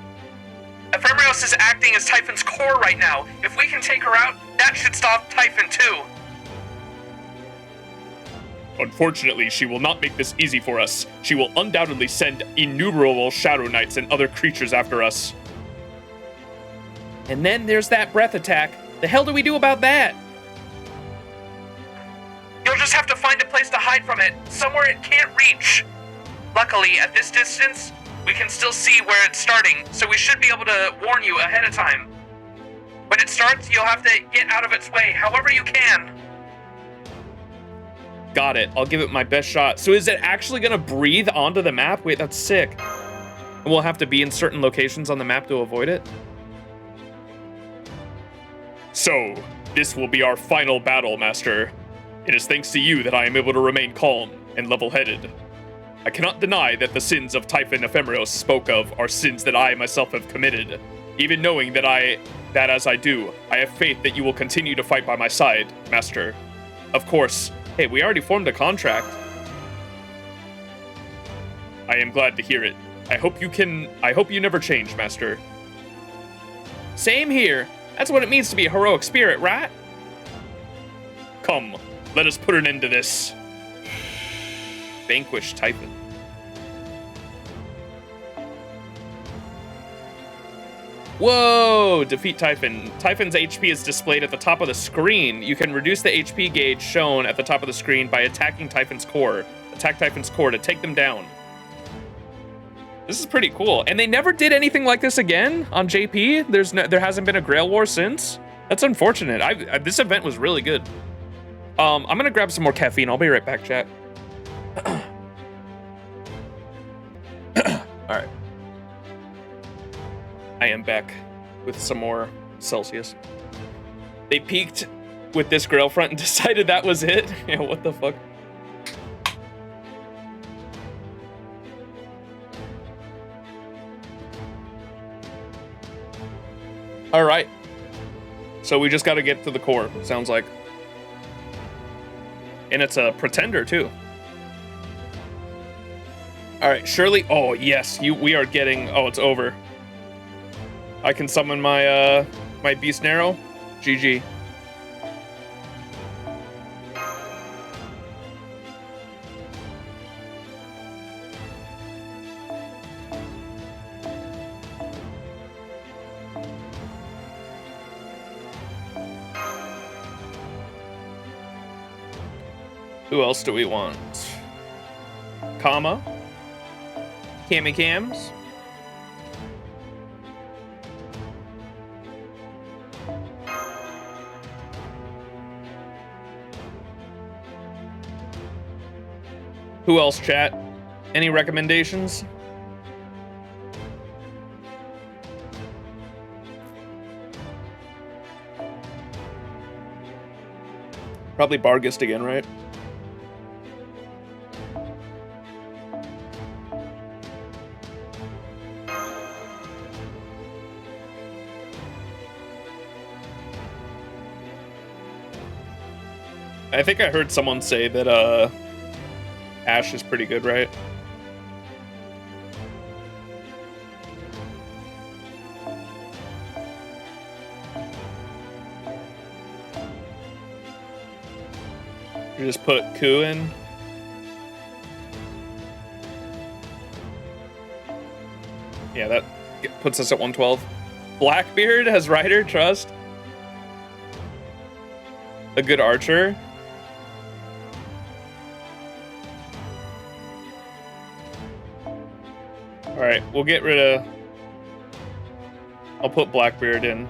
Ephemeros is acting as Typhon's core right now. If we can take her out, that should stop Typhon too. Unfortunately, she will not make this easy for us. She will undoubtedly send innumerable Shadow Knights and other creatures after us. And then there's that breath attack. The hell do we do about that? You'll just have to find a place to hide from it, somewhere it can't reach. Luckily, at this distance, we can still see where it's starting, so we should be able to warn you ahead of time. When it starts, you'll have to get out of its way, however you can. Got it. I'll give it my best shot. So is it actually gonna breathe onto the map? Wait, that's sick. And we'll have to be in certain locations on the map to avoid it? So, this will be our final battle, Master. It is thanks to you that I am able to remain calm and level-headed. I cannot deny that the sins of Typhon Ephemeros spoke of are sins that I myself have committed. Even knowing that as I do, I have faith that you will continue to fight by my side, Master. Of course, hey, we already formed a contract. I am glad to hear it. I hope you never change, Master. Same here. That's what it means to be a heroic spirit, right? Come, let us put an end to this. Vanquish Typhon. Whoa! Defeat Typhon. Typhon's HP is displayed at the top of the screen. You can reduce the HP gauge shown at the top of the screen by attacking Typhon's core. Attack Typhon's core to take them down. This is pretty cool. And they never did anything like this again on JP? There hasn't been a Grail War since? That's unfortunate. This event was really good. I'm gonna grab some more caffeine. I'll be right back, chat. Alright. I am back with some more Celsius. They peaked with this Grail front and decided that was it? Yeah, what the fuck? Alright. So we just gotta get to the core, sounds like. And it's a pretender, too. Alright, Shirley. Oh, yes. We are getting... Oh, it's over. I can summon my, my Beast Narrow. GG. Who else do we want? Kama? Cammy Cams? Who else, chat? Any recommendations? Probably Bargist again, right? I think I heard someone say that Ash is pretty good, right? You just put Ku in. Yeah, that puts us at 112. Blackbeard has Rider, trust. A good archer. Alright, we'll get rid of... I'll put Blackbeard in.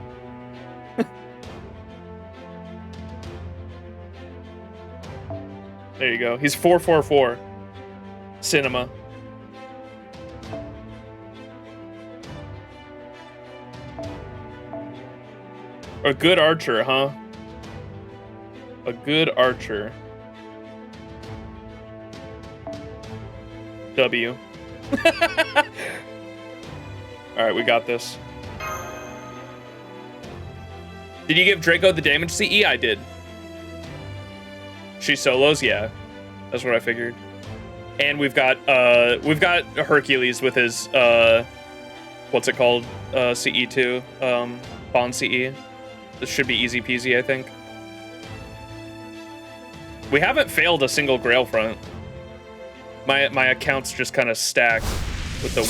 There you go. He's 444. Cinema. A good archer, huh? A good archer. W. Alright, we got this. Did you give Draco the damage CE? I did. She solos? Yeah. That's what I figured. And we've got Hercules with his what's it called? CE2. Bond CE. This should be easy peasy, I think. We haven't failed a single Grail front. My account's just kind of stacked with the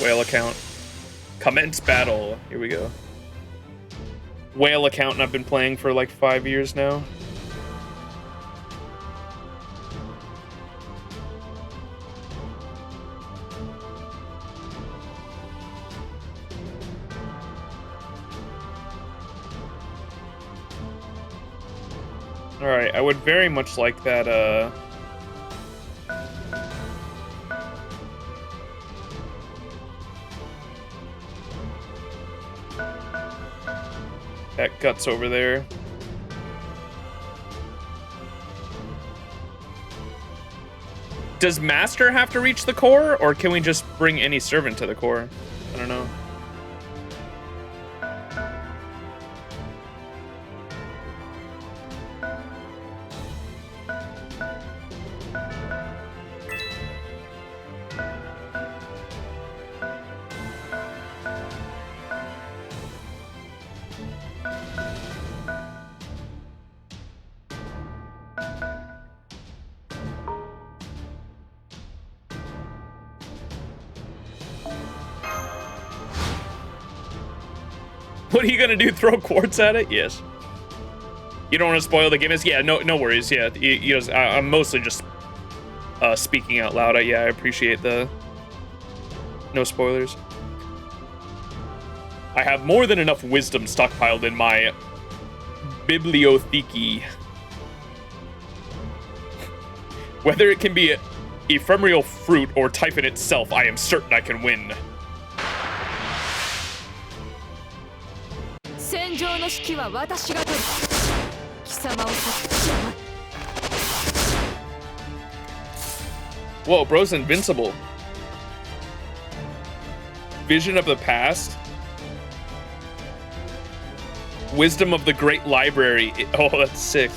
whale account. Commence battle. Here we go. Whale account, and I've been playing for like 5 years now. Alright, I would very much like that, that guts over there. Does Master have to reach the core, or can we just bring any servant to the core? I don't know. What are you gonna do? Throw quartz at it? Yes. You don't want to spoil the game? Yeah, no worries. Yeah, I'm mostly just speaking out loud. Yeah, I appreciate the no spoilers. I have more than enough wisdom stockpiled in my bibliotheki. Whether it can be ephemeral fruit or Typhon itself, I am certain I can win. Whoa, bro's invincible. Vision of the past. Wisdom of the Great Library. Oh, that's sick.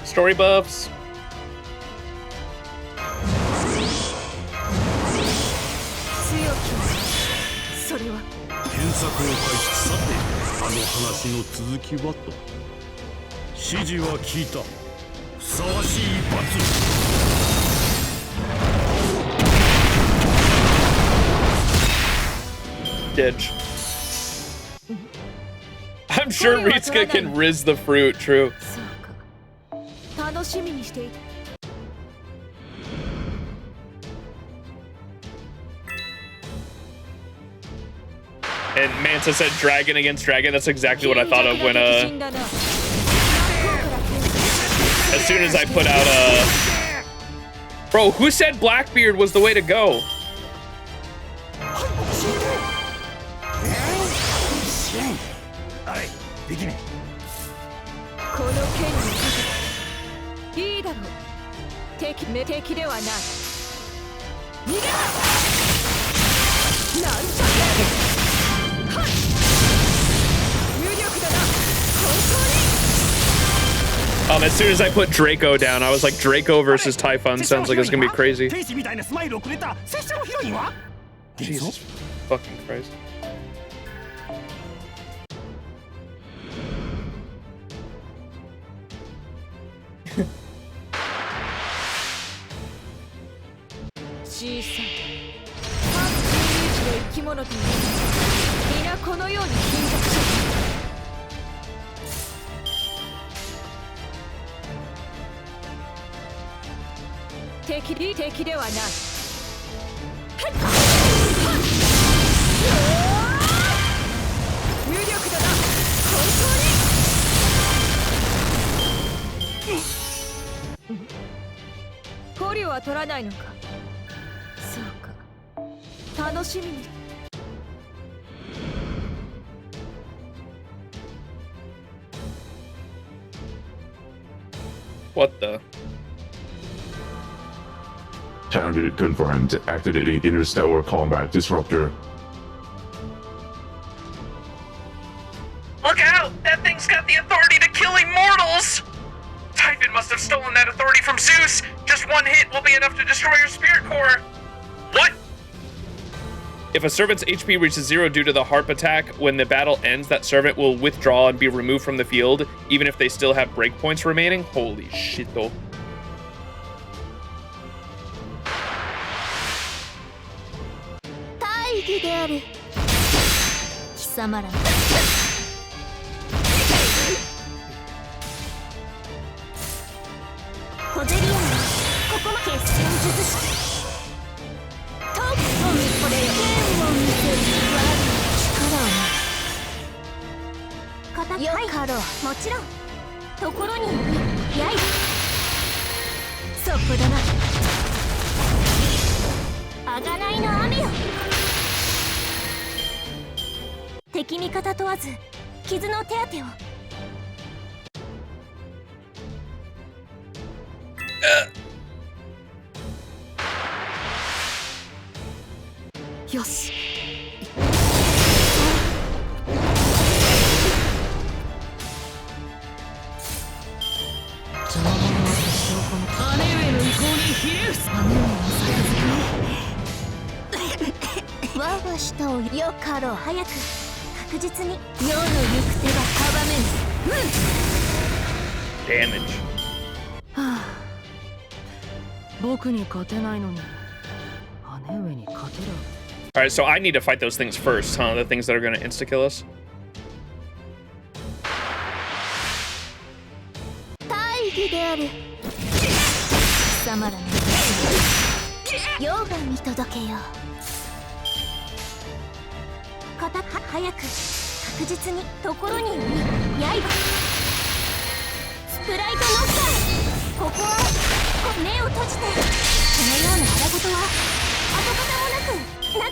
Story buffs. Ditch. I'm sure Ritsuka can riz the fruit, true. And Mansa said dragon against dragon. That's exactly what I thought of when, as soon as I put out, Bro, who said Blackbeard was the way to go? As soon as I put Draco down, I was like, Draco versus Typhon sounds like it's gonna be crazy. Jesus fucking Christ. ないのか。そうか、楽しみに。 What the? Target confirmed. Activating interstellar combat disruptor. Look out! That thing's got the authority to kill immortals! Typhon must have stolen that authority from Zeus! Just one hit will be enough to destroy your spirit core! What? If a servant's HP reaches 0 due to the harp attack, when the battle ends, that servant will withdraw and be removed from the field, even if they still have breakpoints remaining? Holy shit, though. Damage. Alright, so I need to fight those things first, huh? The things that are gonna insta-kill us?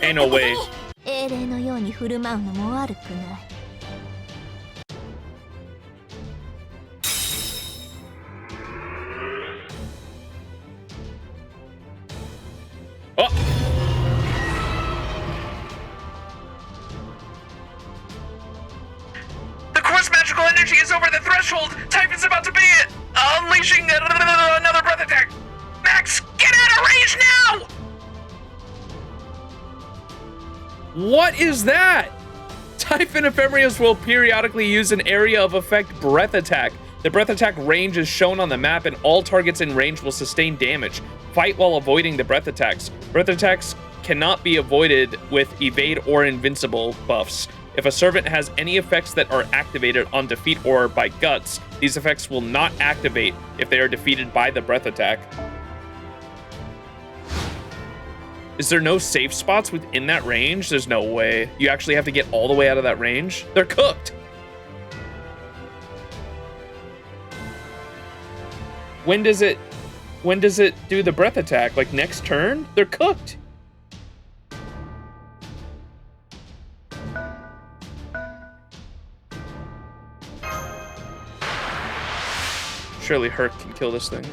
Ain't no way. Oh! The core's magical energy is over the threshold! Typhon's about to pay it! Unleashing another breath attack! Max, get out of range now! What is that? Typhon Ephemeras will periodically use an area of effect breath attack. The breath attack range is shown on the map, and all targets in range will sustain damage. Fight while avoiding the breath attacks. Breath attacks cannot be avoided with evade or invincible buffs. If a servant has any effects that are activated on defeat or by guts, these effects will not activate if they are defeated by the breath attack. Is there no safe spots within that range? There's no way. You actually have to get all the way out of that range? They're cooked. When does it do the breath attack? Like next turn? They're cooked. Surely Herc can kill this thing.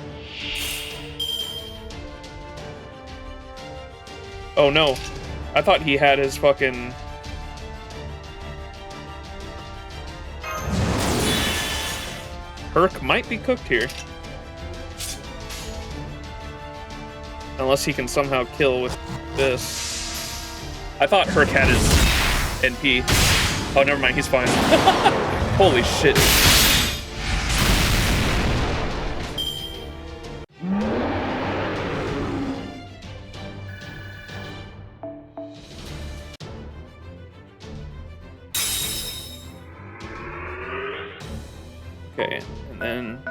Oh no, I thought he had his fucking... Herc might be cooked here. Unless he can somehow kill with this. I thought Herc had his NP. Oh, never mind, he's fine. Holy shit. Okay, and then...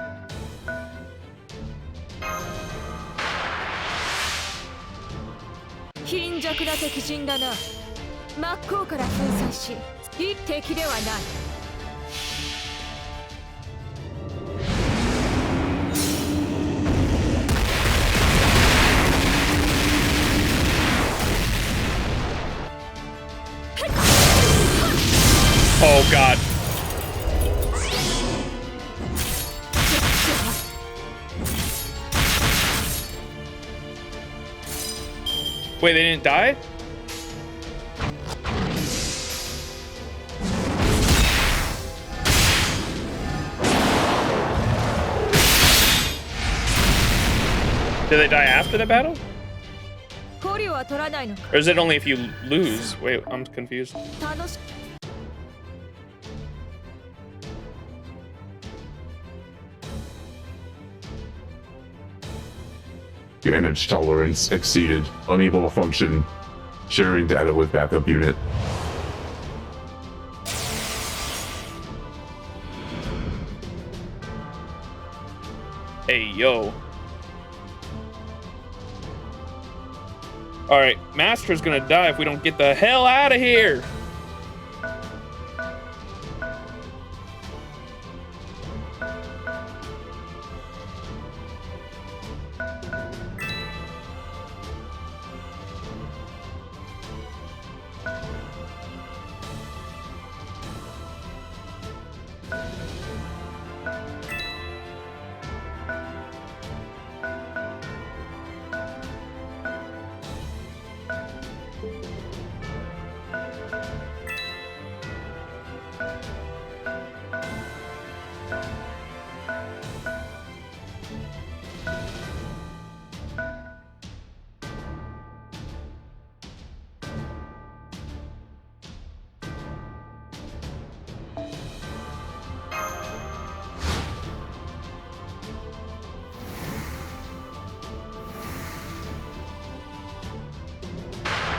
Oh god. Wait, they didn't die? Did they die after the battle? Or is it only if you lose? Wait, I'm confused. Damage tolerance exceeded. Unable to function. Sharing data with backup unit. Hey, yo. Alright, Master's gonna die if we don't get the hell out of here!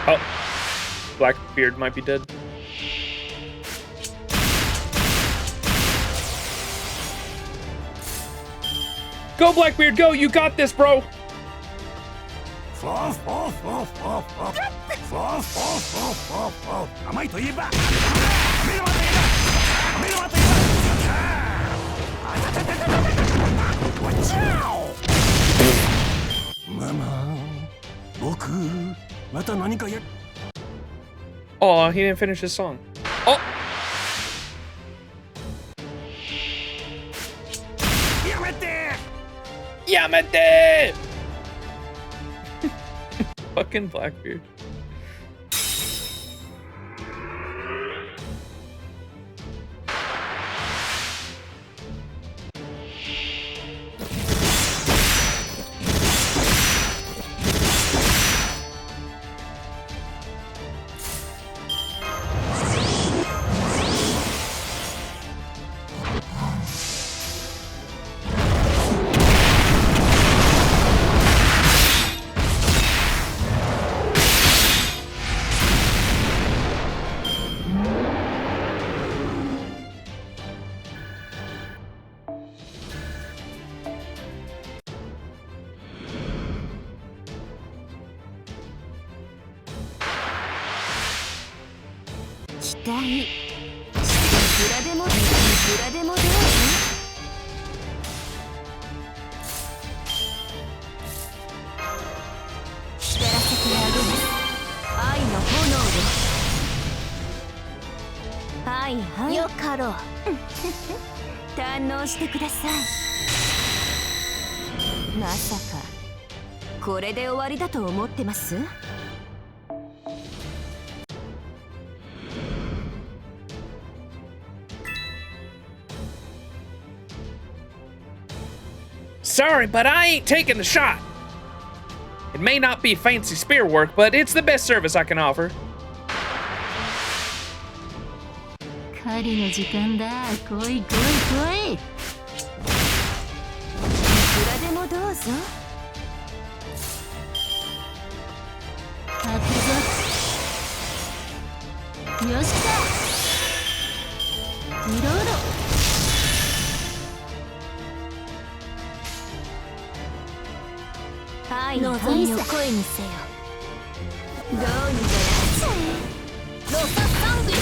Oh, Blackbeard might be dead. Go, Blackbeard, go! You got this, bro! Oh, he didn't finish his song. Oh! Yamete! Fucking Blackbeard. Sorry, but I ain't taking the shot. It may not be fancy spear work, but it's the best service I can offer. 狩りの時間だ。来い来い来い。いくらでもどうぞ。開くぞ。よし来た。リロード。愛の望みを声にせよ。どうにかやっちゃえ。ロササンビ。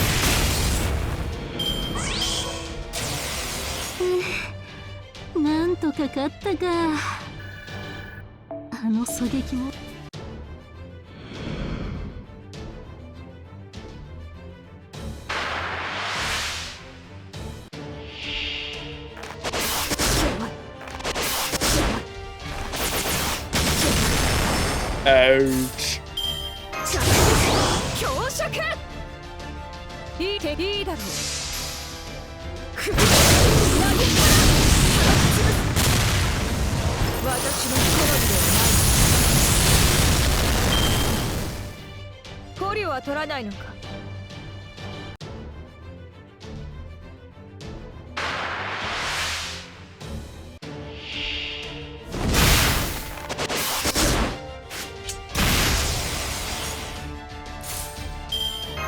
なんとか勝ったか。あの狙撃も。Ouch. 強食いいだろうく投げから私の好みではない捕虜は取らないのか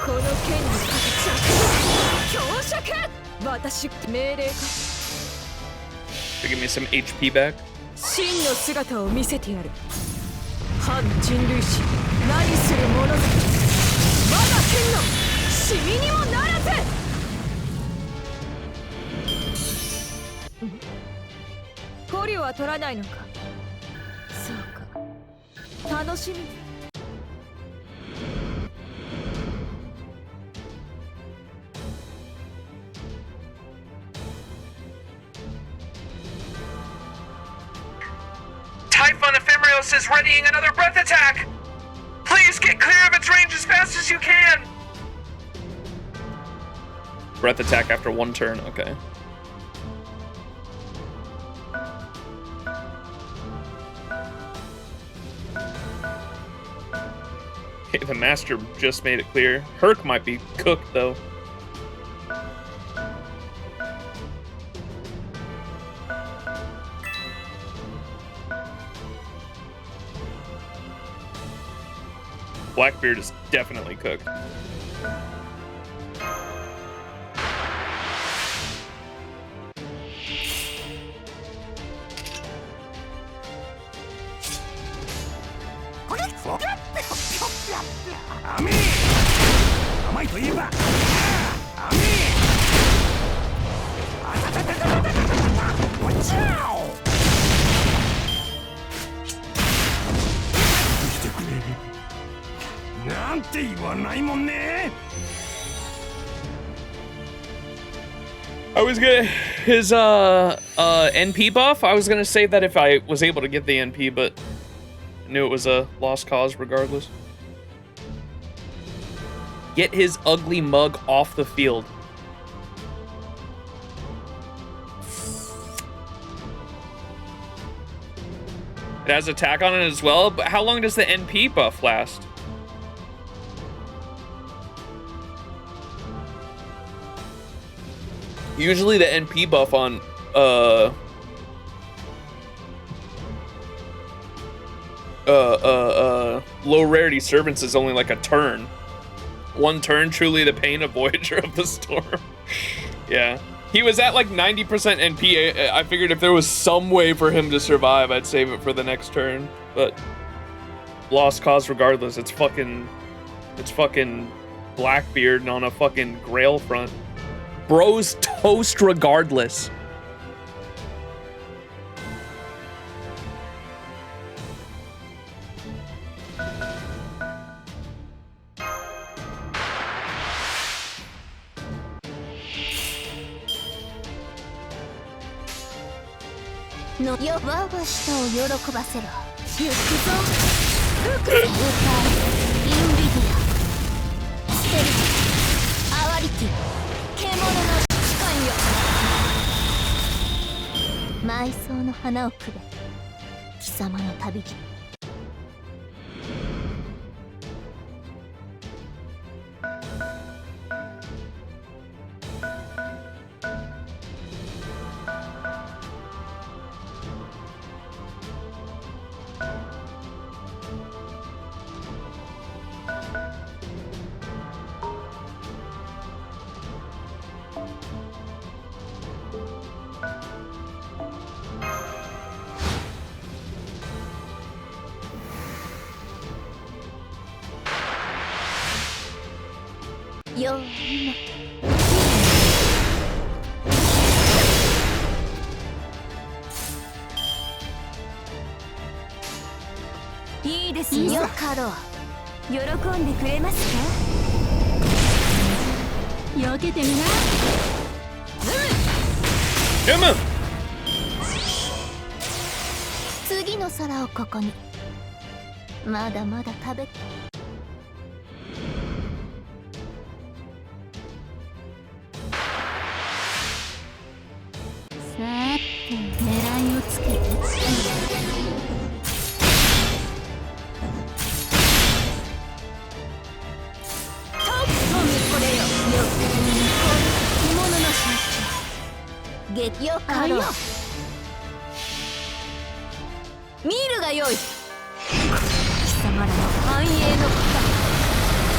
この剣にかけ強食私命令か Give me some HP back. 真の姿を見せてやる反人類史何する者ぞ我が剣のシミにもならず捕虜は取らないのかそうか楽しみ Typhon Ephemeros is readying another breath attack! Please get clear of its range as fast as you can! Breath attack after 1 turn. Okay. Okay, the master just made it clear. Herc might be cooked though. Blackbeard is definitely cooked. I was gonna his NP buff. I was gonna say that if I was able to get the NP, but I knew it was a lost cause regardless. Get his ugly mug off the field. It has attack on it as well, but how long does the NP buff last? Usually the NP buff on low rarity servants is only like a turn. 1 turn, truly the pain of Voyager of the Storm. Yeah. He was at like 90% NP. I figured if there was some way for him to survive, I'd save it for the next turn. But lost cause regardless. It's fucking Blackbeard on a fucking Grail front. Bro's toast regardless. No, yo, 我が舌を喜ばせろ。行くぞ。ルク、インビディア、ステルス、アワリティ、獣の機関よ。埋葬の花をくれ。貴様の旅路。よーいいですよ、カロ。喜んでくれますか？避けてみな。次の皿をここに。まだまだ食べさーて狙いをつけて激よかろう見るがよい貴様らの繁栄の旗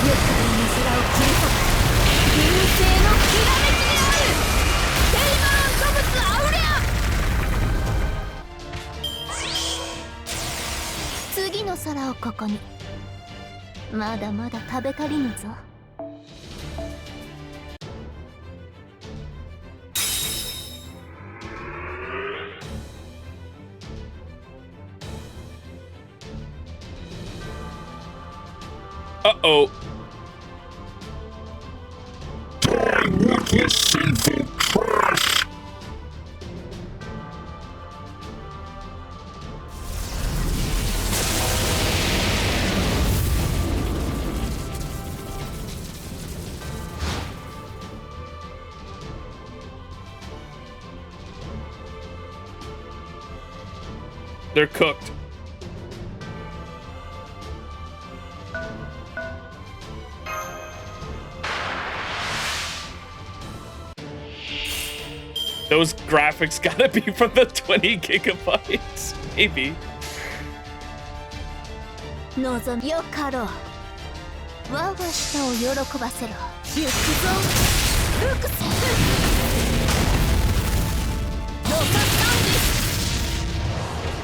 欲望の空を切り裂く銀星のきらめきであるテイマロン諸物アウレア次の皿をここにまだまだ食べ足りぬぞUh-oh. Worthless, sinful trash! They're cooked. Those graphics gotta be from the 20 gigabytes, maybe. 望みよかろう我が舌を喜ばせろ行くぞルクスロカサンディ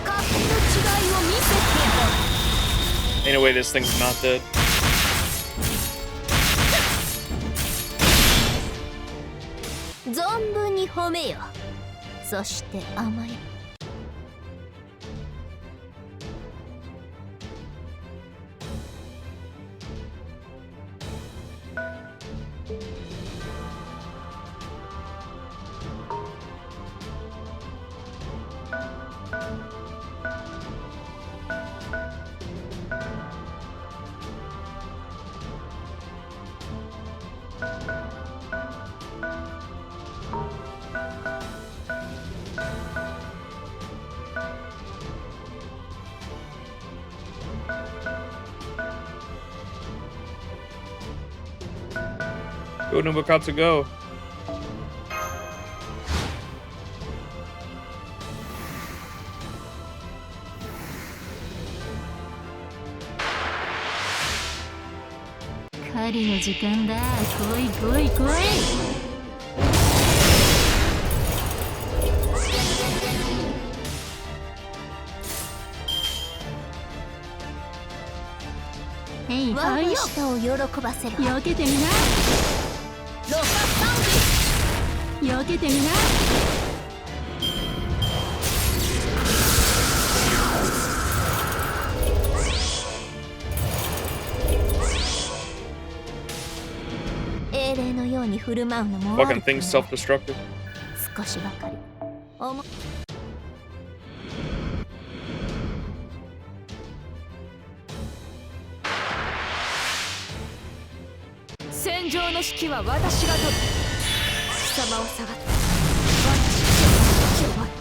勝手の違いを見せてやろう Anyway, this thing's not dead. 存分に褒めよそして甘えGo Nobukatsu, go.狩りの時間だ来い来い来い我が舌を喜ばせろ避けてみなロカサンディ避けてみな英霊のように振る舞うのも Fucking thing's self-destructive. 少しばかり戦場の指揮は私が取る貴様を下がって私の時を待つ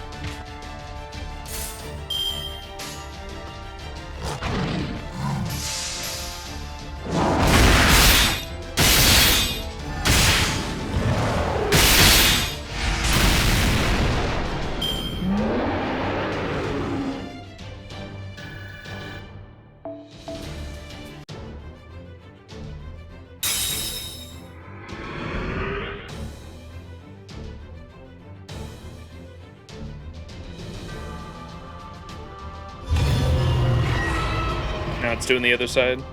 Now it's doing the other side.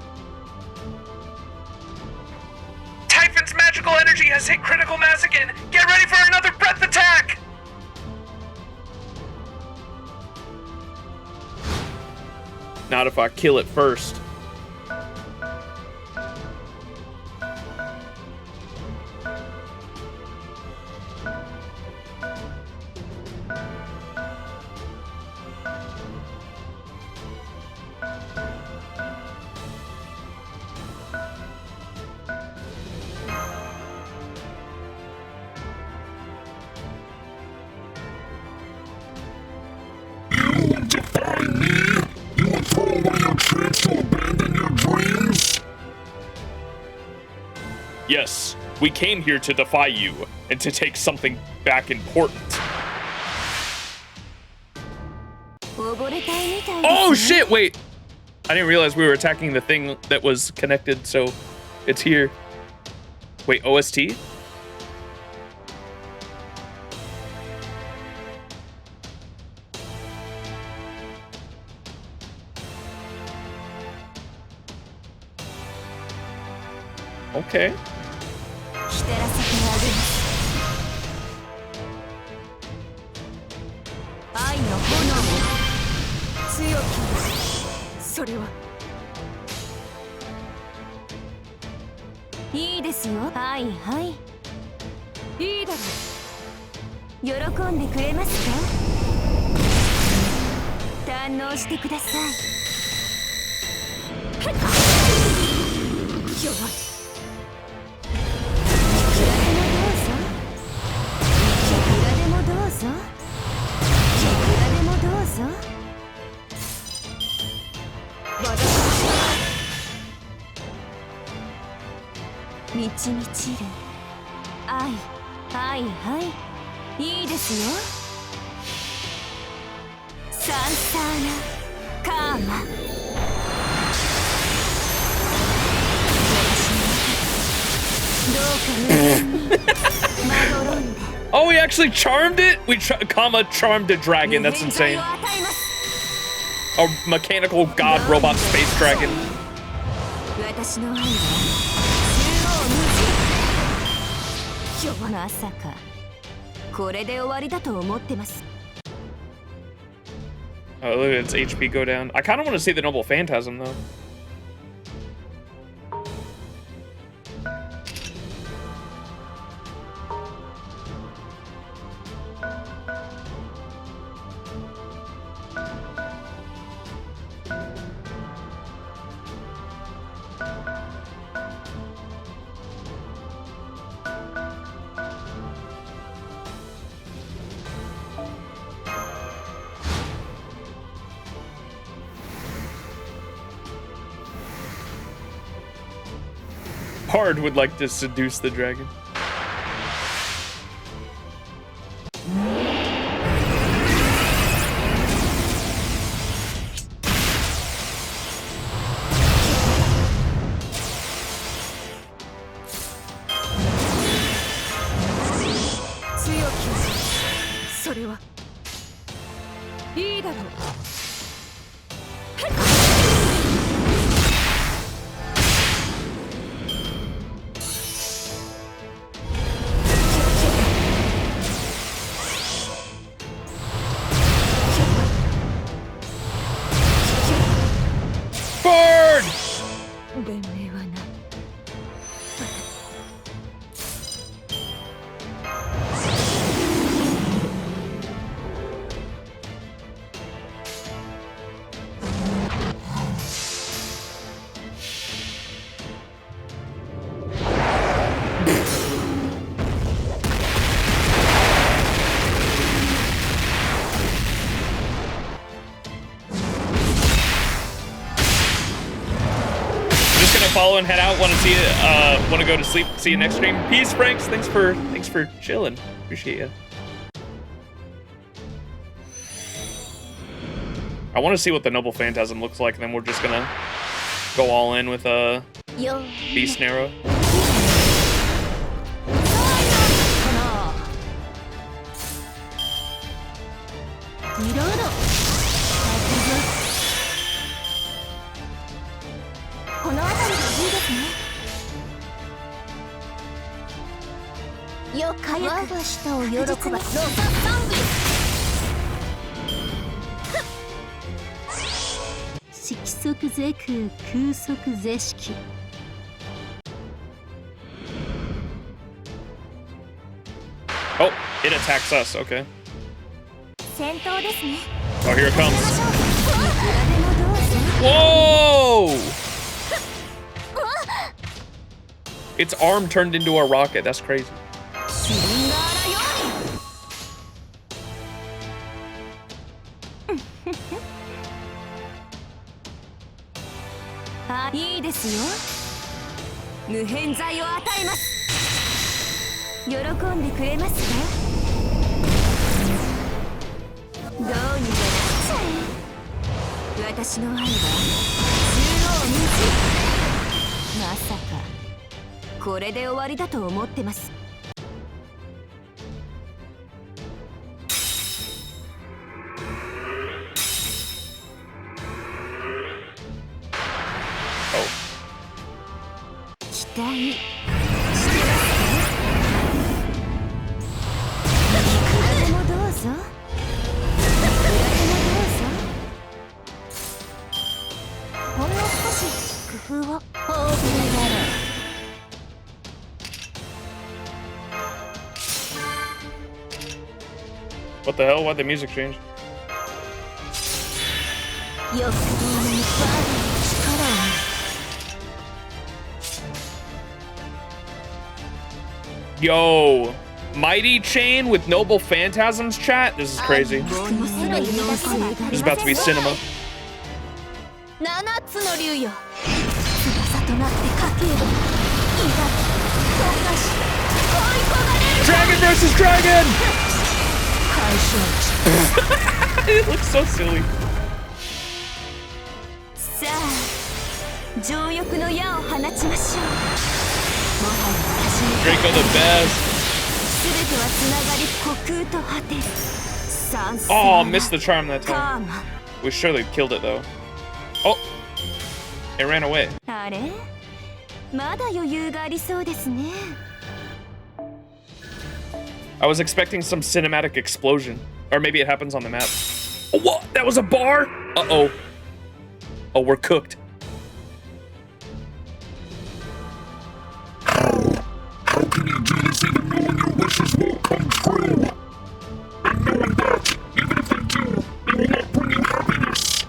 Typhon's magical energy has hit critical mass again. Get ready for another breath attack! Not if I kill it first. Yes, we came here to defy you and to take something back important. Oh shit, wait. I didn't realize we were attacking the thing that was connected, so it's here. Wait, OST? Okay. Oh, we actually charmed it? We charmed a dragon. That's insane. A mechanical god robot space dragon. Oh, look at its HP go down. I kind of want to see the Noble Phantasm, though. Hard would like to seduce the dragon. Follow and head out. Want to see it? Want to go to sleep? See you next stream. Peace, Franks. Thanks for chilling. Appreciate you. I want to see what the Noble Phantasm looks like, and then we're just gonna go all in with Beast Narrow. Oh, it attacks us. Okay. Oh, here it comes. Whoa! Its arm turned into a rocket. That's crazy. 無偏罪を与えます。喜んでくれますか？どうにかなっちゃえ。私の愛は縦横無尽。まさかこれで終わりだと思ってます。期待してますね。いくらでもどうぞ。いくらでもどうぞ。ほんの少し工夫を。大勢だろう。What the hell? Why'd the music change? 欲望のバーの力を。Yo, Mighty Chain with Noble Phantasms chat? This is crazy. This is about to be cinema. 7つの竜よ。翼となってかける。いざ溶かし追い込まれる。 Dragon versus Dragon! 解消。 It looks so silly. さあ、情欲の矢を放ちましょう。もはや始め。 Draco the best. すべてはつながり虚空と果てる。三世 Oh, missed the charm that カー time. マ。 We surely killed it though. Oh, it ran away. あれ？まだ余裕がありそうですね。 I was expecting some cinematic explosion. Or maybe it happens on the map. Oh, what? That was a bar? Uh-oh. Oh, we're cooked. How can you do this even knowing your wishes won't come true? And knowing that, even if they do, they will not bring you happiness.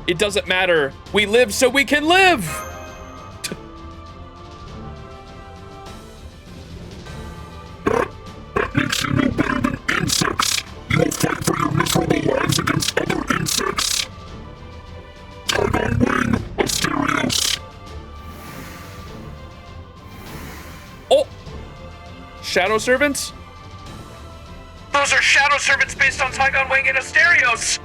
It doesn't matter. We live so we can live! That makes you no better than insects. You'll fight for your miserable lives against other insects. Tug on wing, Asterios. Oh! Shadow Servants? Those are shadow servants based on Tygon Wing and Asterios.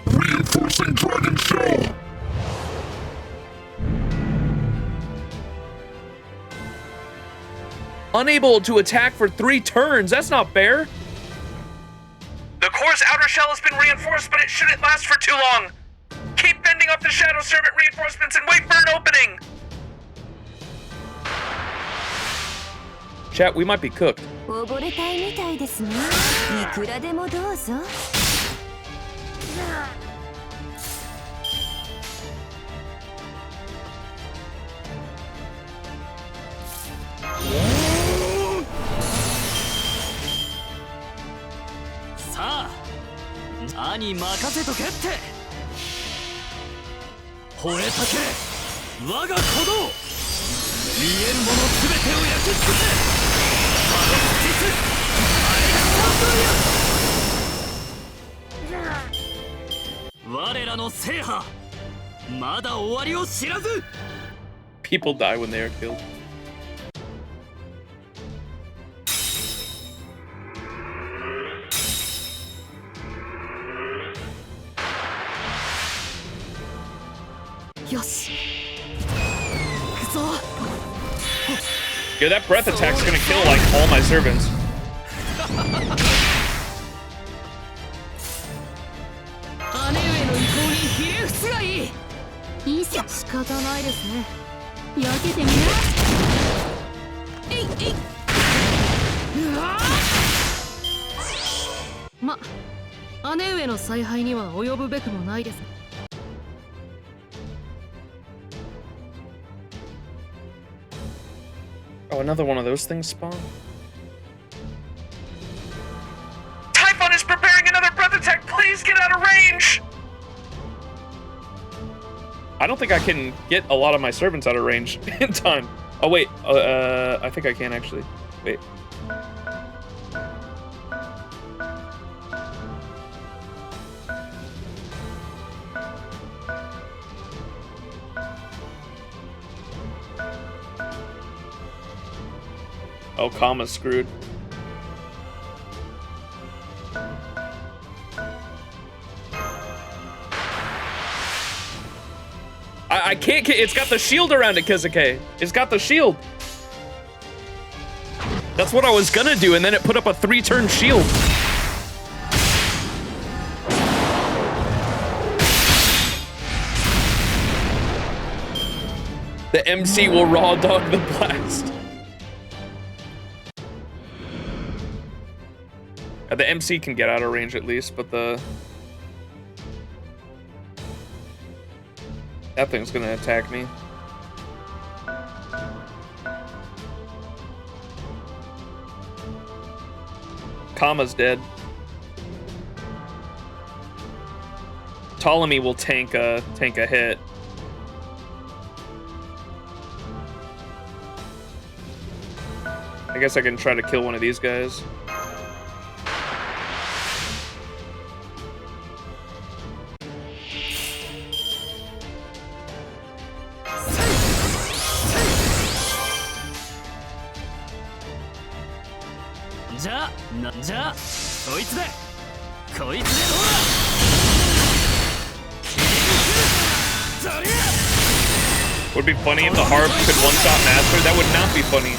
Reinforcing Dragon Shell. Unable to attack for 3 turns. That's not fair. The core's outer shell has been reinforced, but it shouldn't last for too long. Keep bending up the shadow servant reinforcements and wait for an opening. Chat, we might be cooked. 溺れたいみたいですね。いくらでもどうぞ。さあ、何任せとけって。吠えたけれ、我が鼓動。見えるものすべてを焼き尽くせ。パロスティス、アレクサンドリア。我らの制覇、まだ終わりを知らず。 People die when they are killed. Yeah, that breath attack's gonna kill like all my servants. 姉上の意向にひれ伏すがいい。いいさ、仕方ないですね。焼けてみな。えいえい。うわま、姉上の采配には及ぶべくもないです。 Oh, another one of those things spawn? Typhon is preparing another breath attack. Please get out of range. I don't think I can get a lot of my servants out of range in time. Oh, wait. I think I can actually. Wait. Oh, Kama's screwed. I can't. It's got the shield around it, Kizuke. It's got the shield. That's what I was gonna do, and then it put up a 3-turn shield. The MC will raw dog the blast. The MC can get out of range at least, but that thing's gonna attack me. Kama's dead. Ptolemy will tank a hit. I guess I can try to kill one of these guys. Would be funny if the harp could one-shot master. That would not be funny.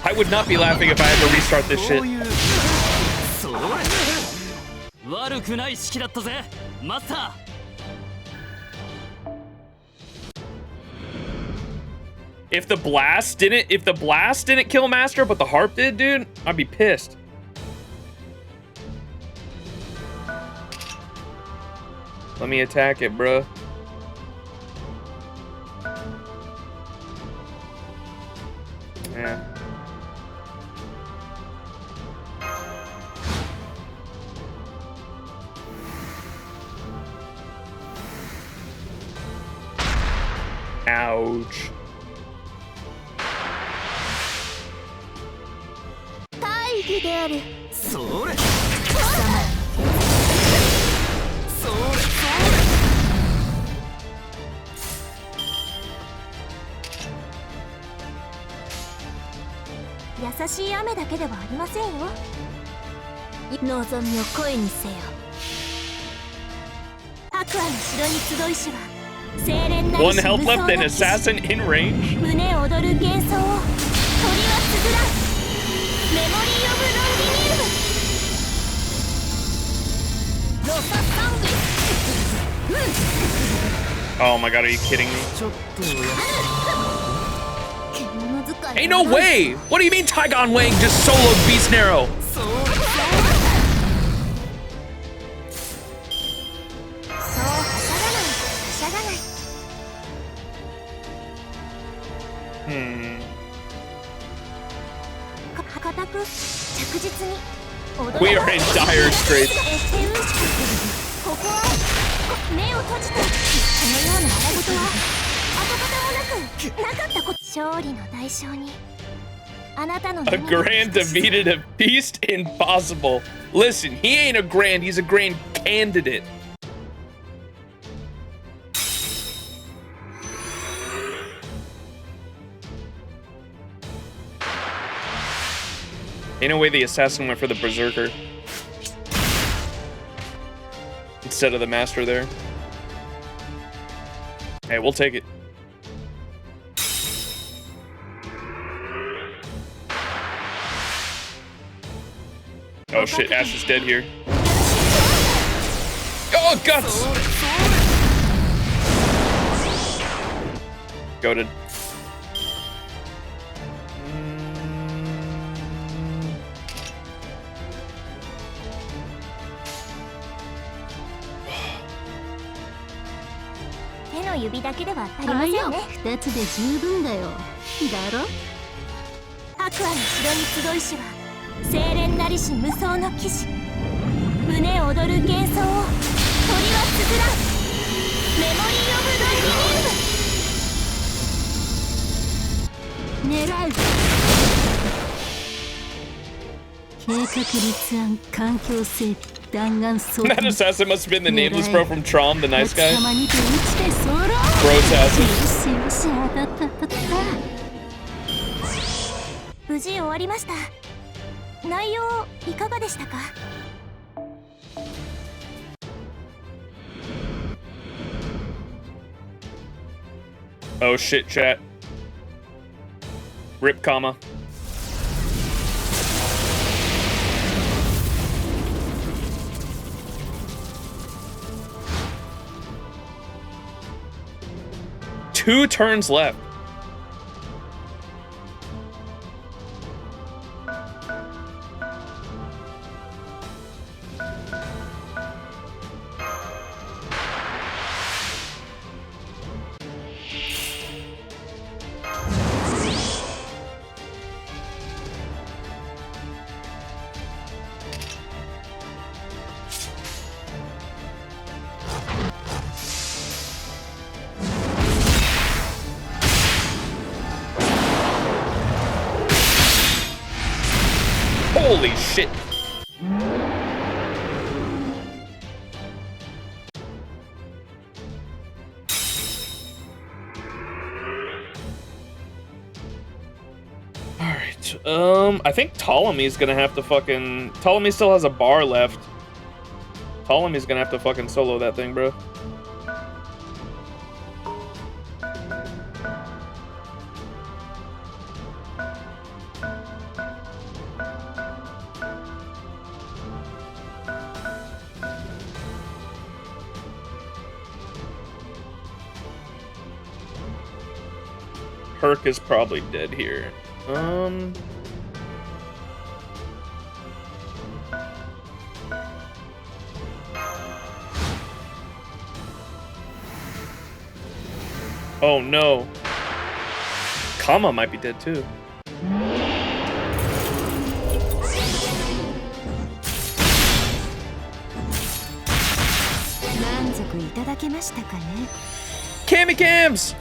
I would not be laughing if I had to restart this shit. If the blast didn't kill master, but the harp did, dude, I'd be pissed. Let me attack it, bruh. Yeah. Ouch. One health left and assassin in range. Oh my god, are you kidding me? Ain't no way! What do you mean Taigon Wang just soloed Beast Narrow? We are in dire straits. A grand defeated a beast? Impossible. Listen, he ain't a grand, he's a grand candidate. Ain't no way the assassin went for the berserker instead of the master there. Hey, we'll take it. Oh shit, Ash is dead here. Oh, guts! Goated. That assassin must have been the nameless bro from Trom, the nice guy. Bro assassin. わりました。内容いかがでしたか？ Oh shit, chat. Rip comma. Two turns left. Holy shit. Alright, I think Ptolemy's gonna have to fucking... Ptolemy still has a bar left. Ptolemy's gonna have to fucking solo that thing, bro. Herc is probably dead here. Oh no. Kama might be dead too. 満足いただけましたかね。 Cammy cams!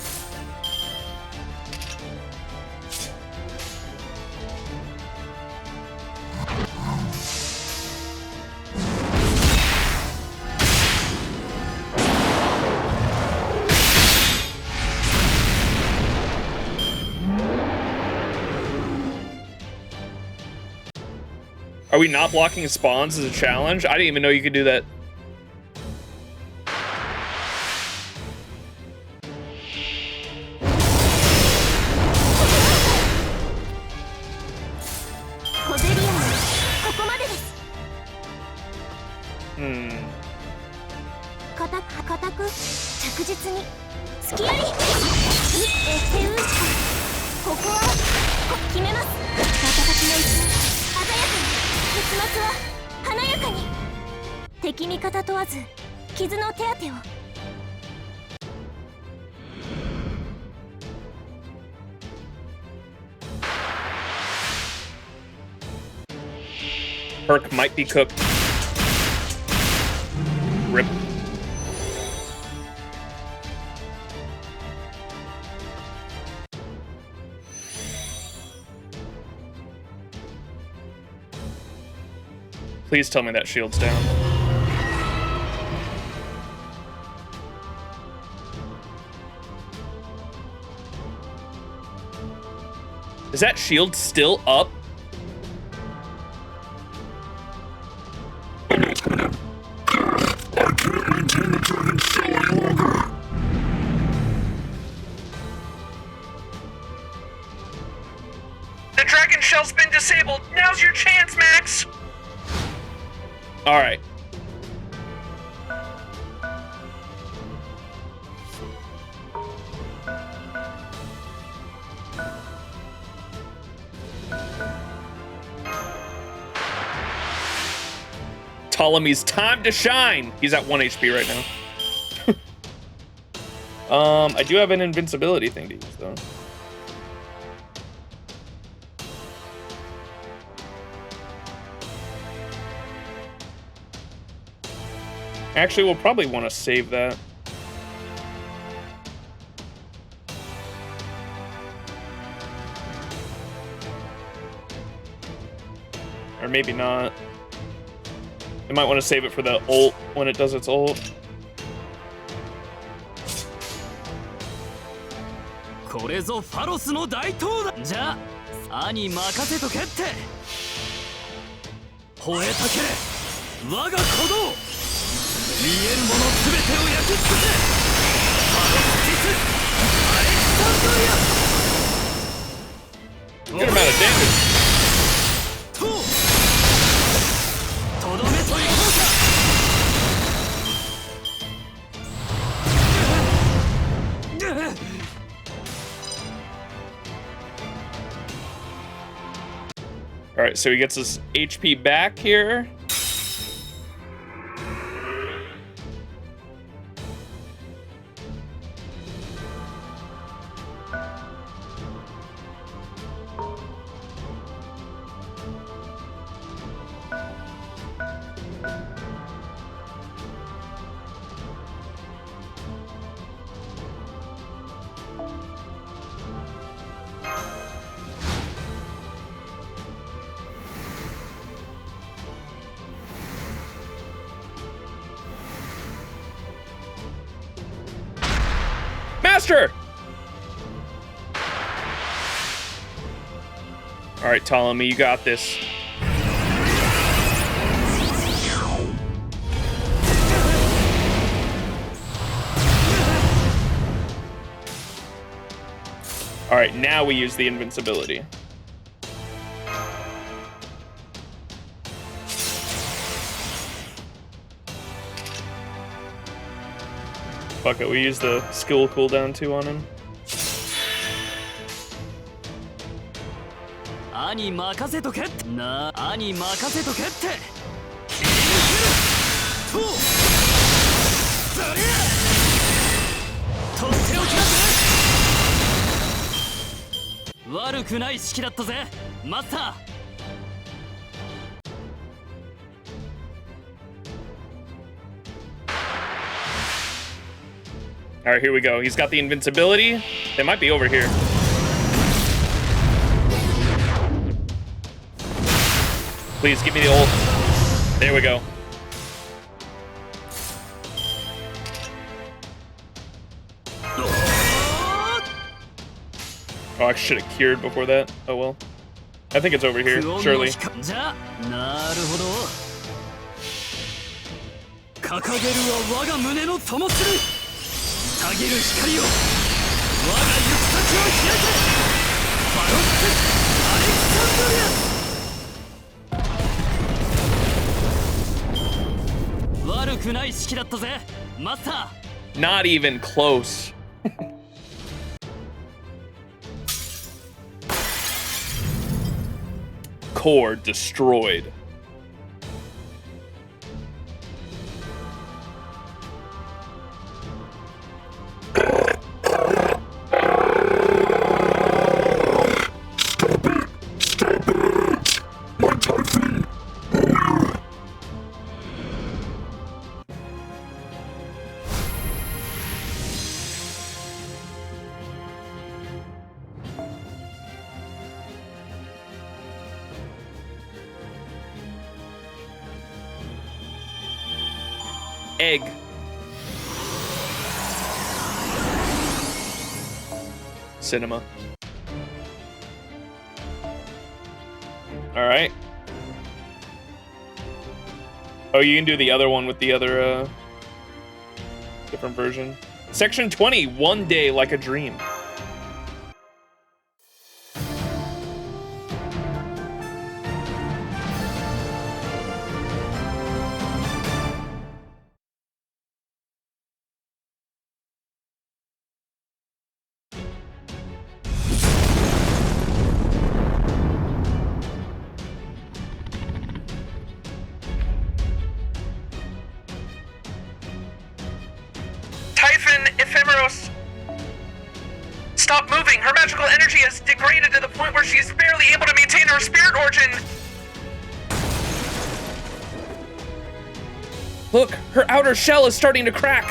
Are we not blocking spawns as a challenge? I didn't even know you could do that. Herc might be cooked. Rip. Please tell me that shield's down. Is that shield still up? The dragon shell's been disabled. Now's your chance, Max. All right. Ptolemy's time to shine. He's at 1 HP right now. I do have an invincibility thing to use though. Actually, we'll probably want to save that. Or maybe not. I might want to save it for the ult when it does its ult. 兄任せとけって吠えたけれ我が鼓動見えるもの全てを焼き尽くせパロスティスアレクサンドリア Good amount of damage. とどめといこうか All right, so he gets his HP back here. Master! All right, Ptolemy, you got this. All right, now we use the invincibility. Fuck it, we use the skill cooldown too on him. 兄任せとけな兄任せとけって切り抜けるとそりゃとっておきだぜ悪くない式だったぜマスター All right, here we go. He's got the invincibility. They might be over here. Please give me the ult. There we go. Oh, I should have cured before that. Oh well. I think it's over here, surely. じゃなるほど掲げるは我が胸の灯するたぎる光を我が行く先を開けバロックアレクサンドリア悪くない式だったぜマスター Not even close. Core destroyed. Egg. Cinema. All right. Oh, you can do the other one with the other, different version. Section 20, One Day Like a Dream. Typhon Ephemeros. Stop moving. Her magical energy has degraded to the point where she is barely able to maintain her spirit origin. Look, her outer shell is starting to crack.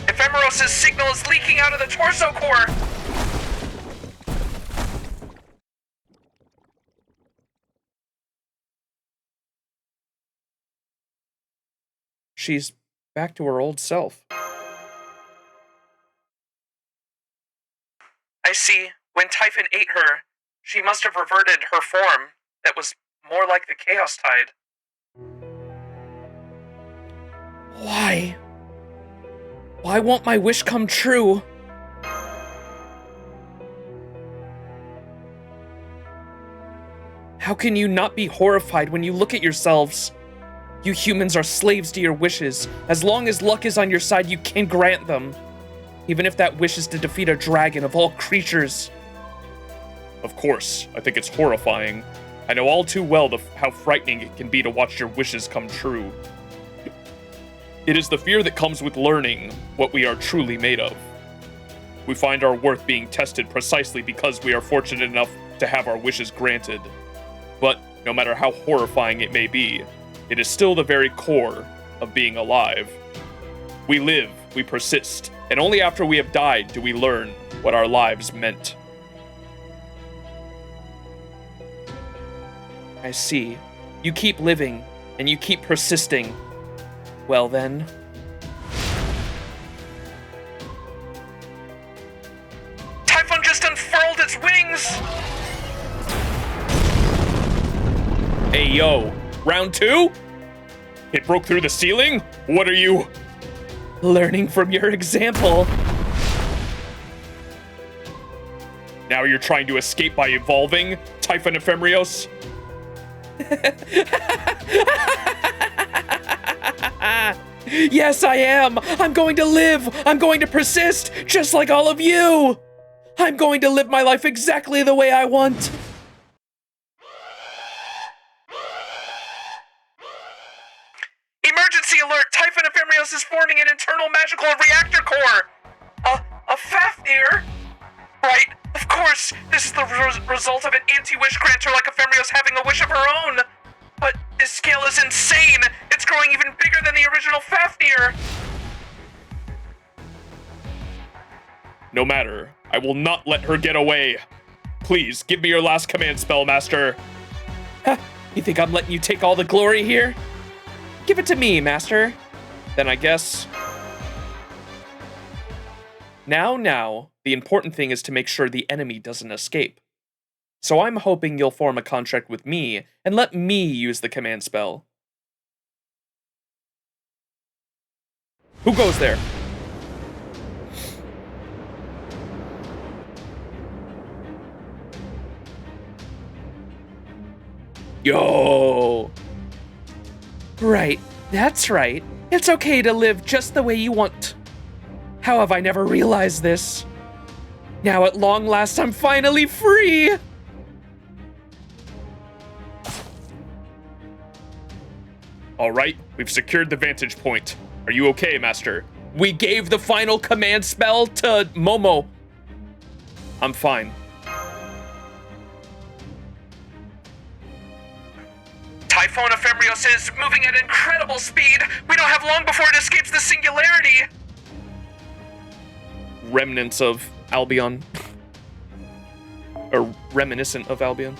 Ephemeros' signal is leaking out of the torso core. She's back to her old self. I see. When Typhon ate her, she must have reverted her form that was more like the Chaos Tide. Why? Why won't my wish come true? How can you not be horrified when you look at yourselves? You humans are slaves to your wishes. As long as luck is on your side, you can grant them. Even if that wish is to defeat a dragon of all creatures. Of course, I think it's horrifying. I know all too well how frightening it can be to watch your wishes come true. It is the fear that comes with learning what we are truly made of. We find our worth being tested precisely because we are fortunate enough to have our wishes granted. But no matter how horrifying it may be, it is still the very core of being alive. We live, we persist, and only after we have died do we learn what our lives meant. I see. You keep living, and you keep persisting. Well then. Typhon just unfurled its wings! Hey yo, round 2? It broke through the ceiling? What are you? Learning from your example. Now you're trying to escape by evolving, Typhon Ephemeros? Yes, I am! I'm going to live! I'm going to persist, just like all of you! I'm going to live my life exactly the way I want! Emergency alert! Typhon Ephemeros is forming an internal magical reactor core! A Fafnir? Right, of course! This is the result of an anti-wish granter like Ephemeros having a wish of her own! But this scale is insane! It's growing even bigger than the original Fafnir! No matter, I will not let her get away. Please, give me your last command spell, Master. Ha! You think I'm letting you take all the glory here? Give it to me, Master. Then I guess... Now, the important thing is to make sure the enemy doesn't escape. So I'm hoping you'll form a contract with me and let me use the command spell. Who goes there? Yo! Right, that's right. It's okay to live just the way you want. How have I never realized this? Now at long last, I'm finally free! Alright, we've secured the vantage point. Are you okay, Master? We gave the final command spell to Momo. I'm fine. Typhon Ephemeros is moving at incredible speed! We don't have long before it escapes the singularity! Remnants of Albion. Or reminiscent of Albion.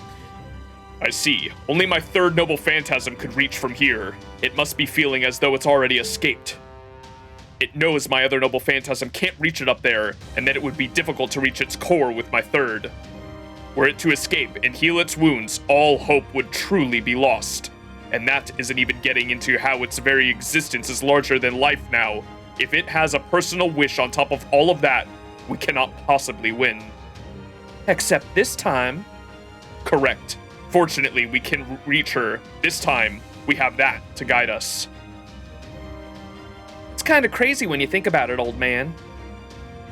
I see. Only my third noble phantasm could reach from here. It must be feeling as though it's already escaped. It knows my other noble phantasm can't reach it up there, and that it would be difficult to reach its core with my third. Were it to escape and heal its wounds, all hope would truly be lost. And that isn't even getting into how its very existence is larger than life now. If it has a personal wish on top of all of that, we cannot possibly win. Except this time. Correct. Fortunately, we can reach her. This time, we have that to guide us. It's kind of crazy when you think about it, old man.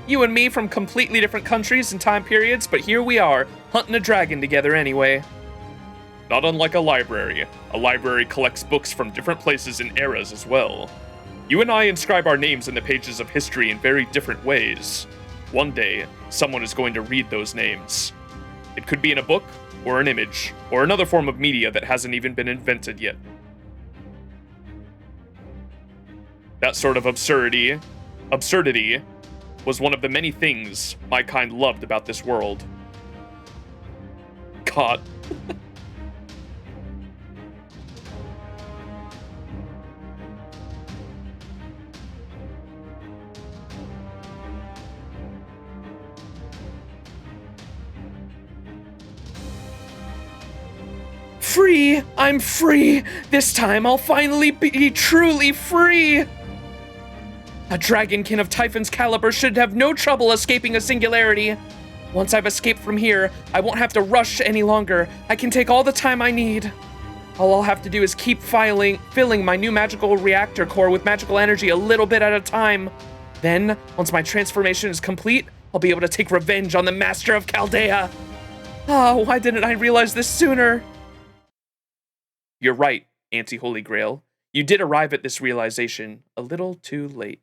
You and me from completely different countries and time periods, but here we are, hunting a dragon together anyway. Not unlike a library. A library collects books from different places and eras as well. You and I inscribe our names in the pages of history in very different ways. One day, someone is going to read those names. It could be in a book, or an image, or another form of media that hasn't even been invented yet. That sort of absurdity was one of the many things my kind loved about this world. God. Free! I'm free! This time I'll finally be truly free! A dragonkin of Typhon's caliber should have no trouble escaping a singularity. Once I've escaped from here, I won't have to rush any longer. I can take all the time I need. All I'll have to do is keep filling my new magical reactor core with magical energy a little bit at a time. Then, once my transformation is complete, I'll be able to take revenge on the Master of Chaldea. Oh, why didn't I realize this sooner? You're right, Anti-Holy Grail. You did arrive at this realization a little too late.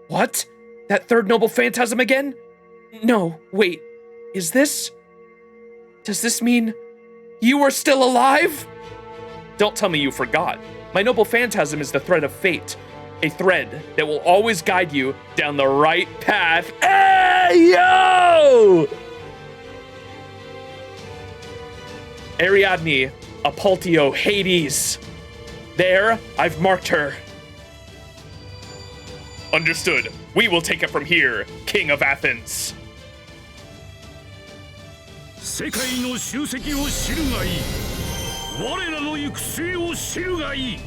What? That third noble phantasm again? No, wait. Is this... Does this mean you are still alive? Don't tell me you forgot. My noble phantasm is the thread of fate. A thread that will always guide you down the right path. Hey, yo! Ariadne, Apultio, Hades. There, I've marked her. Understood. We will take it from here, King of Athens. 世界の集積を知るがいい。我らの行く末を知るがいい。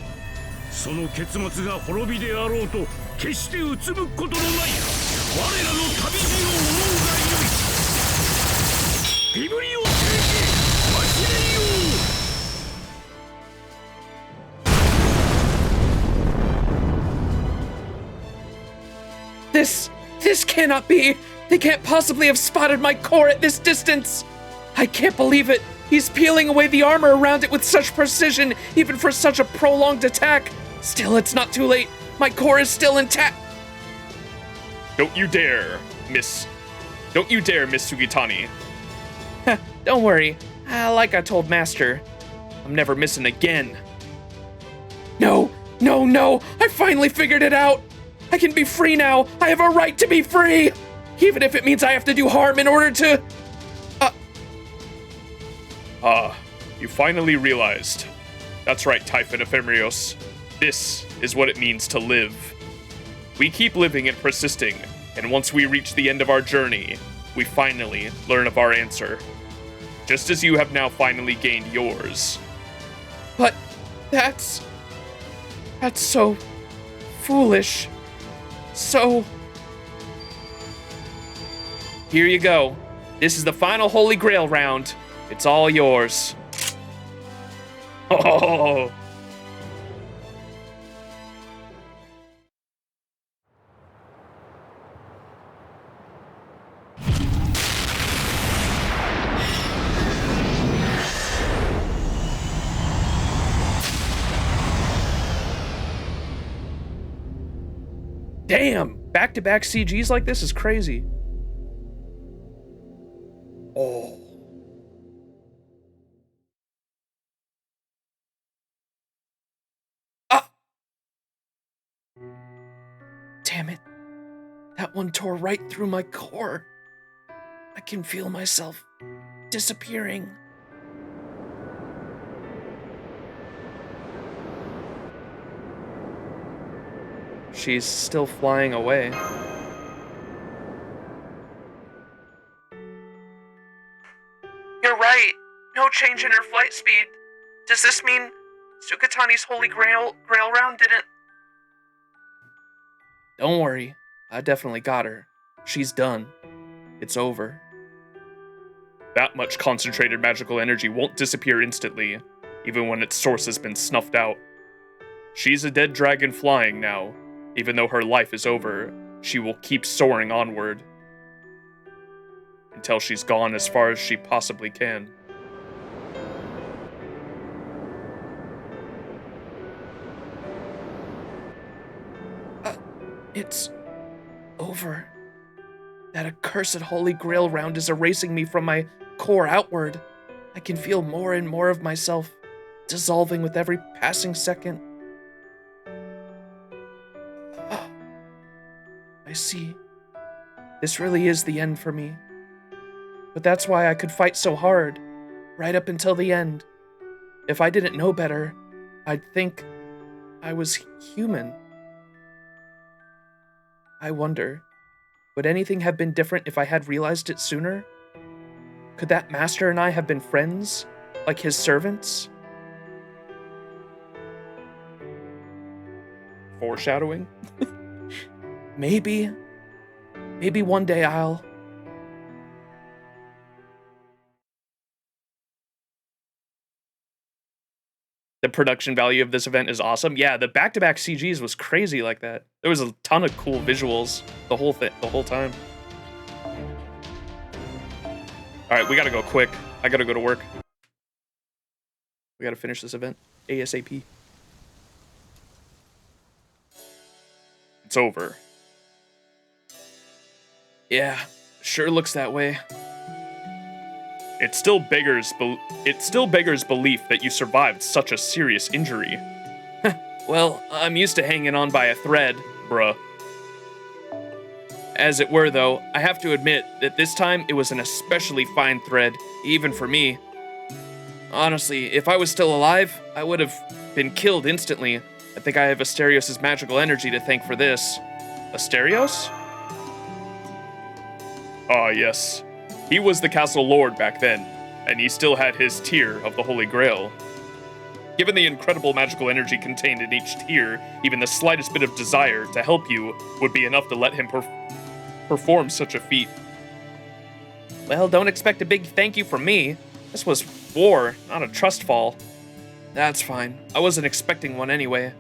その結末が滅びであろうと決してうつむくことのない我らの旅路を追うがよい。ビブリオテーキ走れよ。 This cannot be! They can't possibly have spotted my core at this distance! I can't believe it! He's peeling away the armor around it with such precision, even for such a prolonged attack! Still, it's not too late! My core is still intact! Don't you dare, Miss Sugitani. Don't worry. Like I told Master, I'm never missing again. No! I finally figured it out! I can be free now! I have a right to be free! Even if it means I have to do harm in order to... You finally realized. That's right, Typhon Ephemerios. This is what it means to live. We keep living and persisting, and once we reach the end of our journey, we finally learn of our answer. Just as you have now finally gained yours. But that's so foolish. So... Here you go. This is the final Holy Grail round. It's all yours. Oh! Damn! Back-to-back CGs like this is crazy. Oh. Ah! Damn it. That one tore right through my core. I can feel myself disappearing. She's still flying away. You're right. No change in her flight speed. Does this mean Sukatani's Holy Grail round didn't... Don't worry. I definitely got her. She's done. It's over. That much concentrated magical energy won't disappear instantly, even when its source has been snuffed out. She's a dead dragon flying now. Even though her life is over, she will keep soaring onward. Until she's gone as far as she possibly can. It's over. That accursed Holy Grail round is erasing me from my core outward. I can feel more and more of myself dissolving with every passing second. I see. This really is the end for me. But that's why I could fight so hard, right up until the end. If I didn't know better, I'd think I was human. I wonder, Would anything have been different if I had realized it sooner? Could that master and I have been friends? Like his servants? Foreshadowing? Maybe. Maybe one day I'll... The production value of this event is awesome. Yeah, the back-to-back CGs was crazy like that. There was a ton of cool visuals the whole time. All right, we gotta go quick. I gotta go to work. We gotta finish this event ASAP. It's over. Yeah, sure looks that way. It still beggars belief that you survived such a serious injury. Well, I'm used to hanging on by a thread, bruh. As it were, though, I have to admit that this time it was an especially fine thread, even for me. Honestly, if I was still alive, I would have been killed instantly. I think I have Asterios' magical energy to thank for this. Asterios? Ah, yes. He was the castle lord back then, and he still had his tier of the Holy Grail. Given the incredible magical energy contained in each tier, even the slightest bit of desire to help you would be enough to let him perform such a feat. Well, don't expect a big thank you from me. This was war, not a trust fall. That's fine. I wasn't expecting one anyway.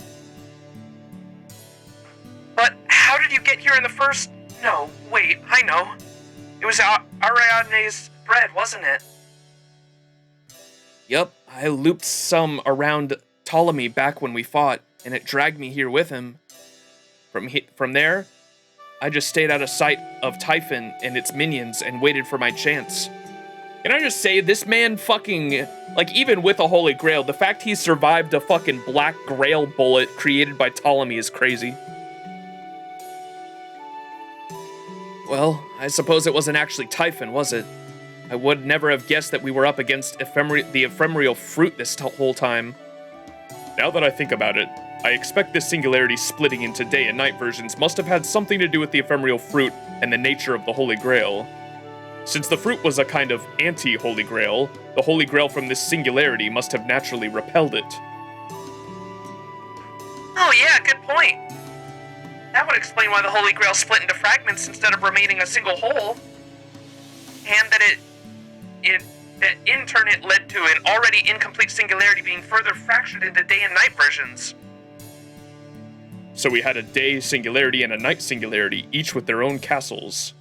But how did you get here in the first... No, wait, I know. It was Ariadne's thread, wasn't it? Yup, I looped some around Ptolemy back when we fought, and it dragged me here with him. From there, I just stayed out of sight of Typhon and its minions and waited for my chance. Can I just say, this man fucking, like, even with a Holy Grail, the fact he survived a fucking black Grail bullet created by Ptolemy is crazy. Well, I suppose it wasn't actually Typhon, was it? I would never have guessed that we were up against the ephemeral fruit this whole time. Now that I think about it, I expect this singularity splitting into day and night versions must have had something to do with the ephemeral fruit and the nature of the Holy Grail. Since the fruit was a kind of anti-Holy Grail, the Holy Grail from this singularity must have naturally repelled it. Oh yeah, good point. That would explain why the Holy Grail split into fragments instead of remaining a single whole. And that that in turn it led to an already incomplete singularity being further fractured into day and night versions. So we had a day singularity and a night singularity, each with their own castles.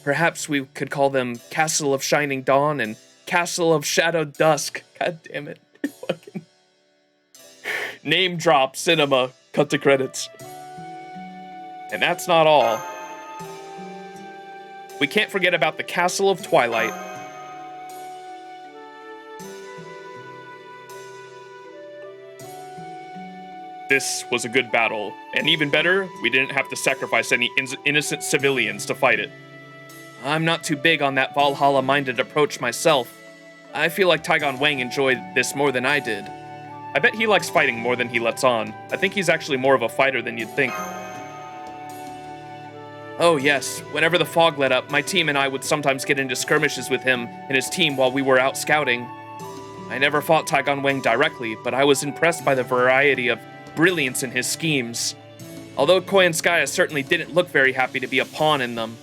Perhaps we could call them Castle of Shining Dawn and Castle of Shadowed Dusk. God damn it. Fucking name drop, cinema, cut to credits. And that's not all. We can't forget about the Castle of Twilight. This was a good battle, and even better, we didn't have to sacrifice any innocent civilians to fight it. I'm not too big on that Valhalla-minded approach myself. I feel like Taigon Wang enjoyed this more than I did. I bet he likes fighting more than he lets on. I think he's actually more of a fighter than you'd think. Oh yes, whenever the fog let up, my team and I would sometimes get into skirmishes with him and his team while we were out scouting. I never fought Taigon Wang directly, but I was impressed by the variety of brilliance in his schemes. Although Koyanskaya certainly didn't look very happy to be a pawn in them.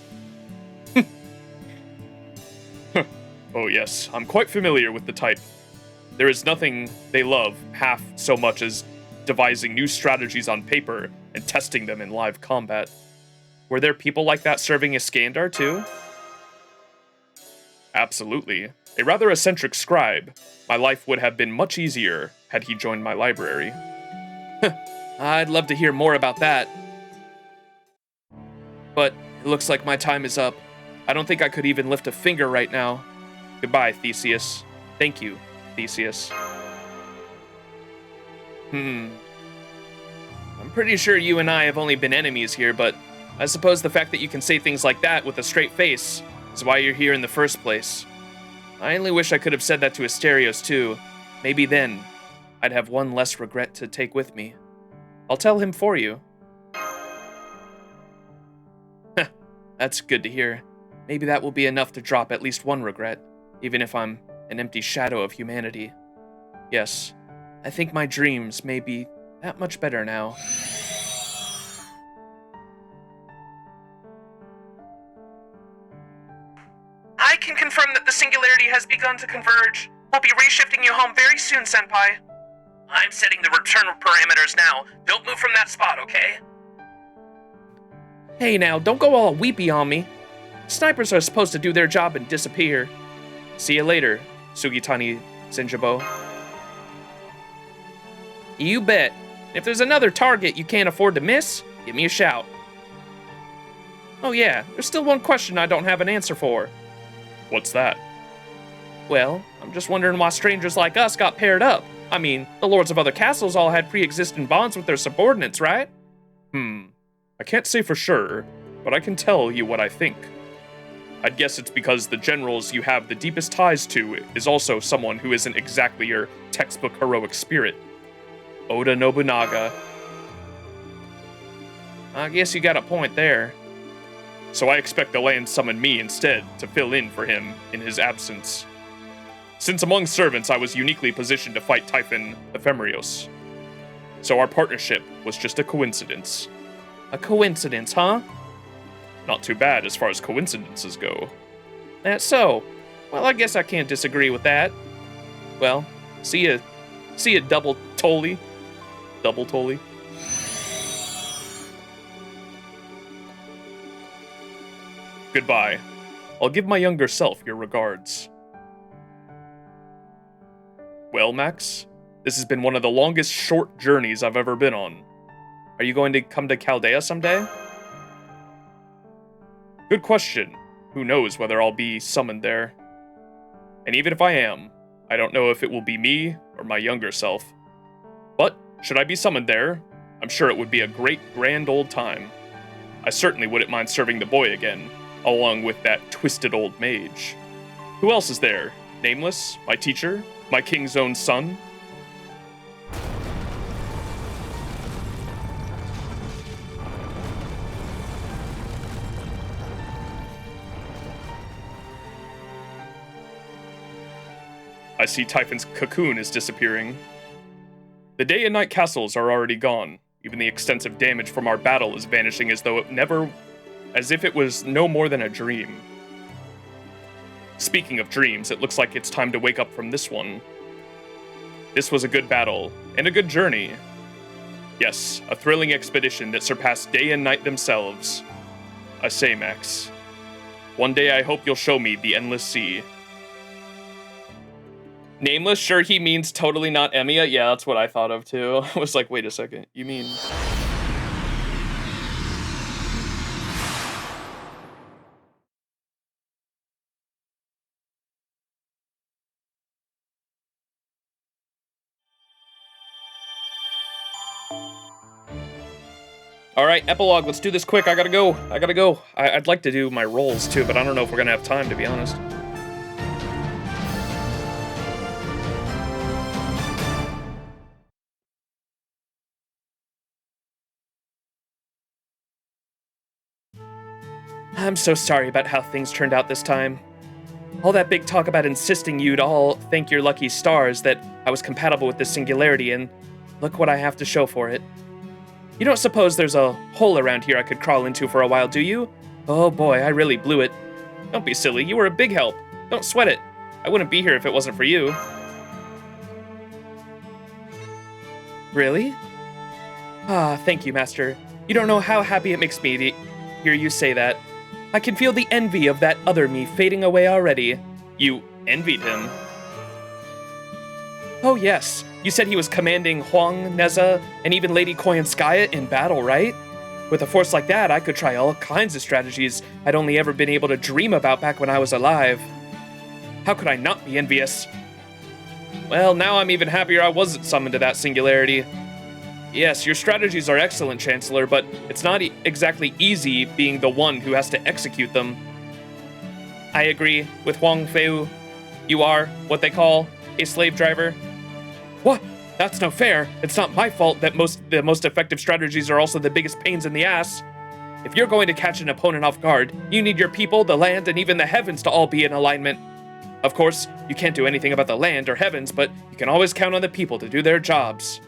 Oh yes, I'm quite familiar with the type. There is nothing they love half so much as devising new strategies on paper and testing them in live combat. Were there people like that serving Iskandar too? Absolutely. A rather eccentric scribe. My life would have been much easier had he joined my library. I'd love to hear more about that. But it looks like my time is up. I don't think I could even lift a finger right now. Goodbye, Theseus. Thank you, Theseus. I'm pretty sure you and I have only been enemies here, but I suppose the fact that you can say things like that with a straight face is why you're here in the first place. I only wish I could have said that to Asterios too. Maybe then, I'd have one less regret to take with me. I'll tell him for you. I That's good to hear. Maybe that will be enough to drop at least one regret, even if I'm an empty shadow of humanity. Yes, I think my dreams may be that much better now. I can confirm that the singularity has begun to converge. We'll be reshifting you home very soon, Senpai. I'm setting the return parameters now. Don't move from that spot, okay? Hey now, don't go all weepy on me. Snipers are supposed to do their job and disappear. See you later, Sugitani Senjabo. You bet. If there's another target you can't afford to miss, give me a shout. Oh yeah, there's still one question I don't have an answer for. What's that? Well, I'm just wondering why strangers like us got paired up. I mean, the lords of other castles all had pre-existing bonds with their subordinates, right? I can't say for sure, but I can tell you what I think. I'd guess it's because the generals you have the deepest ties to is also someone who isn't exactly your textbook heroic spirit. Oda Nobunaga. I guess you got a point there. So I expect the land summon me instead to fill in for him in his absence. Since among servants I was uniquely positioned to fight Typhon Ephemerios. So our partnership was just a coincidence. A coincidence, huh? Not too bad as far as coincidences go. That's so. Well, I guess I can't disagree with that. Well, see ya, Double Tolly. Double Tolly. Goodbye. I'll give my younger self your regards. Well, Max, this has been one of the longest short journeys I've ever been on. Are you going to come to Chaldea someday? Good question. Who knows whether I'll be summoned there. And even if I am, I don't know if it will be me or my younger self. But, should I be summoned there, I'm sure it would be a great grand old time. I certainly wouldn't mind serving the boy again, along with that twisted old mage. Who else is there? Nameless? My teacher? My king's own son? I see Typhon's cocoon is disappearing. The day and night castles are already gone. Even the extensive damage from our battle is vanishing as if it was no more than a dream. Speaking of dreams, it looks like it's time to wake up from this one. This was a good battle, and a good journey. Yes, a thrilling expedition that surpassed day and night themselves. I say, Max, one day I hope you'll show me the endless sea. Nameless, sure he means totally not Emiya? Yeah, that's what I thought of too. I was like, wait a second, you mean... Alright, epilogue, let's do this quick, I gotta go. I'd like to do my rolls too, but I don't know if we're gonna have time, to be honest. I'm so sorry about how things turned out this time. All that big talk about insisting you'd all thank your lucky stars that I was compatible with this singularity, and look what I have to show for it. You don't suppose there's a hole around here I could crawl into for a while, do you? Oh boy, I really blew it. Don't be silly, you were a big help. Don't sweat it. I wouldn't be here if it wasn't for you. Really? Ah, thank you, Master. You don't know how happy it makes me to hear you say that. I can feel the envy of that other me fading away already. You envied him? Oh yes, you said he was commanding Huang, Neza, and even Lady Koyanskaya in battle, right? With a force like that, I could try all kinds of strategies I'd only ever been able to dream about back when I was alive. How could I not be envious? Well, now I'm even happier I wasn't summoned to that singularity. Yes, your strategies are excellent, Chancellor, but it's not exactly easy being the one who has to execute them. I agree with Huang Feiyu. You are what they call a slave driver. What? That's no fair. It's not my fault that the most effective strategies are also the biggest pains in the ass. If you're going to catch an opponent off guard, you need your people, the land, and even the heavens to all be in alignment. Of course, you can't do anything about the land or heavens, but you can always count on the people to do their jobs.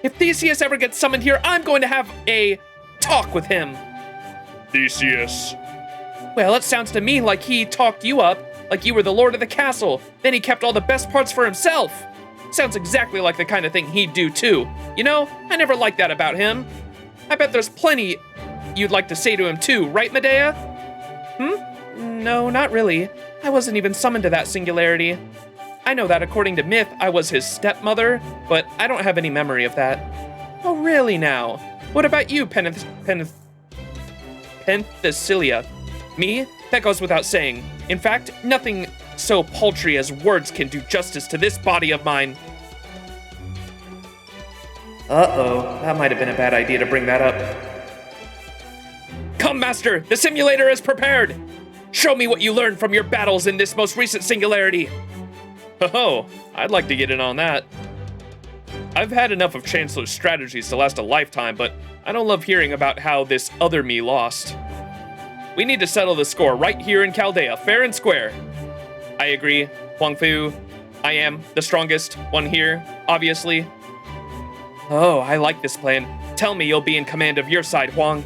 If Theseus ever gets summoned here, I'm going to have a talk with him. Theseus. Well, it sounds to me like he talked you up, like you were the lord of the castle. Then he kept all the best parts for himself. Sounds exactly like the kind of thing he'd do too. You know, I never liked that about him. I bet there's plenty you'd like to say to him too, right, Medea? No, not really. I wasn't even summoned to that singularity. I know that according to myth, I was his stepmother, but I don't have any memory of that. Oh, really now? What about you, Penthesilea? Me? That goes without saying. In fact, nothing so paltry as words can do justice to this body of mine. Uh-oh, that might have been a bad idea to bring that up. Come, Master! The simulator is prepared! Show me what you learned from your battles in this most recent singularity! Oh, I'd like to get in on that. I've had enough of Chancellor's strategies to last a lifetime, but I don't love hearing about how this other me lost. We need to settle the score right here in Chaldea, fair and square. I agree, Huang Fu. I am the strongest one here, obviously. Oh, I like this plan. Tell me you'll be in command of your side, Huang.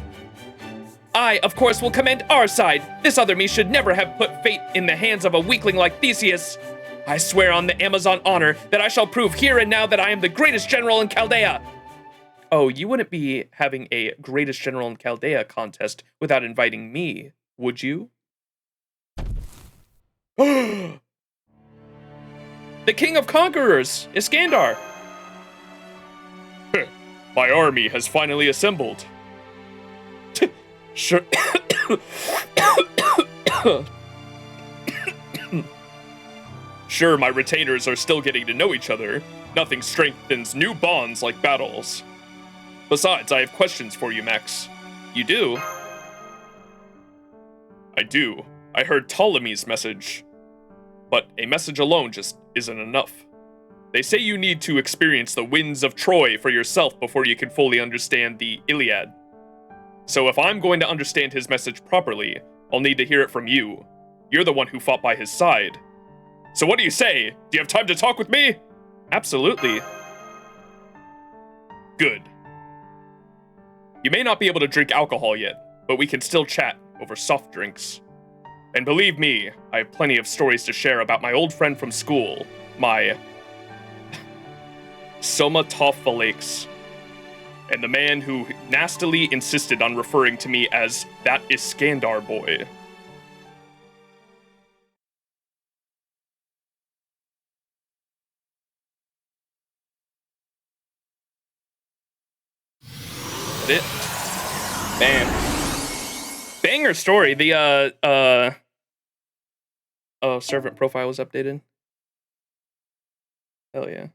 I, of course, will command our side. This other me should never have put fate in the hands of a weakling like Theseus. I swear on the Amazon honor that I shall prove here and now that I am the greatest general in Chaldea. Oh, you wouldn't be having a greatest general in Chaldea contest without inviting me, would you? The King of Conquerors, Iskandar. My army has finally assembled. Sure. Sure, my retainers are still getting to know each other. Nothing strengthens new bonds like battles. Besides, I have questions for you, Max. You do? I do. I heard Ptolemy's message. But a message alone just isn't enough. They say you need to experience the winds of Troy for yourself before you can fully understand the Iliad. So if I'm going to understand his message properly, I'll need to hear it from you. You're the one who fought by his side. So what do you say? Do you have time to talk with me? Absolutely. Good. You may not be able to drink alcohol yet, but we can still chat over soft drinks. And believe me, I have plenty of stories to share about my old friend from school, my Somatophalax, and the man who nastily insisted on referring to me as that Iskandar boy. It. Bam. Banger story. The oh, servant profile was updated. Hell yeah.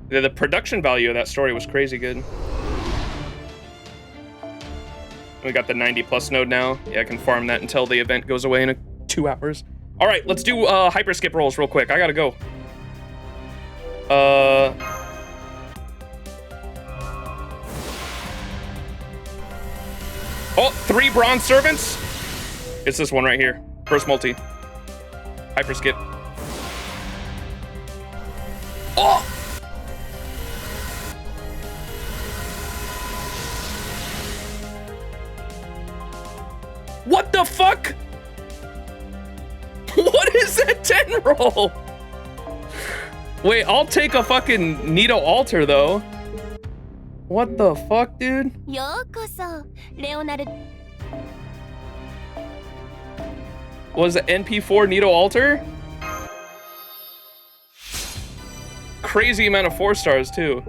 The production value of that story was crazy good. We got the 90+ node now. Yeah, I can farm that until the event goes away in 2 hours. All right, let's do hyper skip rolls real quick. I gotta go. Oh, 3 bronze servants. It's this one right here. First multi. Hyper skip. Oh! What the fuck? What is that 10 roll? Wait, I'll take a fucking Nito altar though. What the fuck, dude? ようこそレオナルド Was it NP4 Nito altar? Crazy amount of 4 stars too.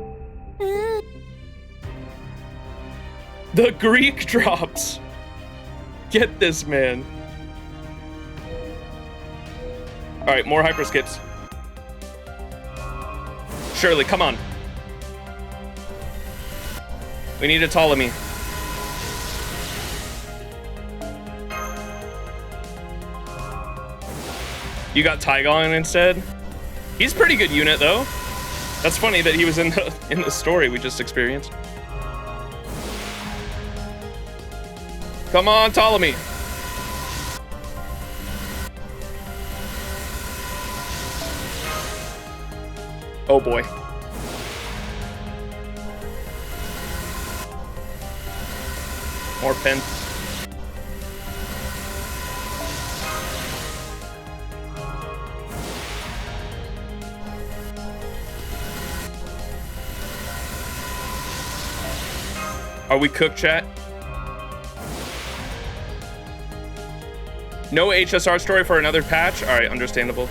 The Greek drops. Get this, man. All right, more hyper skips. Shirley, come on. We need a Ptolemy. You got Tygon instead? He's pretty good unit, though. That's funny that he was in the story we just experienced. Come on, Ptolemy. Oh boy. More pen. Are we cooked, chat? No HSR story for another patch? All right, understandable.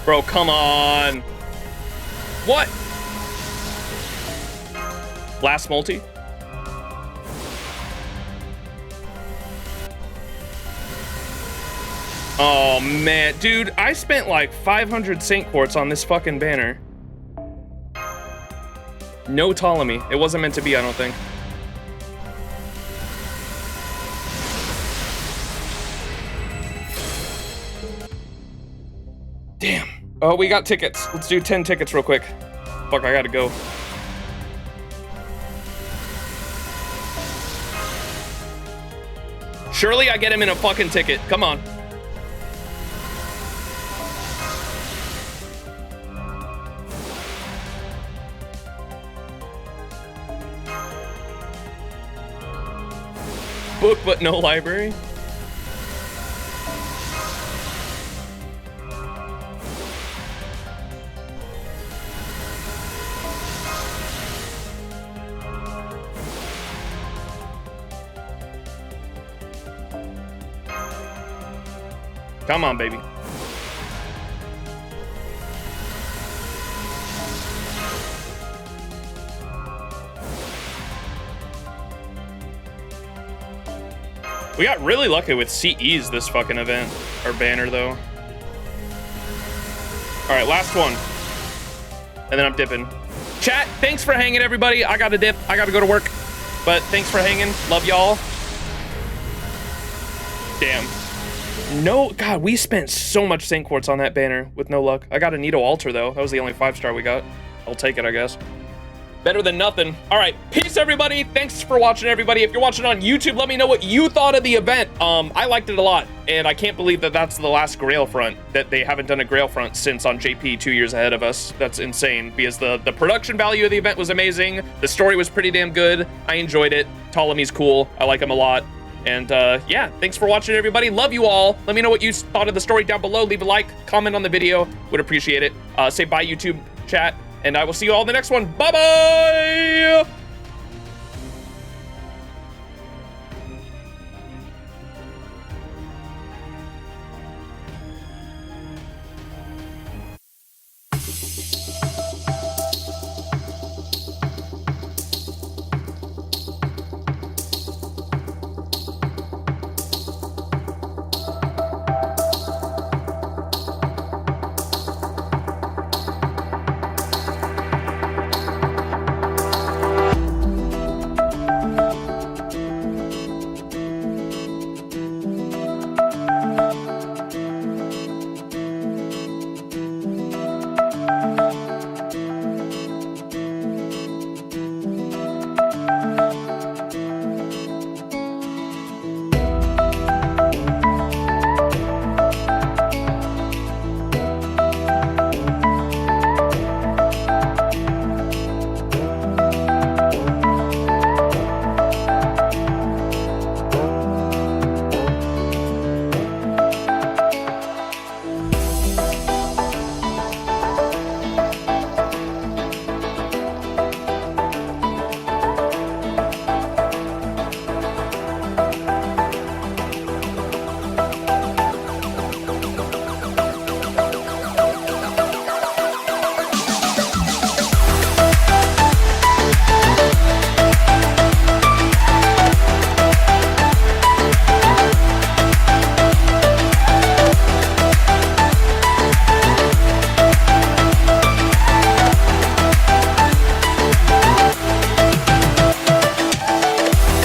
Bro, come on. What? Last multi? Oh man, dude, I spent like 500 Saint Quartz on this fucking banner. No Ptolemy. It wasn't meant to be, I don't think. Damn. Oh, we got tickets. Let's do 10 tickets real quick. Fuck, I gotta go. Surely I get him in a fucking ticket. Come on. Book, but no library. Come on, baby. We got really lucky with CEs this fucking event, or banner though. All right, last one. And then I'm dipping. Chat, thanks for hanging, everybody. I gotta dip, I gotta go to work. But thanks for hanging, love y'all. Damn. No, God, we spent so much Saint Quartz on that banner with no luck. I got a Nito Altar though. That was the only 5-star we got. I'll take it, I guess. Better than nothing. All right, peace everybody. Thanks for watching, everybody. If you're watching on YouTube, let me know what you thought of the event. I liked it a lot, and I can't believe that that's the last Grail front, that they haven't done a Grail front since on JP 2 years ahead of us. That's insane, because the production value of the event was amazing. The story was pretty damn good. I enjoyed it. Ptolemy's cool. I like him a lot. And yeah, thanks for watching, everybody. Love you all. Let me know what you thought of the story down below. Leave a like, comment on the video. Would appreciate it. Say bye, YouTube chat. And I will see you all in the next one. Bye-bye!